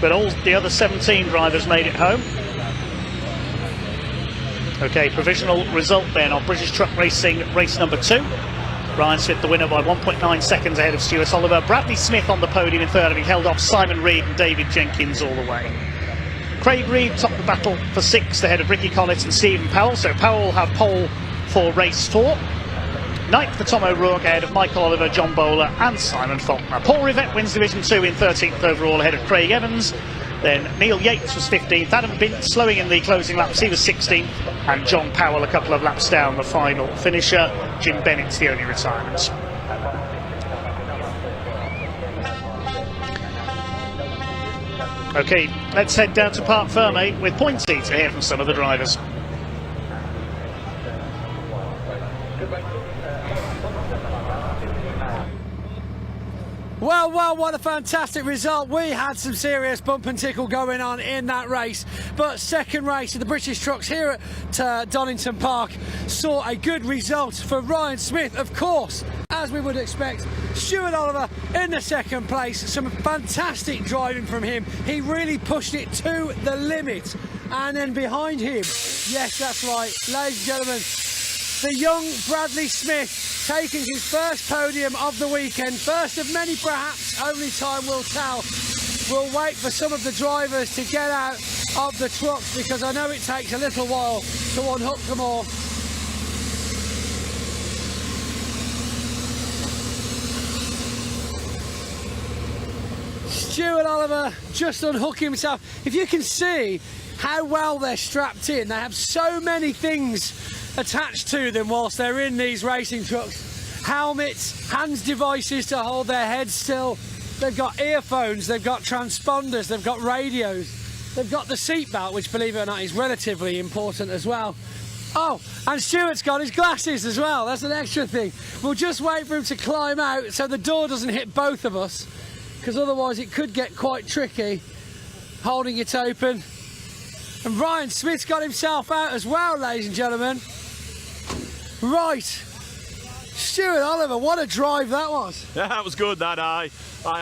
But all the other 17 drivers made it home. Okay, provisional result then on British Truck Racing race number 2. Ryan Smith the winner by 1.9 seconds ahead of Stuart Oliver. Bradley Smith on the podium in third, having held off Simon Reed and David Jenkins all the way. Craig Reed topped the battle for 6th ahead of Ricky Collett and Stephen Powell, so Powell will have pole for race 4. 9th for Tom O'Rourke ahead of Michael Oliver, John Bowler and Simon Faulkner. Paul Rivette wins Division 2 in 13th overall ahead of Craig Evans. Then Neil Yates was 15th, Adam Bint slowing in the closing laps, he was 16th, and John Powell a couple of laps down, the final finisher. Jim Bennett's the only retirement. Okay, let's head down to Parc Fermé with Pointy to hear from some of the drivers. Well, what a fantastic result. We had some serious bump and tickle going on in that race, but second race of the British trucks here at Donington Park saw a good result for Ryan Smith, of course, as we would expect. Stuart Oliver in the second place, some fantastic driving from him. He really pushed it to the limit. And then behind him, yes, that's right, ladies and gentlemen, the young Bradley Smith taking his first podium of the weekend, first of many perhaps, only time will tell. We'll wait for some of the drivers to get out of the trucks because I know it takes a little while to unhook them all. Stuart Oliver just unhooking himself. If you can see how well they're strapped in, they have so many things attached to them whilst they're in these racing trucks. Helmets, hands devices to hold their heads still. They've got earphones, they've got transponders, they've got radios. They've got the seatbelt, which believe it or not is relatively important as well. Oh, and Stuart's got his glasses as well. That's an extra thing. We'll just wait for him to climb out so the door doesn't hit both of us, because otherwise it could get quite tricky holding it open. And Ryan Smith's got himself out as well, ladies and gentlemen. Right, Stuart Oliver, what a drive that was. Yeah, that was good, that. I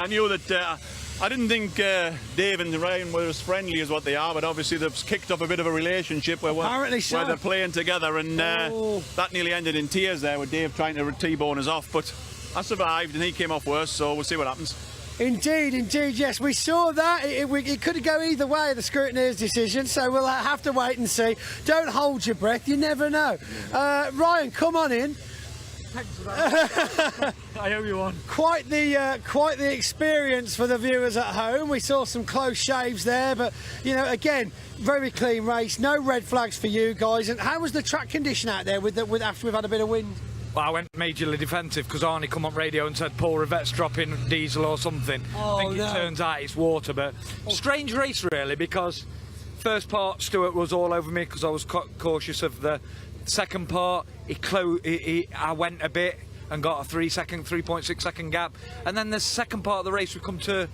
knew that, I didn't think Dave and Ryan were as friendly as what they are, but obviously they've kicked off a bit of a relationship where, apparently so, where they're playing together, and that nearly ended in tears there with Dave trying to T-bone us off, but I survived and he came off worse, so we'll see what happens. Indeed, yes, we saw that. It could go either way, the scrutineer's decision, so we'll have to wait and see. Don't hold your breath, you never know. Ryan, come on in. Thanks for that. I owe you one. Quite the experience for the viewers at home. We saw some close shaves there, but you know, again, very clean race. No red flags for you guys. And how was the track condition out there after we've had a bit of wind? Well, I went majorly defensive because Arnie come on radio and said Paul Rivette's dropping diesel or something. Oh, I think it turns out it's water, but strange race really, because first part Stuart was all over me because I was cautious of the second part. I went a bit and got a 3.6 second gap, and then the second part of the race we come to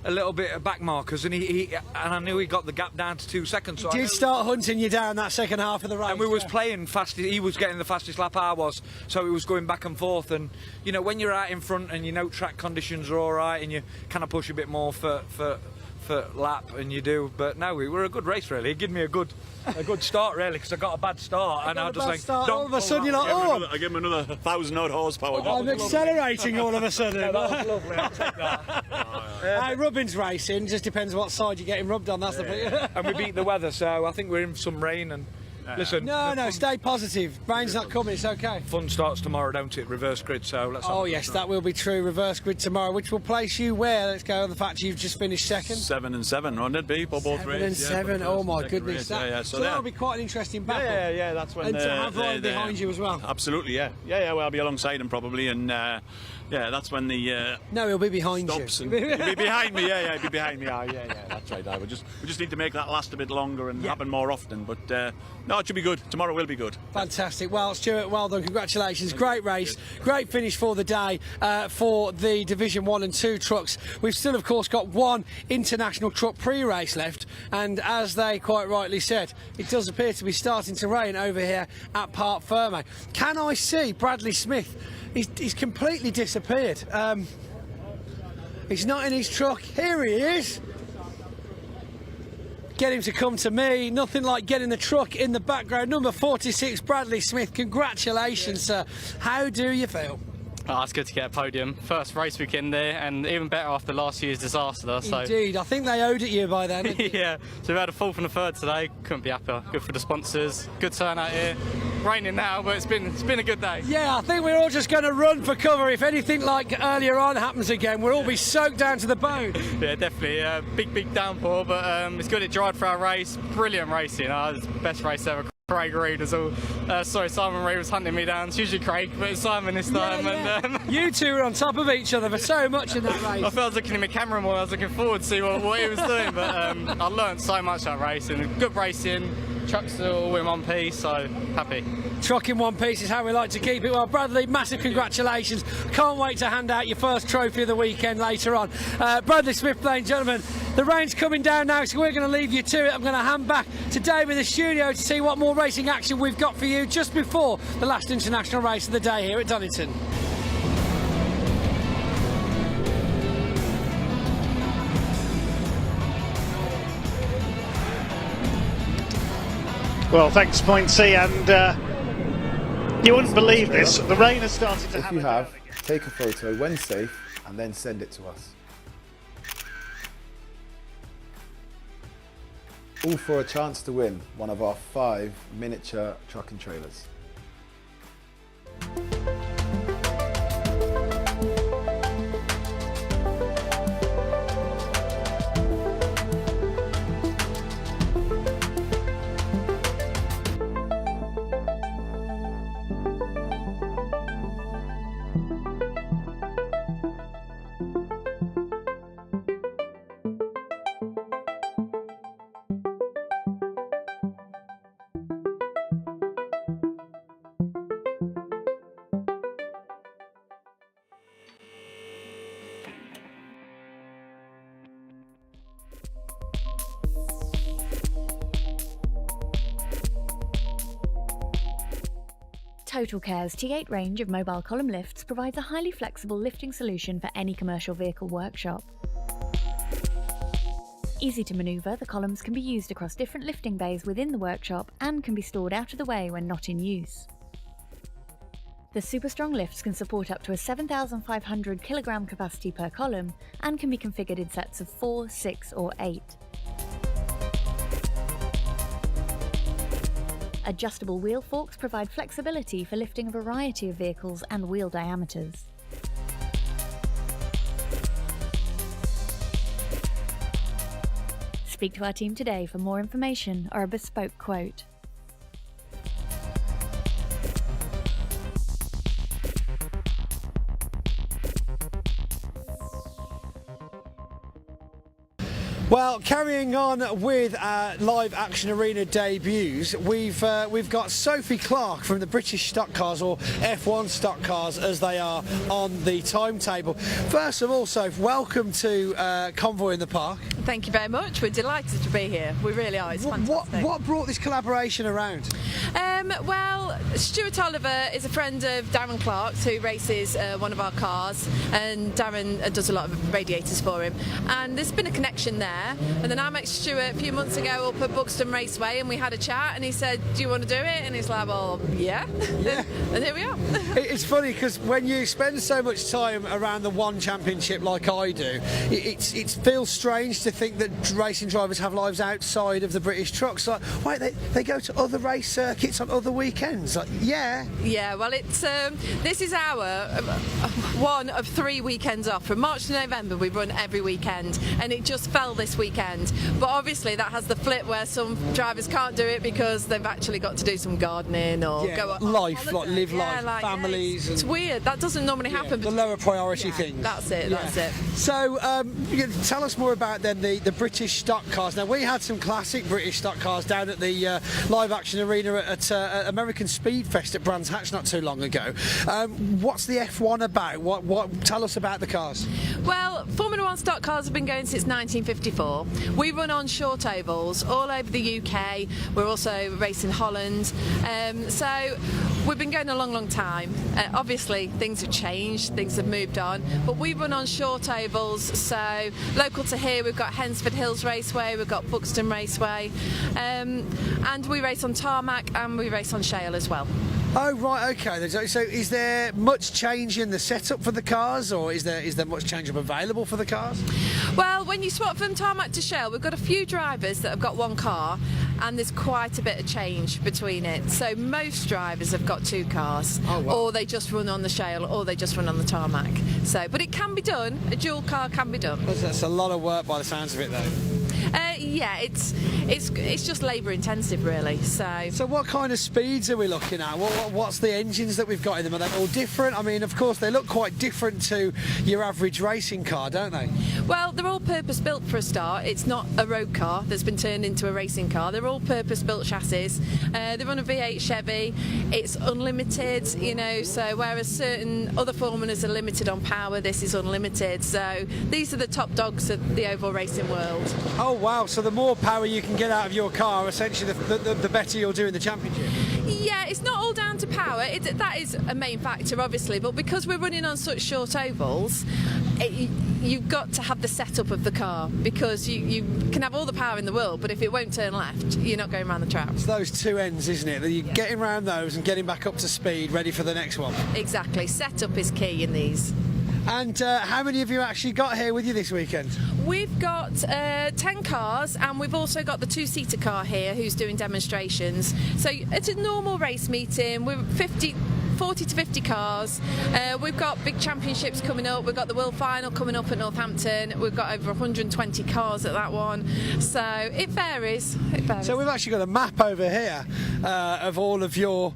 a little bit of back markers, and I knew he got the gap down to 2 seconds. So he did start hunting you down that second half of the race. And we was playing fast. He was getting the fastest lap I was, so it was going back and forth. And you know, when you're out in front and you know track conditions are all right, and you kind of push a bit more for lap, and you do. But no, we were a good race really. It gave me a good start really, because I got a bad start, and I was like, all of a sudden you're like, oh, I gave him another 1,000 odd horsepower. I'm accelerating all of a sudden. Yeah, that was lovely. I'll take that. Rubbing's racing just depends what side you're getting rubbed on. That's the thing. And we beat the weather, so I think we're in some rain, and Listen. No, stay positive. Rain's not coming, it's okay. Fun starts tomorrow, don't it? Reverse grid, so let's have Oh a yes, look. that will be true. Reverse grid tomorrow, which will place you where? Let's go on the fact you've just finished second. 7 and 7, wouldn't it be for both 7 races? and Yeah, 7. for the Oh first my and second goodness, race. that, Yeah, so there- that'll be quite an interesting battle. Yeah, that's when. And to have Ryan behind you as well. Absolutely, yeah. Well, I'll be alongside him probably, and that's when the. No, he'll be behind stops you. And he'll be behind me. He'll be behind me. Yeah, that's right. We just need to make that last a bit longer and happen more often. But no, it should be good. Tomorrow will be good. Fantastic. Well, Stuart, well done. Congratulations. Great race. Great finish for the day for the Division 1 and 2 trucks. We've still, of course, got one international truck pre-race left. And as they quite rightly said, it does appear to be starting to rain over here at Parc Ferme. Can I see Bradley Smith? He's completely disappeared. He's not in his truck. Here he is. Get him to come to me. Nothing like getting the truck in the background. Number 46, Bradley Smith. Congratulations, sir. How do you feel? Oh, it's good to get a podium. First race weekend there, and even better after last year's disaster. So. Indeed, I think they owed it you by then. Yeah, so we had a 4th and a 3rd today. Couldn't be happier. Good for the sponsors. Good turnout here. Raining now, but it's been a good day. Yeah, I think we're all just going to run for cover if anything like earlier on happens again. We'll all be soaked down to the bone. Yeah, definitely. Big downpour, but it's good. It dried for our race. Brilliant racing. It was the best race ever. Craig Reed was all. Simon Reed was hunting me down. It's usually Craig, but it's Simon this time. Yeah. And you two were on top of each other for so much in that race. I felt I was looking at my camera more. I was looking forward to see what he was doing, but I learned so much that race and good racing. Trucks are all in one piece, so happy. Truck in one piece is how we like to keep it. Well, Bradley, massive congratulations. Can't wait to hand out your first trophy of the weekend later on. Bradley Smith, ladies and gentlemen, the rain's coming down now, so we're going to leave you to it. I'm going to hand back to Dave in the studio to see what more racing action we've got for you just before the last international race of the day here at Donington. Well, thanks, Pointsy, and you wouldn't believe this. The rain has started to If you have, take a photo when safe and then send it to us. All for a chance to win one of our 5 miniature truck and trailers. Total Care's T8 range of mobile column lifts provides a highly flexible lifting solution for any commercial vehicle workshop. Easy to manoeuvre, the columns can be used across different lifting bays within the workshop and can be stored out of the way when not in use. The super strong lifts can support up to a 7,500 kilogram capacity per column and can be configured in sets of 4, 6 or 8. Adjustable wheel forks provide flexibility for lifting a variety of vehicles and wheel diameters. Speak to our team today for more information or a bespoke quote. Well, carrying on with live action arena debuts, we've got Sophie Clark from the British Stock Cars, or F1 Stock Cars as they are on the timetable. First of all, Soph, welcome to Convoy in the Park. Thank you very much. We're delighted to be here. We really are. It's fantastic. What brought this collaboration around? Well, Stuart Oliver is a friend of Darren Clark's, who races one of our cars, and Darren does a lot of radiators for him. And there's been a connection there. And then I met Stuart a few months ago up at Buxton Raceway, and we had a chat, and he said, "Do you want to do it?" And he's like, "Well, yeah." And here we are. It's funny because when you spend so much time around the one championship like I do, it feels strange to think that racing drivers have lives outside of the British trucks. Like, wait, they go to other race circuits on other weekends. Like, yeah. Yeah, well, it's this is our one of 3 weekends off. From March to November, we run every weekend, and it just fell this weekend. But obviously, that has the flip where some drivers can't do it because they've actually got to do some gardening or Yeah, go on life, holiday. like live life, like, families. it's weird. That doesn't normally happen. The lower priority things. That's it. Yeah. That's it. So, tell us more about then the British stock cars. Now, we had some classic British stock cars down at the live action arena at American Speed Fest at Brands Hatch not too long ago. What's the F1 about? What? Tell us about the cars. Well, Formula One stock cars have been going since 1954. We run on short ovals all over the UK. We're also racing Holland. So we've been going a long, long time. Obviously, things have changed, things have moved on, but we run on short ovals. So local to here, we've got Hensford Hills Raceway, we've got Buxton Raceway, and we race on tarmac and we race on shale as well. Oh right, okay. So is there much change in the setup for the cars, or is there much change available for the cars? Well, when you swap from tarmac to shale, we've got a few drivers that have got one car, and there's quite a bit of change between it. So most drivers have got 2 cars, or they just run on the shale, or they just run on the tarmac. So, but it can be done. A dual car can be done. That's a lot of work by the sounds of it, though. Yeah, it's just labour intensive, really. So what kind of speeds are we looking at? What's the engines that we've got in them? Are they all different? I mean, of course, they look quite different to your average racing car, don't they? Well, they're all purpose-built for a start. It's not a road car that's been turned into a racing car. They're all purpose-built chassis. They run a V8 Chevy. It's unlimited, you know, so whereas certain other formulas are limited on power, this is unlimited. So these are the top dogs of the oval racing world. Oh, wow. So the more power you can get out of your car, essentially, the better you'll do in the championship. Yeah, it's not all down to power. That is a main factor, obviously, but because we're running on such short ovals, you've got to have the setup of the car, because you can have all the power in the world, but if it won't turn left, you're not going around the track. It's those 2 ends, isn't it? That you're getting around those and getting back up to speed, ready for the next one. Exactly. Setup is key in these. And how many have you actually got here with you this weekend? We've got 10 cars, and we've also got the 2-seater car here who's doing demonstrations. So it's a normal race meeting. We're 40 to 50 cars. We've got big championships coming up. We've got the World Final coming up at Northampton. We've got over 120 cars at that one. So it varies. So we've actually got a map over here of all of your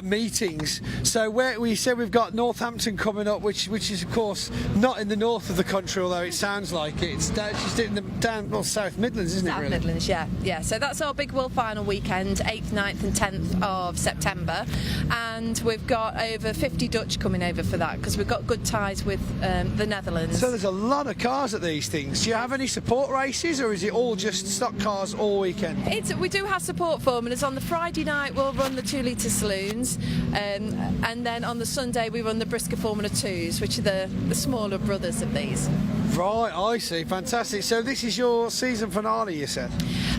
meetings. So we said we've got Northampton coming up, which is of course not in the north of the country, although it sounds like it. It's just in the down South Midlands, isn't it? South really? Midlands, yeah. So that's our big World Final weekend, 8th, 9th and 10th of September, and we've got over 50 Dutch coming over for that, because we've got good ties with the Netherlands. So there's a lot of cars at these things. Do you have any support races, or is it all just stock cars all weekend? We do have support formulas. On the Friday night we'll run the 2-litre saloons, and then on the Sunday we run the Brisker Formula 2s, which are the smaller brothers of these. Right, I see. Fantastic. So this is your season finale, you said?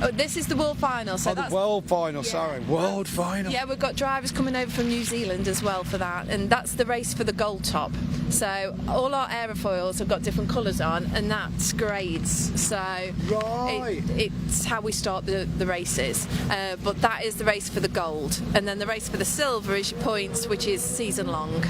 Oh, this is the World Final. So the World Final, sorry. World Final. Yeah, we've got drivers coming over from New Zealand as well for that, and that's the race for the gold top. So all our aerofoils have got different colours on, and that's grades. So it's how we start the races. But that is the race for the gold, and then the race for the silver is your points, which is season long.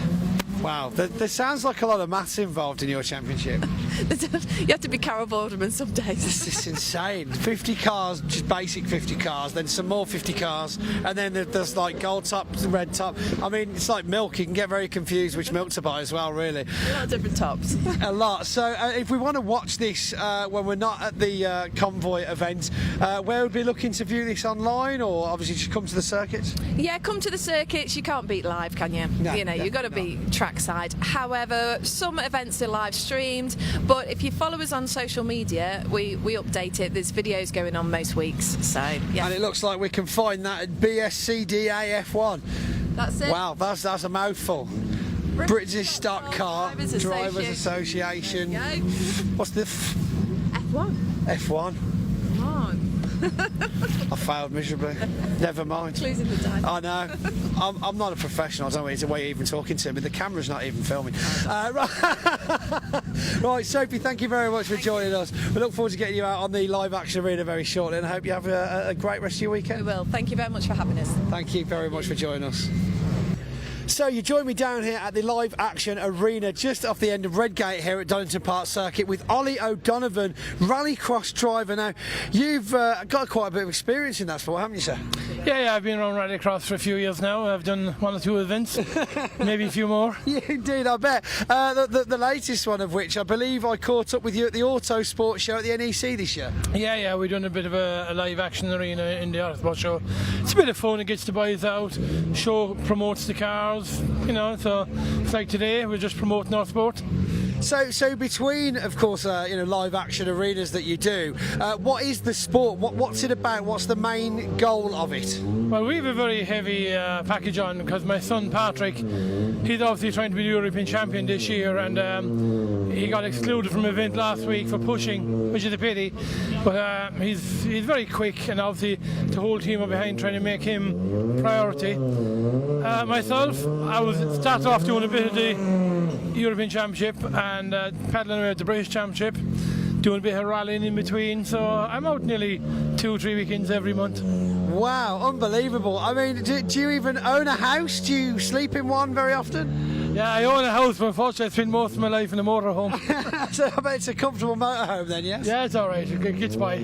Wow, there sounds like a lot of maths involved in your championship. You have to be Carol Vorderman some days. This is insane. 50 cars, just basic 50 cars, then some more 50 cars, and then there's like gold top, red top. I mean, it's like milk. You can get very confused which milk to buy as well, really. A lot of different tops. A lot. So if we want to watch this when we're not at the Convoy event, where would we be looking to view this online, or obviously just come to the circuits? Yeah, come to the circuits. You can't beat live, can you? No, you've got to be trackside. However, some events are live streamed, but if you follow us on social media, we update it. There's videos going on most weeks. So yeah. And it looks like we can find that at BSCDAF1. That's it. Wow, that's a mouthful. British Stock Car Drivers Association. What's the F1? F1. Come on. I failed miserably. Never mind. Clues in the dice. I know. I'm not a professional. I don't know why you're even talking to me. The camera's not even filming. Right, Sophie, thank you very much for joining us. We look forward to getting you out on the live action arena very shortly, and I hope you have a great rest of your weekend. We will. Thank you very much for having us. Thank you very much for joining us. So you join me down here at the live action arena just off the end of Redgate here at Donington Park Circuit with Ollie O'Donovan, rallycross driver. Now, you've got quite a bit of experience in that sport, haven't you, sir? Yeah, I've been around rallycross for a few years now. I've done 1 or 2 events, maybe a few more. Yeah, indeed, I bet. The latest one of which I believe I caught up with you at the Auto Sports Show at the NEC this year. Yeah, we've done a bit of a live action arena in the Auto Sports Show. It's a bit of fun, it gets the boys out, show promotes the cars, you know, so it's like today, we're just promoting our sport. So between, of course, live action arenas that you do, what is the sport? What's it about? What's the main goal of it? Well, we have a very heavy package on because my son Patrick, he's obviously trying to be the European champion this year, and he got excluded from an event last week for pushing, which is a pity. But he's very quick, and obviously the whole team are behind trying to make him priority. Myself, I started off doing a bit of the European Championship and paddling away at the British Championship, doing a bit of rallying in between, so I'm out nearly 2-3 weekends every month. Wow, unbelievable. I mean, do you even own a house? Do you sleep in one very often? Yeah, I own a house, but unfortunately I spend most of my life in a motorhome. So I bet it's a comfortable motorhome then, yes? Yeah, it's alright, it gets by.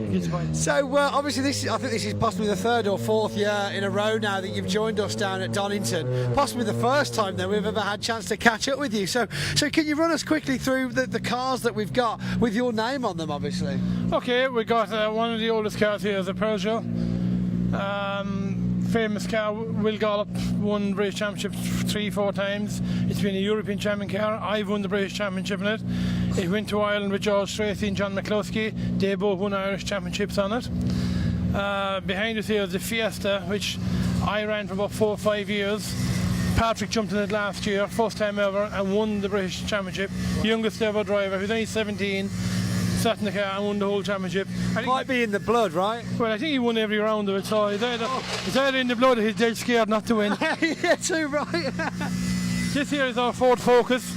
So obviously I think this is possibly the 3rd or 4th year in a row now that you've joined us down at Donington. Possibly the first time then we've ever had a chance to catch up with you. So can you run us quickly through the cars that we've got with your name on them, obviously? Okay, we got one of the oldest cars here is a Peugeot. Famous car, Will Gollop won the British Championship 3-4 times. It's been a European champion car. I've won the British Championship in it. It went to Ireland with George Tracy and John McCluskey. They both won Irish Championships on it. Behind us here is the Fiesta, which I ran for about 4 or 5 years. Patrick jumped in it last year, first time ever, and won the British Championship. Youngest ever driver, who's only 17. Sat in the car and won the whole championship. Might be in the blood, right? Well, I think he won every round of it, so it's either in the blood or he's dead scared not to win. Yeah, too right. This here is our Ford Focus,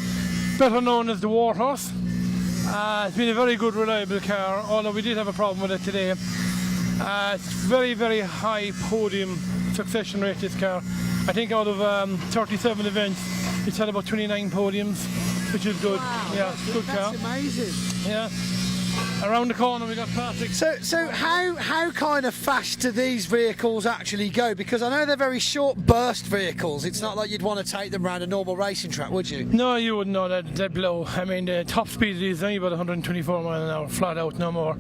better known as the Warhorse. It's been a very good, reliable car, although we did have a problem with it today. It's very, very high podium succession rate, this car. I think out of 37 events, it's had about 29 podiums, which is good. Wow, yeah, it's a good car. That's amazing. Yeah. Around the corner we got Patrick. So how kind of fast do these vehicles actually go? Because I know they're very short burst vehicles. It's not like you'd want to take them around a normal racing track, would you? No, you wouldn't know that. They're low. I mean, the top speed of these is only about 124 miles an hour, flat out, no more.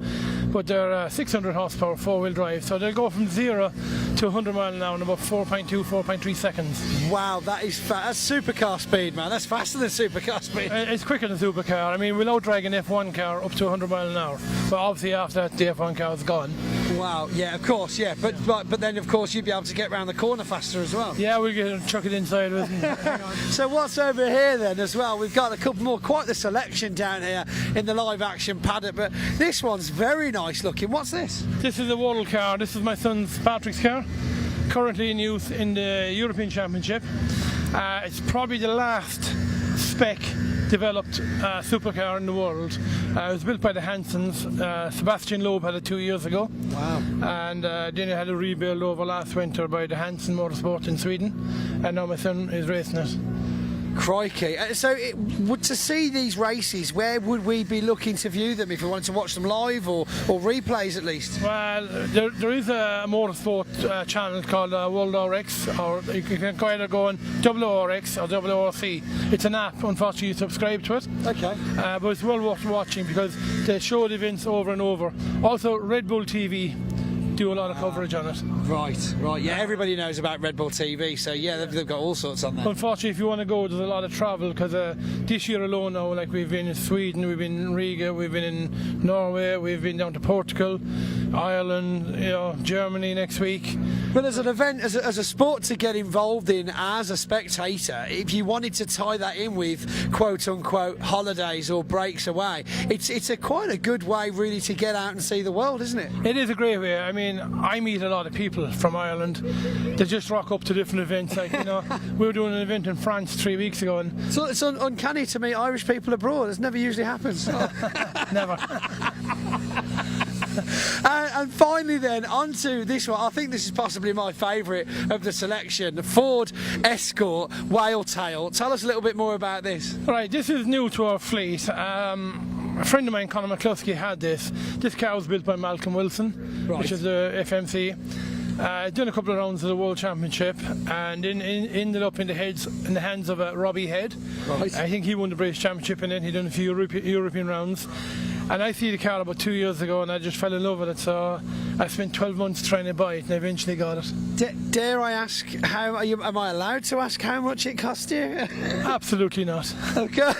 But they're 600 horsepower, 4-wheel drive, so they'll go from 0 to 100 miles an hour in about 4.2, 4.3 seconds. Wow, that's supercar speed, man. That's faster than supercar speed. It's quicker than supercar. I mean, we'll outdrag an F1 car up to 100 miles an hour. But obviously after that, the F1 car is gone. Wow, yeah, of course, yeah. But then, of course, you'd be able to get round the corner faster as well. Yeah, we'll chuck it inside with it. So what's over here then as well? We've got a couple more, quite the selection down here in the live action paddock, but this one's very nice looking. What's this? This is a waddle car. This is my son's Patrick's car, currently in use in the European Championship. It's probably the last spec developed supercar in the world. It was built by the Hansons. Sebastian Loeb had it 2 years ago. Wow. And then it had a rebuild over last winter by the Hansen Motorsport in Sweden. And now my son is racing it. Crikey. So to see these races, where would we be looking to view them if we wanted to watch them live or replays at least? Well, there is a motorsport channel called World RX, or you can either go on WRX or WRC. It's an app, unfortunately you subscribe to it. Okay. But it's well worth watching because they show the events over and over. Also Red Bull TV do a lot of coverage on it. Right, yeah, everybody knows about Red Bull TV, so yeah, they've got all sorts on there. Unfortunately, if you want to go, there's a lot of travel because this year alone now, like we've been in Sweden, we've been in Riga, we've been in Norway, we've been down to Portugal, Ireland, Germany next week. But as an event, as a sport to get involved in as a spectator, if you wanted to tie that in with quote-unquote holidays or breaks away, it's quite a good way really to get out and see the world, isn't it? It is a great way. I mean, I meet a lot of people from Ireland. They just rock up to different events. Like, you know, we were doing an event in France 3 weeks ago, and so it's uncanny to meet Irish people abroad. It never usually happens. Never. And finally then, onto this one. I think this is possibly my favourite of the selection, the Ford Escort Whale Tail. Tell us a little bit more about this. Right, this is new to our fleet. A friend of mine, Conor McCluskey, had this. This car was built by Malcolm Wilson, which is the FMC. Done a couple of rounds of the World Championship, and ended up in the hands of Robbie Head. Right. I think he won the British Championship, and then he done a few European rounds. And I see the car about 2 years ago, and I just fell in love with it. So I spent 12 months trying to buy it, and I eventually got it. Dare I ask, am I allowed to ask how much it cost you? Absolutely not. Okay.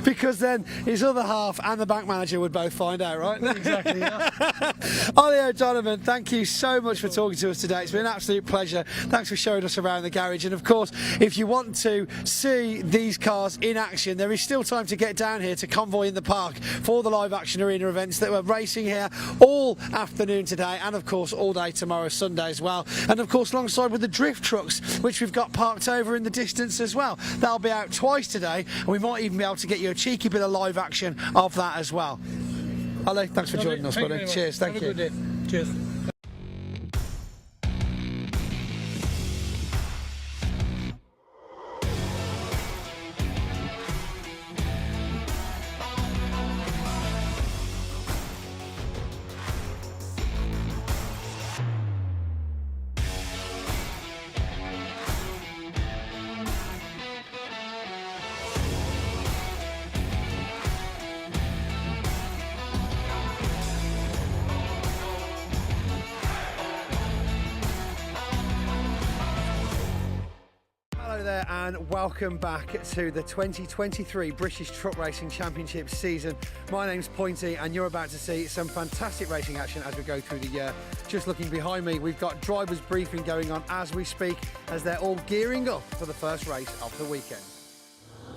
Because then his other half and the bank manager would both find out, right? Exactly, yeah. Ollie O'Donovan, thank you so much for talking to us today. It's been an absolute pleasure. Thanks for showing us around the garage. And of course, if you want to see these cars in action, there is still time to get down here to Convoy in the Park for the live action arena events that we're racing here all afternoon today, and of course all day tomorrow, Sunday as well. And of course alongside with the drift trucks, which we've got parked over in the distance as well. They'll be out twice today, and we might even be able to get you a cheeky bit of live action of that as well. Ollie, thanks for joining us, buddy. Cheers, thank you. Have a good day. Cheers. And welcome back to the 2023 British Truck Racing Championship season. My name's Pointy, and you're about to see some fantastic racing action as we go through the year. Just looking behind me, we've got drivers briefing going on as we speak, as they're all gearing up for the first race of the weekend.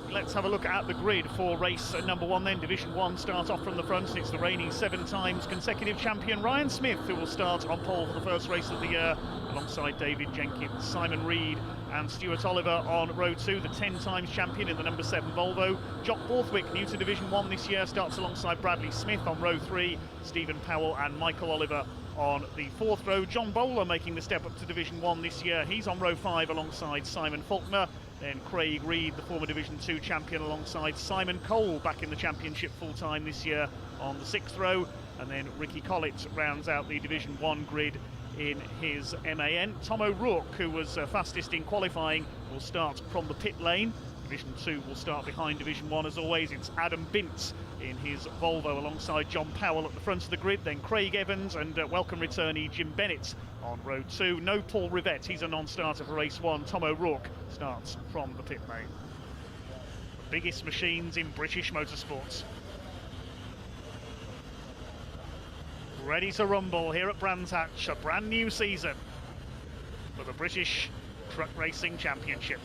Let's have a look at the grid for race number 1 then. Division 1 starts off from the front. It's the reigning 7 times consecutive champion Ryan Smith who will start on pole for the first race of the year alongside David Jenkins, Simon Reed and Stuart Oliver on row 2, the 10 times champion in the number 7 Volvo. Jock Borthwick, new to Division 1 this year, starts alongside Bradley Smith on row 3, Stephen Powell and Michael Oliver on the 4th row. John Bowler making the step up to Division 1 this year. He's on row 5 alongside Simon Faulkner. Then Craig Reed, the former Division 2 champion, alongside Simon Cole, back in the championship full-time this year on the 6th row. And then Ricky Collett rounds out the Division 1 grid in his MAN. Tom O'Rourke, who was fastest in qualifying, will start from the pit lane. Division 2 will start behind Division 1 as always. It's Adam Bint in his Volvo alongside John Powell at the front of the grid, then Craig Evans and welcome returnee Jim Bennett on row 2. No Paul Rivette, he's a non-starter for race 1. Tom O'Rourke starts from the pit lane. The biggest machines in British motorsports. Ready to rumble here at Brands Hatch, a brand new season for the British Truck Racing Championship.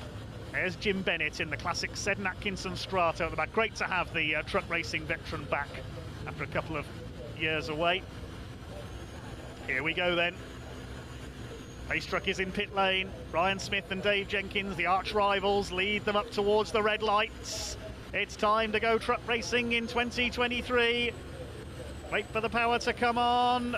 There's Jim Bennett in the classic Seddon Atkinson Strata at the back. Great to have the truck racing veteran back after a couple of years away. Here we go then. Pace truck is in pit lane. Ryan Smith and Dave Jenkins, the arch rivals, lead them up towards the red lights. It's time to go truck racing in 2023. Wait for the power to come on.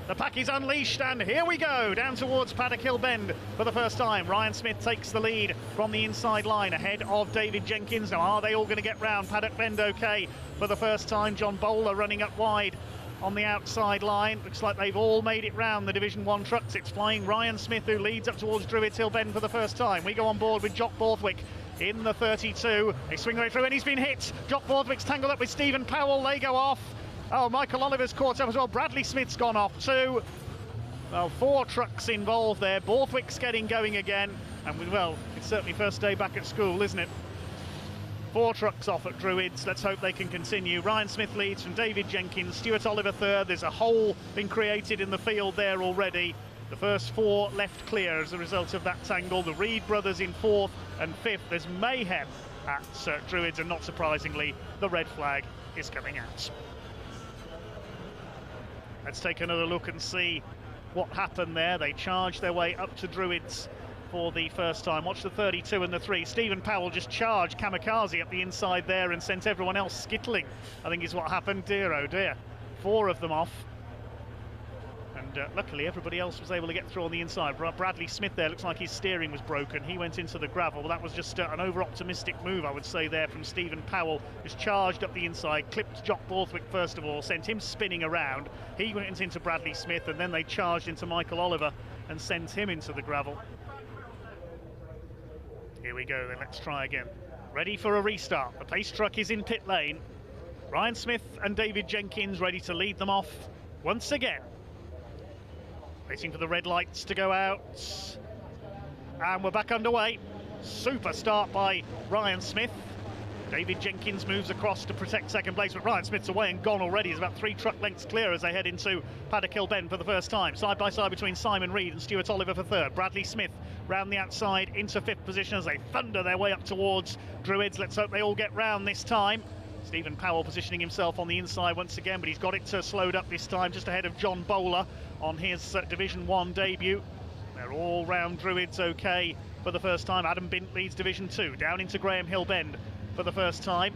The pack is unleashed, and here we go, down towards Paddock Hill Bend for the first time. Ryan Smith takes the lead from the inside line ahead of David Jenkins. Now, are they all going to get round Paddock Bend okay for the first time? John Bowler running up wide on the outside line. Looks like they've all made it round the Division 1 trucks. It's flying Ryan Smith, who leads up towards Druids Hill Bend for the first time. We go on board with Jock Borthwick in the 32. They swing right through, and he's been hit. Jock Borthwick's tangled up with Stephen Powell. They go off. Oh, Michael Oliver's caught up as well. Bradley Smith's gone off too. Well, 4 trucks involved there. Borthwick's getting going again. And well, it's certainly first day back at school, isn't it? 4 trucks off at Druids. Let's hope they can continue. Ryan Smith leads from David Jenkins, Stuart Oliver third. There's a hole been created in the field there already. The first 4 left clear as a result of that tangle. The Reed brothers in 4th and 5th. There's mayhem at Druids, and not surprisingly, the red flag is coming out. Let's take another look and see what happened there. They charged their way up to Druids for the first time. Watch the 32 and the 3. Stephen Powell just charged kamikaze up the inside there and sent everyone else skittling, I think is what happened. Dear oh dear. 4 of them off. And luckily everybody else was able to get through on the inside. Bradley Smith there, looks like his steering was broken. He went into the gravel. Well, that was just an over-optimistic move, I would say, there from Stephen Powell. Just charged up the inside, clipped Jock Borthwick first of all, sent him spinning around. He went into Bradley Smith, and then they charged into Michael Oliver and sent him into the gravel. Here we go then, let's try again. Ready for a restart. The pace truck is in pit lane. Ryan Smith and David Jenkins ready to lead them off once again. Waiting for the red lights to go out. And we're back underway. Super start by Ryan Smith. David Jenkins moves across to protect second place, but Ryan Smith's away and gone already. He's about 3 truck lengths clear as they head into Paddock Hill Bend for the first time. Side by side between Simon Reed and Stuart Oliver for third. Bradley Smith round the outside into 5th position as they thunder their way up towards Druids. Let's hope they all get round this time. Stephen Powell positioning himself on the inside once again, but he's got it slowed up this time, just ahead of John Bowler on his Division 1 debut. They're all round Druids okay for the first time. Adam Bint leads Division 2, down into Graham Hill Bend for the first time.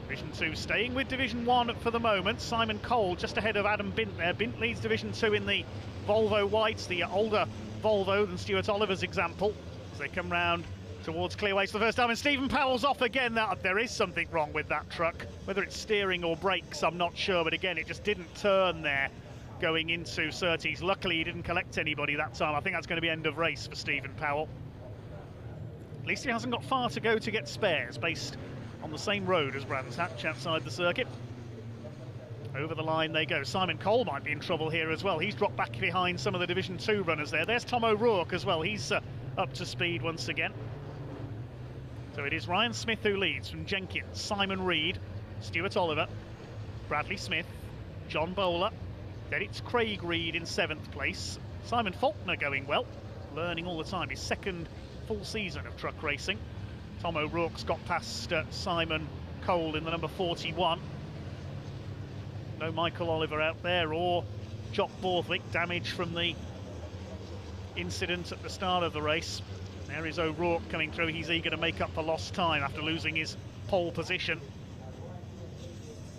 Division 2 staying with Division 1 for the moment. Simon Cole just ahead of Adam Bint there. Bint leads Division 2 in the Volvo Whites, the older Volvo than Stuart Oliver's example, as they come round towards Clearways for the first time, and Stephen Powell's off again. There is something wrong with that truck, whether it's steering or brakes I'm not sure, but again it just didn't turn there going into Surtees. Luckily he didn't collect anybody that time. I think that's going to be end of race for Stephen Powell. At least he hasn't got far to go to get spares, based on the same road as Brands Hatch outside the circuit. Over the line they go. Simon Cole might be in trouble here as well. He's dropped back behind some of the Division 2 runners there. There's Tom O'Rourke as well. He's up to speed once again. So it is Ryan Smith who leads from Jenkins, Simon Reed, Stuart Oliver, Bradley Smith, John Bowler. Then it's Craig Reed in 7th place. Simon Faulkner going well, learning all the time. His 2nd full season of truck racing. Tom O'Rourke's got past Simon Cole in the number 41. No Michael Oliver out there, or Jock Borthwick, damage from the incident at the start of the race. There is O'Rourke coming through. He's eager to make up for lost time after losing his pole position.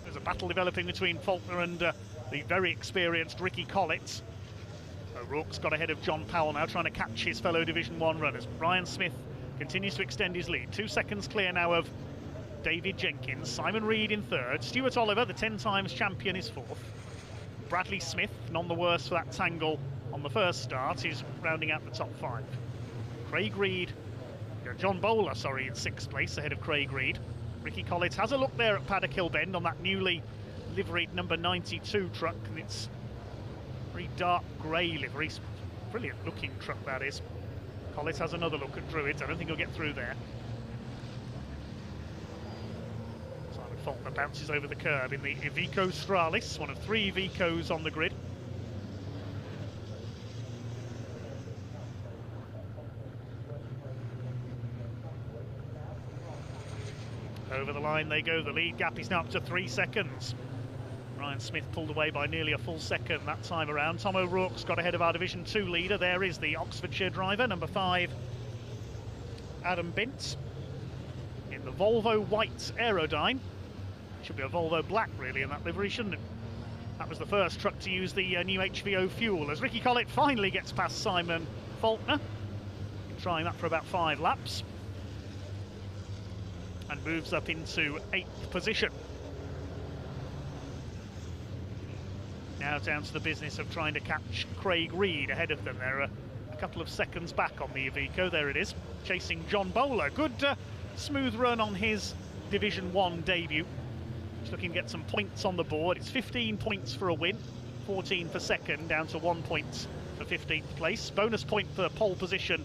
There's a battle developing between Faulkner and the very experienced Ricky Collett. O'Rourke's got ahead of John Powell now, trying to catch his fellow Division 1 runners. Ryan Smith continues to extend his lead. 2 seconds clear now of David Jenkins. Simon Reed in 3rd. Stuart Oliver, the 10 times champion, is 4th. Bradley Smith, none the worse for that tangle on the first start, is rounding out the top 5. Craig Reed, John Bowler, sorry, in 6th place ahead of Craig Reed. Ricky Collett has a look there at Paddock Hill Bend on that newly liveried number 92 truck, and it's very dark grey livery. Brilliant looking truck that is. Collett has another look at Druids. I don't think he'll get through there. Simon Faulkner bounces over the curb in the Iveco Stralis, one of 3 Ivecos on the grid. Over the line they go. The lead gap is now up to 3 seconds. Ryan Smith pulled away by nearly a full second that time around. Tom O'Rourke's got ahead of our Division 2 leader. There is the Oxfordshire driver, number 5, Adam Bint, in the Volvo White Aerodyne. Should be a Volvo Black, really, in that livery, shouldn't it? That was the first truck to use the new HVO fuel, as Ricky Collett finally gets past Simon Faulkner. Been trying that for about 5 laps. And moves up into 8th position. Now down to the business of trying to catch Craig Reed ahead of them. They're a couple of seconds back on the Iveco. There it is, chasing John Bowler. Good smooth run on his Division 1 debut. Just looking to get some points on the board. It's 15 points for a win, 14 for second, down to 1 point for 15th place. Bonus point for pole position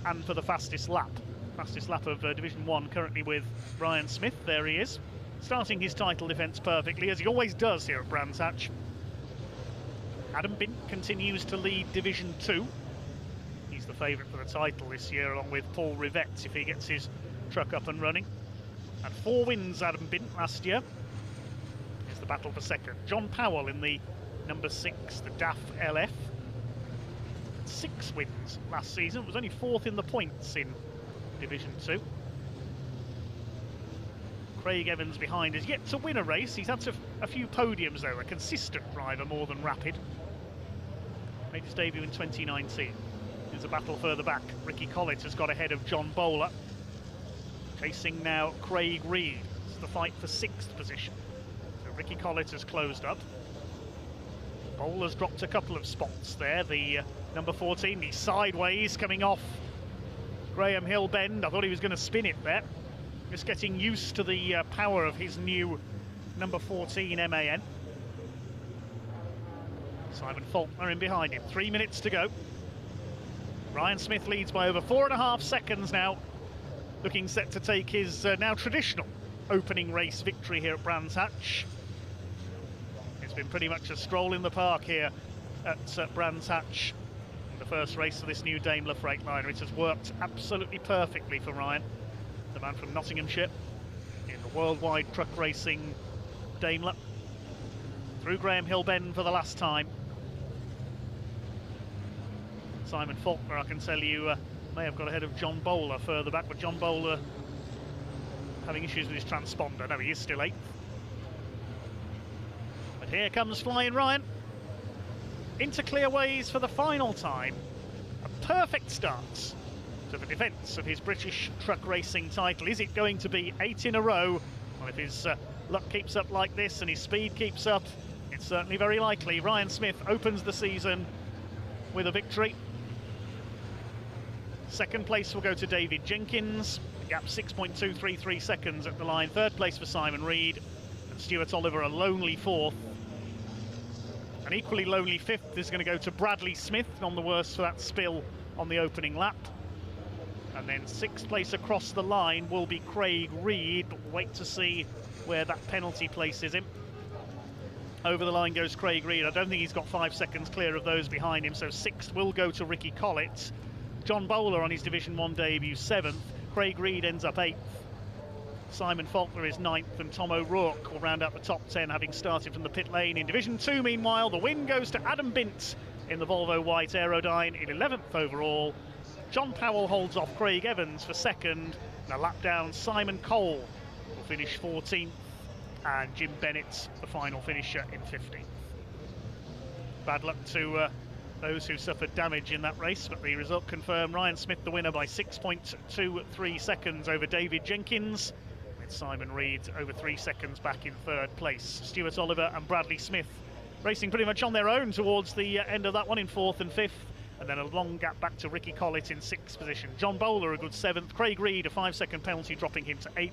and for the fastest lap. Fastest lap of Division 1 currently with Ryan Smith. There he is, starting his title defence perfectly, as he always does here at Brands Hatch. Adam Bint continues to lead Division 2. He's the favourite for the title this year, along with Paul Rivette, if he gets his truck up and running. And 4 wins, Adam Bint, last year. Here's the battle for second. John Powell in the number 6, the DAF LF. 6 wins last season, was only 4th in the points in Division 2. Craig Evans behind has yet to win a race. He's had a few podiums though, a consistent driver more than rapid. Made his debut in 2019. There's a battle further back. Ricky Collett has got ahead of John Bowler. Chasing now Craig Reed. It's the fight for 6th position. So Ricky Collett has closed up. Bowler's dropped a couple of spots there. The number 14, the sideways coming off Graham Hill bend. I thought he was going to spin it there. Just getting used to the power of his new number 14 MAN. Simon Faulkner in behind him. 3 minutes to go. Ryan Smith leads by over 4.5 seconds now. Looking set to take his now traditional opening race victory here at Brands Hatch. It's been pretty much a stroll in the park here at Brands Hatch. The first race of this new Daimler Freightliner. It has worked absolutely perfectly for Ryan, the man from Nottinghamshire, in the worldwide truck racing Daimler. Through Graham Hill bend for the last time. Simon Faulkner, I can tell you, may have got ahead of John Bowler further back, but John Bowler having issues with his transponder. No, he is still 8th. But here comes Flying Ryan into clear ways for the final time. A perfect start to the defence of his British truck racing title. Is it going to be 8 in a row? Well, if his luck keeps up like this and his speed keeps up, it's certainly very likely. Ryan Smith opens the season with a victory. Second place will go to David Jenkins. The gap 6.233 seconds at the line. Third place for Simon Reed. And Stuart Oliver a lonely 4th. An equally lonely 5th is going to go to Bradley Smith, none the worse for that spill on the opening lap. And then 6th place across the line will be Craig Reed, but we'll wait to see where that penalty places him. Over the line goes Craig Reed. I don't think he's got 5 seconds clear of those behind him, so 6th will go to Ricky Collett. John Bowler on his Division 1 debut 7th. Craig Reed ends up 8th. Simon Faulkner is 9th, and Tom O'Rourke will round out the top 10, having started from the pit lane. In Division 2, meanwhile, the win goes to Adam Bint in the Volvo White Aerodyne in 11th overall. John Powell holds off Craig Evans for 2nd, and a lap down, Simon Cole will finish 14th, and Jim Bennett, the final finisher, in 15th. Bad luck to those who suffered damage in that race, but the result confirmed Ryan Smith the winner by 6.23 seconds over David Jenkins, with Simon Reed over 3 seconds back in 3rd place. Stuart Oliver and Bradley Smith racing pretty much on their own towards the end of that one in 4th and 5th, and then a long gap back to Ricky Collett in 6th position. John Bowler a good 7th, Craig Reed a 5-second penalty dropping him to 8th,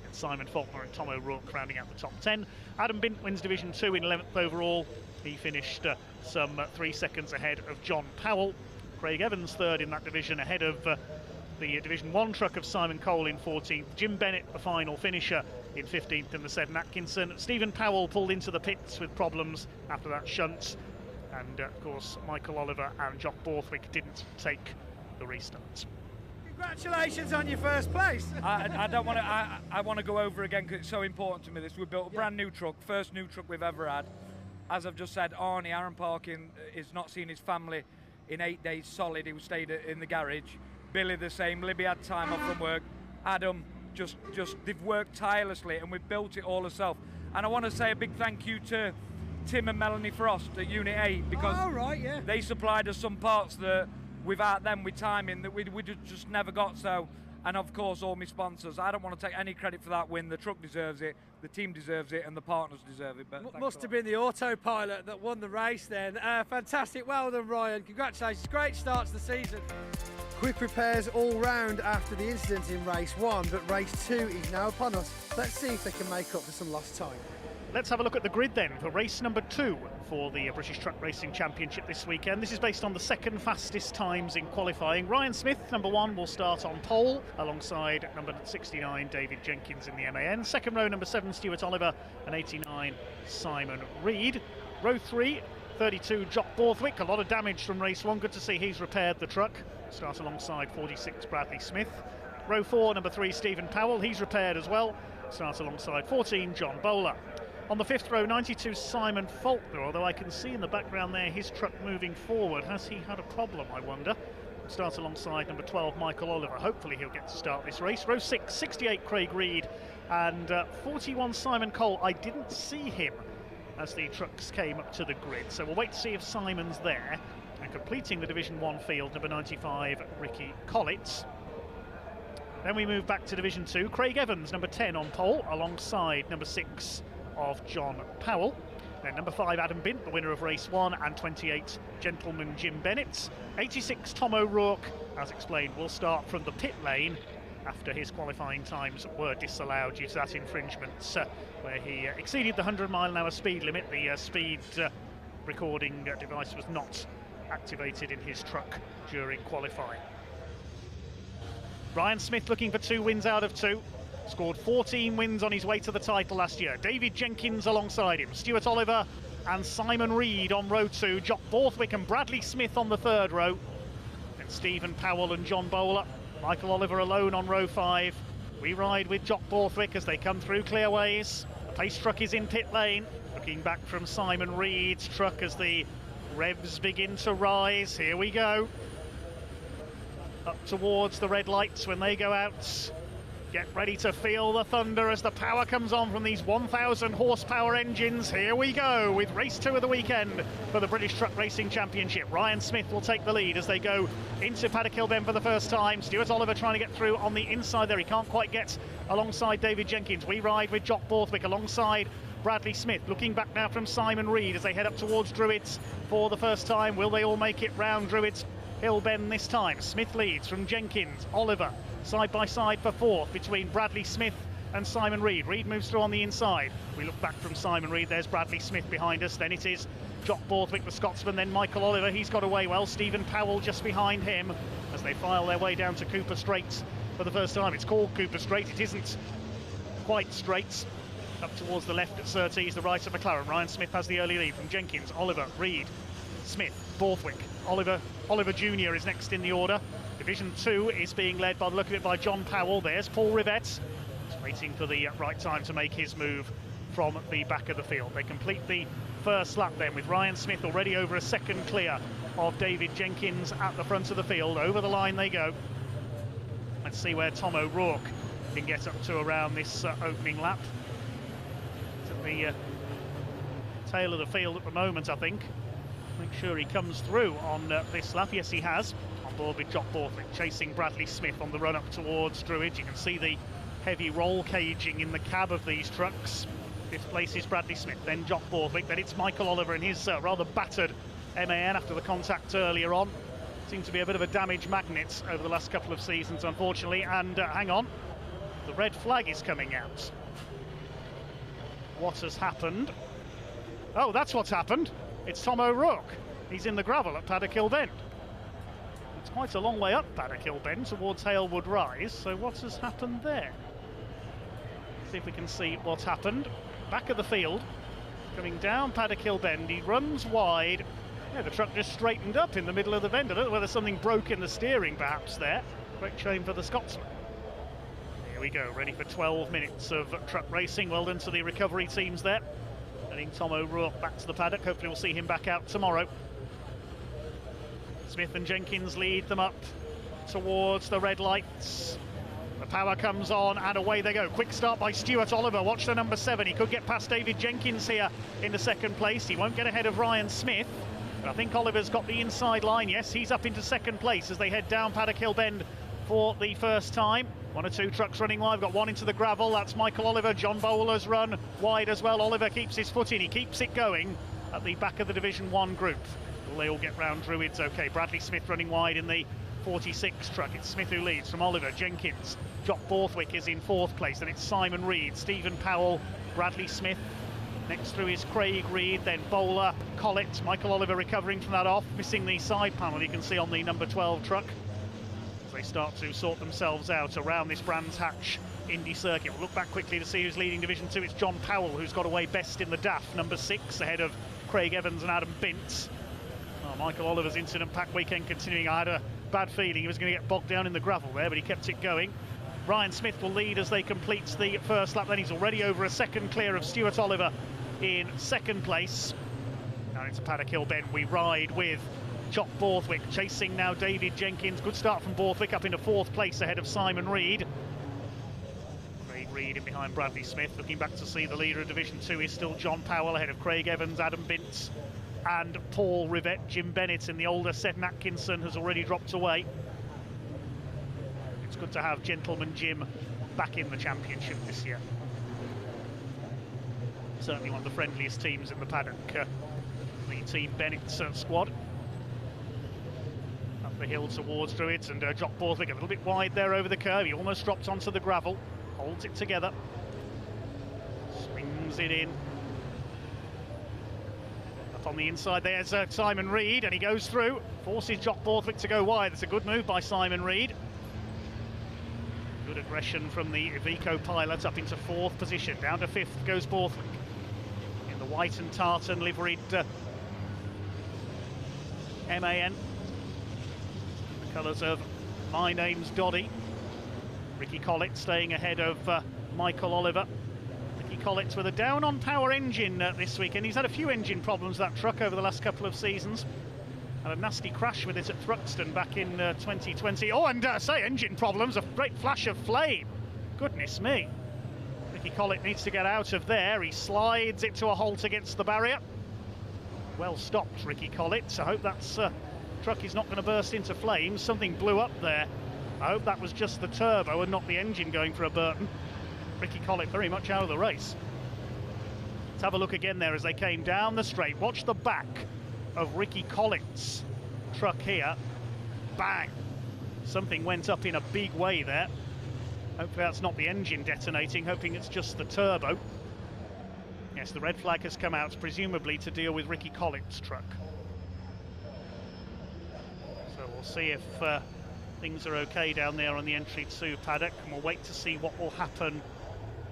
and Simon Faulkner and Tom O'Rourke rounding out the top 10. Adam Bint wins Division 2 in 11th overall. He finished some 3 seconds ahead of John Powell. Craig Evans 3rd in that division, ahead of the Division 1 truck of Simon Cole in 14th. Jim Bennett, the final finisher, in 15th in the Seven Atkinson. Stephen Powell pulled into the pits with problems after that shunt. And, of course, Michael Oliver and Jock Borthwick didn't take the restart. Congratulations on your first place. I don't want to. I want to go over again because it's so important to me. This we built a brand new truck, first new truck we've ever had. As I've just said, Arnie Aaron Parkin is not seeing his family in 8 days solid. He stayed in the garage. Billy the same. Libby had time off from work. Adam just they've worked tirelessly and we've built it all ourselves. And I want to say a big thank you to Tim and Melanie Frost at Unit 8 because they supplied us some parts that without them with timing that we just never got. So, and of course all my sponsors. I don't want to take any credit for that win. The truck deserves it, the team deserves it, and the partners deserve it. But must have been the autopilot that won the race then. Fantastic, well done Ryan, congratulations, great start to the season. Quick repairs all round after the incident in race 1, but race 2 is now upon us. Let's see if they can make up for some lost time. let's have a look at the grid then for race number 2 for the British Truck Racing Championship this weekend. This is based on the second fastest times in qualifying. Ryan Smith, number 1, will start on pole alongside number 69 David Jenkins in the MAN. Second row, number 7 Stuart Oliver and 89 Simon Reed. Row 3, 32 Jock Borthwick. A lot of damage from race 1. Good to see he's repaired the truck. Start alongside 46 Bradley Smith. Row 4, number 3 Stephen Powell. He's repaired as well. Start alongside 14 John Bowler. On the 5th row, 92 Simon Faulkner, although I can see in the background there his truck moving forward. Has he had a problem, I wonder? Start alongside number 12 Michael Oliver. Hopefully he'll get to start this race. Row 6, 68 Craig Reed and 41 Simon Cole. I didn't see him as the trucks came up to the grid, so we'll wait to see if Simon's there. And completing the Division 1 field, number 95 Ricky Collitz. Then we move back to Division 2. Craig Evans, number 10 on pole, alongside number 6 of John Powell. Then number 5 Adam Bint, the winner of race 1, and 28 Gentleman Jim Bennett. 86 Tom O'Rourke, as explained, will start from the pit lane after his qualifying times were disallowed due to that infringement where he exceeded the 100-mile-an-hour speed limit. The speed recording device was not activated in his truck during qualifying. Ryan Smith looking for 2 wins out of 2. Scored 14 wins on his way to the title last year. David Jenkins alongside him. Stuart Oliver and Simon Reed on row 2. Jock Borthwick and Bradley Smith on the 3rd row. And Stephen Powell and John Bowler. Michael Oliver alone on row 5. We ride with Jock Borthwick as they come through clearways. The pace truck is in pit lane. Looking back from Simon Reed's truck as the revs begin to rise. Here we go. Up towards the red lights when they go out. Get ready to feel the thunder as the power comes on from these 1,000 horsepower engines. Here we go with race 2 of the weekend for the British Truck Racing Championship. Ryan Smith will take the lead as they go into Paddock Hill Bend for the first time. Stuart Oliver trying to get through on the inside there. He can't quite get alongside David Jenkins. We ride with Jock Borthwick alongside Bradley Smith. Looking back now from Simon Reed as they head up towards Druids for the first time. Will they all make it round Druids Hill Bend this time? Smith leads from Jenkins. Oliver side by side for 4th between Bradley Smith and Simon Reed. Reed moves through on the inside. We look back from Simon Reed. There's Bradley Smith behind us. Then it is Jock Borthwick, the Scotsman. Then Michael Oliver. He's got away well. Stephen Powell just behind him as they file their way down to Cooper Straight for the first time. It's called Cooper Straight. It isn't quite straight. Up towards the left at Surtees, the right at McLaren. Ryan Smith has the early lead from Jenkins, Oliver, Reed, Smith, Borthwick. Oliver Jr. is next in the order. Division 2 is being led by the look of it by John Powell. There's Paul Rivett, just waiting for the right time to make his move from the back of the field. They complete the first lap then with Ryan Smith already over a second clear of David Jenkins at the front of the field. Over the line they go. Let's see where Tom O'Rourke can get up to around this opening lap. It's at the tail of the field at the moment, I think. Make sure he comes through on this lap. Yes, he has. On board with Jock Borthwick, chasing Bradley Smith on the run up towards Druids. You can see the heavy roll caging in the cab of these trucks. 5th place is Bradley Smith, then Jock Borthwick, then it's Michael Oliver in his rather battered MAN after the contact earlier on. Seemed to be a bit of a damage magnet over the last couple of seasons, unfortunately. And hang on, the red flag is coming out. What has happened? Oh, that's what's happened. It's Tom O'Rourke. He's in the gravel at Paddock Hill Bend. It's quite a long way up Paddock Hill Bend towards Halewood Rise. So what has happened there? See if we can see what's happened. Back of the field, coming down Paddock Hill Bend. He runs wide. Yeah, the truck just straightened up in the middle of the bend. I don't know whether something broke in the steering perhaps there. Great shame for the Scotsman. Here we go, ready for 12 minutes of truck racing. Well done to the recovery teams there. Getting Tom O'Rourke back to the paddock. Hopefully we'll see him back out tomorrow. Smith and Jenkins lead them up towards the red lights. The power comes on and away they go. Quick start by Stuart Oliver. Watch the number 7. He could get past David Jenkins here in the second place. He won't get ahead of Ryan Smith. But I think Oliver's got the inside line. Yes, he's up into second place as they head down Paddock Hill Bend for the first time. 1 or 2 trucks running wide. We've got one into the gravel. That's Michael Oliver. John Bowler's run wide as well. Oliver keeps his foot in. He keeps it going at the back of the Division 1 group. Will they all get round Druids? Okay, Bradley Smith running wide in the 46 truck. It's Smith who leads from Oliver. Jenkins. Jock Borthwick is in 4th place. Then it's Simon Reed, Stephen Powell, Bradley Smith, Next through is Craig Reed, then Bowler, Collett, Michael Oliver recovering from that off, missing the side panel you can see on the number 12 truck as they start to sort themselves out around this Brands Hatch Indy circuit. We'll look back quickly to see who's leading Division 2. It's John Powell who's got away best in the DAF, number 6, ahead of Craig Evans and Adam Bintz. Oh, Michael Oliver's incident pack weekend continuing. I had a bad feeling he was going to get bogged down in the gravel there, but he kept it going. Ryan Smith will lead as they complete the first lap, then he's already over a second clear of Stuart Oliver in second place. Now into Paddock Hill Bend we ride with Jock Borthwick chasing now David Jenkins. Good start from Borthwick, up into fourth place ahead of Simon Reed. Craig Reed in behind Bradley Smith. Looking back to see the leader of Division 2 is still John Powell ahead of Craig Evans, Adam Bintz and Paul Rivett. Jim Bennett in the older Seddon Atkinson has already dropped away. It's good to have Gentleman Jim back in the championship this year. Certainly one of the friendliest teams in the paddock, the Team Bennett squad. Up the hill towards Druids, and Jock Borthwick a little bit wide there over the curve. He almost drops onto the gravel, holds it together, swings it in. Up on the inside there's Simon Reed, and he goes through, forces Jock Borthwick to go wide. It's a good move by Simon Reed. Good aggression from the Iveco pilot, up into fourth position. Down to fifth goes Borthwick in the white and tartan liveried MAN. The colours of My Name's Doddy. Ricky Collett staying ahead of Michael Oliver. Ricky Collett with a down on power engine this weekend. He's had a few engine problems, that truck, over the last couple of seasons. Had a nasty crash with it at Thruxton back in 2020. Oh, and say engine problems, a great flash of flame. Goodness me. Ricky Collett needs to get out of there. He slides it to a halt against the barrier. Well stopped, Ricky Collett. I hope that truck is not going to burst into flames. Something blew up there. I hope that was just the turbo and not the engine going for a Burton. Ricky Collett very much out of the race. Let's have a look again there as they came down the straight. Watch the back of Ricky Collett's truck here. Bang! Something went up in a big way there. Hopefully that's not the engine detonating, hoping it's just the turbo. Yes, the red flag has come out, presumably to deal with Ricky Collett's truck. So we'll see if things are okay down there on the entry to paddock, and we'll wait to see what will happen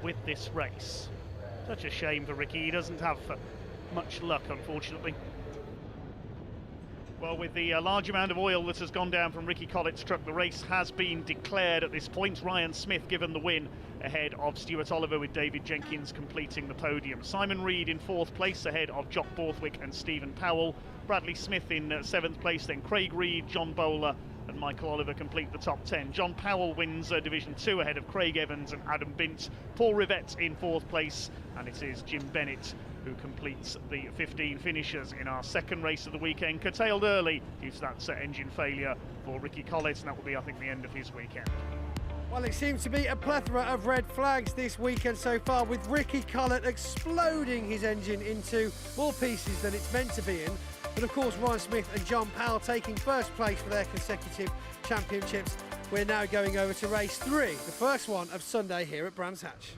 with this race. Such a shame for Ricky, he doesn't have much luck, unfortunately. Well, with the large amount of oil that has gone down from Ricky Collett's truck, the race has been declared at this point. Ryan Smith given the win ahead of Stuart Oliver, with David Jenkins completing the podium. Simon Reed in fourth place ahead of Jock Borthwick and Stephen Powell. Bradley Smith in seventh place, then Craig Reed, John Bowler and Michael Oliver complete the top 10. John Powell wins Division 2 ahead of Craig Evans and Adam Bintz. Paul Rivett in fourth place, and it is Jim Bennett who completes the 15 finishers in our second race of the weekend, curtailed early due to that engine failure for Ricky Collett, and that will be, I think, the end of his weekend. Well, it seems to be a plethora of red flags this weekend so far, with Ricky Collett exploding his engine into more pieces than it's meant to be in. But of course, Ryan Smith and John Powell taking first place for their consecutive championships. We're now going over to race 3, the first one of Sunday here at Brands Hatch.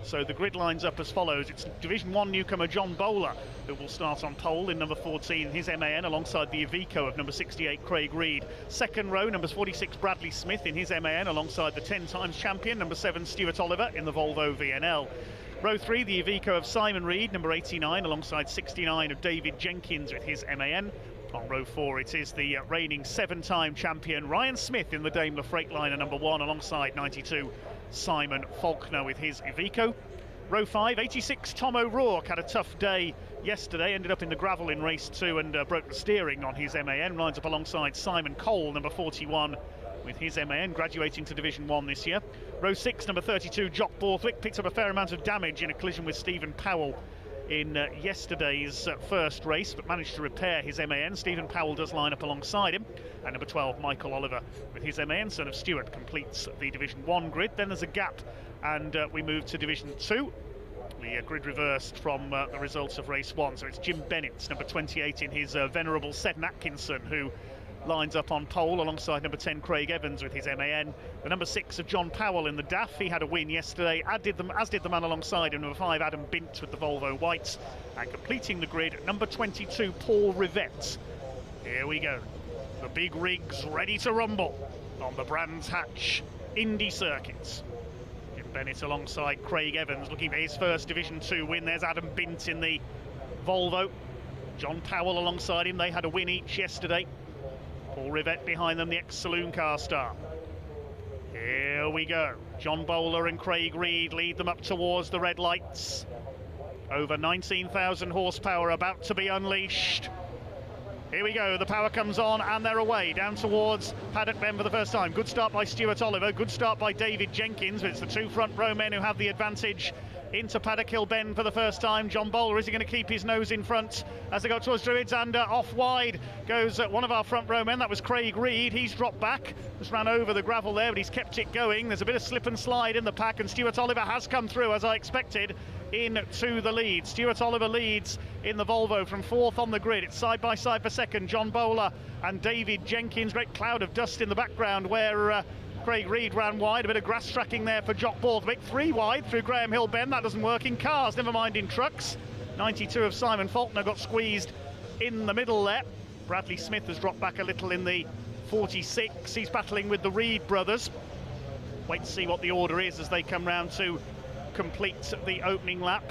So the grid lines up as follows. It's Division 1 newcomer John Bowler who will start on pole in number 14, his MAN, alongside the Iveco of number 68, Craig Reed. Second row, number 46, Bradley Smith in his MAN, alongside the 10 times champion, number 7, Stuart Oliver in the Volvo VNL. Row 3, the Iveco of Simon Reed, number 89, alongside 69 of David Jenkins with his MAN. On row 4, it is the reigning 7-time champion Ryan Smith in the Daimler Freightliner number 1, alongside 92 Simon Faulkner with his Iveco. Row 5, 86 Tom O'Rourke had a tough day yesterday, ended up in the gravel in race 2 and broke the steering on his MAN. Lines up alongside Simon Cole, number 41, with his MAN, graduating to Division 1 this year. Row 6, number 32 Jock Borthwick picked up a fair amount of damage in a collision with Stephen Powell in yesterday's first race, but managed to repair his MAN. Stephen Powell does line up alongside him, and number 12 Michael Oliver with his MAN, son of Stuart, completes the Division 1 grid. Then there's a gap, and we move to Division 2. The grid reversed from the results of race 1, so it's Jim Bennett, number 28, in his venerable Seddon Atkinson, who lines up on pole alongside number 10 Craig Evans with his MAN. The number 6 of John Powell in the DAF, he had a win yesterday, as did the man alongside him, number 5 Adam Bint with the Volvo Whites. And completing the grid, number 22 Paul Rivette. Here we go, the big rigs ready to rumble on the Brands Hatch Indy circuits. Jim Bennett alongside Craig Evans looking for his first Division 2 win. There's Adam Bint in the Volvo. John Powell alongside him, they had a win each yesterday. Paul Rivette behind them, the ex-saloon car star. Here we go. John Bowler and Craig Reed lead them up towards the red lights. Over 19,000 horsepower about to be unleashed. Here we go, the power comes on and they're away down towards Paddock Bend for the first time. Good start by Stuart Oliver, good start by David Jenkins, but it's the two front row men who have the advantage into Paddock Hill Bend for the first time. John Bowler, is he going to keep his nose in front as they go towards Druids, and off wide goes one of our front row men, that was Craig Reed. He's dropped back, just ran over the gravel there, but he's kept it going. There's a bit of slip and slide in the pack, and Stuart Oliver has come through, as I expected, into the lead. Stuart Oliver leads in the Volvo from 4th on the grid. It's side by side for 2nd, John Bowler and David Jenkins. Great cloud of dust in the background where Craig Reed ran wide. A bit of grass tracking there for Jock Borthwick. 3 wide through Graham Hill Bend. That doesn't work in cars, never mind in trucks. 92 of Simon Faulkner got squeezed in the middle there. Bradley Smith has dropped back a little in the 46. He's battling with the Reed brothers. Wait to see what the order is as they come round to complete the opening lap.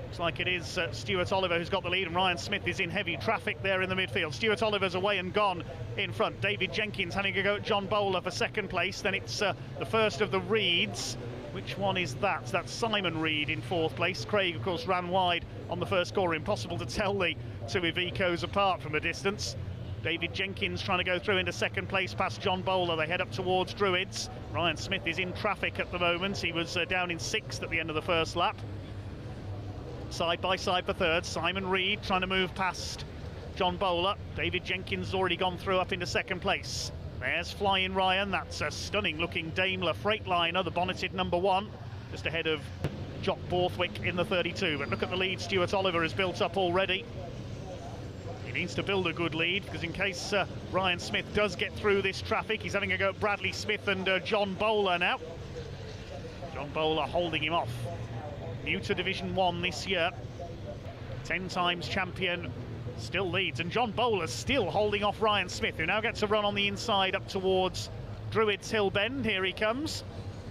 Looks like it is Stuart Oliver who's got the lead, and Ryan Smith is in heavy traffic there in the midfield. Stuart Oliver's away and gone in front. David Jenkins having a go at John Bowler for 2nd place. Then it's the first of the Reeds. Which one is that? That's Simon Reed in 4th place. Craig, of course, ran wide on the first corner. Impossible to tell the two Ivecos apart from a distance. David Jenkins trying to go through into 2nd place past John Bowler. They head up towards Druids. Ryan Smith is in traffic at the moment. He was down in 6th at the end of the first lap. Side by side for 3rd, Simon Reed trying to move past John Bowler. David Jenkins has already gone through up into 2nd place. There's Flying Ryan, that's a stunning looking Daimler Freightliner, the bonneted number 1, just ahead of Jock Borthwick in the 32. But look at the lead Stuart Oliver has built up already. He needs to build a good lead, because in case Ryan Smith does get through this traffic, he's having a go at Bradley Smith and John Bowler now. John Bowler holding him off. New to Division 1 this year. 10 times champion, still leads. And John Bowler's still holding off Ryan Smith, who now gets a run on the inside up towards Druids Hill Bend. Here he comes.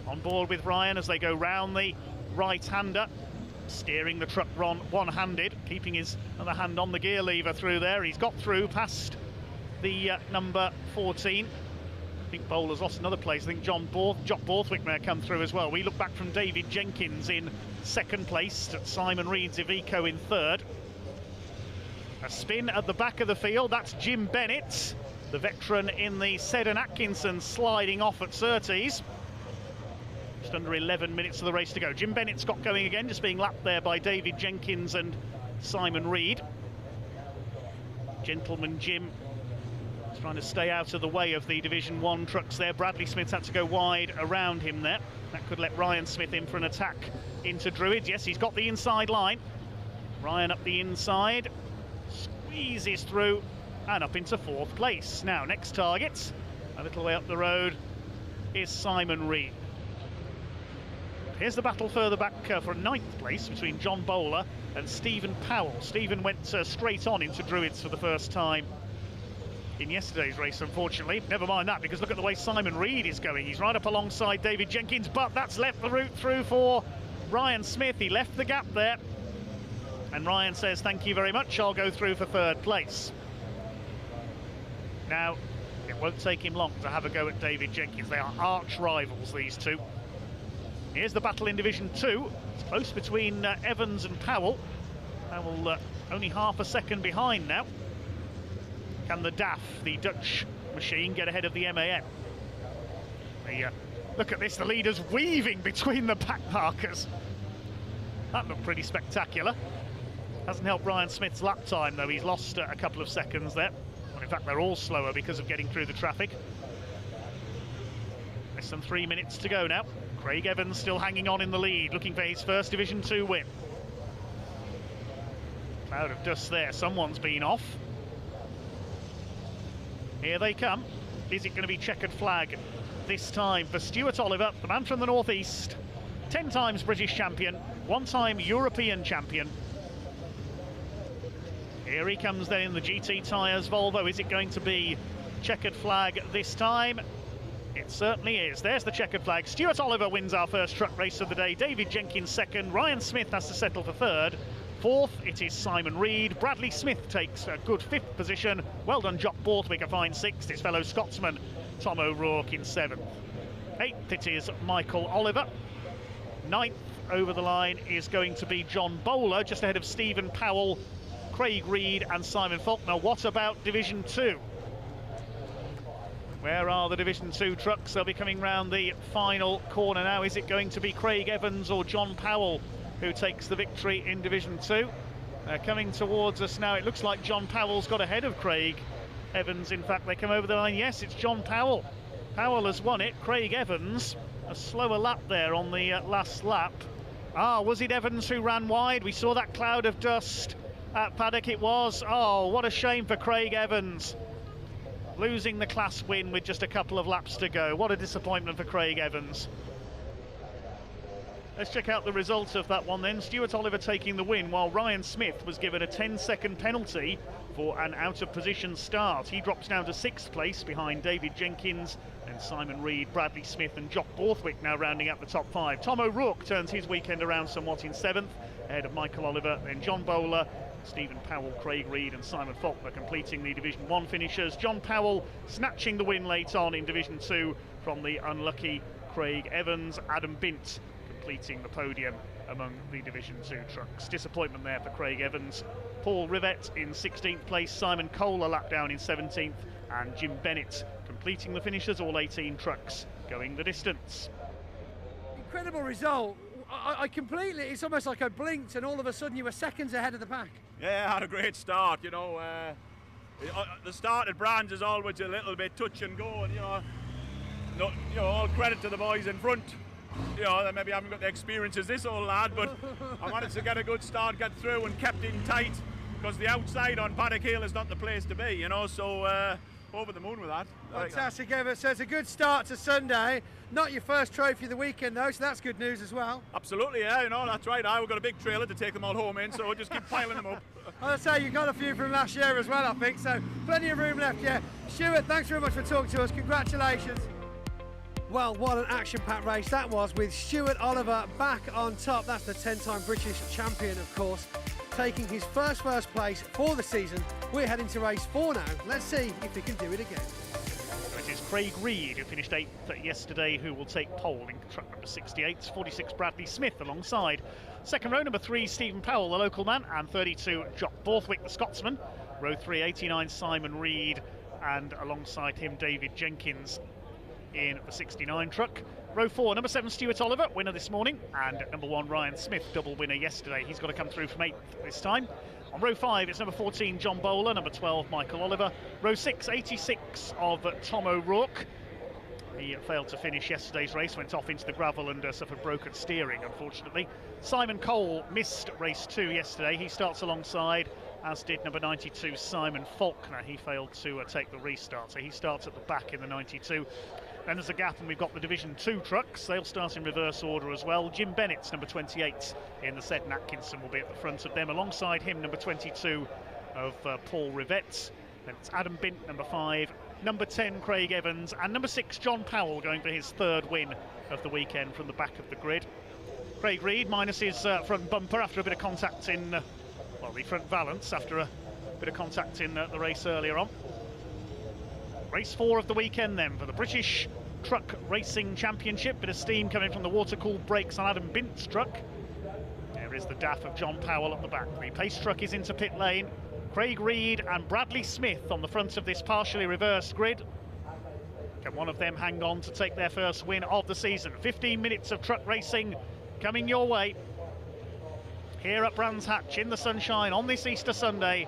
On board with Ryan as they go round the right-hander. Steering the truck one-handed, keeping his other hand on the gear lever through there. He's got through past the number 14. I think Bowler's lost another place. I think Jock Borthwick may have come through as well. We look back from David Jenkins in 2nd place, at Simon Reed's Iveco in 3rd. A spin at the back of the field, that's Jim Bennett, the veteran in the Seddon Atkinson, sliding off at Surtees. Just under 11 minutes of the race to go. Jim Bennett's got going again, just being lapped there by David Jenkins and Simon Reed. Gentleman Jim is trying to stay out of the way of the Division 1 trucks there. Bradley Smith had to go wide around him there. That could let Ryan Smith in for an attack into Druids. Yes, he's got the inside line. Ryan up the inside, squeezes through and up into 4th place. Now, next target, a little way up the road, is Simon Reed. Here's the battle further back for 9th place between John Bowler and Stephen Powell. Stephen went straight on into Druids for the first time in yesterday's race, unfortunately. Never mind that, because look at the way Simon Reed is going. He's right up alongside David Jenkins, but that's left the route through for Ryan Smith. He left the gap there, and Ryan says, thank you very much, I'll go through for 3rd place. Now, it won't take him long to have a go at David Jenkins. They are arch rivals, these two. Here's the battle in Division 2. It's close between Evans and Powell. Powell only half a second behind now. Can the DAF, the Dutch machine, get ahead of the MAN? Look at this, the leader's weaving between the back markers. That looked pretty spectacular. Hasn't helped Ryan Smith's lap time, though. He's lost a couple of seconds there. Well, in fact, they're all slower because of getting through the traffic. Less than 3 minutes to go now. Craig Evans still hanging on in the lead, looking for his first Division 2 win. Cloud of dust there, someone's been off. Here they come. Is it going to be checkered flag this time for Stuart Oliver, the man from the northeast? 10 times British champion, 1 time European champion. Here he comes then in the GT tyres Volvo. Is it going to be checkered flag this time? It certainly is. There's the checkered flag. Stuart Oliver wins our first truck race of the day. David Jenkins second. Ryan Smith has to settle for third. Fourth, it is Simon Reed. Bradley Smith takes a good 5th position. Well done, Jock Borthwick, a fine 6th. His fellow Scotsman, Tom O'Rourke, in 7th. 8th, it is Michael Oliver. 9th over the line is going to be John Bowler, just ahead of Stephen Powell, Craig Reed and Simon Faulkner. What about Division 2? Where are the Division 2 trucks? They'll be coming round the final corner now. Is it going to be Craig Evans or John Powell who takes the victory in Division 2? Coming towards us now, it looks like John Powell's got ahead of Craig Evans. In fact, they come over the line. Yes, it's John Powell. Powell has won it. Craig Evans, a slower lap there on the last lap. Was it Evans who ran wide? We saw that cloud of dust at Paddock. It was. Oh, what a shame for Craig Evans. Losing the class win with just a couple of laps to go. What a disappointment for Craig Evans. Let's check out the results of that one then. Stuart Oliver taking the win, while Ryan Smith was given a 10-second penalty for an out-of-position start. He drops down to 6th place behind David Jenkins, and Simon Reed, Bradley Smith and Jock Borthwick now rounding out the top 5. Tom O'Rourke turns his weekend around somewhat in 7th, ahead of Michael Oliver, then John Bowler, Stephen Powell, Craig Reed and Simon Faulkner completing the Division 1 finishers. John Powell snatching the win late on in Division 2 from the unlucky Craig Evans. Adam Bint completing the podium among the Division 2 trucks. Disappointment there for Craig Evans. Paul Rivett in 16th place, Simon Cole a lap down in 17th, and Jim Bennett completing the finishers, all 18 trucks going the distance. Incredible result. I completely, it's almost like I blinked and all of a sudden you were seconds ahead of the pack. Yeah, had a great start, you know. The start at Brands is always a little bit touch and go, and all credit to the boys in front. They maybe haven't got the experience as this old lad, but I managed to get a good start, get through and kept in tight, because the outside on Paddock Hill is not the place to be, so over the moon with that. Fantastic, Evans. So it's a good start to Sunday. Not your first trophy of the weekend though, so that's good news as well. Absolutely, yeah, that's right. We've got a big trailer to take them all home in, so we'll just keep piling them up. I'll say you got a few from last year as well, I think, so plenty of room left, yeah. Stuart, thanks very much for talking to us. Congratulations. Well, what an action-packed race that was, with Stuart Oliver back on top. That's the 10-time British champion, of course, taking his first place for the season. We're heading to race 4 now. Let's see if he can do it again. It is Craig Reed, who finished 8th yesterday, who will take pole in truck number 68. 46 Bradley Smith alongside. Second row, number 3 Stephen Powell, the local man, and 32 Jock Borthwick, the Scotsman. Row 3, 89 Simon Reed, and alongside him David Jenkins in the 69 truck. Row 4, number 7 Stuart Oliver, winner this morning, and number 1 Ryan Smith, double winner yesterday. He's got to come through from 8th this time. On row 5, it's number 14 John Bowler, number 12 Michael Oliver. Row 6, 86 of Tom O'Rourke. He failed to finish yesterday's race, went off into the gravel and suffered broken steering, unfortunately. Simon Cole missed race 2 yesterday. He starts alongside, as did number 92 Simon Faulkner. He failed to take the restart, so he starts at the back in the 92. Then there's a gap and we've got the Division 2 trucks. They'll start in reverse order as well. Jim Bennett's number 28 in the Seddon Atkinson will be at the front of them. Alongside him, number 22 of Paul Rivett. Then it's Adam Bint, number 5. Number 10, Craig Evans. And number 6, John Powell, going for his 3rd win of the weekend from the back of the grid. Craig Reed minus his front bumper after a bit of contact in, the front valance after a bit of contact in the race earlier on. Race 4 of the weekend then for the British Truck Racing Championship. Bit of steam coming from the water-cooled brakes on Adam Bint's truck. There is the DAF of John Powell at the back. The pace truck is into pit lane. Craig Reed and Bradley Smith on the front of this partially reversed grid. Can one of them hang on to take their first win of the season? 15 minutes of truck racing coming your way here at Brands Hatch in the sunshine on this Easter Sunday.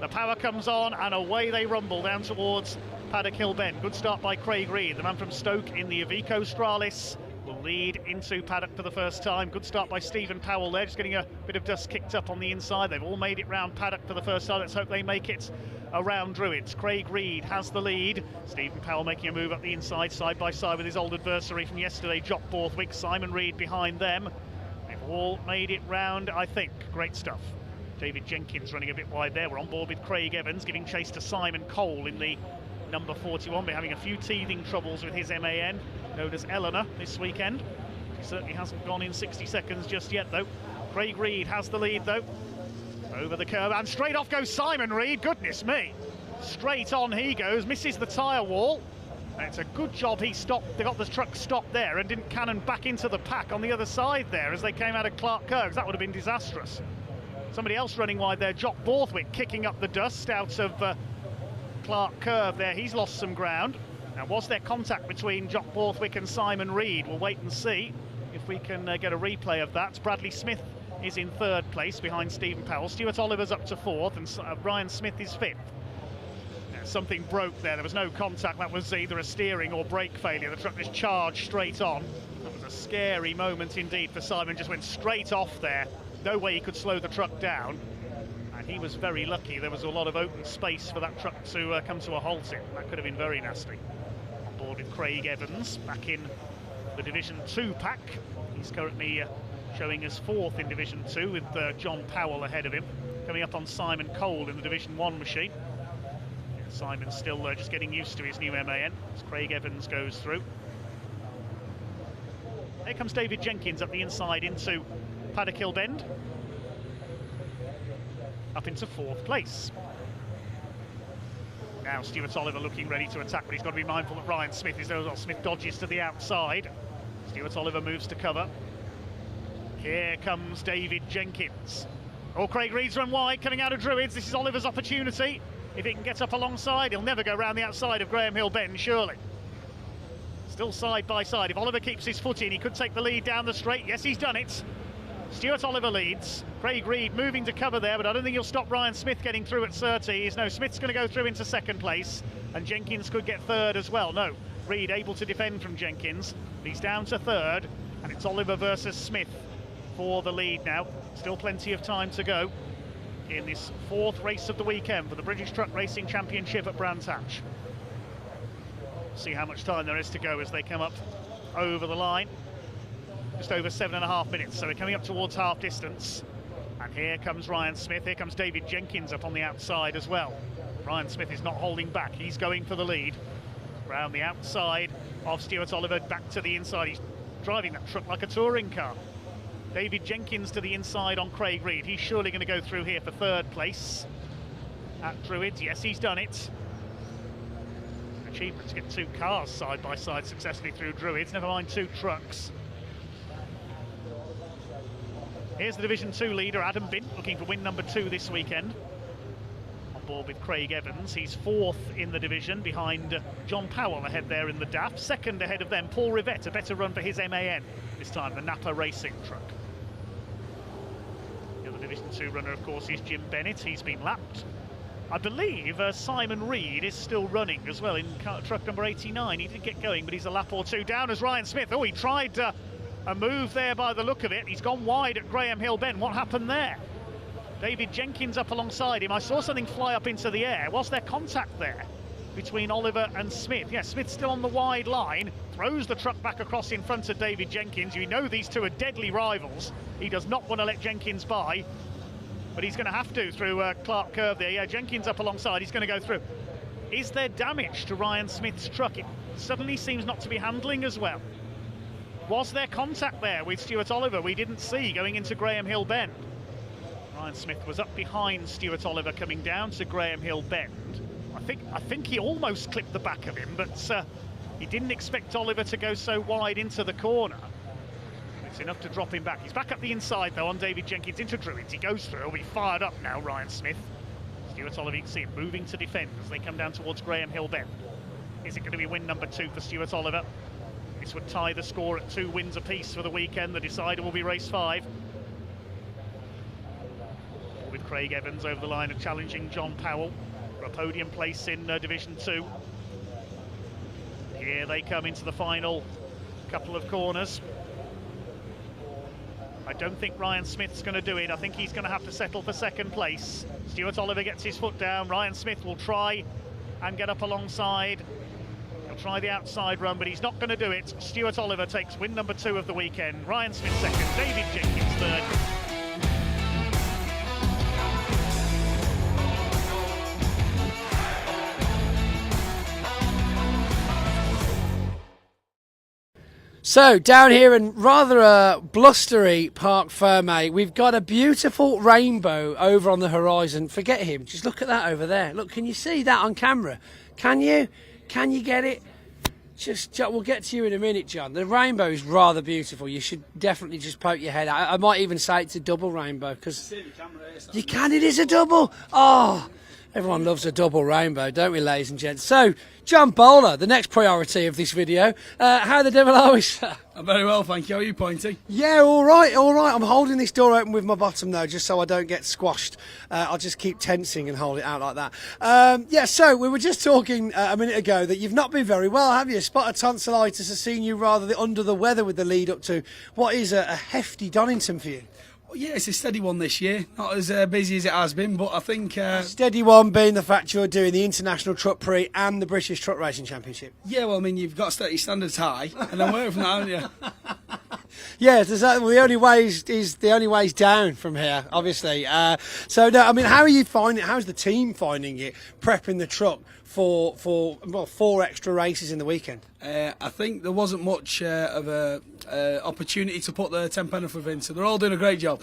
The power comes on and away they rumble down towards Paddock Hill Bend. Good start by Craig Reed, the man from Stoke in the Iveco Stralis. will lead into paddock for the first time. Good start by Stephen Powell there, just getting a bit of dust kicked up on the inside. They've all made it round paddock for the first time. Let's hope they make it around Druids. Craig Reed has the lead. Stephen Powell making a move up the inside, side by side with his old adversary from yesterday, Jock Borthwick. Simon Reed behind them. They've all made it round, I think. Great stuff. David Jenkins running a bit wide there. We're on board with Craig Evans, giving chase to Simon Cole in the number 41. We're having a few teething troubles with his MAN, known as Eleanor, this weekend. He certainly hasn't gone in 60 seconds just yet, though. Craig Reed has the lead, though. Over the curve, and straight off goes Simon Reed. Goodness me. Straight on he goes, misses the tyre wall. And it's a good job he stopped. They got the truck stopped there and didn't cannon back into the pack on the other side there as they came out of Clark Curve. That would have been disastrous. Somebody else running wide there, Jock Borthwick, kicking up the dust out of Clark Curve there. He's lost some ground. Now, was there contact between Jock Borthwick and Simon Reed? We'll wait and see if we can get a replay of that. Bradley Smith is in third place behind Stephen Powell. Stuart Oliver's up to fourth, and Ryan Smith is fifth. Now, something broke there. There was no contact. That was either a steering or brake failure. The truck just charged straight on. That was a scary moment indeed for Simon. Just went straight off there. No way he could slow the truck down, and he was very lucky. There was a lot of open space for that truck to come to a halt in. That could have been very nasty. On board with Craig Evans, back in the Division 2 pack. He's currently showing us fourth in Division 2 with John Powell ahead of him. Coming up on Simon Cole in the Division 1 machine. Yeah, Simon's still just getting used to his new MAN as Craig Evans goes through. Here comes David Jenkins up the inside into Paddock Hill Bend, up into fourth place. Now Stuart Oliver looking ready to attack, but he's got to be mindful that Ryan Smith is there as well. Smith dodges to the outside. Stuart Oliver moves to cover. Here comes David Jenkins. Oh, Craig Reed's run wide, coming out of Druids. This is Oliver's opportunity. If he can get up alongside, he'll never go round the outside of Graham Hill Bend, surely. Still side by side. If Oliver keeps his foot in, he could take the lead down the straight. Yes, he's done it. Stuart Oliver leads. Craig Reed moving to cover there, but I don't think he'll stop Ryan Smith getting through at Surtees. No, Smith's going to go through into second place, and Jenkins could get third as well. No, Reed able to defend from Jenkins. He's down to third, and it's Oliver versus Smith for the lead now. Still plenty of time to go in this fourth race of the weekend for the British Truck Racing Championship at Brands Hatch. See how much time there is to go as they come up over the line. Just over 7.5 minutes, so we're coming up towards half distance. And here comes Ryan Smith. Here comes David Jenkins up on the outside as well. Ryan Smith is not holding back. He's going for the lead. Round the outside of Stuart Oliver, back to the inside. He's driving that truck like a touring car. David Jenkins to the inside on Craig Reed. He's surely going to go through here for third place at Druids. Yes, he's done it. Achievement to get two cars side by side successfully through Druids, never mind two trucks. Here's the Division 2 leader, Adam Bint, looking for win number 2 this weekend. On board with Craig Evans. He's fourth in the division, behind John Powell ahead there in the DAF. Second ahead of them, Paul Rivette, a better run for his MAN this time, the Napa Racing truck. The other Division 2 runner, of course, is Jim Bennett. He's been lapped. I believe Simon Reed is still running as well in truck number 89. He did get going, but he's a lap or two down as Ryan Smith. Oh, he tried a move there by the look of it. He's gone wide at Graham Hill Bend. What happened there? David Jenkins up alongside him. I saw something fly up into the air. Was there contact there between Oliver and Smith? Yeah, Smith's still on the wide line. Throws the truck back across in front of David Jenkins. You know these two are deadly rivals. He does not want to let Jenkins by, but he's going to have to through Clark Curve there. Yeah, Jenkins up alongside. He's going to go through. Is there damage to Ryan Smith's truck? It suddenly seems not to be handling as well. Was there contact there with Stuart Oliver? We didn't see going into Graham Hill Bend. Ryan Smith was up behind Stuart Oliver coming down to Graham Hill Bend. I think he almost clipped the back of him, but he didn't expect Oliver to go so wide into the corner. It's enough to drop him back. He's back up the inside though on David Jenkins into Druids. He goes through. He'll be fired up now, Ryan Smith. Stuart Oliver, you can see him moving to defend as they come down towards Graham Hill Bend. Is it going to be win number 2 for Stuart Oliver? This would tie the score at 2 wins apiece for the weekend. The decider will be race 5. With Craig Evans over the line and challenging John Powell for a podium place in Division 2. Here they come into the final Couple of corners. I don't think Ryan Smith's going to do it. I think he's going to have to settle for second place. Stuart Oliver gets his foot down. Ryan Smith will try and get up alongside. He'll try the outside run, but he's not going to do it. Stuart Oliver takes win number 2 of the weekend. Ryan Smith second, David Jenkins third. So, down here in rather a blustery Parc Fermé, we've got a beautiful rainbow over on the horizon. Forget him, just look at that over there. Look, can you see that on camera? Can you? Can you get it? We'll get to you in a minute, John. The rainbow is rather beautiful. You should definitely just poke your head out. I might even say it's a double rainbow, because you can, it is a double. Oh, everyone loves a double rainbow, don't we, ladies and gents? So, John Bowler, the next priority of this video. How the devil are we, sir? I'm very well, thank you. How are you, Pointy? Yeah, all right, all right. I'm holding this door open with my bottom, though, just so I don't get squashed. I'll just keep tensing and hold it out like that. Yeah, so we were just talking a minute ago that you've not been very well, have you? Spot of tonsillitis has seen you rather under the weather with the lead up to what is a hefty Donington for you. Well, yeah, it's a steady one this year. Not as busy as it has been, but I think... steady one being the fact you're doing the International Truck Prix and the British Truck Racing Championship. Yeah, well, I mean, you've got to set your standards high, and then work from that, haven't you? Yeah, well, the only way's down from here, obviously. So, no, I mean, how are you finding it? How's the team finding it, prepping the truck for 4 extra races in the weekend? I think there wasn't much of a opportunity to put the 10 Pennyworth in, so they're all doing a great job.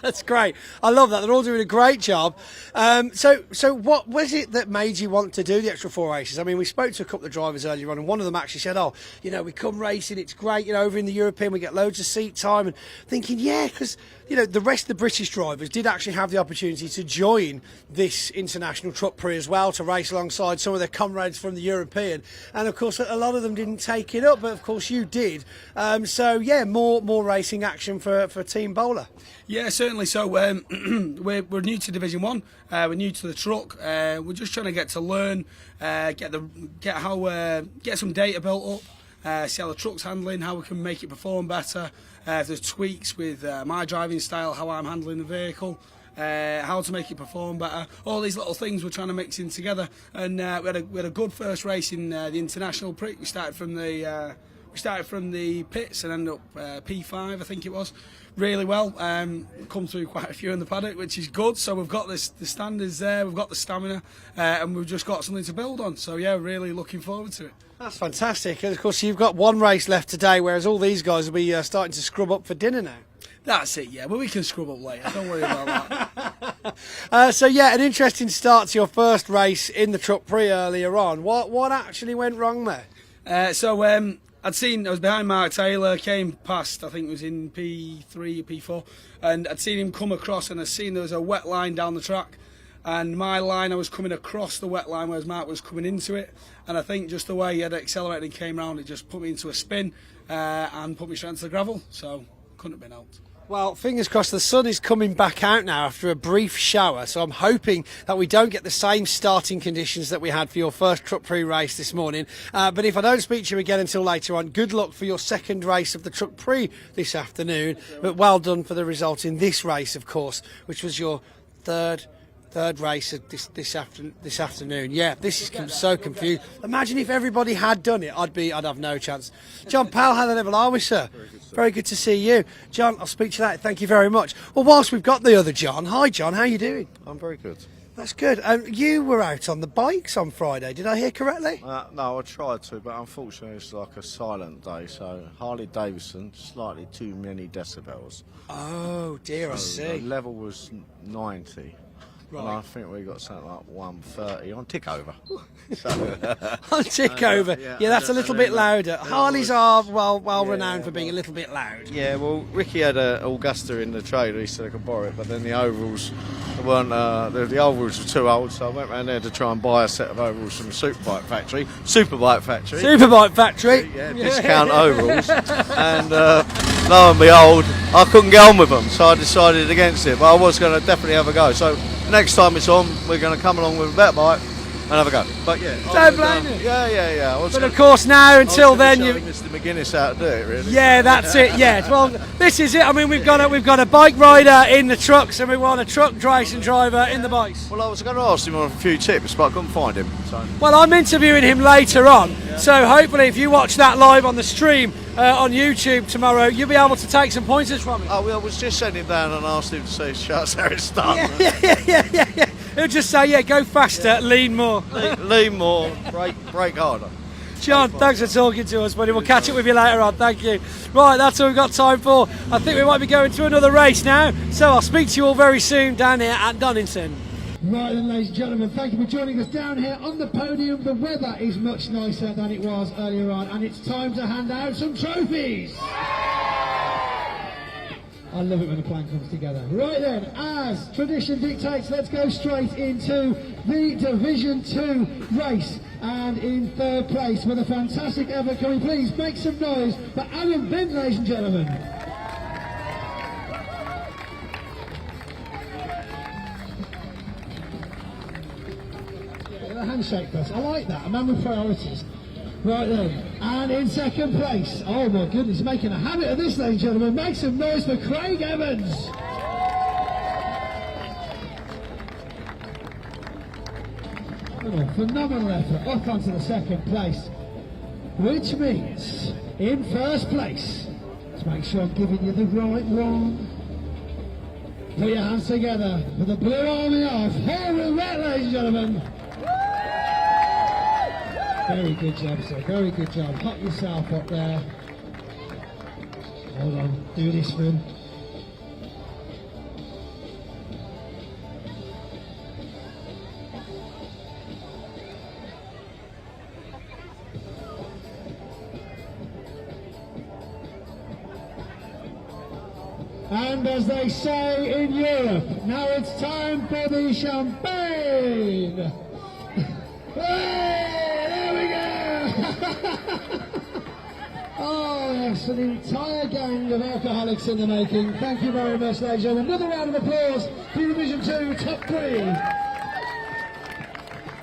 That's great. I love that. They're all doing a great job. So what was it that made you want to do the extra 4 races? I mean, we spoke to a couple of drivers earlier on, and one of them actually said, oh, you know, we come racing, it's great, you know, over in the European we get loads of seat time, and thinking, yeah, because, you know, the rest of the British drivers did actually have the opportunity to join this International Truck Prix as well, to race alongside some of their comrades from the European, and of course a lot of them didn't take it up, but of course you did. So yeah, more racing action for Team Bowler. Yeah, certainly. So we're new to Division 1. We're new to the truck. We're just trying to get to learn, get some data built up, see how the truck's handling, how we can make it perform better. If there's tweaks with my driving style, how I'm handling the vehicle, how to make it perform better. All these little things we're trying to mix in together. And we had a good first race in the International Prix. We started from the pits and ended up P5, I think it was. Really well. Come through quite a few in the paddock, which is good. So we've got the standards there, we've got the stamina, and we've just got something to build on. So yeah, really looking forward to it. That's fantastic. And of course, you've got 1 race left today, whereas all these guys will be starting to scrub up for dinner now. That's it, yeah. But we can scrub up later. Don't worry about that. So yeah, an interesting start to your first race in the Truck Prix earlier on. What actually went wrong there? I was behind Mark Taylor, came past, I think it was in P3 or P4, and I'd seen him come across, and I'd seen there was a wet line down the track, and my line, I was coming across the wet line, whereas Mark was coming into it, and I think just the way he had accelerated and came round, it just put me into a spin, and put me straight into the gravel, so couldn't have been helped. Well, fingers crossed, the sun is coming back out now after a brief shower, so I'm hoping that we don't get the same starting conditions that we had for your first Truck Prix race this morning. But if I don't speak to you again until later on, good luck for your second race of the Truck Prix this afternoon. But well done for the result in this race, of course, which was your third race of this afternoon. Yeah, this is so confused. Imagine if everybody had done it, I'd have no chance. John Powell, how the level are we, sir? Very good to see you. John, I'll speak to you later. Thank you very much. Well, whilst we've got the other John, hi John, how are you doing? I'm very good. That's good. You were out on the bikes on Friday, did I hear correctly? No, I tried to, but unfortunately it's like a silent day, so Harley Davidson, slightly too many decibels. Oh dear, I see. The level was 90. Right. And I think we got something like 130 on tick over. On tick over. Yeah, that's a little bit louder. Harleys are well renowned for being a little bit loud. Yeah, well, Ricky had an Augusta in the trailer, he said I could borrow it, but then the overalls weren't, the overalls were too old, so I went round there to try and buy a set of overalls from the Superbike Factory. Yeah, discount overalls. And lo and behold, I couldn't get on with them, so I decided against it, but I was going to definitely have a go. So next time it's on, we're going to come along with a better bike, have a go. But yeah, Don't blame you. Yeah. But of course now, until then, you. Mr. McGuinness how to do it, really. Yeah, that's it. Yeah. Well, this is it. I mean, we've got a bike rider in the trucks, and we want a truck racing driver in the bikes. Well, I was going to ask him a few tips, but I couldn't find him. So. Well, I'm interviewing him later on, so hopefully, if you watch that live on the stream on YouTube tomorrow, you'll be able to take some pointers from him. Oh, well, I was just sending him down and asked him to see shots how it's done. Yeah. He'll just say, yeah, go faster, lean more. lean more, brake harder. John, thanks for talking to us, buddy. We'll catch up with you later on. Thank you. Right, that's all we've got time for. I think we might be going to another race now, so I'll speak to you all very soon down here at Donington. Right then, ladies and gentlemen, thank you for joining us down here on the podium. The weather is much nicer than it was earlier on, and it's time to hand out some trophies. I love it when the plan comes together. Right then, as tradition dictates, let's go straight into the Division 2 race. And in third place, with a fantastic effort, can we please make some noise for Adam Bent, ladies and gentlemen. A handshake first. I like that. A man with priorities. Right then, and in second place, oh my goodness, making a habit of this, ladies and gentlemen, make some noise for Craig Evans. Phenomenal effort, up onto the second place, which means, in first place, let's make sure I'm giving you the right one. Put your hands together for the Blue Army of Horwell Ret, ladies and gentlemen. Very good job, sir. Very good job. Hot yourself up there. Hold on. Do this for him. And as they say in Europe, now it's time for the champagne. Hey, there we go! Oh yes, an entire gang of alcoholics in the making. Thank you very much, ladies and gentlemen. Another round of applause for Division 2 Top 3.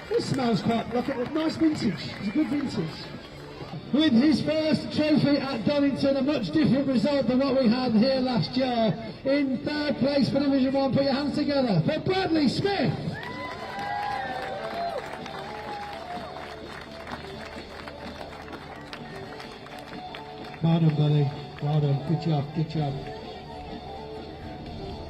This smells quite like a nice vintage. It's a good vintage. With his first trophy at Donington, a much different result than what we had here last year. In third place for Division 1, put your hands together for Bradley Smith. Well done, buddy. Well done. Good job. Good job.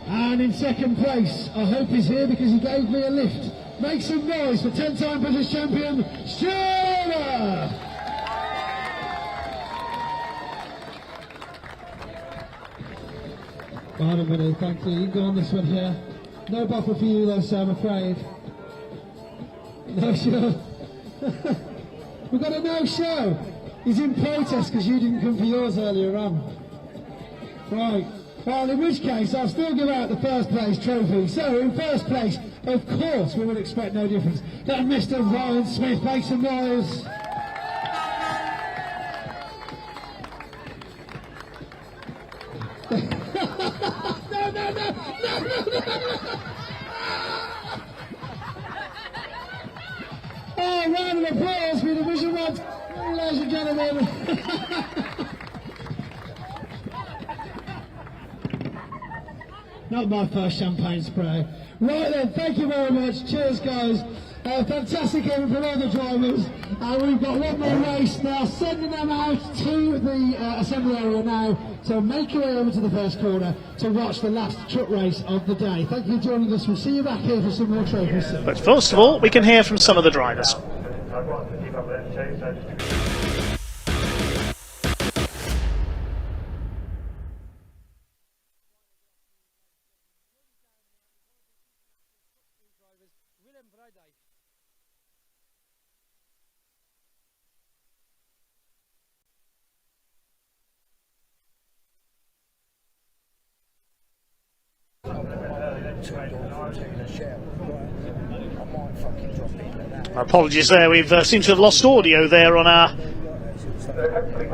And in second place, I hope he's here because he gave me a lift. Make some noise for 10-time British champion, Stuart! Well done, buddy. Thank you. You can go on this one here. No buffer for you, though, sir, I'm afraid. No show. We've got a no show. He's in protest because you didn't come for yours earlier on. Right. Well, in which case, I'll still give out the first place trophy. So, in first place, of course, we would expect no difference. That Mr. Ryan Smith, make some noise. No. Oh, round of applause for Division 1, ladies and gentlemen. Not my first champagne spray. Right then, thank you very much. Cheers, guys. Fantastic effort from all the drivers. And we've got one more race now, sending them out to the assembly area now to make your way over to the first corner to watch the last truck race of the day. Thank you for joining us. We'll see you back here for some more trophies. But first of all, we can hear from some of the drivers. Apologies there, we've seemed to have lost audio there on our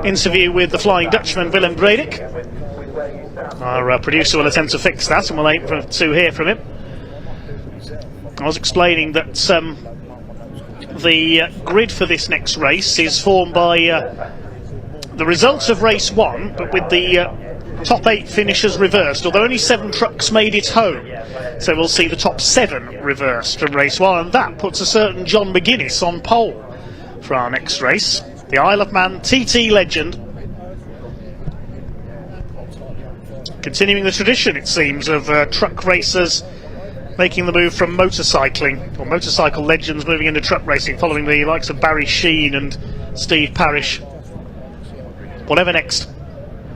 interview with the Flying Dutchman, Willem Bredek. Our producer will attempt to fix that and we'll aim to hear from him. I was explaining that the grid for this next race is formed by the results of race 1, but with the top 8 finishers reversed, although only 7 trucks made it home. So we'll see the top 7 reversed from race 1, and that puts a certain John McGuinness on pole for our next race. The Isle of Man TT legend. Continuing the tradition, it seems, of truck racers making the move from motorcycling, or motorcycle legends moving into truck racing, following the likes of Barry Sheen and Steve Parrish. Whatever next.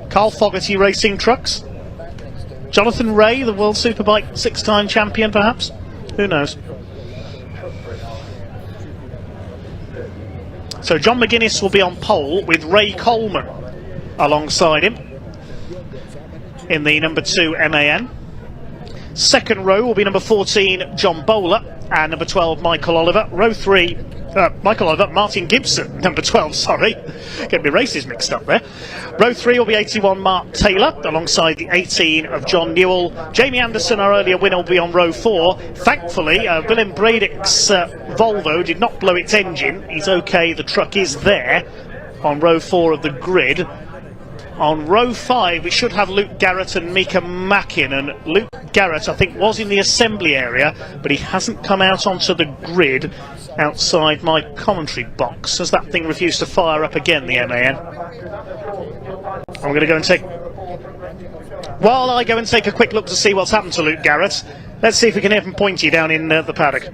Carl Fogarty racing trucks. Jonathan Ray, the World Superbike 6-time champion, perhaps? Who knows? So John McGuinness will be on pole with Ray Coleman alongside him in the number 2 MAN. Second row will be number 14 John Bowler and number 12 Michael Oliver. Row 3 Michael Oliver, Martin Gibson, number 12, sorry. Getting my races mixed up there. Row 3 will be 81 Mark Taylor alongside the 18 of John Newell. Jamie Anderson, our earlier winner, will be on row 4. Thankfully, Willem Braddock's Volvo did not blow its engine. He's okay, the truck is there on row 4 of the grid. On row 5 we should have Luke Garrett and Mika Mackin, and Luke Garrett I think was in the assembly area, but he hasn't come out onto the grid outside my commentary box. Has that thing refused to fire up again, the MAN? I'm going to go and take... While I go and take a quick look to see what's happened to Luke Garrett, let's see if we can hear from Pointy down in the paddock.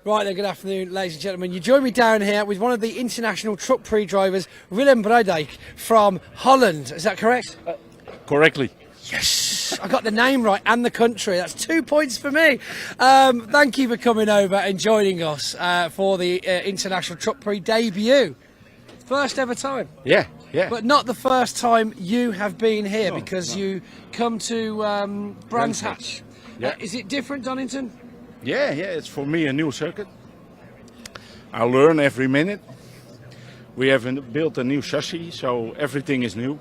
Right there, good afternoon, ladies and gentlemen. You join me down here with one of the international truck prix drivers, Willem Braddock from Holland. Is that correct? Correctly. Yes, I got the name right and the country. That's 2 points for me. Thank you for coming over and joining us for the international truck prix debut. First ever time. Yeah. But not the first time you have been here, because you come to Brands Hatch. Yeah. Is it different, Donington? Yeah, it's for me a new circuit. I learn every minute. We have built a new chassis, so everything is new.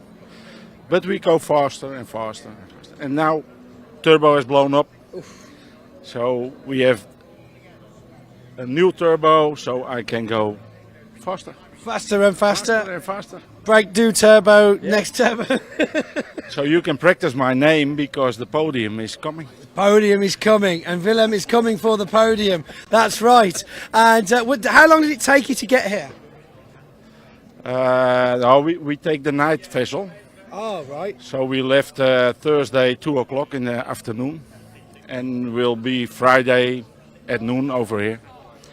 But we go faster and faster and faster. And now turbo has blown up. Oof. So we have a new turbo, so I can go faster. Faster and faster. Faster and faster. Brake, do turbo, next turbo. So you can practice my name because the podium is coming. Podium is coming, and Willem is coming for the podium. That's right. And how long did it take you to get here? We take the night vessel. Oh, right. So we left Thursday 2 o'clock in the afternoon, and we'll be Friday at noon over here.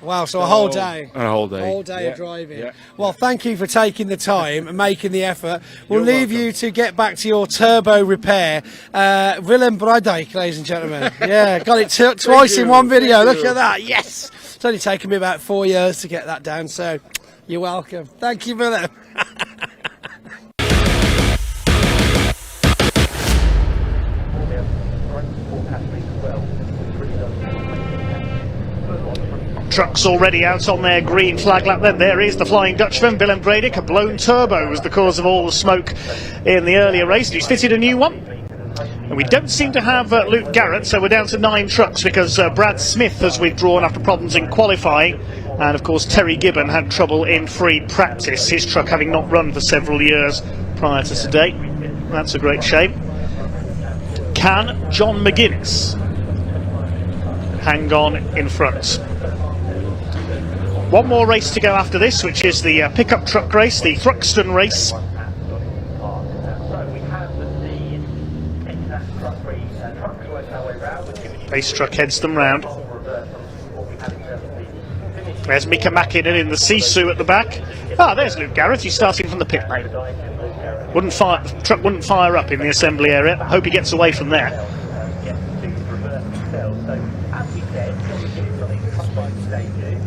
Wow, so a whole day. A whole day. A whole day of driving. Yeah. Well, thank you for taking the time and making the effort. We'll leave you to get back to your turbo repair. Willem Braddock, ladies and gentlemen. Yeah, got it twice in one video. Look at that. Yes. It's only taken me about 4 years to get that down, so you're welcome. Thank you, Willem. Trucks already out on their green flag lap then. There is the Flying Dutchman, Willem Braddock. A blown turbo was the cause of all the smoke in the earlier race. He's fitted a new one. And we don't seem to have Luke Garrett, so we're down to 9 trucks because Brad Smith has withdrawn after problems in qualifying. And of course Terry Gibbon had trouble in free practice, his truck having not run for several years prior to today. That's a great shame. Can John McGuinness hang on in front? One more race to go after this, which is the pickup truck race, the Thruxton race. Race truck heads them round. There's Mika Mäkinen in the Sisu at the back. There's Luke Garrett, he's starting from the pit lane. The truck wouldn't fire up in the assembly area. Hope he gets away from there.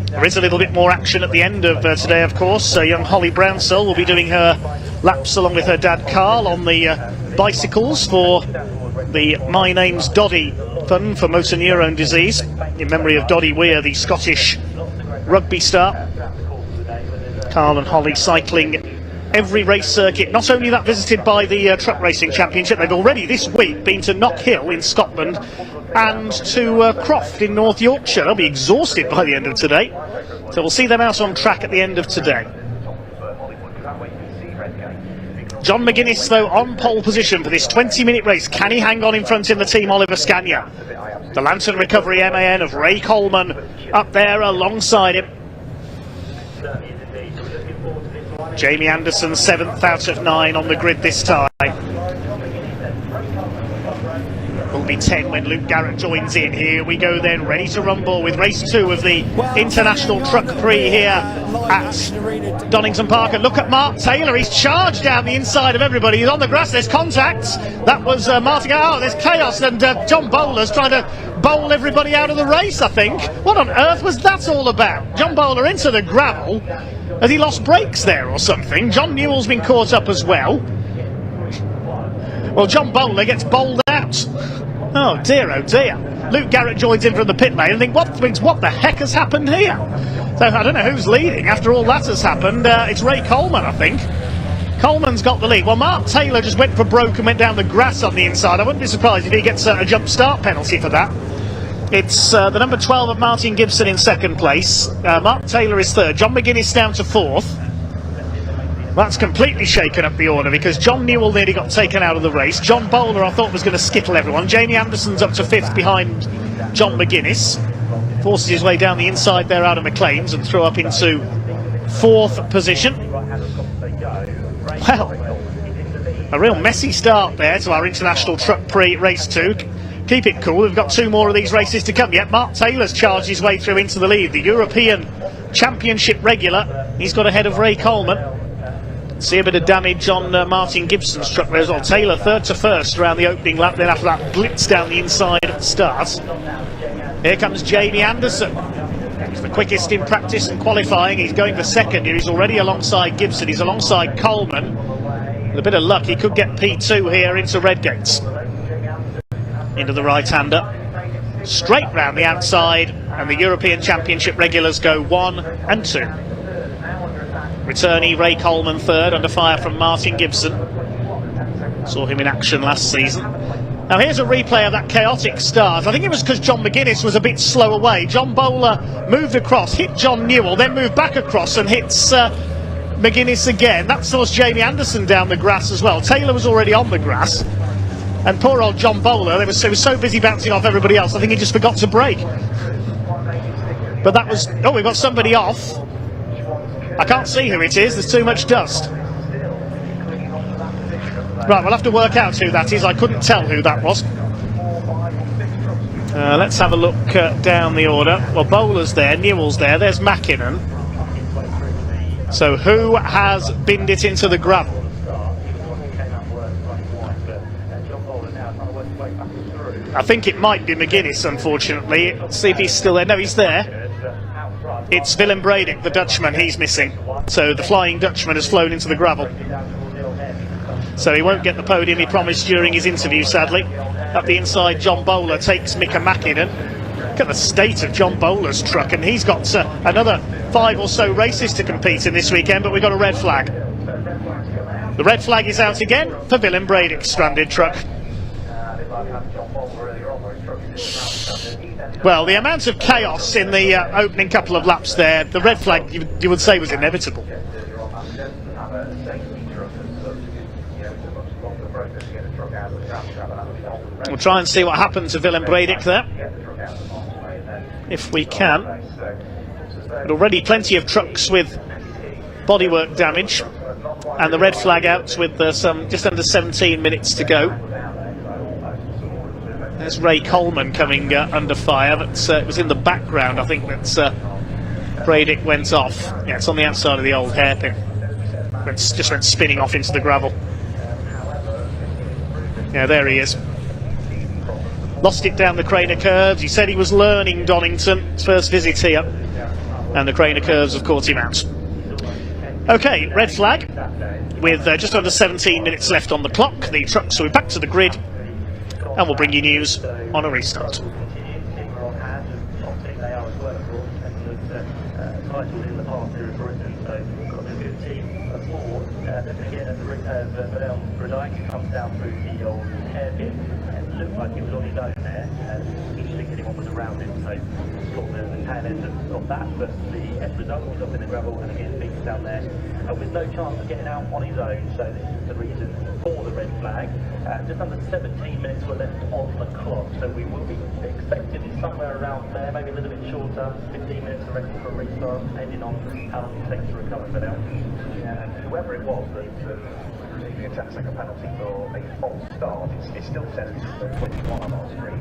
There is a little bit more action at the end of today, of course. Young Holly Brownsell will be doing her laps along with her dad Carl on the bicycles for the My Name's Doddy Fund for Motor Neurone Disease, in memory of Doddy Weir, the Scottish rugby star. Carl and Holly cycling every race circuit. Not only that visited by the Truck Racing Championship, they've already this week been to Knock Hill in Scotland and to Croft in North Yorkshire. They'll be exhausted by the end of today. So we'll see them out on track at the end of today. John McGuinness, though, on pole position for this 20-minute race. Can he hang on in front in the team Oliver Scania? The Lantern Recovery MAN of Ray Coleman up there alongside him. Jamie Anderson, 7th out of 9 on the grid this time. Will be 10 when Luke Garrett joins in. Here we go then, ready to rumble with race 2 of the International Truck Prix here at Donington Park. And look at Mark Taylor, he's charged down the inside of everybody. He's on the grass, there's contact. That was Martin. Oh, there's chaos, and John Bowler's trying to bowl everybody out of the race, I think. What on earth was that all about? John Bowler into the gravel. Has he lost brakes there or something? John Newell's been caught up as well. Well, John Bowler gets bowled out. Oh dear, oh dear. Luke Garrett joins in from the pit lane and thinks, what the heck has happened here? So I don't know who's leading after all that has happened. It's Ray Coleman, I think. Coleman's got the lead. Well, Mark Taylor just went for broke and went down the grass on the inside. I wouldn't be surprised if he gets a jump start penalty for that. It's the number 12 of Martin Gibson in second place. Mark Taylor is third. John McGuinness down to fourth. That's completely shaken up the order because John Newell nearly got taken out of the race. John Bowler, I thought, was going to skittle everyone. Jamie Anderson's up to fifth behind John McGuinness. Forces his way down the inside there out of McLean's and throw up into fourth position. Well, a real messy start there to our International Truck Prix Race 2. Keep it cool, we've got 2 more of these races to come yet. Mark Taylor's charged his way through into the lead. The European Championship regular, he's got ahead of Ray Coleman. See a bit of damage on Martin Gibson's truck there as well. Taylor third to first around the opening lap, then after that blitz down the inside at the start. Here comes Jamie Anderson. He's the quickest in practice and qualifying. He's going for second here. He's already alongside Gibson. He's alongside Coleman. With a bit of luck, he could get P2 here into Redgates. Into the right-hander. Straight round the outside, and the European Championship regulars go 1 and 2. Returnee Ray Coleman third, under fire from Martin Gibson. Saw him in action last season. Now here's a replay of that chaotic start. I think it was because John McGuinness was a bit slow away. John Bowler moved across, hit John Newell, then moved back across and hits McGuinness again. That forced Jamie Anderson down the grass as well. Taylor was already on the grass. And poor old John Bowler, he was so busy bouncing off everybody else, I think he just forgot to brake. But that was... Oh, we've got somebody off. I can't see who it is, there's too much dust. Right, we'll have to work out who that is. I couldn't tell who that was. Let's have a look down the order. Well, Bowler's there, Newell's there, there's Mackinnon. So who has binned it into the gravel? I think it might be McGuinness, unfortunately. Let's see if he's still there. No, he's there. It's Willem Bredick, the Dutchman, he's missing. So the Flying Dutchman has flown into the gravel. So he won't get the podium he promised during his interview, sadly. Up the inside, John Bowler takes Mika Mackinnon. Look at the state of John Bowler's truck, and he's got another 5 or so races to compete in this weekend, but we've got a red flag. The red flag is out again for Willem Bredick's stranded truck. Well, the amount of chaos in the opening couple of laps there, the red flag you would say was inevitable. We'll try and see what happened to Willem Bredick there, if we can. But already plenty of trucks with bodywork damage, and the red flag out with some just under 17 minutes to go. There's Ray Coleman coming under fire, but it was in the background, I think, that Bredick went off. Yeah, it's on the outside of the old hairpin. It just went spinning off into the gravel. Yeah, there he is. Lost it down the Craner curves. He said he was learning Donington, his first visit here. And the Craner curves have caught him out. Okay, red flag. With just under 17 minutes left on the clock. The trucks will be back to the grid. And we'll bring you news on a restart. Verdine comes down through the old hairpin. It looked like he was on his own there. He didn't think anyone was around him, so he caught the tail end of that. But the end result was up in the gravel and again beats down there with no chance of getting out on his own. So this is the reason for the red flag. Just under 17 minutes were left on the clock, so we will be expecting it somewhere around there, maybe a little bit shorter, 15 minutes I reckon for a restart, depending on how long it takes to recover for now. Yeah, and whoever it was that receiving a 10-second penalty for a false start, it still says it's 21 on our screen,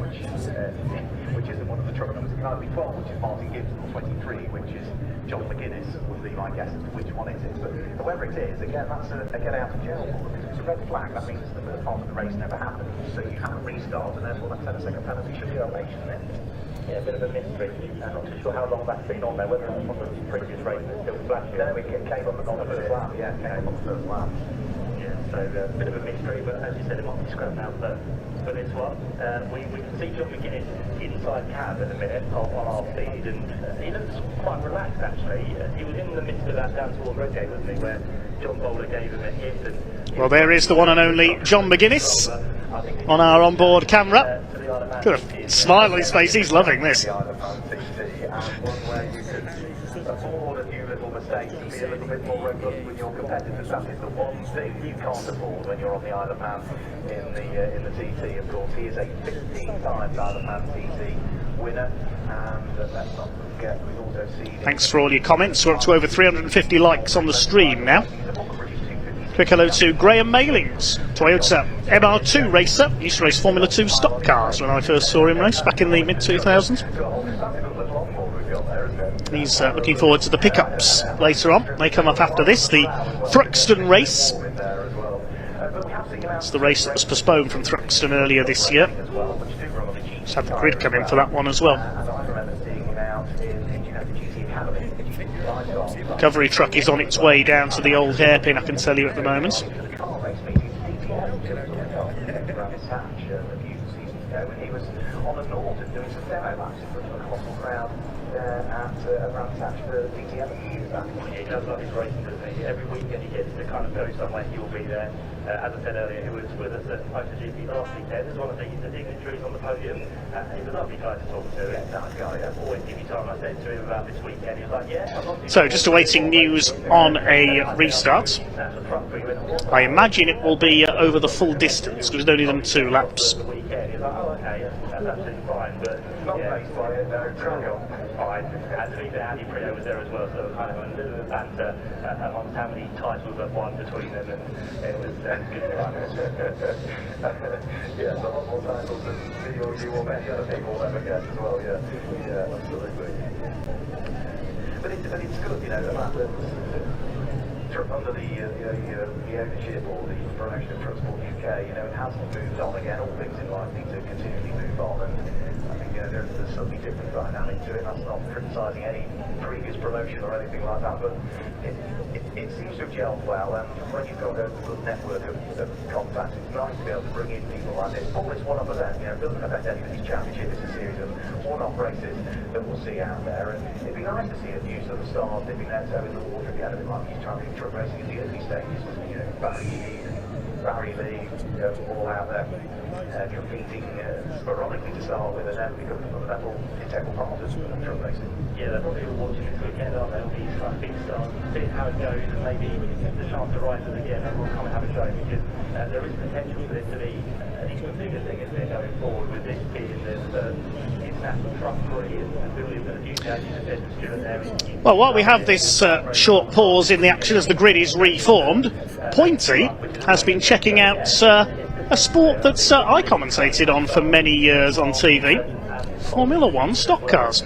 which isn't one of the truck numbers. It can either be 12, which is Martin Gibbs, or 23, which is John McGuinness, would be my guess as to which one it is. But whoever it is, again, that's a get out of jail for them. If it's a red flag, that means the first part of the race never happened. So you have a restart, and therefore that 10-second penalty should go away, shouldn't it? Yeah, a bit of a mystery. I'm not too sure how long that's been on there, whether it's on the previous race it's still flashing. No, it came on the first lap, yeah, it came on the first lap. Yeah, so a bit of a mystery, but as you said, it might be scrapped out for this one. We can see John McGuinness inside cab at the minute on our feed, and he looks quite relaxed actually. He was in the midst of that down towards Redgate, wasn't he, where John Bowler gave him a hit. And well, there is the one and only John McGuinness on our onboard camera. Got a smile on his face, he's loving this. Afford a few little mistakes and be a little bit more robust with your competitors. That is the one thing you can't afford when you're on the Isle of Man in the TT. Of course, he is a 15 times Isle of Man TT winner, and let's not forget we've also seen. Thanks for all your comments. We're up to over 350 likes on the stream now. Quick hello to Graham Mailings, Toyota MR2 racer. He used to race Formula 2 stock cars when I first saw him race back in the mid-2000s. He's looking forward to the pickups later on. They come up after this, the Thruxton race. It's the race that was postponed from Thruxton earlier this year. Just had the grid come in for that one as well. Recovery truck is on its way down to the old hairpin, I can tell you at the moment. He does love his racing, doesn't he? Every weekend he gets to kind of go somewhere, he will be there. As I said earlier, he was with us at MotoGP last weekend as one of the dignitaries on the podium. He's a lovely guy to talk to. Nice guy. Always give you time. I said to him about this weekend, he was like, yeah. So just awaiting news on a restart. I imagine it will be over the full distance because there's only them 2 laps. He's like, oh, okay, that's absolutely fine. But yeah, fine. And to be fair, Andy Prideaux was there as well, so kind of a little bit of banter amongst how many titles that won between them, and it was good fun. Yeah, a lot more titles than you or many other people will ever get as well, yeah, absolutely. But it's good, you know, the fact that under the ownership or the promotion of Transport UK, you know, it hasn't moved on again. All things in life need to continually move on, and I think there's a slightly different dynamic to it. That's not criticising any previous promotion or anything like that, but it seems to have gelled well, and when you've got a good network of contacts, it's nice to be able to bring in people like this. Paul is one of them, you know, it doesn't affect anybody's championship. It's a series of one-off races that we'll see out there, and it'd be nice to see a few sort of stars dipping their toe in the water again, a bit like these champion truck racing in the early stages, you know, Barry Lee, all out there competing sporadically to start with, and then become a fundamental integral part of truck racing. Yeah, they're probably all watching this weekend, aren't they? All these kind of big stars, see how it goes, and maybe the chance to rise it again, and we'll come and have a go, because there is potential for this to be an even bigger thing, isn't it, going forward, with this being the third international truck prix, and building for the future, as you said, Stuart there. Well, while we have this short pause in the action as the grid is reformed, Pointy has been checking out a sport that I commentated on for many years on TV, Formula 1 stock cars.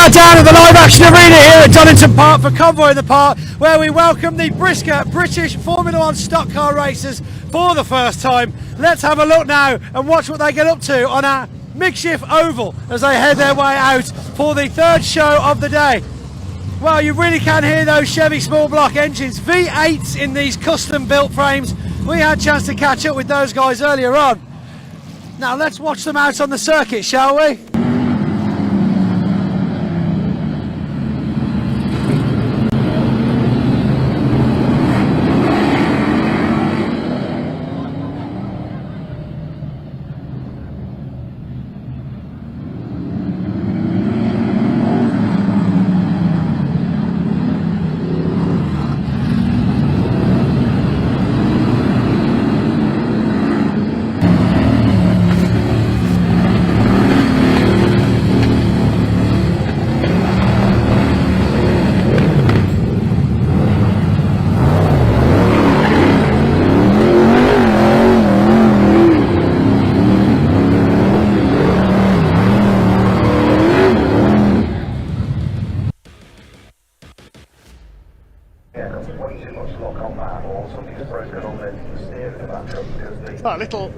Down at the live action arena here at Donington Park for Convoy in the Park, where we welcome the brisker British Formula 1 stock car racers for the first time. Let's have a look now and watch what they get up to on our makeshift oval as they head their way out for the third show of the day. Well, you really can hear those Chevy small block engines, V8s in these custom built frames. We had a chance to catch up with those guys earlier on. Now let's watch them out on the circuit, shall we? A little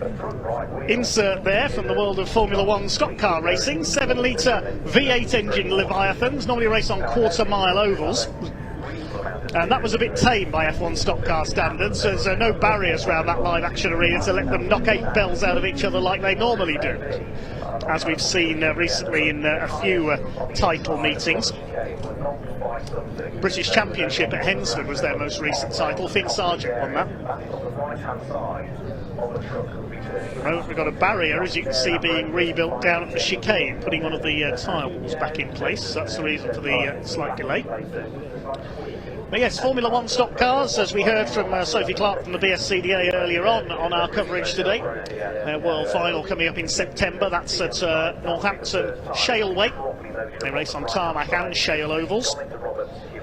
insert there from the world of Formula One stock car racing. 7-litre V8 engine Leviathans normally race on quarter-mile ovals. And that was a bit tame by F1 stock car standards. There's no barriers around that live action arena to let them knock 8 bells out of each other like they normally do, as we've seen recently in a few title meetings. British Championship at Hensford was their most recent title. Finn Sargent won that. We've got a barrier, as you can see, being rebuilt down at the chicane, putting one of the tyre walls back in place. So that's the reason for the slight delay. But yes, Formula One stock cars, as we heard from Sophie Clark from the BSCDA earlier on our coverage today. Their World Final coming up in September. That's at Northampton Shaleway. They race on tarmac and shale ovals.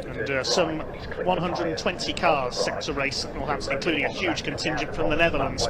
And some 120 cars set to race at Northampton, including a huge contingent from the Netherlands.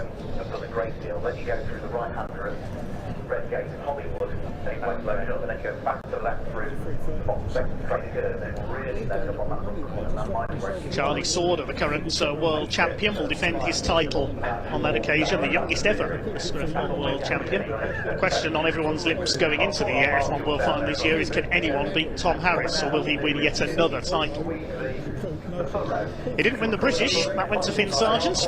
Charlie Sauder, the current world champion, will defend his title on that occasion, the youngest ever F1 world champion. The question on everyone's lips going into the F1 World Final this year is, can anyone beat Tom Harris, or will he win yet another title? He didn't win the British, that went to Finn Sargent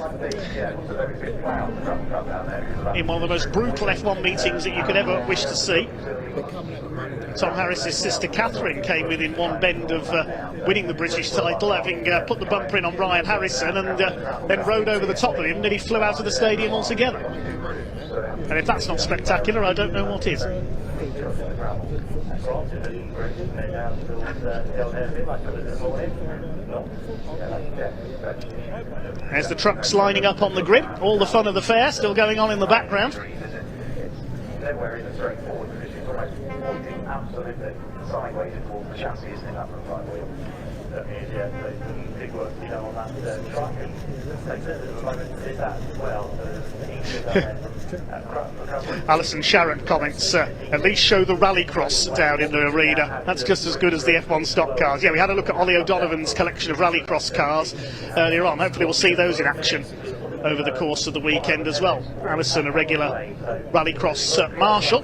in one of the most brutal F1 meetings that you could ever wish to see. Tom Harris's sister Catherine came within one bend of winning the British title, having put the bumper in on Ryan Harrison, and then rode over the top of him, and he flew out of the stadium altogether. And if that's not spectacular, I don't know what is. There's the trucks lining up on the grid. All the fun of the fair still going on in the background. Absolutely sideways towards the chassis, isn't it? That's the right wheel. Yeah, so big work to be done on that truck. And at the moment is that as well. Alison Sharrett comments, at least show the rallycross down in the arena. That's just as good as the F1 stock cars. Yeah, we had a look at Ollie O'Donovan's collection of rallycross cars earlier on. Hopefully we'll see those in action over the course of the weekend as well. Alison, a regular rallycross marshal.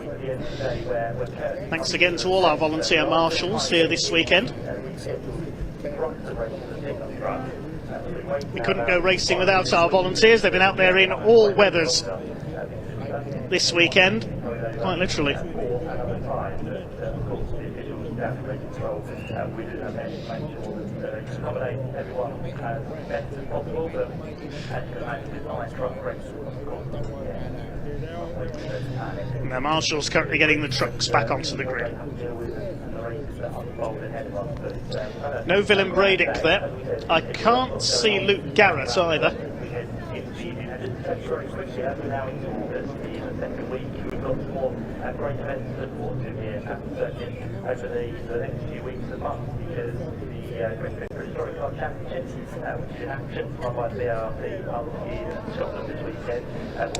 Thanks again to all our volunteer marshals here this weekend. We couldn't go racing without our volunteers. They've been out there in all weathers this weekend, quite literally. And the marshals currently getting the trucks back onto the grid. No Willem Bredick there. I can't see Luke Garrett either.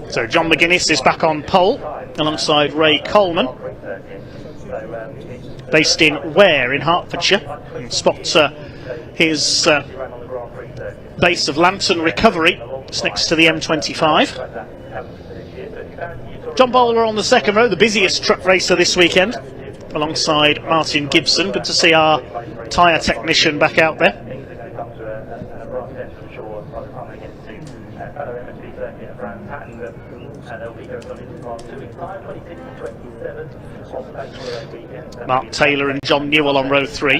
So John McGuinness is back on pole alongside Ray Coleman, based in Ware in Hertfordshire. And spot his base of Lantern Recovery just next to the M25. John Bowler on the second row, the busiest truck racer this weekend, alongside Martin Gibson. Good to see our tyre technician back out there. Mark Taylor and John Newell on row 3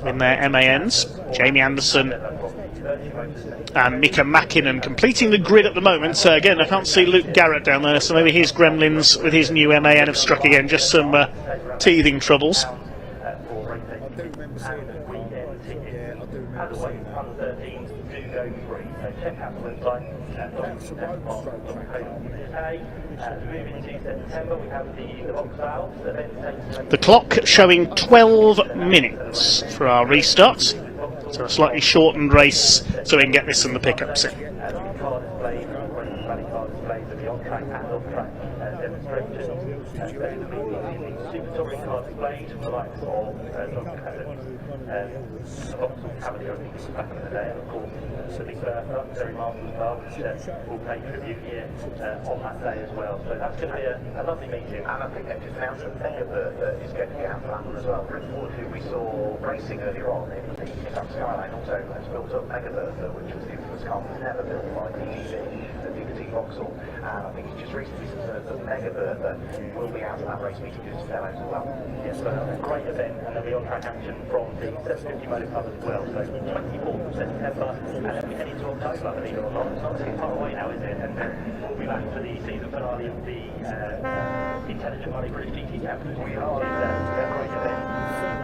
in their MANs. Jamie Anderson and Mika Mäkinen completing the grid at the moment. Again, I can't see Luke Garrett down there, so maybe his Gremlins with his new MAN have struck again. Just some teething troubles. The clock showing 12 minutes for our restart, so a slightly shortened race so we can get this in the pickups in. in-car displays from the likes of Donington Park, Cavalier, I think it was back in the day, and of course the Big Bertha, Terry Marshall as well, which will pay tribute here on that day as well. So that's going to be a lovely meeting. And I think they've just announced that Mega Bertha is going to be out for London as well. Bridgeport, who we saw racing earlier on in the Pickup Skyline, also has built up Mega Bertha, which was the infamous car that was never built by DTV, the Dignity Vauxhall. And I think it's just recently confirmed that Mega Bertha will be out at that race meeting just to sell out as well. Yes, so a great event, and there'll be on-track action from the 750 Motor Club as well. So 24th of September, and then we head into October, believe it or not. It's not too far away now, is it? And we'll be back for the season finale of the Intelligent Money British GT Championship. We are. It's a great event.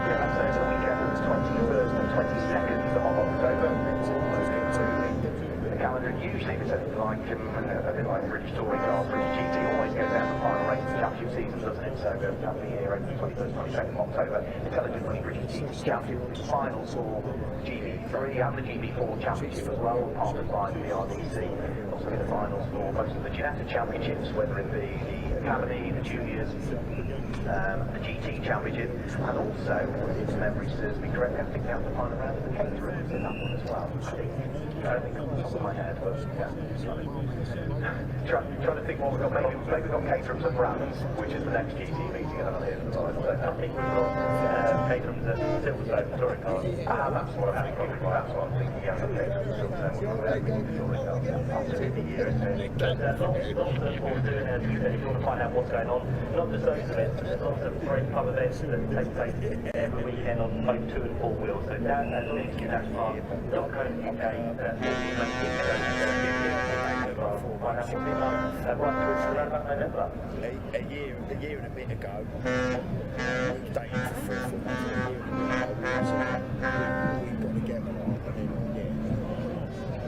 Yeah, so it's a weekend of the 21st and 22nd of October. It's almost into the calendar. Usually it's a bit like British touring cars. British GT always goes out the final race of the championship season, doesn't it? So that'll be here on the 21st, 22nd of October. Intelligent Money British GT Championship finals for GB3 and the GB4 Championship as well, partnered by the RDC. Also in the finals for most of the Ginetta Championships, whether it be the Academy, the Juniors, the GT Championship, and also, if memory serves me correctly, I think they have the final round of the caterers in that one as well. I think off the top of my head, but yeah. Trying to think what we've got. Maybe we've got caterers and brands, which is the next GT meeting, and I'm here for the time. So I think we've got caterers at Silverstone touring cars. That's what I'm thinking. That's what I'm thinking. Yeah, the caterers at Silverstone touring cars. Absolutely, year into it. But lots of sport doing it. If you want to find out what's going on, not just those events, there's lots of great club events that take place every weekend on both 2 and 4 wheels. So down at DoningtonPark.co.uk, a year and a bit ago, I was dating for 3 or 4 months, a year and a bit ago, we've got to get one out, and then,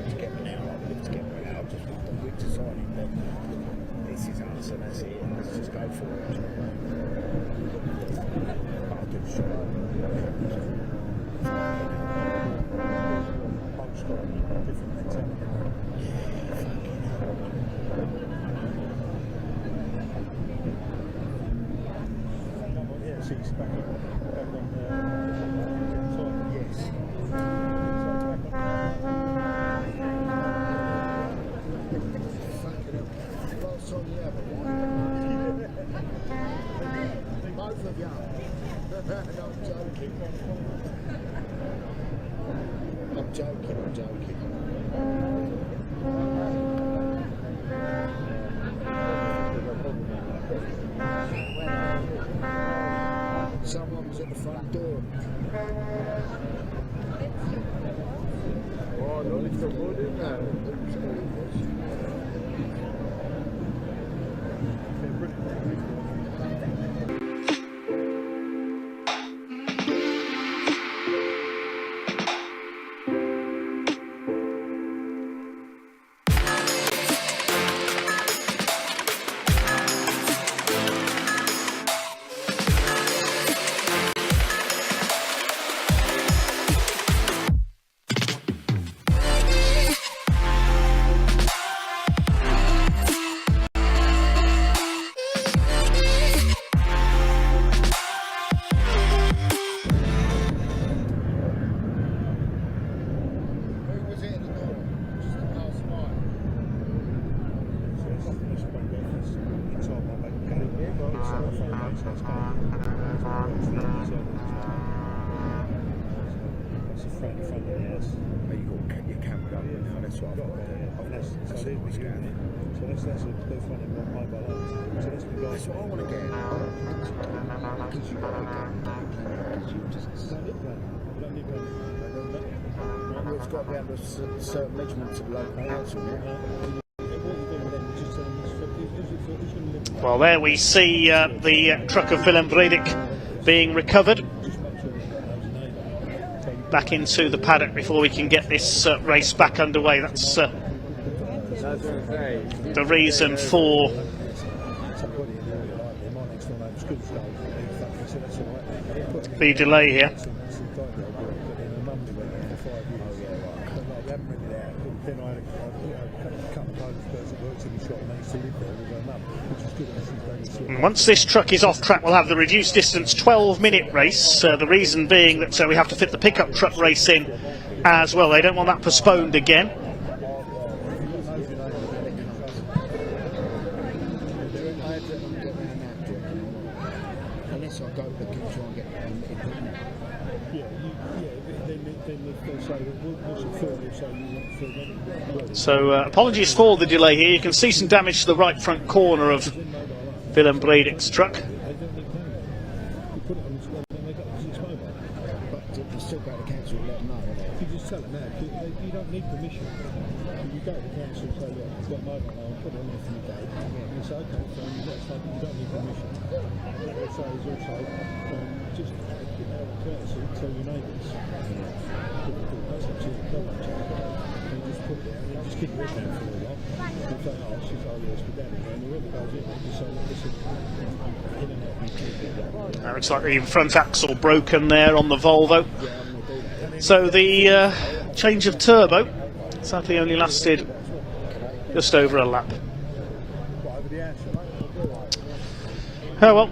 to get one out, I'd live to get one out, we've decided that this is us and that's it, let's just go for it. I'll do the show. Different mentality. Yeah, so he's back on top. Yes. Last time you ever won. Both of you. I'm joking. Someone was at the front door. Oh, no, it's the wood in there. That's what I want to get. Because you've got to get because you just don't need one. It's got to be under certain measurements of local council. Well, there we see the truck of Willem Bredig being recovered back into the paddock before we can get this race back underway. That's the reason for the delay here. And once this truck is off track, we'll have the reduced distance 12-minute race. The reason being that we have to fit the pickup truck race in as well. They don't want that postponed again. So apologies for the delay here. You can see some damage to the right front corner of Willem Bredik's truck. Looks like the front axle broken there on the Volvo. So the change of turbo sadly only lasted just over a lap. Oh well,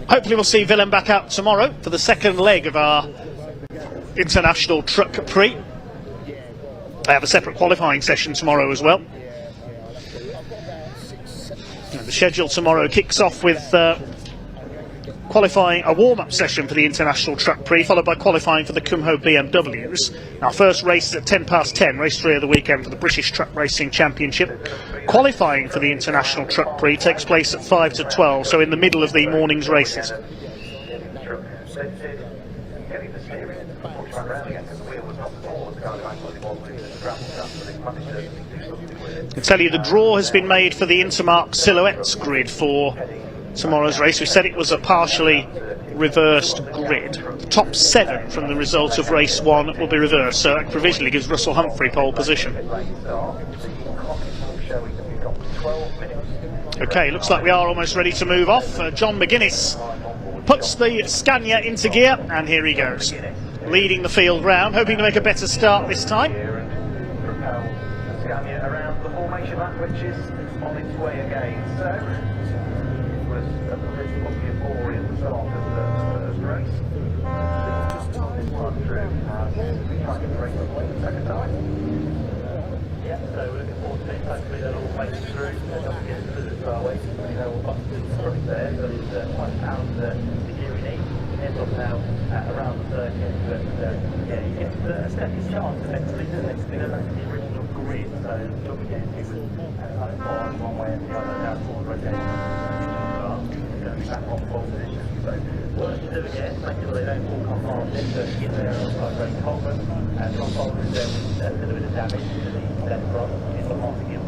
hopefully we'll see Willem back out tomorrow for the second leg of our International Truck Prix. They have a separate qualifying session tomorrow as well. And the schedule tomorrow kicks off with qualifying, a warm-up session for the International Truck Prix, followed by qualifying for the Kumho BMWs. Our first race is at 10:10, race 3 of the weekend for the British Truck Racing Championship. Qualifying for the International Truck Prix takes place at 5 to 12, so in the middle of the morning's races. I can tell you the draw has been made for the Intermark Silhouettes grid for tomorrow's race. We said it was a partially reversed grid. The top 7 from the result of race 1 will be reversed, so that provisionally gives Russell Humphrey pole position. Okay, looks like we are almost ready to move off. John McGuinness puts the Scania into gear, and here he goes, leading the field round, hoping to make a better start this time. Scania around the formation lap, which is on its way again. So it was a pretty obvious in the start of the first race. Just run through and we try to get the race away the second time. Yeah, so we're looking forward to it. Hopefully they'll all make it through. They'll not get to the far away. You know, we'll bust through the front there, but it's £1 the gear we need. Ends up now at around the 30th, but yeah, you get a steady chance effectively, doesn't it? To go back to the original grid, so look again, it was one way and the other down towards rotation. Going to be back on pole position, so work to do again, make sure they don't all come past it, so get there outside Ray Coleman, and John Bolton is there with a little bit of damage to the left front, in the half again.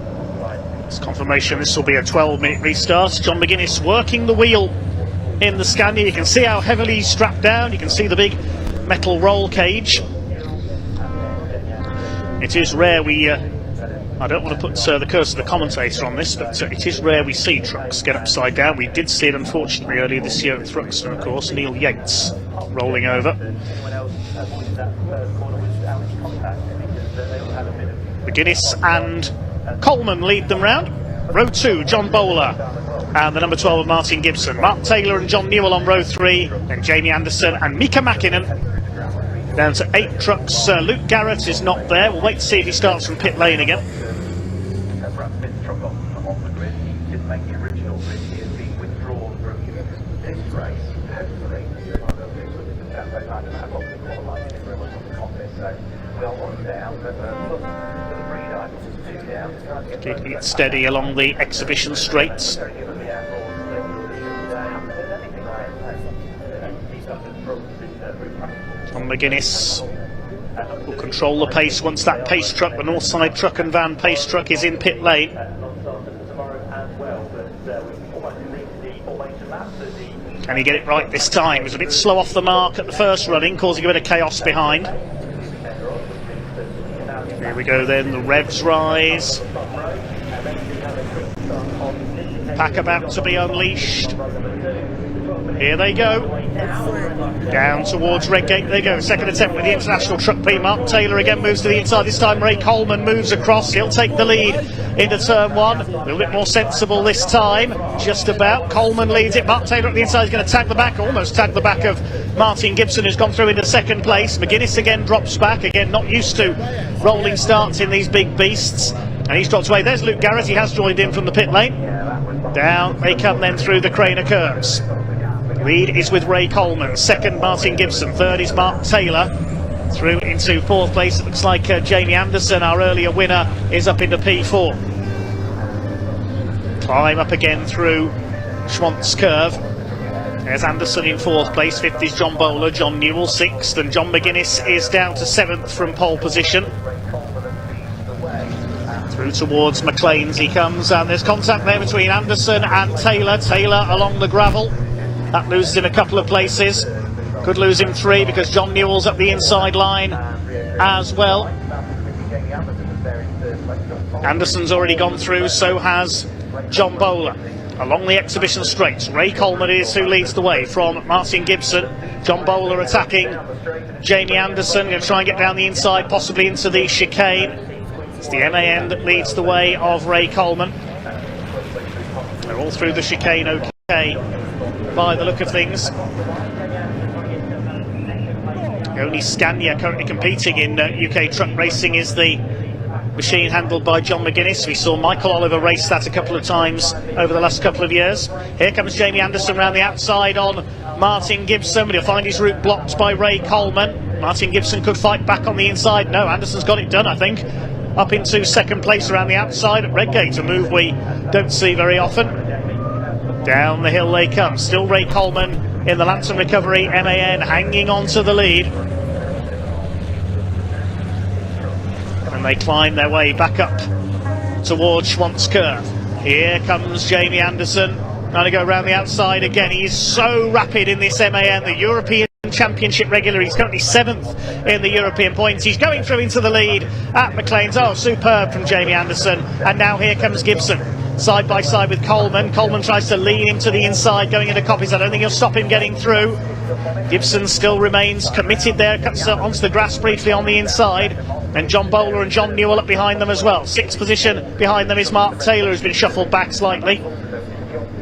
It's confirmation this will be a 12-minute restart. John McGuinness working the wheel in the Scania. You can see how heavily he's strapped down. You can see the big metal roll cage. It is rare we I don't want to put the curse of the commentator on this, but it is rare we see trucks get upside down. We did see it unfortunately earlier this year at Thruxton, of course, Neil Yates rolling over. McGuinness and Coleman lead them round. Row 2, John Bowler and the number 12 Martin Gibson. Mark Taylor and John Newell on row 3, then Jamie Anderson and Mika Mäkinen. Down to 8 trucks. Luke Garrett is not there. We'll wait to see if he starts from pit lane again. Keeping it steady along the exhibition straights. Tom McGuinness will control the pace once that pace truck, the Northside Truck and Van pace truck, is in pit lane. Can he get it right this time? He was a bit slow off the mark at the first running, causing a bit of chaos behind. Here we go then, the revs rise. Pack about to be unleashed. Here they go. Down towards Redgate they go. Second attempt with the International Truck P. Mark Taylor again moves to the inside. This time Ray Coleman moves across. He'll take the lead into turn one. A little bit more sensible this time. Just about. Coleman leads it. Mark Taylor at the inside is going to tag the back. Almost tag the back of Martin Gibson, who's gone through into second place. McGuinness again drops back. Again, not used to rolling starts in these big beasts. And he's dropped away. There's Luke Garrett. He has joined in from the pit lane. Down they come then through the Craner curves. Lead is with Ray Coleman, second Martin Gibson, third is Mark Taylor. Through into fourth place, it looks like Jamie Anderson, our earlier winner, is up into P4. Climb up again through Schwantz Curve. There's Anderson in fourth place, fifth is John Bowler, John Newell sixth, and John McGuinness is down to seventh from pole position. Through towards McLean's he comes, and there's contact there between Anderson and Taylor. Taylor along the gravel. That loses him a couple of places. Could lose him three because John Newell's up the inside line as well. Anderson's already gone through, so has John Bowler. Along the exhibition straights, Ray Coleman is who leads the way from Martin Gibson. John Bowler attacking Jamie Anderson. Going to try and get down the inside, possibly into the chicane. It's the MAN that leads the way of Ray Coleman. They're all through the chicane okay by the look of things. The only Scania currently competing in UK truck racing is the machine handled by John McGuinness. We saw Michael Oliver race that a couple of times over the last couple of years. Here comes Jamie Anderson round the outside on Martin Gibson, but he'll find his route blocked by Ray Coleman. Martin Gibson could fight back on the inside. No, Anderson's got it done, I think. Up into second place around the outside at Redgate, a move we don't see very often. Down the hill they come. Still Ray Coleman in the Lantern Recovery MAN hanging on to the lead. And they climb their way back up towards Schwantz Curve. Here comes Jamie Anderson. Trying to go around the outside again. He's so rapid in this MAN, the European Championship regular. He's currently 7th in the European points. He's going through into the lead at McLean's. Oh, superb from Jamie Anderson. And now here comes Gibson. Side by side with Coleman. Coleman tries to lean him to the inside, going into copies. I don't think he'll stop him getting through. Gibson still remains committed there, cuts onto the grass briefly on the inside. And John Bowler and John Newell up behind them as well. Sixth position behind them is Mark Taylor, who's been shuffled back slightly.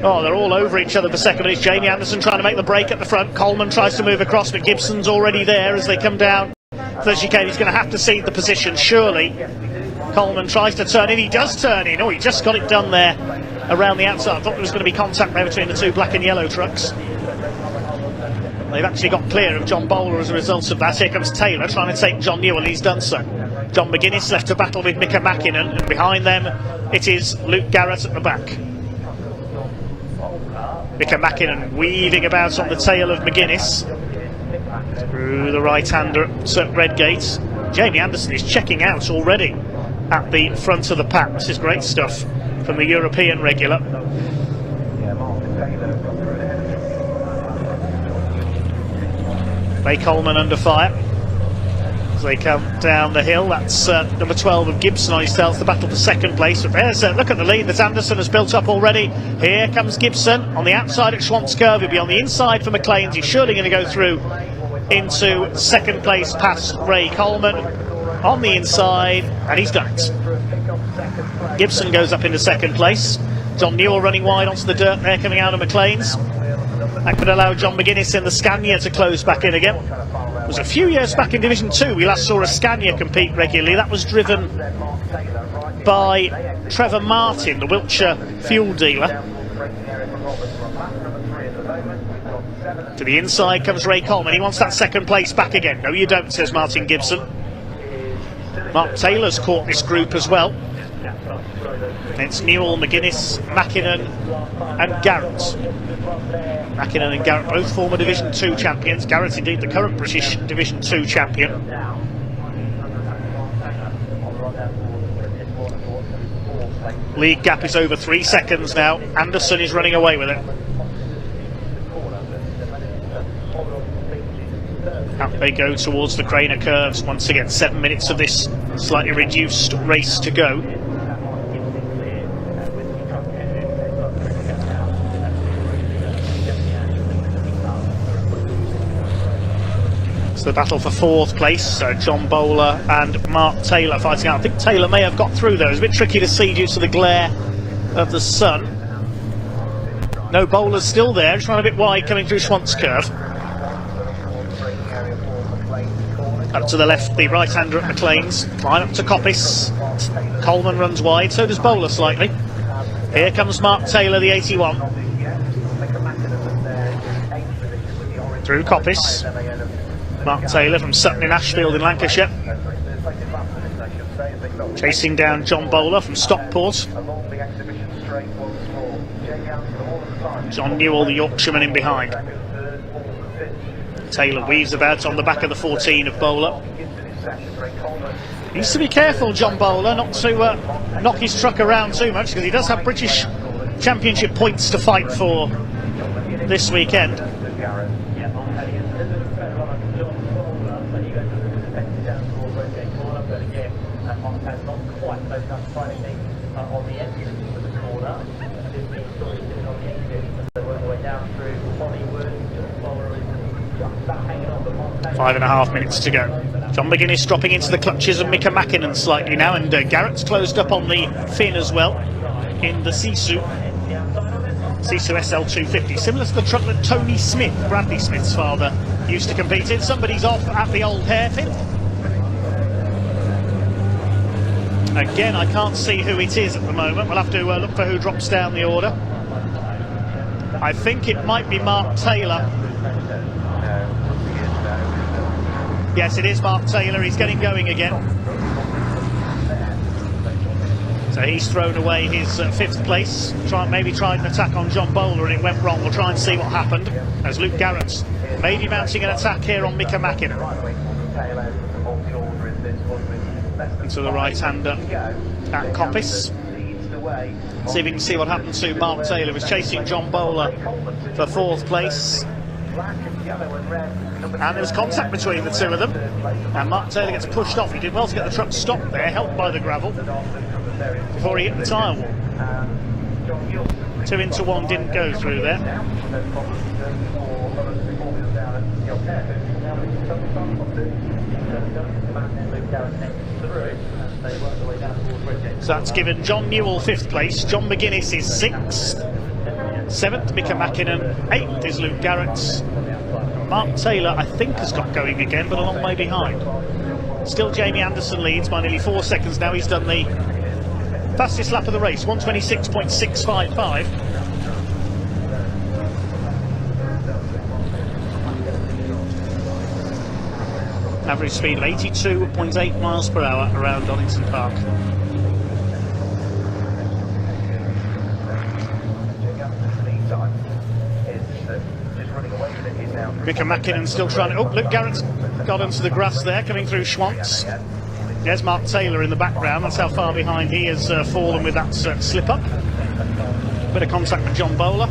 Oh, they're all over each other for second. It's Jamie Anderson trying to make the break at the front. Coleman tries to move across, but Gibson's already there as they come down. So he's going to have to cede the position, surely. Coleman tries to turn in. He does turn in. Oh, he just got it done there around the outside. I thought there was going to be contact there between the two black and yellow trucks. They've actually got clear of John Bowler as a result of that. Here comes Taylor trying to take John Newell. He's done so. John McGuinness left to battle with Mika Mäkinen, and behind them it is Luke Garrett at the back. Mika Mäkinen weaving about on the tail of McGuinness. Through the right-hander at Redgate. Jamie Anderson is checking out already at the front of the pack. This is great stuff from the European regular. Ray Coleman under fire as they come down the hill. That's number 12 of Gibson on his tail. The battle for second place. But there's look at the lead that Anderson has built up already. Here comes Gibson on the outside at Schwantz Curve. He'll be on the inside for McLean's. He's surely going to go through into second place past Ray Coleman on the inside, and he's done it. Gibson goes up into second place. John Newell running wide onto the dirt there, coming out of McLean's. That could allow John McGuinness in the Scania to close back in again. It was a few years back in Division 2 we last saw a Scania compete regularly. That was driven by Trevor Martin, the Wiltshire fuel dealer. To the inside comes Ray Coleman. He wants that second place back again. No, you don't, says Martin Gibson. Mark Taylor's caught this group as well. It's Newell, McGuinness, Mäkinen and Garrett. Mäkinen and Garrett, both former Division 2 champions. Garrett indeed the current British Division 2 champion. Lead gap is over 3 seconds now. Anderson is running away with it. Out they go towards the Craner curves. Once again, 7 minutes of this slightly reduced race to go. It's the battle for fourth place. John Bowler and Mark Taylor fighting out. I think Taylor may have got through though. It's a bit tricky to see due to the glare of the sun. No, Bowler's still there, just ran a bit wide coming through Schwantz curve. Up to the left, the right-hander at McLean's. Line up to Coppice. Coleman runs wide, so does Bowler slightly. Here comes Mark Taylor, the 81. Through Coppice. Mark Taylor from Sutton in Ashfield in Lancashire. Chasing down John Bowler from Stockport. John Newell, the Yorkshireman, in behind. Taylor weaves about on the back of the 14 of Bowler. Needs to be careful, John Bowler, not to knock his truck around too much, because he does have British Championship points to fight for this weekend. Five and a half minutes to go. John McGuinness dropping into the clutches of Mika Mäkinen slightly now, and Garrett's closed up on the fin as well in the Sisu SL250, similar to the truck that Tony Smith, Bradley Smith's father, used to compete in. Somebody's off at the old hairpin. Again, I can't see who it is at the moment. We'll have to look for who drops down the order. I think it might be Mark Taylor. Yes, it is Mark Taylor. He's getting going again. So he's thrown away his fifth place. Maybe tried an attack on John Bowler and it went wrong. We'll try and see what happened as Luke Garrett's maybe mounting an attack here on Mika Mäkinen. To the right-hander at Coppice. See if we can see what happened to Mark Taylor. Was chasing John Bowler for fourth place. And there was contact between the two of them. And Mark Taylor gets pushed off. He did well to get the truck stopped there, helped by the gravel, before he hit the tyre wall. 2 into 1 didn't go through there. So that's given John Newell 5th place. John McGuinness is 6th. 7th, Mika Mäkinen. 8th is Luke Garrett. Mark Taylor, I think, has got going again, but a long way behind. Still Jamie Anderson leads by nearly 4 seconds now. He's done the fastest lap of the race, 1:26.655. Average speed of 82.8 miles per hour around Donington Park. Mika Mäkinen still trying to... Oh, Luke Garrett's got onto the grass there, coming through Schwantz. There's Mark Taylor in the background. That's how far behind he has fallen with that slip-up. Bit of contact with John Bowler.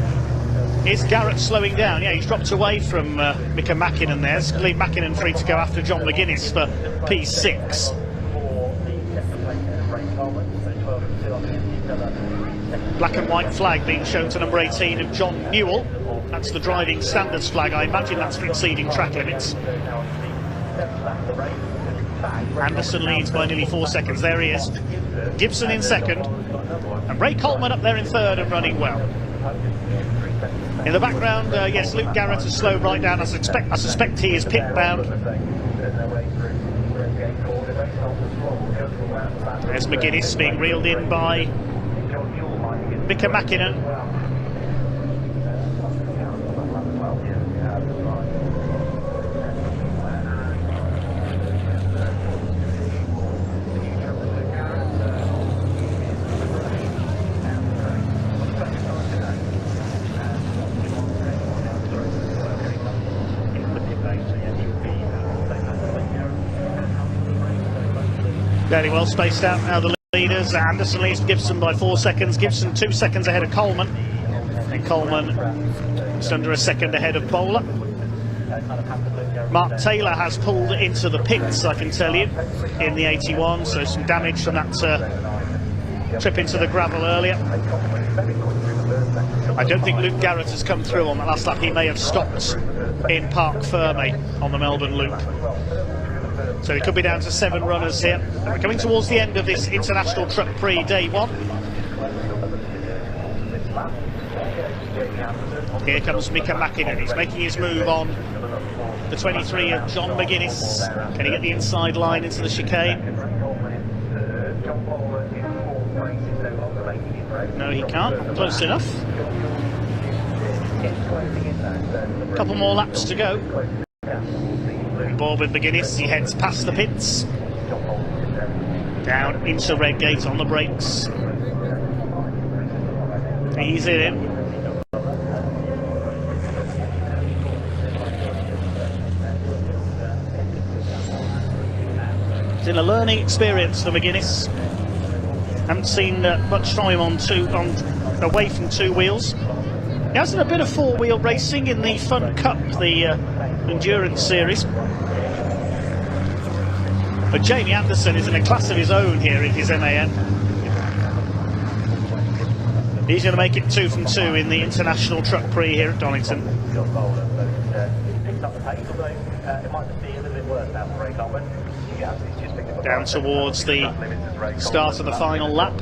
Is Garrett slowing down? Yeah, he's dropped away from Mika Mäkinen there. It's leave Mäkinen free to go after John McGuinness for P6. Black and white flag being shown to number 18 of John Newell. That's the driving standards flag. I imagine that's for exceeding track limits. Anderson leads by nearly 4 seconds. There he is. Gibson in second. And Ray Coleman up there in third and running well. In the background, yes, Luke Garrett has slowed right down. I suspect he is pit bound. There's McGuinness being reeled in by Mika Mäkinen. Very well spaced out now, the leaders. Anderson leads Gibson by 4 seconds. Gibson 2 seconds ahead of Coleman. And Coleman just under a second ahead of Bowler. Mark Taylor has pulled into the pits, I can tell you, in the 81. So some damage from that trip into the gravel earlier. I don't think Luke Garrett has come through on that last lap. He may have stopped in Parc Fermé on the Melbourne Loop. So it could be down to 7 runners here. We're coming towards the end of this International Truck Prix Day 1. Here comes Mika Mäkinen. He's making his move on the 23 of John McGuinness. Can he get the inside line into the chicane? No, he can't. Close enough. A couple more laps to go. Borbin McGuinness, he heads past the pits. Down into Redgate on the brakes. He's in. It's been a learning experience for McGuinness. Haven't seen much from him on away from 2 wheels. He has done a bit of 4-wheel racing in the Fun Cup, the endurance series. But Jamie Anderson is in a class of his own here in his MAN. He's going to make it 2 from 2 in the International Truck Prix here at Donington. Down towards the start of the final lap.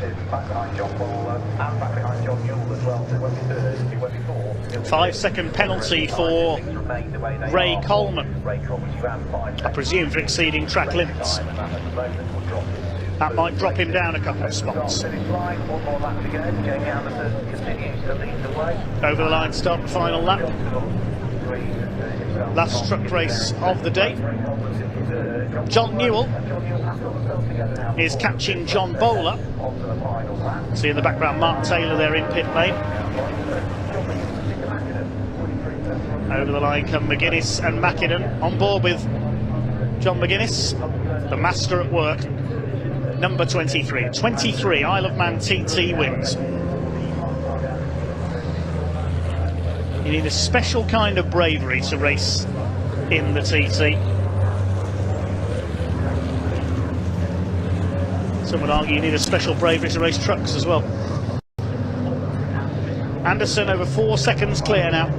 5-second penalty for Ray Coleman, I presume for exceeding track limits. That might drop him down a couple of spots. Over the line, start the final lap. Last truck race of the day. John Newell is catching John Bowler. See in the background Mark Taylor there in pit lane. Over the line come McGuinness and Mäkinen, on board with John McGuinness, the master at work. Number 23. 23 Isle of Man TT wins. You need a special kind of bravery to race in the TT. Some would argue you need a special bravery to race trucks as well. Anderson over 4 seconds clear now.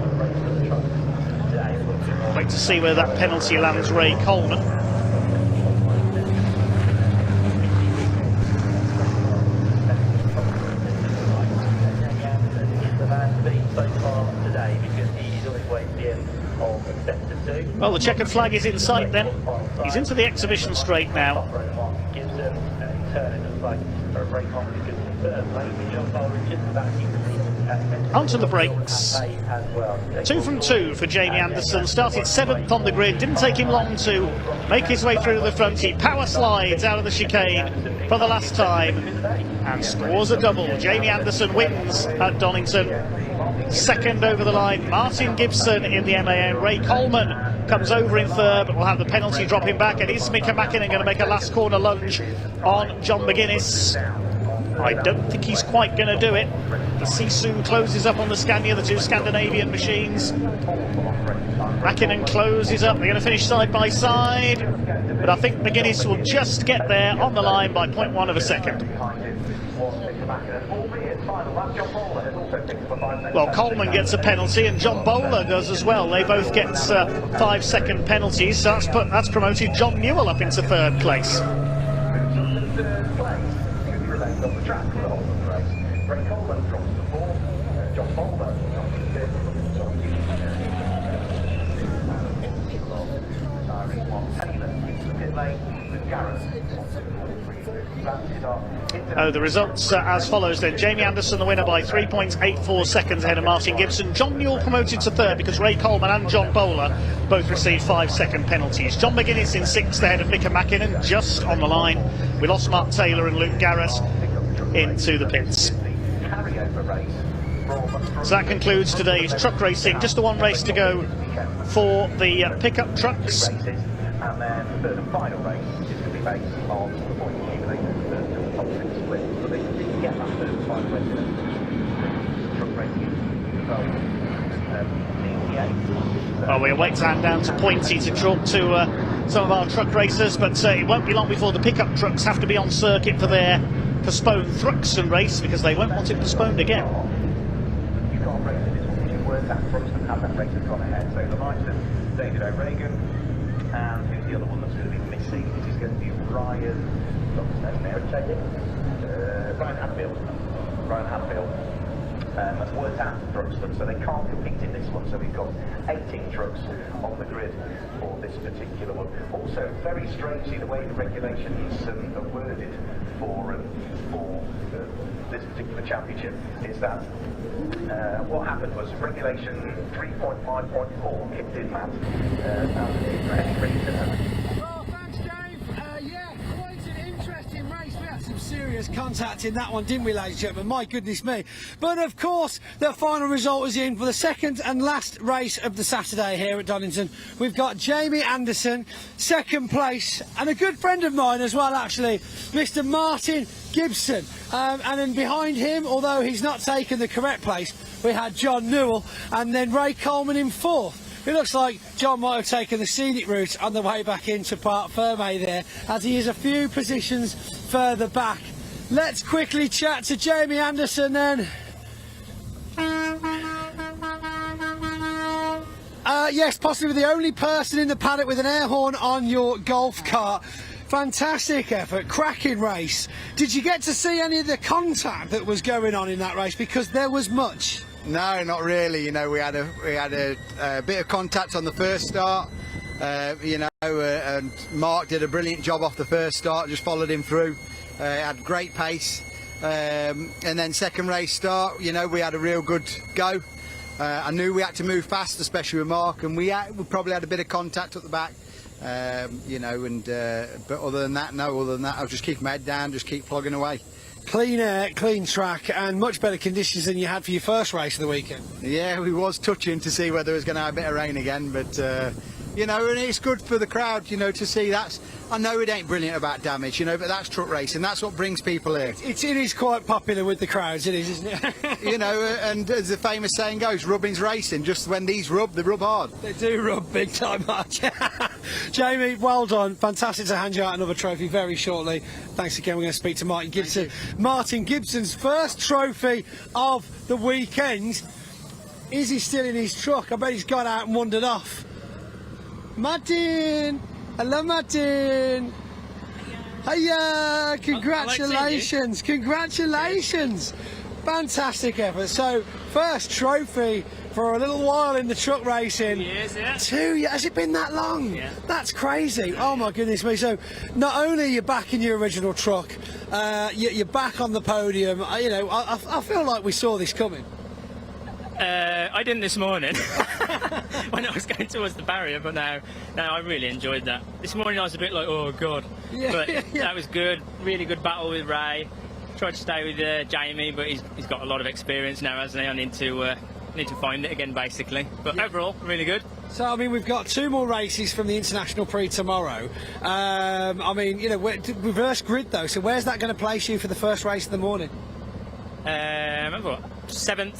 Wait to see where that penalty lands Ray Coleman. Well, the checkered flag is in sight then. He's into the exhibition straight now. Onto the brakes. 2 from 2 for Jamie Anderson. Started 7th on the grid. Didn't take him long to make his way through the front. He power slides out of the chicane for the last time and scores a double. Jamie Anderson wins at Donington. 2nd over the line, Martin Gibson in the MAN. Ray Coleman comes over in 3rd, but will have the penalty dropping back. And is Mika Mäkinen going to make a last corner lunge on John McGuinness? I don't think he's quite going to do it. The Sisu closes up on the Scania, the 2 Scandinavian machines. Mäkinen closes up. They're going to finish side by side, but I think McGuinness will just get there on the line by 0.1 of a second. Well, Coleman gets a penalty and John Bowler does as well. They both get 5-second penalties, so that's promoted John Newell up into 3rd place. The results as follows then. Jamie Anderson the winner by 3.84 seconds ahead of Martin Gibson. John Newell promoted to 3rd because Ray Coleman and John Bowler both received 5-second penalties. John McGuinness in 6th ahead of Mika Mäkinen, just on the line. We lost Mark Taylor and Luke Garrett into the pits. So that concludes today's truck racing. Just the one race to go for the pickup trucks. And then the 3rd and final race is going to be based on the point accumulated the top 6 split. So they can get that 3rd and final race truck racing. Well, we'll wait to hand down to Pointy to talk to some of our truck racers, but it won't be long before the pickup trucks have to be on circuit for their postponed Thruxton race, because they won't want it postponed again. You can't race in this one because you weren't at Thruxton and that race has gone ahead. So the likes of David O'Regan. And who's the other one that's going to be missing? It is going to be Ryan. Ryan Hadfield. Ryan Hadfield. Worked out trucks, so they can't compete in this one. So we've got 18 trucks on the grid for this particular one. Also, very strangely, the way the regulations are worded for this particular championship is that what happened was regulation 3.5.4 kicked in, Matt. Well, thanks, Dave. Yeah, quite an interesting race. We had some serious contact in that one, didn't we, ladies and gentlemen? My goodness me. But of course, the final result is in for the second and last race of the Saturday here at Donington. We've got Jamie Anderson, second place, and a good friend of mine as well, actually, Mr. Martin Gibson. And then behind him, although he's not taken the correct place, we had John Newell and then Ray Coleman in fourth. It looks like John might have taken the scenic route on the way back into Parc Fermé there, as he is a few positions further back. Let's quickly chat to Jamie Anderson then. Yes, possibly the only person in the paddock with an air horn on your golf cart. Fantastic effort, cracking race. Did you get to see any of the contact that was going on in that race? Because there was much. No, not really. You know, we had a bit of contact on the first start. You know, and Mark did a brilliant job off the first start. Just followed him through. Had great pace. And then second race start, you know, we had a real good go. I knew we had to move fast, especially with Mark, and we probably had a bit of contact at the back. You know, and but other than that, no. Other than that, I'll just keep my head down, just keep plugging away. Clean air, clean track, and much better conditions than you had for your first race of the weekend. Yeah, we was touching to see whether it was going to have a bit of rain again, but you know, and it's good for the crowd, you know, to see that. I know it ain't brilliant about damage, you know, but that's truck racing. That's what brings people here. It is quite popular with the crowds, it is, isn't it? You know, and as the famous saying goes, rubbing's racing. Just when these rub, they rub hard. They do rub big time, March. Jamie, well done. Fantastic to hand you out another trophy very shortly. Thanks again. We're going to speak to Martin Gibson. Martin Gibson's first trophy of the weekend. Is he still in his truck? I bet he's got out and wandered off. Martin! Hello, Martin! Hiya! Congratulations! Congratulations! Fantastic effort. So, first trophy for a little while in the truck racing. 2 years, yeah. 2 years? Has it been that long? Yeah. That's crazy. Oh my goodness me. So, not only are you back in your original truck, you're back on the podium. You know, I feel like we saw this coming. I didn't this morning when I was going towards the barrier, but now I really enjoyed that. This morning I was a bit like, oh god, but that was good. Really good battle with Ray. Tried to stay with Jamie, but he's got a lot of experience now, hasn't he? I need to find it again, basically. But overall, really good. So, I mean, we've got 2 more races from the International Prix tomorrow. I mean, you know, reverse grid though, so where's that going to place you for the first race of the morning? Remember what? 7th.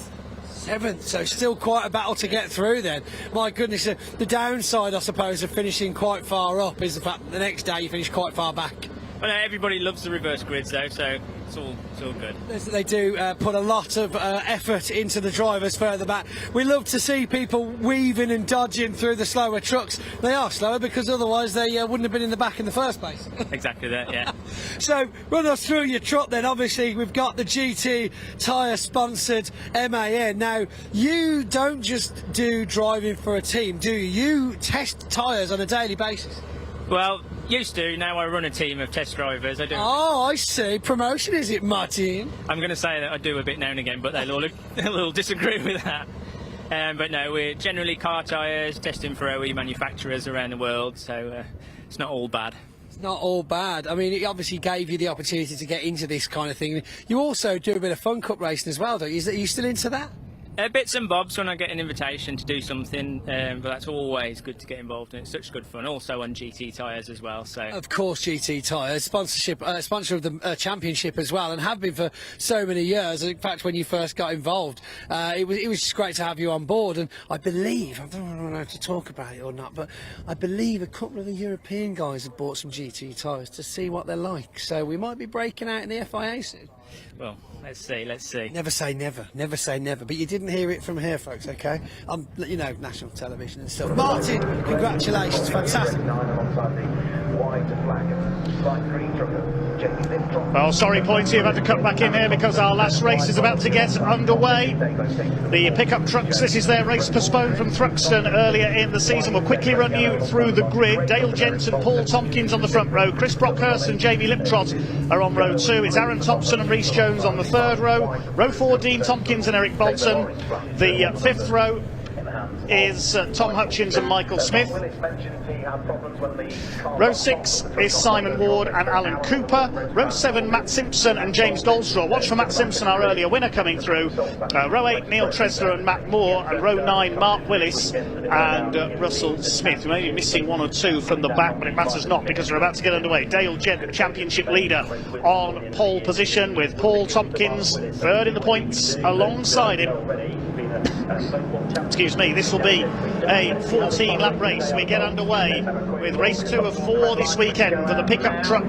7th, so still quite a battle to get through then. My goodness, the downside, I suppose, of finishing quite far up is the fact that the next day you finish quite far back. Well, everybody loves the reverse grids though, so it's all good. They do put a lot of effort into the drivers further back. We love to see people weaving and dodging through the slower trucks. They are slower because otherwise they wouldn't have been in the back in the first place. Exactly that, yeah. So run us through your truck then. Obviously we've got the GT tyre sponsored MAN. Now you don't just do driving for a team, do you? You test tyres on a daily basis. Well, used to. Now I run a team of test drivers. I do. Oh, I see. Promotion, is it, Martin? I'm going to say that I do a bit now and again, but they'll disagree with that. But no, we're generally car tyres, testing for OE manufacturers around the world, so it's not all bad. It's not all bad. I mean, it obviously gave you the opportunity to get into this kind of thing. You also do a bit of Fun Cup racing as well, don't you? Are you still into that? Bits and bobs when I get an invitation to do something, but that's always good to get involved in. It's such good fun. Also on GT tyres as well. So of course, GT tyres sponsor of the championship as well, and have been for so many years. In fact, when you first got involved, it was just great to have you on board. And I believe, I don't know if to talk about it or not, but I believe a couple of the European guys have bought some GT tyres to see what they're like. So we might be breaking out in the FIA soon. Well, let's see. Never say never. Never say never. But you didn't hear it from here, folks, okay? You know, national television and stuff. Martin, congratulations. Fantastic. Well, sorry, Pointy, you've had to cut back in here because our last race is about to get underway. The pickup trucks, this is their race postponed from Thruxton earlier in the season. We'll quickly run you through the grid. Dale Gent and Paul Tompkins on the front row. Chris Brockhurst and Jamie Liptrot are on row 2. It's Aaron Thompson and Rhys Jones on the 3rd row. Row 4, Dean Tompkins and Eric Bolton. The 5th row is Tom Hutchins and Michael Smith. Row 6 is Simon Ward and Alan Cooper. Row 7, Matt Simpson and James Goldstraw. Watch for Matt Simpson, our earlier winner, coming through. Row 8, Neil Tresler and Matt Moore. And row 9, Mark Willis and Russell Smith. We may be missing 1 or 2 from the back, but it matters not because we're about to get underway. Dale Gent, the championship leader, on pole position with Paul Tompkins 3rd in the points alongside him. Excuse me, this will be a 14-lap race. We get underway with race 2 of 4 this weekend for the pickup truck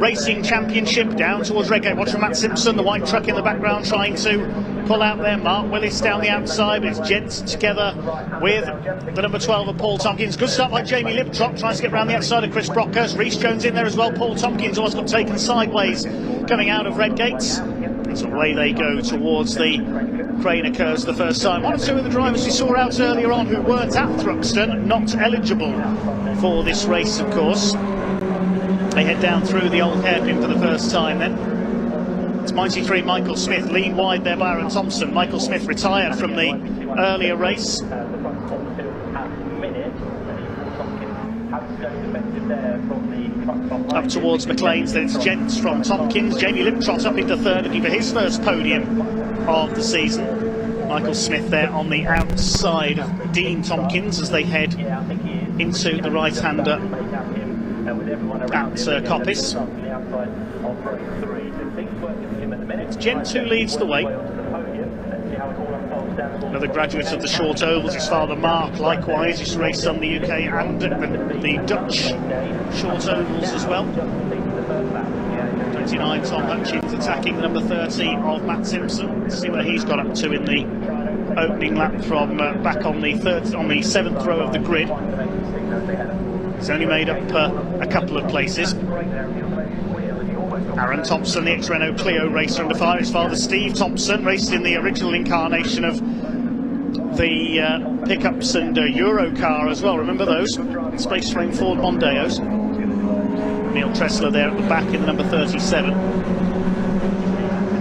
racing championship down towards Redgate. Watch for Matt Simpson, the white truck in the background, trying to pull out there. Mark Willis down the outside, but it's Gent together with the number 12 of Paul Tompkins. Good start by Jamie Liptrot, tries to get round the outside of Chris Brockhurst. Rhys Jones in there as well. Paul Tompkins almost got taken sideways coming out of Redgate. So away they go towards the crane occurs the first time. 1 or 2 of the drivers we saw out earlier on who weren't at Thruxton, not eligible for this race, of course. They head down through the old hairpin for the first time then. It's Mighty 3 Michael Smith, lean wide there by Aaron Thompson. Michael Smith retired from the earlier race. Up towards McLean's, then it's Gents from Tompkins. Jamie Liptrot up into 3rd, looking for his first podium of the season. Michael Smith there on the outside of Dean Tompkins as they head into the right-hander at Coppice. It's Gent who leads the way. Another graduate of the short ovals, his father Mark, likewise, he's raced on the UK and the Dutch short ovals as well. 29 Tom Hutchins attacking the number 30 of Matt Simpson. Let's see where he's got up to in the opening lap from back on the 7th row of the grid. He's only made up a couple of places. Aaron Thompson, the ex-Renault Clio racer under fire. His father Steve Thompson raced in the original incarnation of the pickups and Eurocar as well. Remember those? Space Frame Ford Mondeos. Neil Tresler there at the back in the number 37.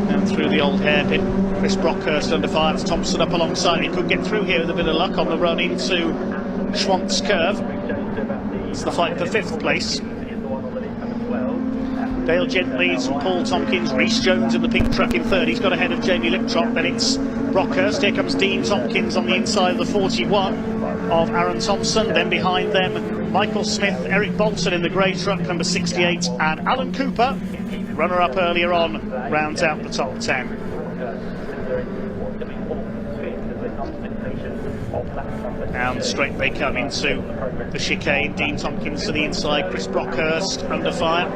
And through the old hairpin. Chris Brockhurst under fire. It's Thompson up alongside. He could get through here with a bit of luck on the run into Schwantz Curve. It's the fight for 5th place. Dale Gent leads from Paul Tompkins. Rhys Jones in the pink truck in 3rd. He's got ahead of Jamie Liptrot. Then it's Brockhurst. Here comes Dean Tompkins on the inside of the 41 of Aaron Thompson. Then behind them, Michael Smith, Eric Bolton in the grey truck, number 68, and Alan Cooper, runner-up earlier on, rounds out the top 10. And straight they come into the chicane. Dean Tompkins to the inside, Chris Brockhurst under fire.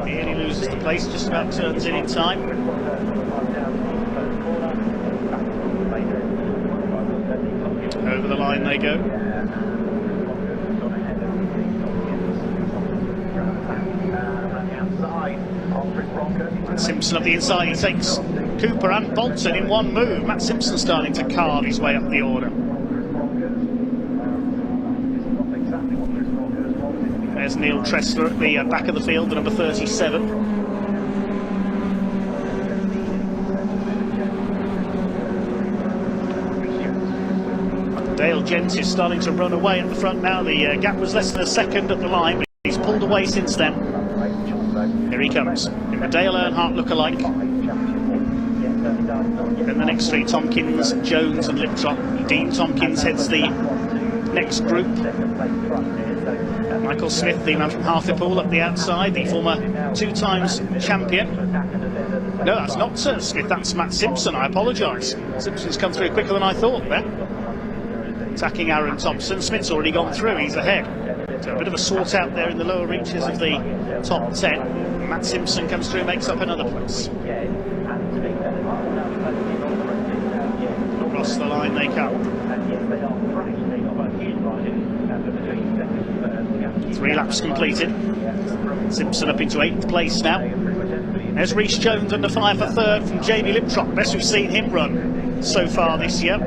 He nearly loses the place, just about turns in time. Over the line they go. Matt Simpson up the inside, he takes Cooper and Bolton in one move. Matt Simpson starting to carve his way up the order. There's Neil Tresler at the back of the field, the number 37. Dale Gent is starting to run away at the front now. The gap was less than a second at the line, but he's pulled away since then. Here he comes, in the Dale Earnhardt look-alike. Then the next 3, Tompkins, Jones and Liptrot. Dean Tompkins heads the next group. Michael Smith, the man from Hartlepool, up the outside, the former 2-times champion. No, that's not Smith, that's Matt Simpson, I apologise. Simpson's come through quicker than I thought there. Attacking Aaron Thompson. Smith's already gone through, he's ahead. So a bit of a sort out there in the lower reaches of the top 10. Matt Simpson comes through, makes up another place. Across the line they come. 3 laps completed. Simpson up into 8th place now. There's Rhys Jones under fire for 3rd from Jamie Liptrop. Best we've seen him run so far this year.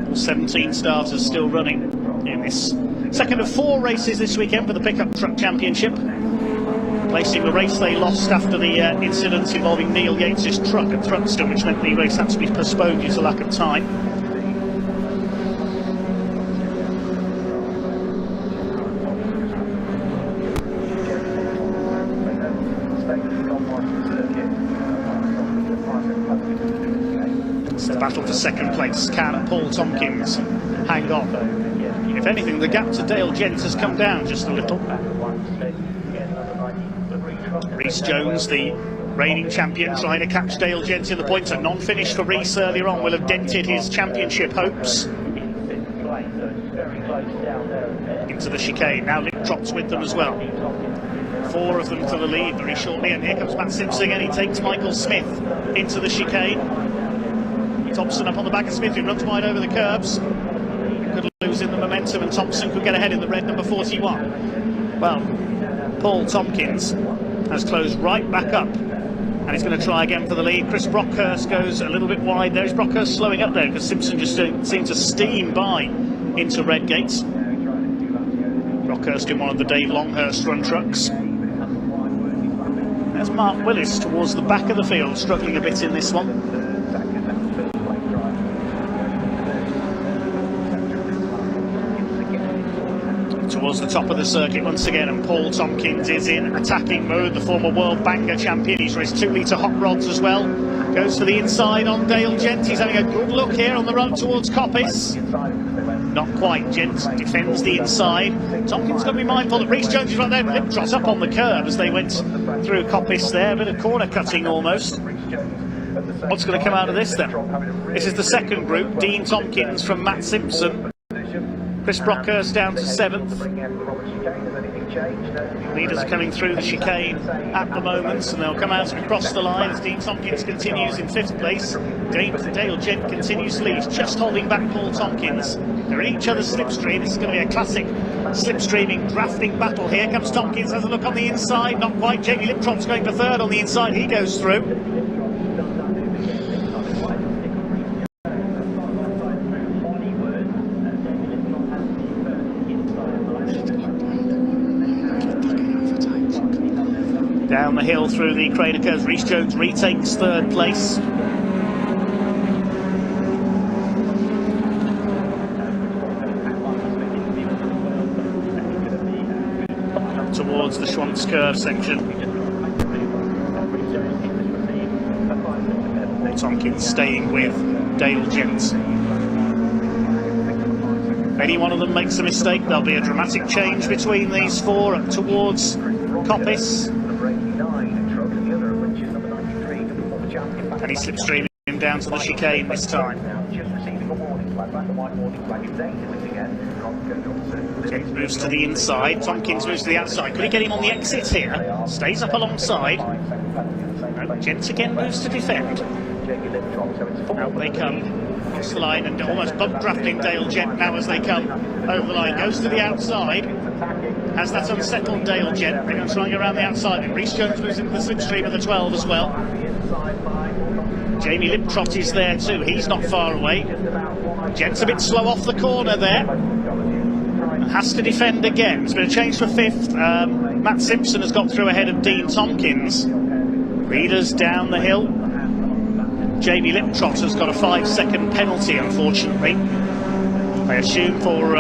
All 17 starters still running in this second of 4 races this weekend for the Pickup Truck Championship. Placing the race they lost after the incident involving Neil Yates' truck at Thruxton, which meant the race had to be postponed due to lack of time. It's the battle for second place. Can Paul Tompkins hang on? If anything, the gap to Dale Gent has come down just a little. Rhys Jones, the reigning champion, trying to catch Dale Gent in the points. A non-finish for Rhys earlier on will have dented his championship hopes. Into the chicane, now Liptrop's with them as well. 4 of them to the lead very shortly, and here comes Matt Simpson and he takes Michael Smith into the chicane. Thompson up on the back of Smith, who runs wide over the curbs. Could lose in the momentum and Thompson could get ahead in the red number 41. Well, Paul Tompkins has closed right back up and he's going to try again for the lead. Chris Brockhurst goes a little bit wide there. Is Brockhurst slowing up there because Simpson just seemed to steam by into Redgate. Brockhurst in one of the Dave Longhurst run trucks. There's Mark Willis towards the back of the field, struggling a bit in this one. Towards the top of the circuit once again, and Paul Tompkins is in attacking mode, the former World Banger champion. He's raised 2-litre hot rods as well. Goes for the inside on Dale Gent. He's having a good look here on the run towards Coppice. Not quite. Gent defends the inside. Tompkins got to be mindful that Rhys Jones is right there. Liptrop's up on the curb as they went through Coppice there. A bit of corner cutting almost. What's going to come out of this then? This is the second group. Dean Tompkins from Matt Simpson. Chris Brockhurst down to 7th. Leaders coming through the chicane at the moment, and they'll come out and cross the line as Dean Tompkins continues in 5th place. Dale Gent continues to lead. He's just holding back Paul Tompkins. They're in each other's slipstream. This is going to be a classic slipstreaming, drafting battle. Here comes Tompkins, has a look on the inside. Not quite. Jamie Liptrop's going for 3rd on the inside. He goes through. Down the hill through the crater curves, Rhys Jones retakes 3rd place. Towards the Schwantz curve section. Tompkins staying with Dale Gent. If any one of them makes a mistake, there'll be a dramatic change between these 4 up towards Coppice. And he's slipstreaming him down to the chicane this time. Gent moves to the inside, Tompkins moves to the outside. Could he get him on the exit here? Stays up alongside. No, Gent again moves to defend. Out they come. Across the line and almost bump drafting Dale Gent now as they come over the line. Goes to the outside. Has that unsettled Dale Gent. They're going to try and go around the outside. And Rhys Jones moves into the slipstream of the 12 as well. Jamie Liptrot is there too. He's not far away. Gent's a bit slow off the corner there. Has to defend again. It's been a change for 5th. Matt Simpson has got through ahead of Dean Tompkins. Leaders down the hill. Jamie Liptrot has got a 5-second penalty, unfortunately. I assume for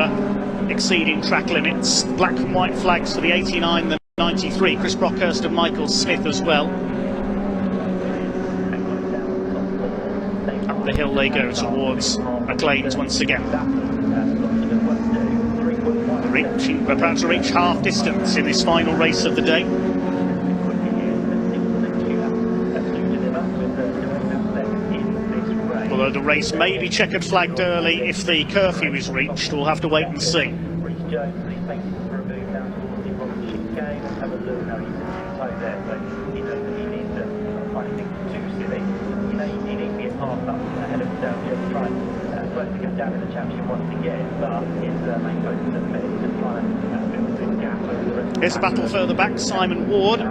exceeding track limits. Black and white flags for the 89, the 93. Chris Brockhurst and Michael Smith as well. Up the hill they go towards McLean's once again. We're about to reach half distance in this final race of the day. Although So the race may be checkered flagged early if the curfew is reached. We'll have to wait and see. Here's a battle further back. Simon Ward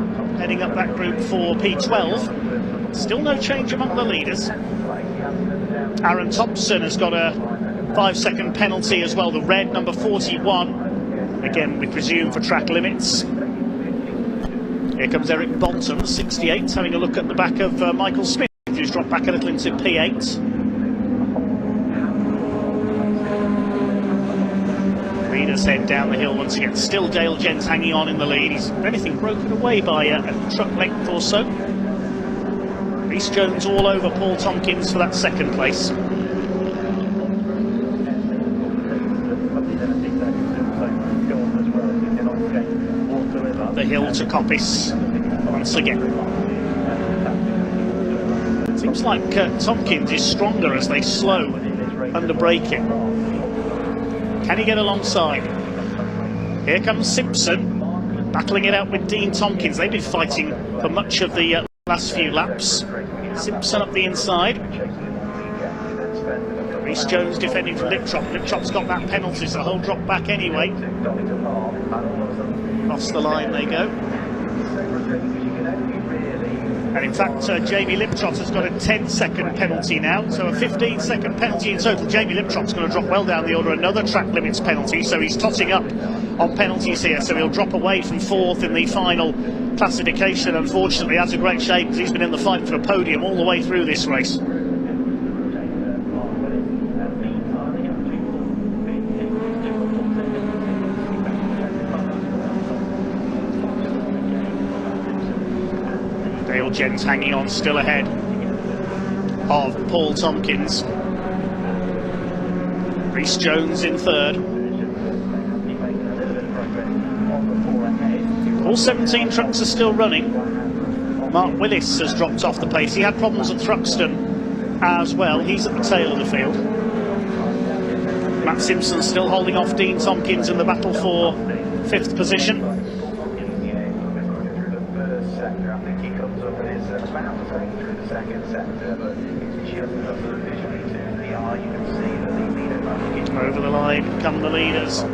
heading up that group for P12. Still no change among the leaders. Aaron Thompson has got a 5-second penalty as well. The red, number 41. Again, we presume for track limits. Here comes Eric Bolton, 68, having a look at the back of Michael Smith, who's dropped back a little into P8. Leaders head down the hill once again. Still Dale Jens hanging on in the lead. He's, if anything, broken away by a truck length or so. Rhys Jones all over Paul Tompkins for that second place. The hill to Coppice once again. Seems like Tompkins is stronger as they slow under braking. Can he get alongside? Here comes Simpson, battling it out with Dean Tompkins. They've been fighting for much of the last few laps. Simpson up the inside. Rhys Jones defending from Liptrop. Liptrop's got that penalty, so he'll drop back anyway. Across the line they go. And in fact, Jamie Liptrot has got a 10-second penalty now, so a 15-second penalty in total. Jamie Liptrot's going to drop well down the order, another track limits penalty, so he's totting up on penalties here, so he'll drop away from fourth in the final classification. Unfortunately, that's a great shame because he's been in the fight for a podium all the way through this race. Dale Jens hanging on still ahead of Paul Tompkins. Rhys Jones in third. All 17 trucks are still running. Mark Willis has dropped off the pace. He had problems at Thruxton as well. He's at the tail of the field. Matt Simpson still holding off Dean Tompkins in the battle for 5th position. Over the line come the leaders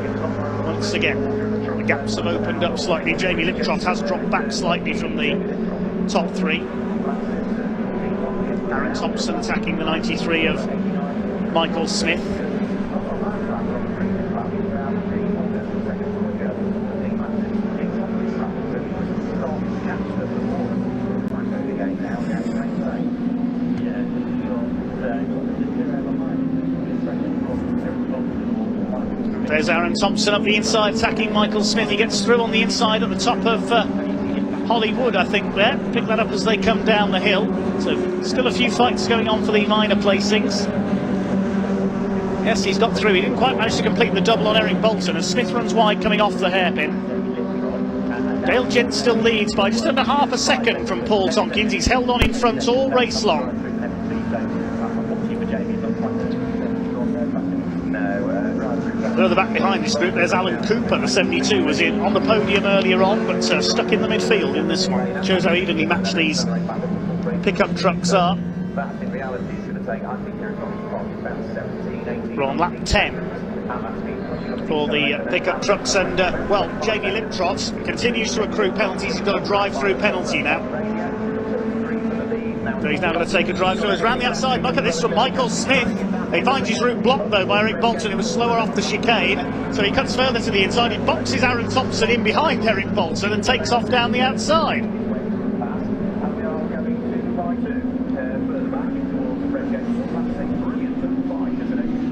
once again. The gaps have opened up slightly. Jamie Liptrot has dropped back slightly from the top three. Aaron Thompson attacking the 93 of Michael Smith. There's Aaron Thompson up the inside, attacking Michael Smith. He gets through on the inside at the top of Hollywood, I think, there. Pick that up as they come down the hill. So still a few fights going on for the minor placings. Yes, he's got through. He didn't quite manage to complete the double on Eric Bolton as Smith runs wide coming off the hairpin. Dale Jens still leads by just under half a second from Paul Tompkins. He's held on in front all race long. Further back behind this group, there's Alan Cooper, the 72, was in on the podium earlier on, but stuck in the midfield in this one. Shows how evenly matched these pickup trucks are. We're on lap 10 for the pickup trucks, and well, Jamie Liptrot continues to accrue penalties. He's got a drive-through penalty now. So he's now going to take a drive-through. It's round the outside. Look at this from Michael Smith. He finds his route blocked though by Eric Bolton, who was slower off the chicane, so he cuts further to the inside. He boxes Aaron Thompson in behind Eric Bolton and takes off down the outside.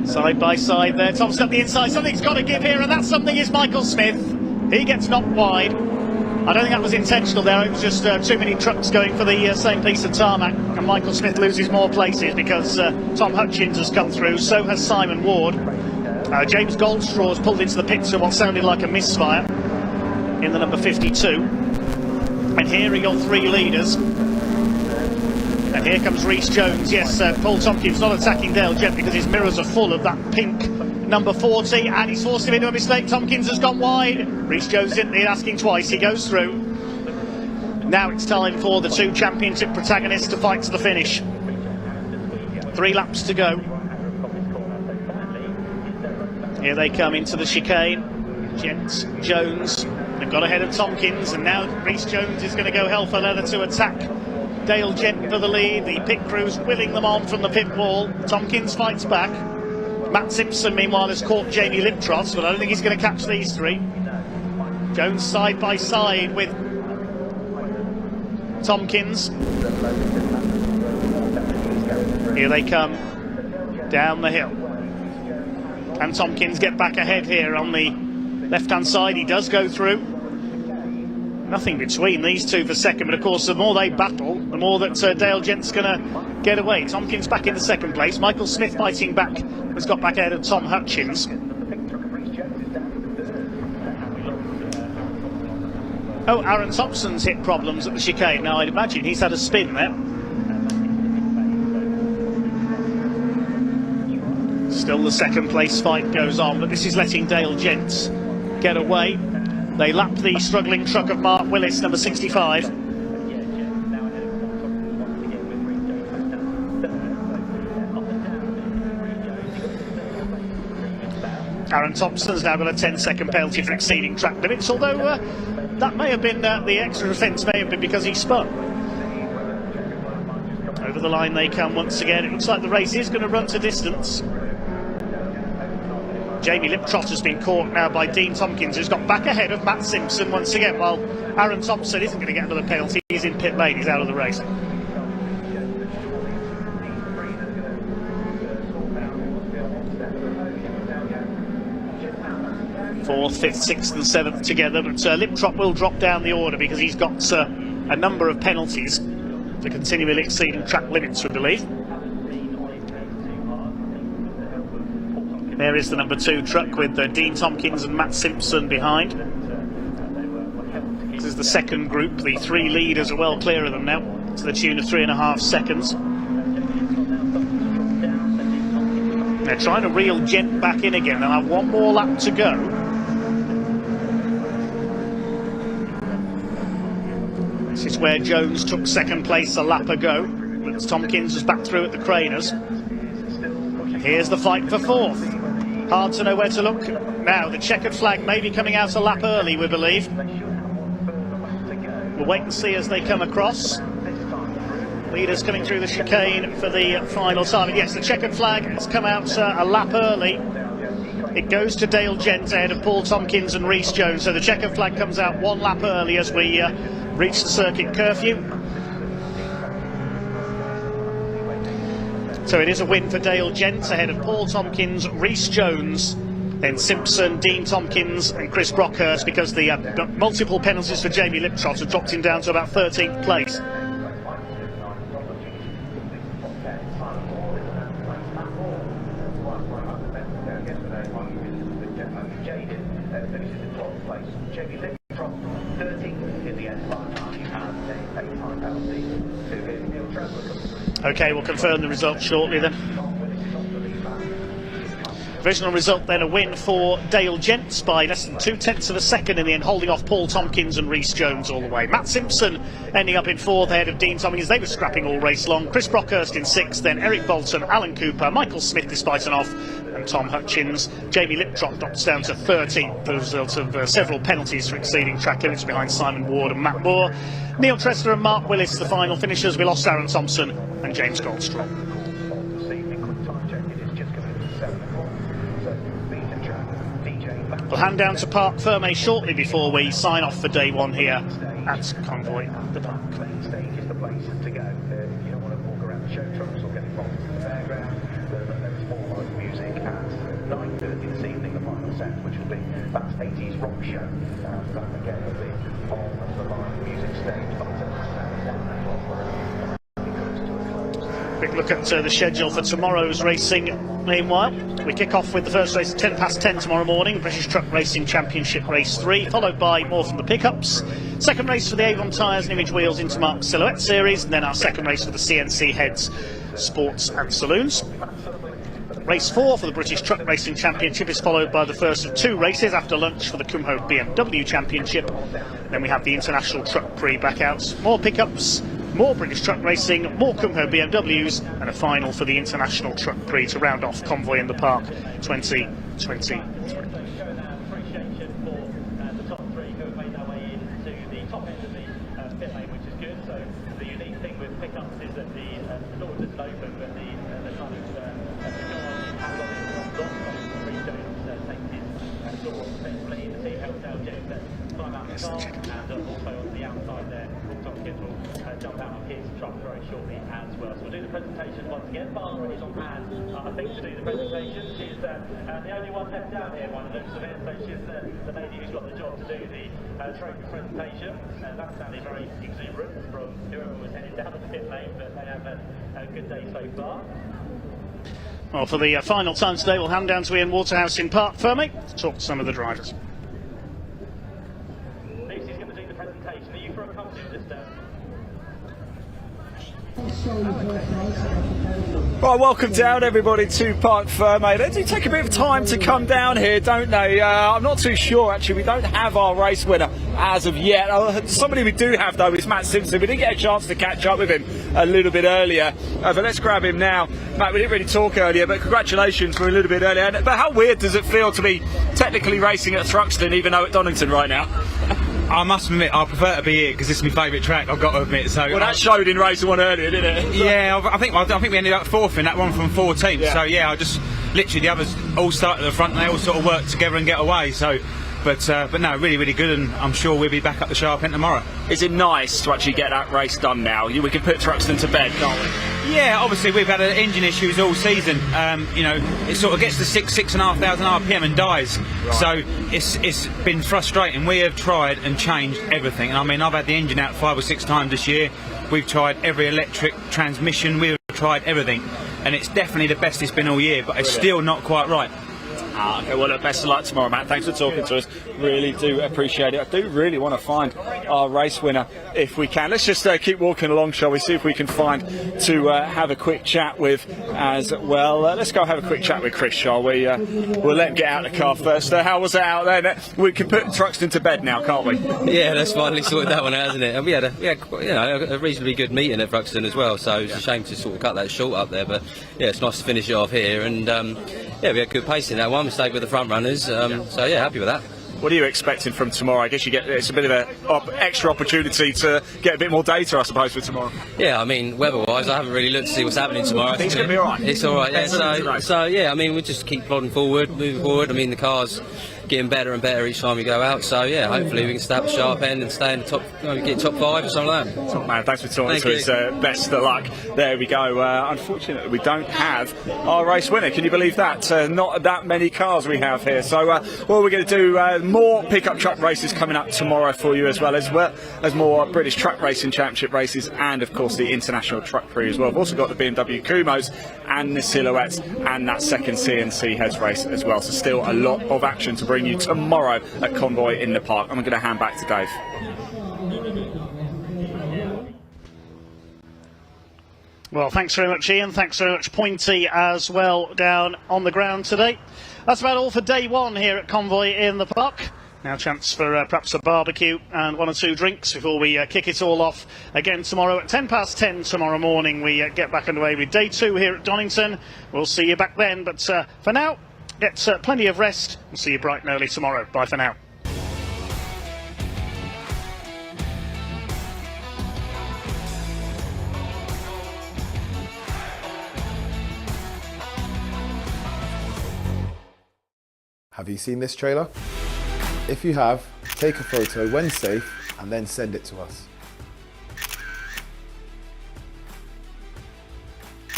Side by side there, Thompson up the inside. Something's got to give here, and that something is Michael Smith. He gets knocked wide. I don't think that was intentional there. It was just too many trucks going for the same piece of tarmac, and Michael Smith loses more places because Tom Hutchins has come through. So has Simon Ward. James Goldstraw has pulled into the pits for what sounded like a misfire in the number 52. And here are your three leaders. And And here comes Rhys Jones. Yes, Paul Tompkins not attacking Dale Gent because his mirrors are full of that pink number 40, and he's forced him into a mistake. Tompkins has gone wide. Rhys Jones didn't need asking twice. He goes through. Now it's time for the two championship protagonists to fight to the finish. 3 laps to go. Here they come into the chicane. Gent, Jones, they've got ahead of Tompkins, and now Rhys Jones is going to go hell for leather to attack Dale Gent for the lead. The pit crew's willing them on from the pit wall. Tompkins fights back. Matt Simpson, meanwhile, has caught Jamie Liptross, but I don't think he's going to catch these 3. Jones side by side with Tompkins. Here they come down the hill. Can Tompkins get back ahead here on the left-hand side? He does go through. Nothing between these two for second, but of course the more they battle, the more that Dale Gent's going to get away. Tompkins back into second place. Michael Smith fighting back, has got back ahead of Tom Hutchins. Oh, Aaron Thompson's hit problems at the chicane. Now I'd imagine he's had a spin there. Still the second place fight goes on, but this is letting Dale Gent get away. They lap the struggling truck of Mark Willis, number 65. Aaron Thompson's now got a 10-second penalty for exceeding track limits, although that may have been, the extra offence may have been because he spun. Over the line they come once again. It looks like the race is going to run to distance. Jamie Liptross has been caught now by Dean Tompkins, who's got back ahead of Matt Simpson once again, while Aaron Thompson isn't going to get another penalty. He's in pit lane, he's out of the race. Fourth, fifth, sixth and seventh together, but Liptross will drop down the order because he's got a number of penalties to continually exceeding track limits, we believe. There is the number 2 truck with Dean Tompkins and Matt Simpson behind. This is the second group. The 3 leaders are well clear of them now, to the tune of 3.5 seconds. They're trying to reel Gent back in again. They'll have one more lap to go. This is where Jones took second place a lap ago, but Tompkins was back through at the Craners. Here's the fight for 4th. Hard to know where to look. Now, the checkered flag may be coming out a lap early, we believe. We'll wait and see as they come across. Leaders coming through the chicane for the final time. And yes, the checkered flag has come out a lap early. It goes to Dale Gent ahead of Paul Tompkins and Rhys Jones. So the checkered flag comes out 1 lap early as we reach the circuit curfew. So it is a win for Dale Gent ahead of Paul Tompkins, Rhys Jones, then Simpson, Dean Tompkins and Chris Brockhurst, because the multiple penalties for Jamie Liptross have dropped him down to about 13th place. OK, we'll confirm the result shortly then. Provisional result then, a win for Dale Gent by less than 0.2 of a second in the end, holding off Paul Tompkins and Rhys Jones all the way. Matt Simpson ending up in 4th ahead of Dean Tompkins. They were scrapping all race long. Chris Brockhurst in 6th, then Eric Bolton, Alan Cooper, Michael Smith despite an off, and Tom Hutchins. Jamie Liptross drops down to 13th, the result of several penalties for exceeding track limits behind Simon Ward and Matt Moore. Neil Tressler and Mark Willis, the final finishers. We lost Aaron Thompson and James Goldstraw. We'll hand down to Park Ferme shortly before we sign off for day 1 here at Convoy, the park. Stage is the place to go. You don't want to walk around the show trucks or get involved in the fairground. There's more live music at 9:30 this evening, the final set, which will be that 80s rock show. That again will be on the live music stage. Quick look at the schedule for tomorrow's racing. Meanwhile, we kick off with the first race at 10 past 10 tomorrow morning, British Truck Racing Championship Race 3, followed by more from the pickups. Second race for the Avon Tyres and Image Wheels Intermark Silhouette Series, and then our second race for the CNC Heads Sports and Saloons. Race 4 for the British Truck Racing Championship is followed by the first of 2 races after lunch for the Convoy BMW Championship. Then we have the International Truck Prix backouts, more pickups, more British Truck Racing, more Convoy BMWs, and a final for the International Truck Prix to round off Convoy in the Park 2023. Jump out of his truck very shortly as well. So we'll do the presentation once again. Barbara is on hand, I think, to do the presentation. She's the only one left down here, one of them. So she's the lady who's got the job to do the trophy presentation. That sounded very exuberant from whoever was headed down the pit lane, but they have a good day so far. Well, for the final time today, we'll hand down to Ian Waterhouse in Park Ferme to talk to some of the drivers. Lucy's going to do the presentation. Are you for a company just Right, welcome down everybody to Park Ferme. They do take a bit of time to come down here, don't they? I'm not too sure actually, we don't have our race winner as of yet. Somebody we do have though is Matt Simpson. We didn't get a chance to catch up with him a little bit earlier, but let's grab him now. Matt, we didn't really talk earlier, but congratulations for a little bit earlier. But how weird does it feel to be technically racing at Thruxton even though at Donington right now? I must admit, I prefer to be here because this is my favourite track. I've got to admit. So well, that showed in race 1 earlier, didn't it? Yeah, I think we ended up 4th in that one from 14. Yeah. So yeah, I just literally the others all started at the front. And they all sort of work together and get away. So, but no, really, really good, and I'm sure we'll be back up the sharp end tomorrow. Is it nice to actually get that race done now? We can put Thruxton to bed, can't we? Yeah, obviously we've had engine issues all season. You know, it sort of gets to 6,500 RPM and dies. Right. So it's been frustrating. We have tried and changed everything. And I mean, I've had the engine out 5 or 6 times this year. We've tried every electric transmission. We've tried everything, and it's definitely the best it's been all year. But it's still not quite right. Okay, well, look, best of luck tomorrow, Matt. Thanks for talking to us. Really do appreciate it. I do really want to find our race winner if we can. Let's just keep walking along, shall we? See if we can find to have a quick chat with as well. Let's go have a quick chat with Chris, shall we? We'll let him get out of the car first. How was it out there? We can put Thruxton to bed now, can't we? Yeah, that's finally sorted that one out, hasn't it? And we had a reasonably good meeting at Thruxton as well, so it's a shame to sort of cut that short up there. But yeah, it's nice to finish it off here, and yeah, we had good pace in that one. We stayed with the front runners, so yeah, happy with that. What are you expecting from tomorrow? I guess it's a bit of an extra opportunity to get a bit more data, I suppose, for tomorrow. Yeah, I mean, weather-wise, I haven't really looked to see what's happening tomorrow. I think it's going to be all right. It's all right, yeah. So yeah, I mean, we just keep plodding forward, moving forward. I mean, the car's getting better and better each time we go out. So yeah, hopefully we can stay at the sharp end and stay in the top, get top 5 or something like that. Top man, thanks for talking to us. Best of luck. There we go. Unfortunately, we don't have our race winner. Can you believe that? Not that many cars we have here. So what we're going to do, more pickup truck races coming up tomorrow for you as more British Truck Racing Championship races, and of course the International Truck Prix as well. We've also got the BMW Kumos and the Silhouettes and that second CNC Heads race as well. So still a lot of action to bring you tomorrow at Convoy in the Park. I'm going to hand back to Dave. Well, thanks very much, Ian. Thanks very much, Pointy, as well, down on the ground today. That's about all for day 1 here at Convoy in the Park. Now a chance for perhaps a barbecue and 1 or 2 drinks before we kick it all off again tomorrow at 10:10 tomorrow morning. We get back underway with day 2 here at Donington. We'll see you back then, but for now, get plenty of rest. We'll see you bright and early tomorrow. Bye for now. Have you seen this trailer? If you have, take a photo when safe and then send it to us.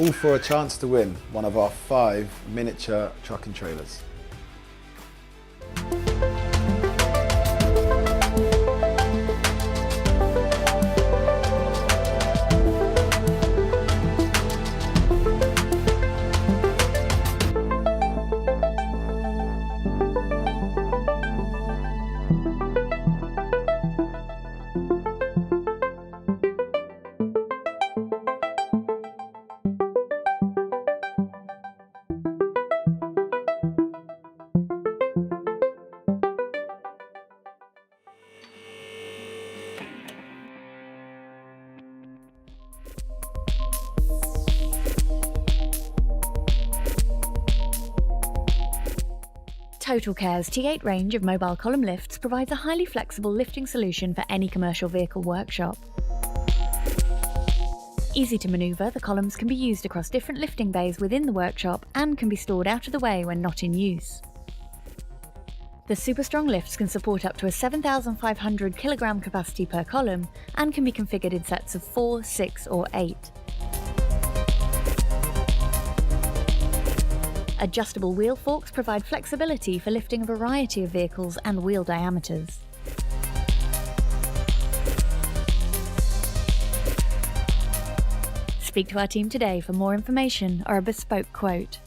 All for a chance to win one of our 5 miniature truck and trailers. Total Care's T8 range of mobile column lifts provides a highly flexible lifting solution for any commercial vehicle workshop. Easy to manoeuvre, the columns can be used across different lifting bays within the workshop and can be stored out of the way when not in use. The super strong lifts can support up to a 7,500 kg capacity per column and can be configured in sets of 4, 6 or 8. Adjustable wheel forks provide flexibility for lifting a variety of vehicles and wheel diameters. Speak to our team today for more information or a bespoke quote.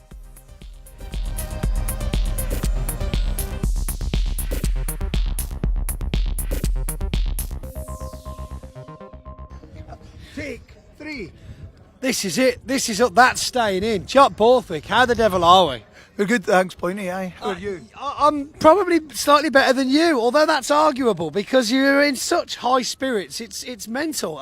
Take 3. This is it. This is up. That's staying in. Jock Borthwick, how the devil are we? We're good, thanks, Pointy. Aye. How are you? I'm probably slightly better than you, although that's arguable because you're in such high spirits. It's mental.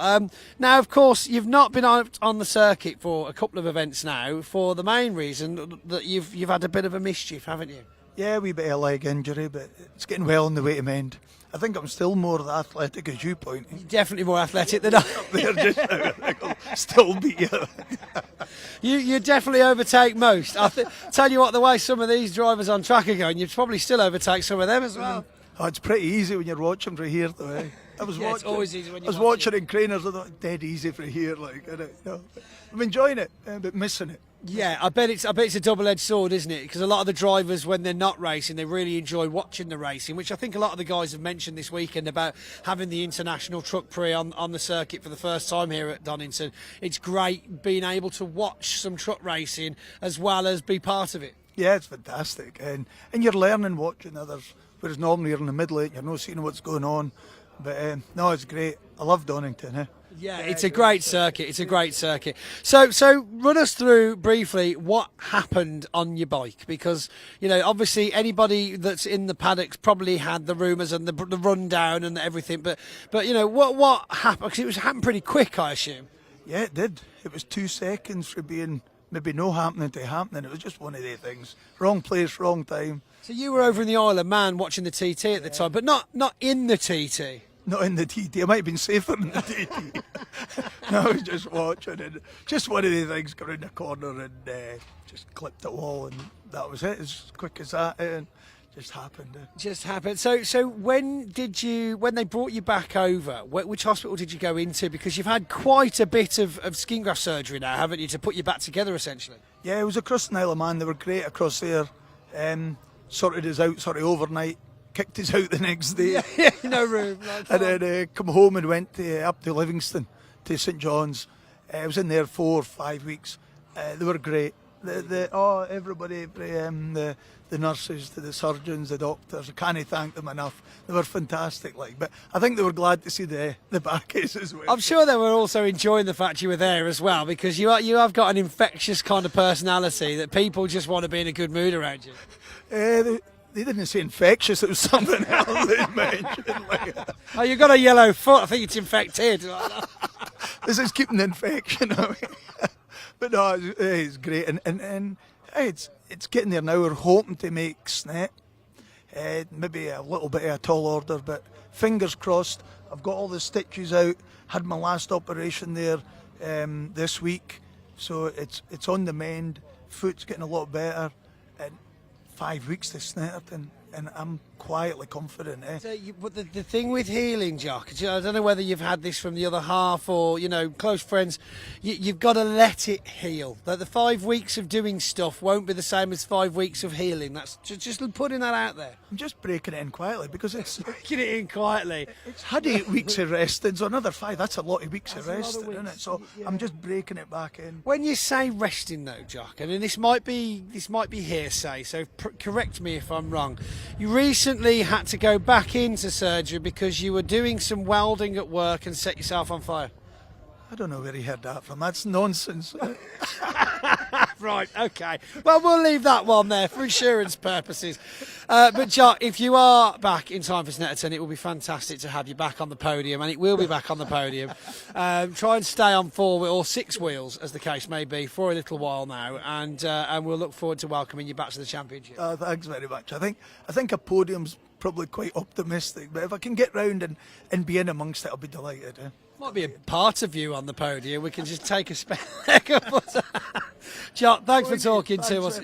Now, of course, you've not been out on the circuit for a couple of events now for the main reason that you've had a bit of a mischief, haven't you? Yeah, a wee bit of leg injury, but it's getting well on the way to mend. I think I'm still more athletic as you, Pointy. Definitely more athletic than I. They're just still beat you. You definitely overtake most. Tell you what, the way some of these drivers on track are going, you'd probably still overtake some of them as well. Oh, it's pretty easy when you're watching from here, though. Eh? It's always easy when you're watching in Craners. I thought dead easy from here, like. I'm enjoying it, but missing it. Yeah, I bet it's a double-edged sword, isn't it? Because a lot of the drivers, when they're not racing, they really enjoy watching the racing, which I think a lot of the guys have mentioned this weekend about having the International Truck Prix on the circuit for the first time here at Donington. It's great being able to watch some truck racing as well as be part of it. Yeah, it's fantastic, and you're learning watching others, whereas normally you're in the middle of it, you're not seeing what's going on. But no, it's great. I love Donington. Eh? Yeah, it's a great circuit. It's a great circuit. So run us through briefly what happened on your bike, because obviously anybody that's in the paddocks probably had the rumours and the rundown and everything. But what happened? Because happened pretty quick, I assume. Yeah, it did. It was 2 seconds from being maybe no happening to happening. It was just one of the things. Wrong place, wrong time. So you were over in the Isle of Man watching the TT at the time, but not in the TT. Not in the TT. I might have been safer in the TT. No, I was just watching, and just one of the things got in the corner and just clipped the wall, and that was it. As quick as that, and just happened. Just happened. So when they brought you back over, which hospital did you go into? Because you've had quite a bit of skin graft surgery now, haven't you, to put you back together essentially? Yeah, it was across the Isle of Man. They were great across there. Sorted us out sort of overnight. Kicked us out the next day. Yeah, no room. And then come home and went up to Livingston, to St John's. I was in there 4 or 5 weeks. They were great. Everybody, the nurses, the surgeons, the doctors, I can't thank them enough. They were fantastic, but I think they were glad to see the back ace as well. I'm sure they were also enjoying the fact you were there as well, because you have got an infectious kind of personality that people just want to be in a good mood around you. They didn't say infectious, it was something else they mentioned. Oh, you've got a yellow foot, I think it's infected. This is keeping the infection away. But no, it's great, and it's getting there now. We're hoping to make Snet, maybe a little bit of a tall order, but fingers crossed. I've got all the stitches out, had my last operation there this week, so it's on the mend, foot's getting a lot better, and 5 weeks to Snetterton, and I'm quietly confident. But the thing with healing, Jock, I don't know whether you've had this from the other half or close friends. You've got to let it heal. That the 5 weeks of doing stuff won't be the same as 5 weeks of healing. That's just putting that out there. I'm just breaking it in quietly because it's breaking it in quietly. It's had 8 weeks of resting, so another 5. That's a lot of weeks of resting, isn't it? So yeah. I'm just breaking it back in. When you say resting, though, Jock, and this might be hearsay, so correct me if I'm wrong. You recently had to go back into surgery because you were doing some welding at work and set yourself on fire. I don't know where he heard that from. That's nonsense. Right, okay. Well, we'll leave that one there for insurance purposes. But, Jock, if you are back in time for Snetterton, it will be fantastic to have you back on the podium, and it will be back on the podium. Try and stay on 4 or 6 wheels, as the case may be, for a little while now, and we'll look forward to welcoming you back to the championship. Thanks very much. I think a podium's probably quite optimistic, but if I can get round and be in amongst it, I'll be delighted. Might be a part of you on the podium. We can just take a spec. Jock, thanks for talking to us.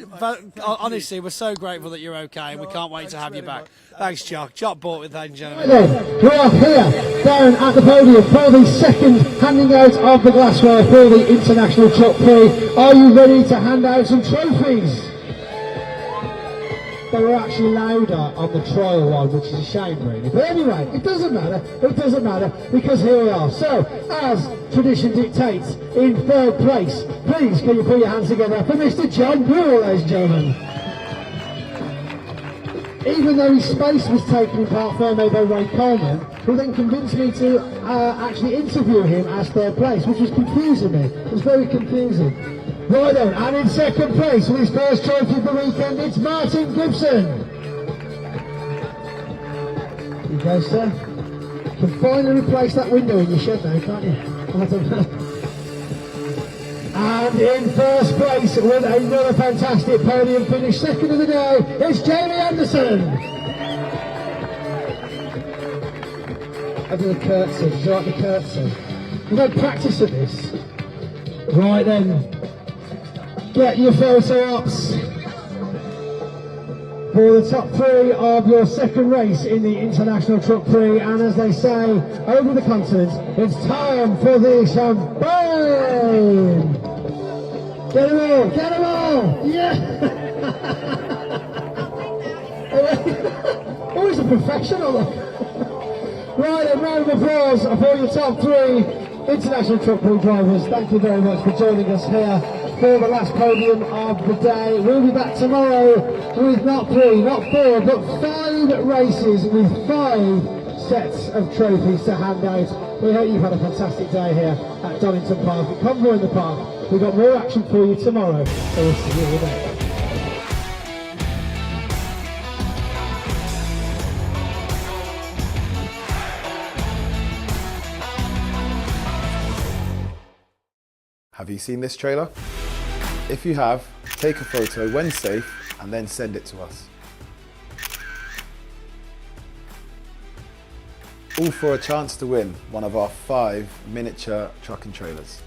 Honestly, we're so grateful that you're okay, and we can't wait to have you back. Thanks, Jock. Jock Bortwith, ladies and gentlemen. We are here down at the podium for the second handing out of the glassware for the International Truck Prix. Are you ready to hand out some trophies? They were actually louder on the trial one, which is a shame really. But anyway, it doesn't matter, because here we are. So, as tradition dictates, in 3rd place, please can you put your hands together for Mr. John Buell, ladies and gentlemen. Even though his space was taken in part firmly by Ray Coleman, who then convinced me to actually interview him as 3rd place, which was confusing me. It was very confusing. Right then, and in 2nd place with his first trophy of the weekend, it's Martin Gibson. Here you go, sir. You can finally replace that window in your shed now, can't you? And in 1st place with another fantastic podium finish, 2nd of the day, it's Jamie Anderson. I do the curtsy, do you like the curtsy? We've had practice of this. Right then. Get your photo ops for the top 3 of your 2nd race in the International Truck Prix, and as they say over the continent, it's time for the champagne! Get them all! Yeah! Always a professional. Right, a round of applause for your top 3 International Truck Prix drivers. Thank you very much for joining us here for the last podium of the day. We'll be back tomorrow with not 3, not 4, but 5 races with 5 sets of trophies to hand out. We hope you've had a fantastic day here at Donington Park, at Convoy in the Park. We've got more action for you tomorrow, so we'll see you then. Have you seen this trailer? If you have, take a photo when safe and then send it to us. All for a chance to win one of our 5 miniature truck and trailers.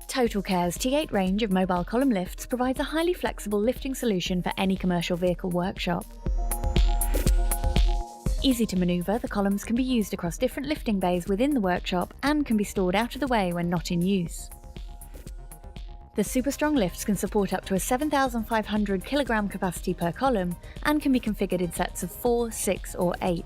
Total Care's T8 range of mobile column lifts provides a highly flexible lifting solution for any commercial vehicle workshop. Easy to manoeuvre, the columns can be used across different lifting bays within the workshop and can be stored out of the way when not in use. The super strong lifts can support up to a 7,500 kilogram capacity per column and can be configured in sets of 4, 6 or 8.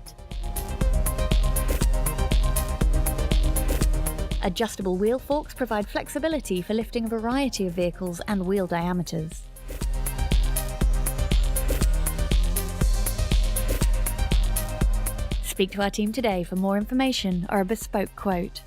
Adjustable wheel forks provide flexibility for lifting a variety of vehicles and wheel diameters. Speak to our team today for more information or a bespoke quote.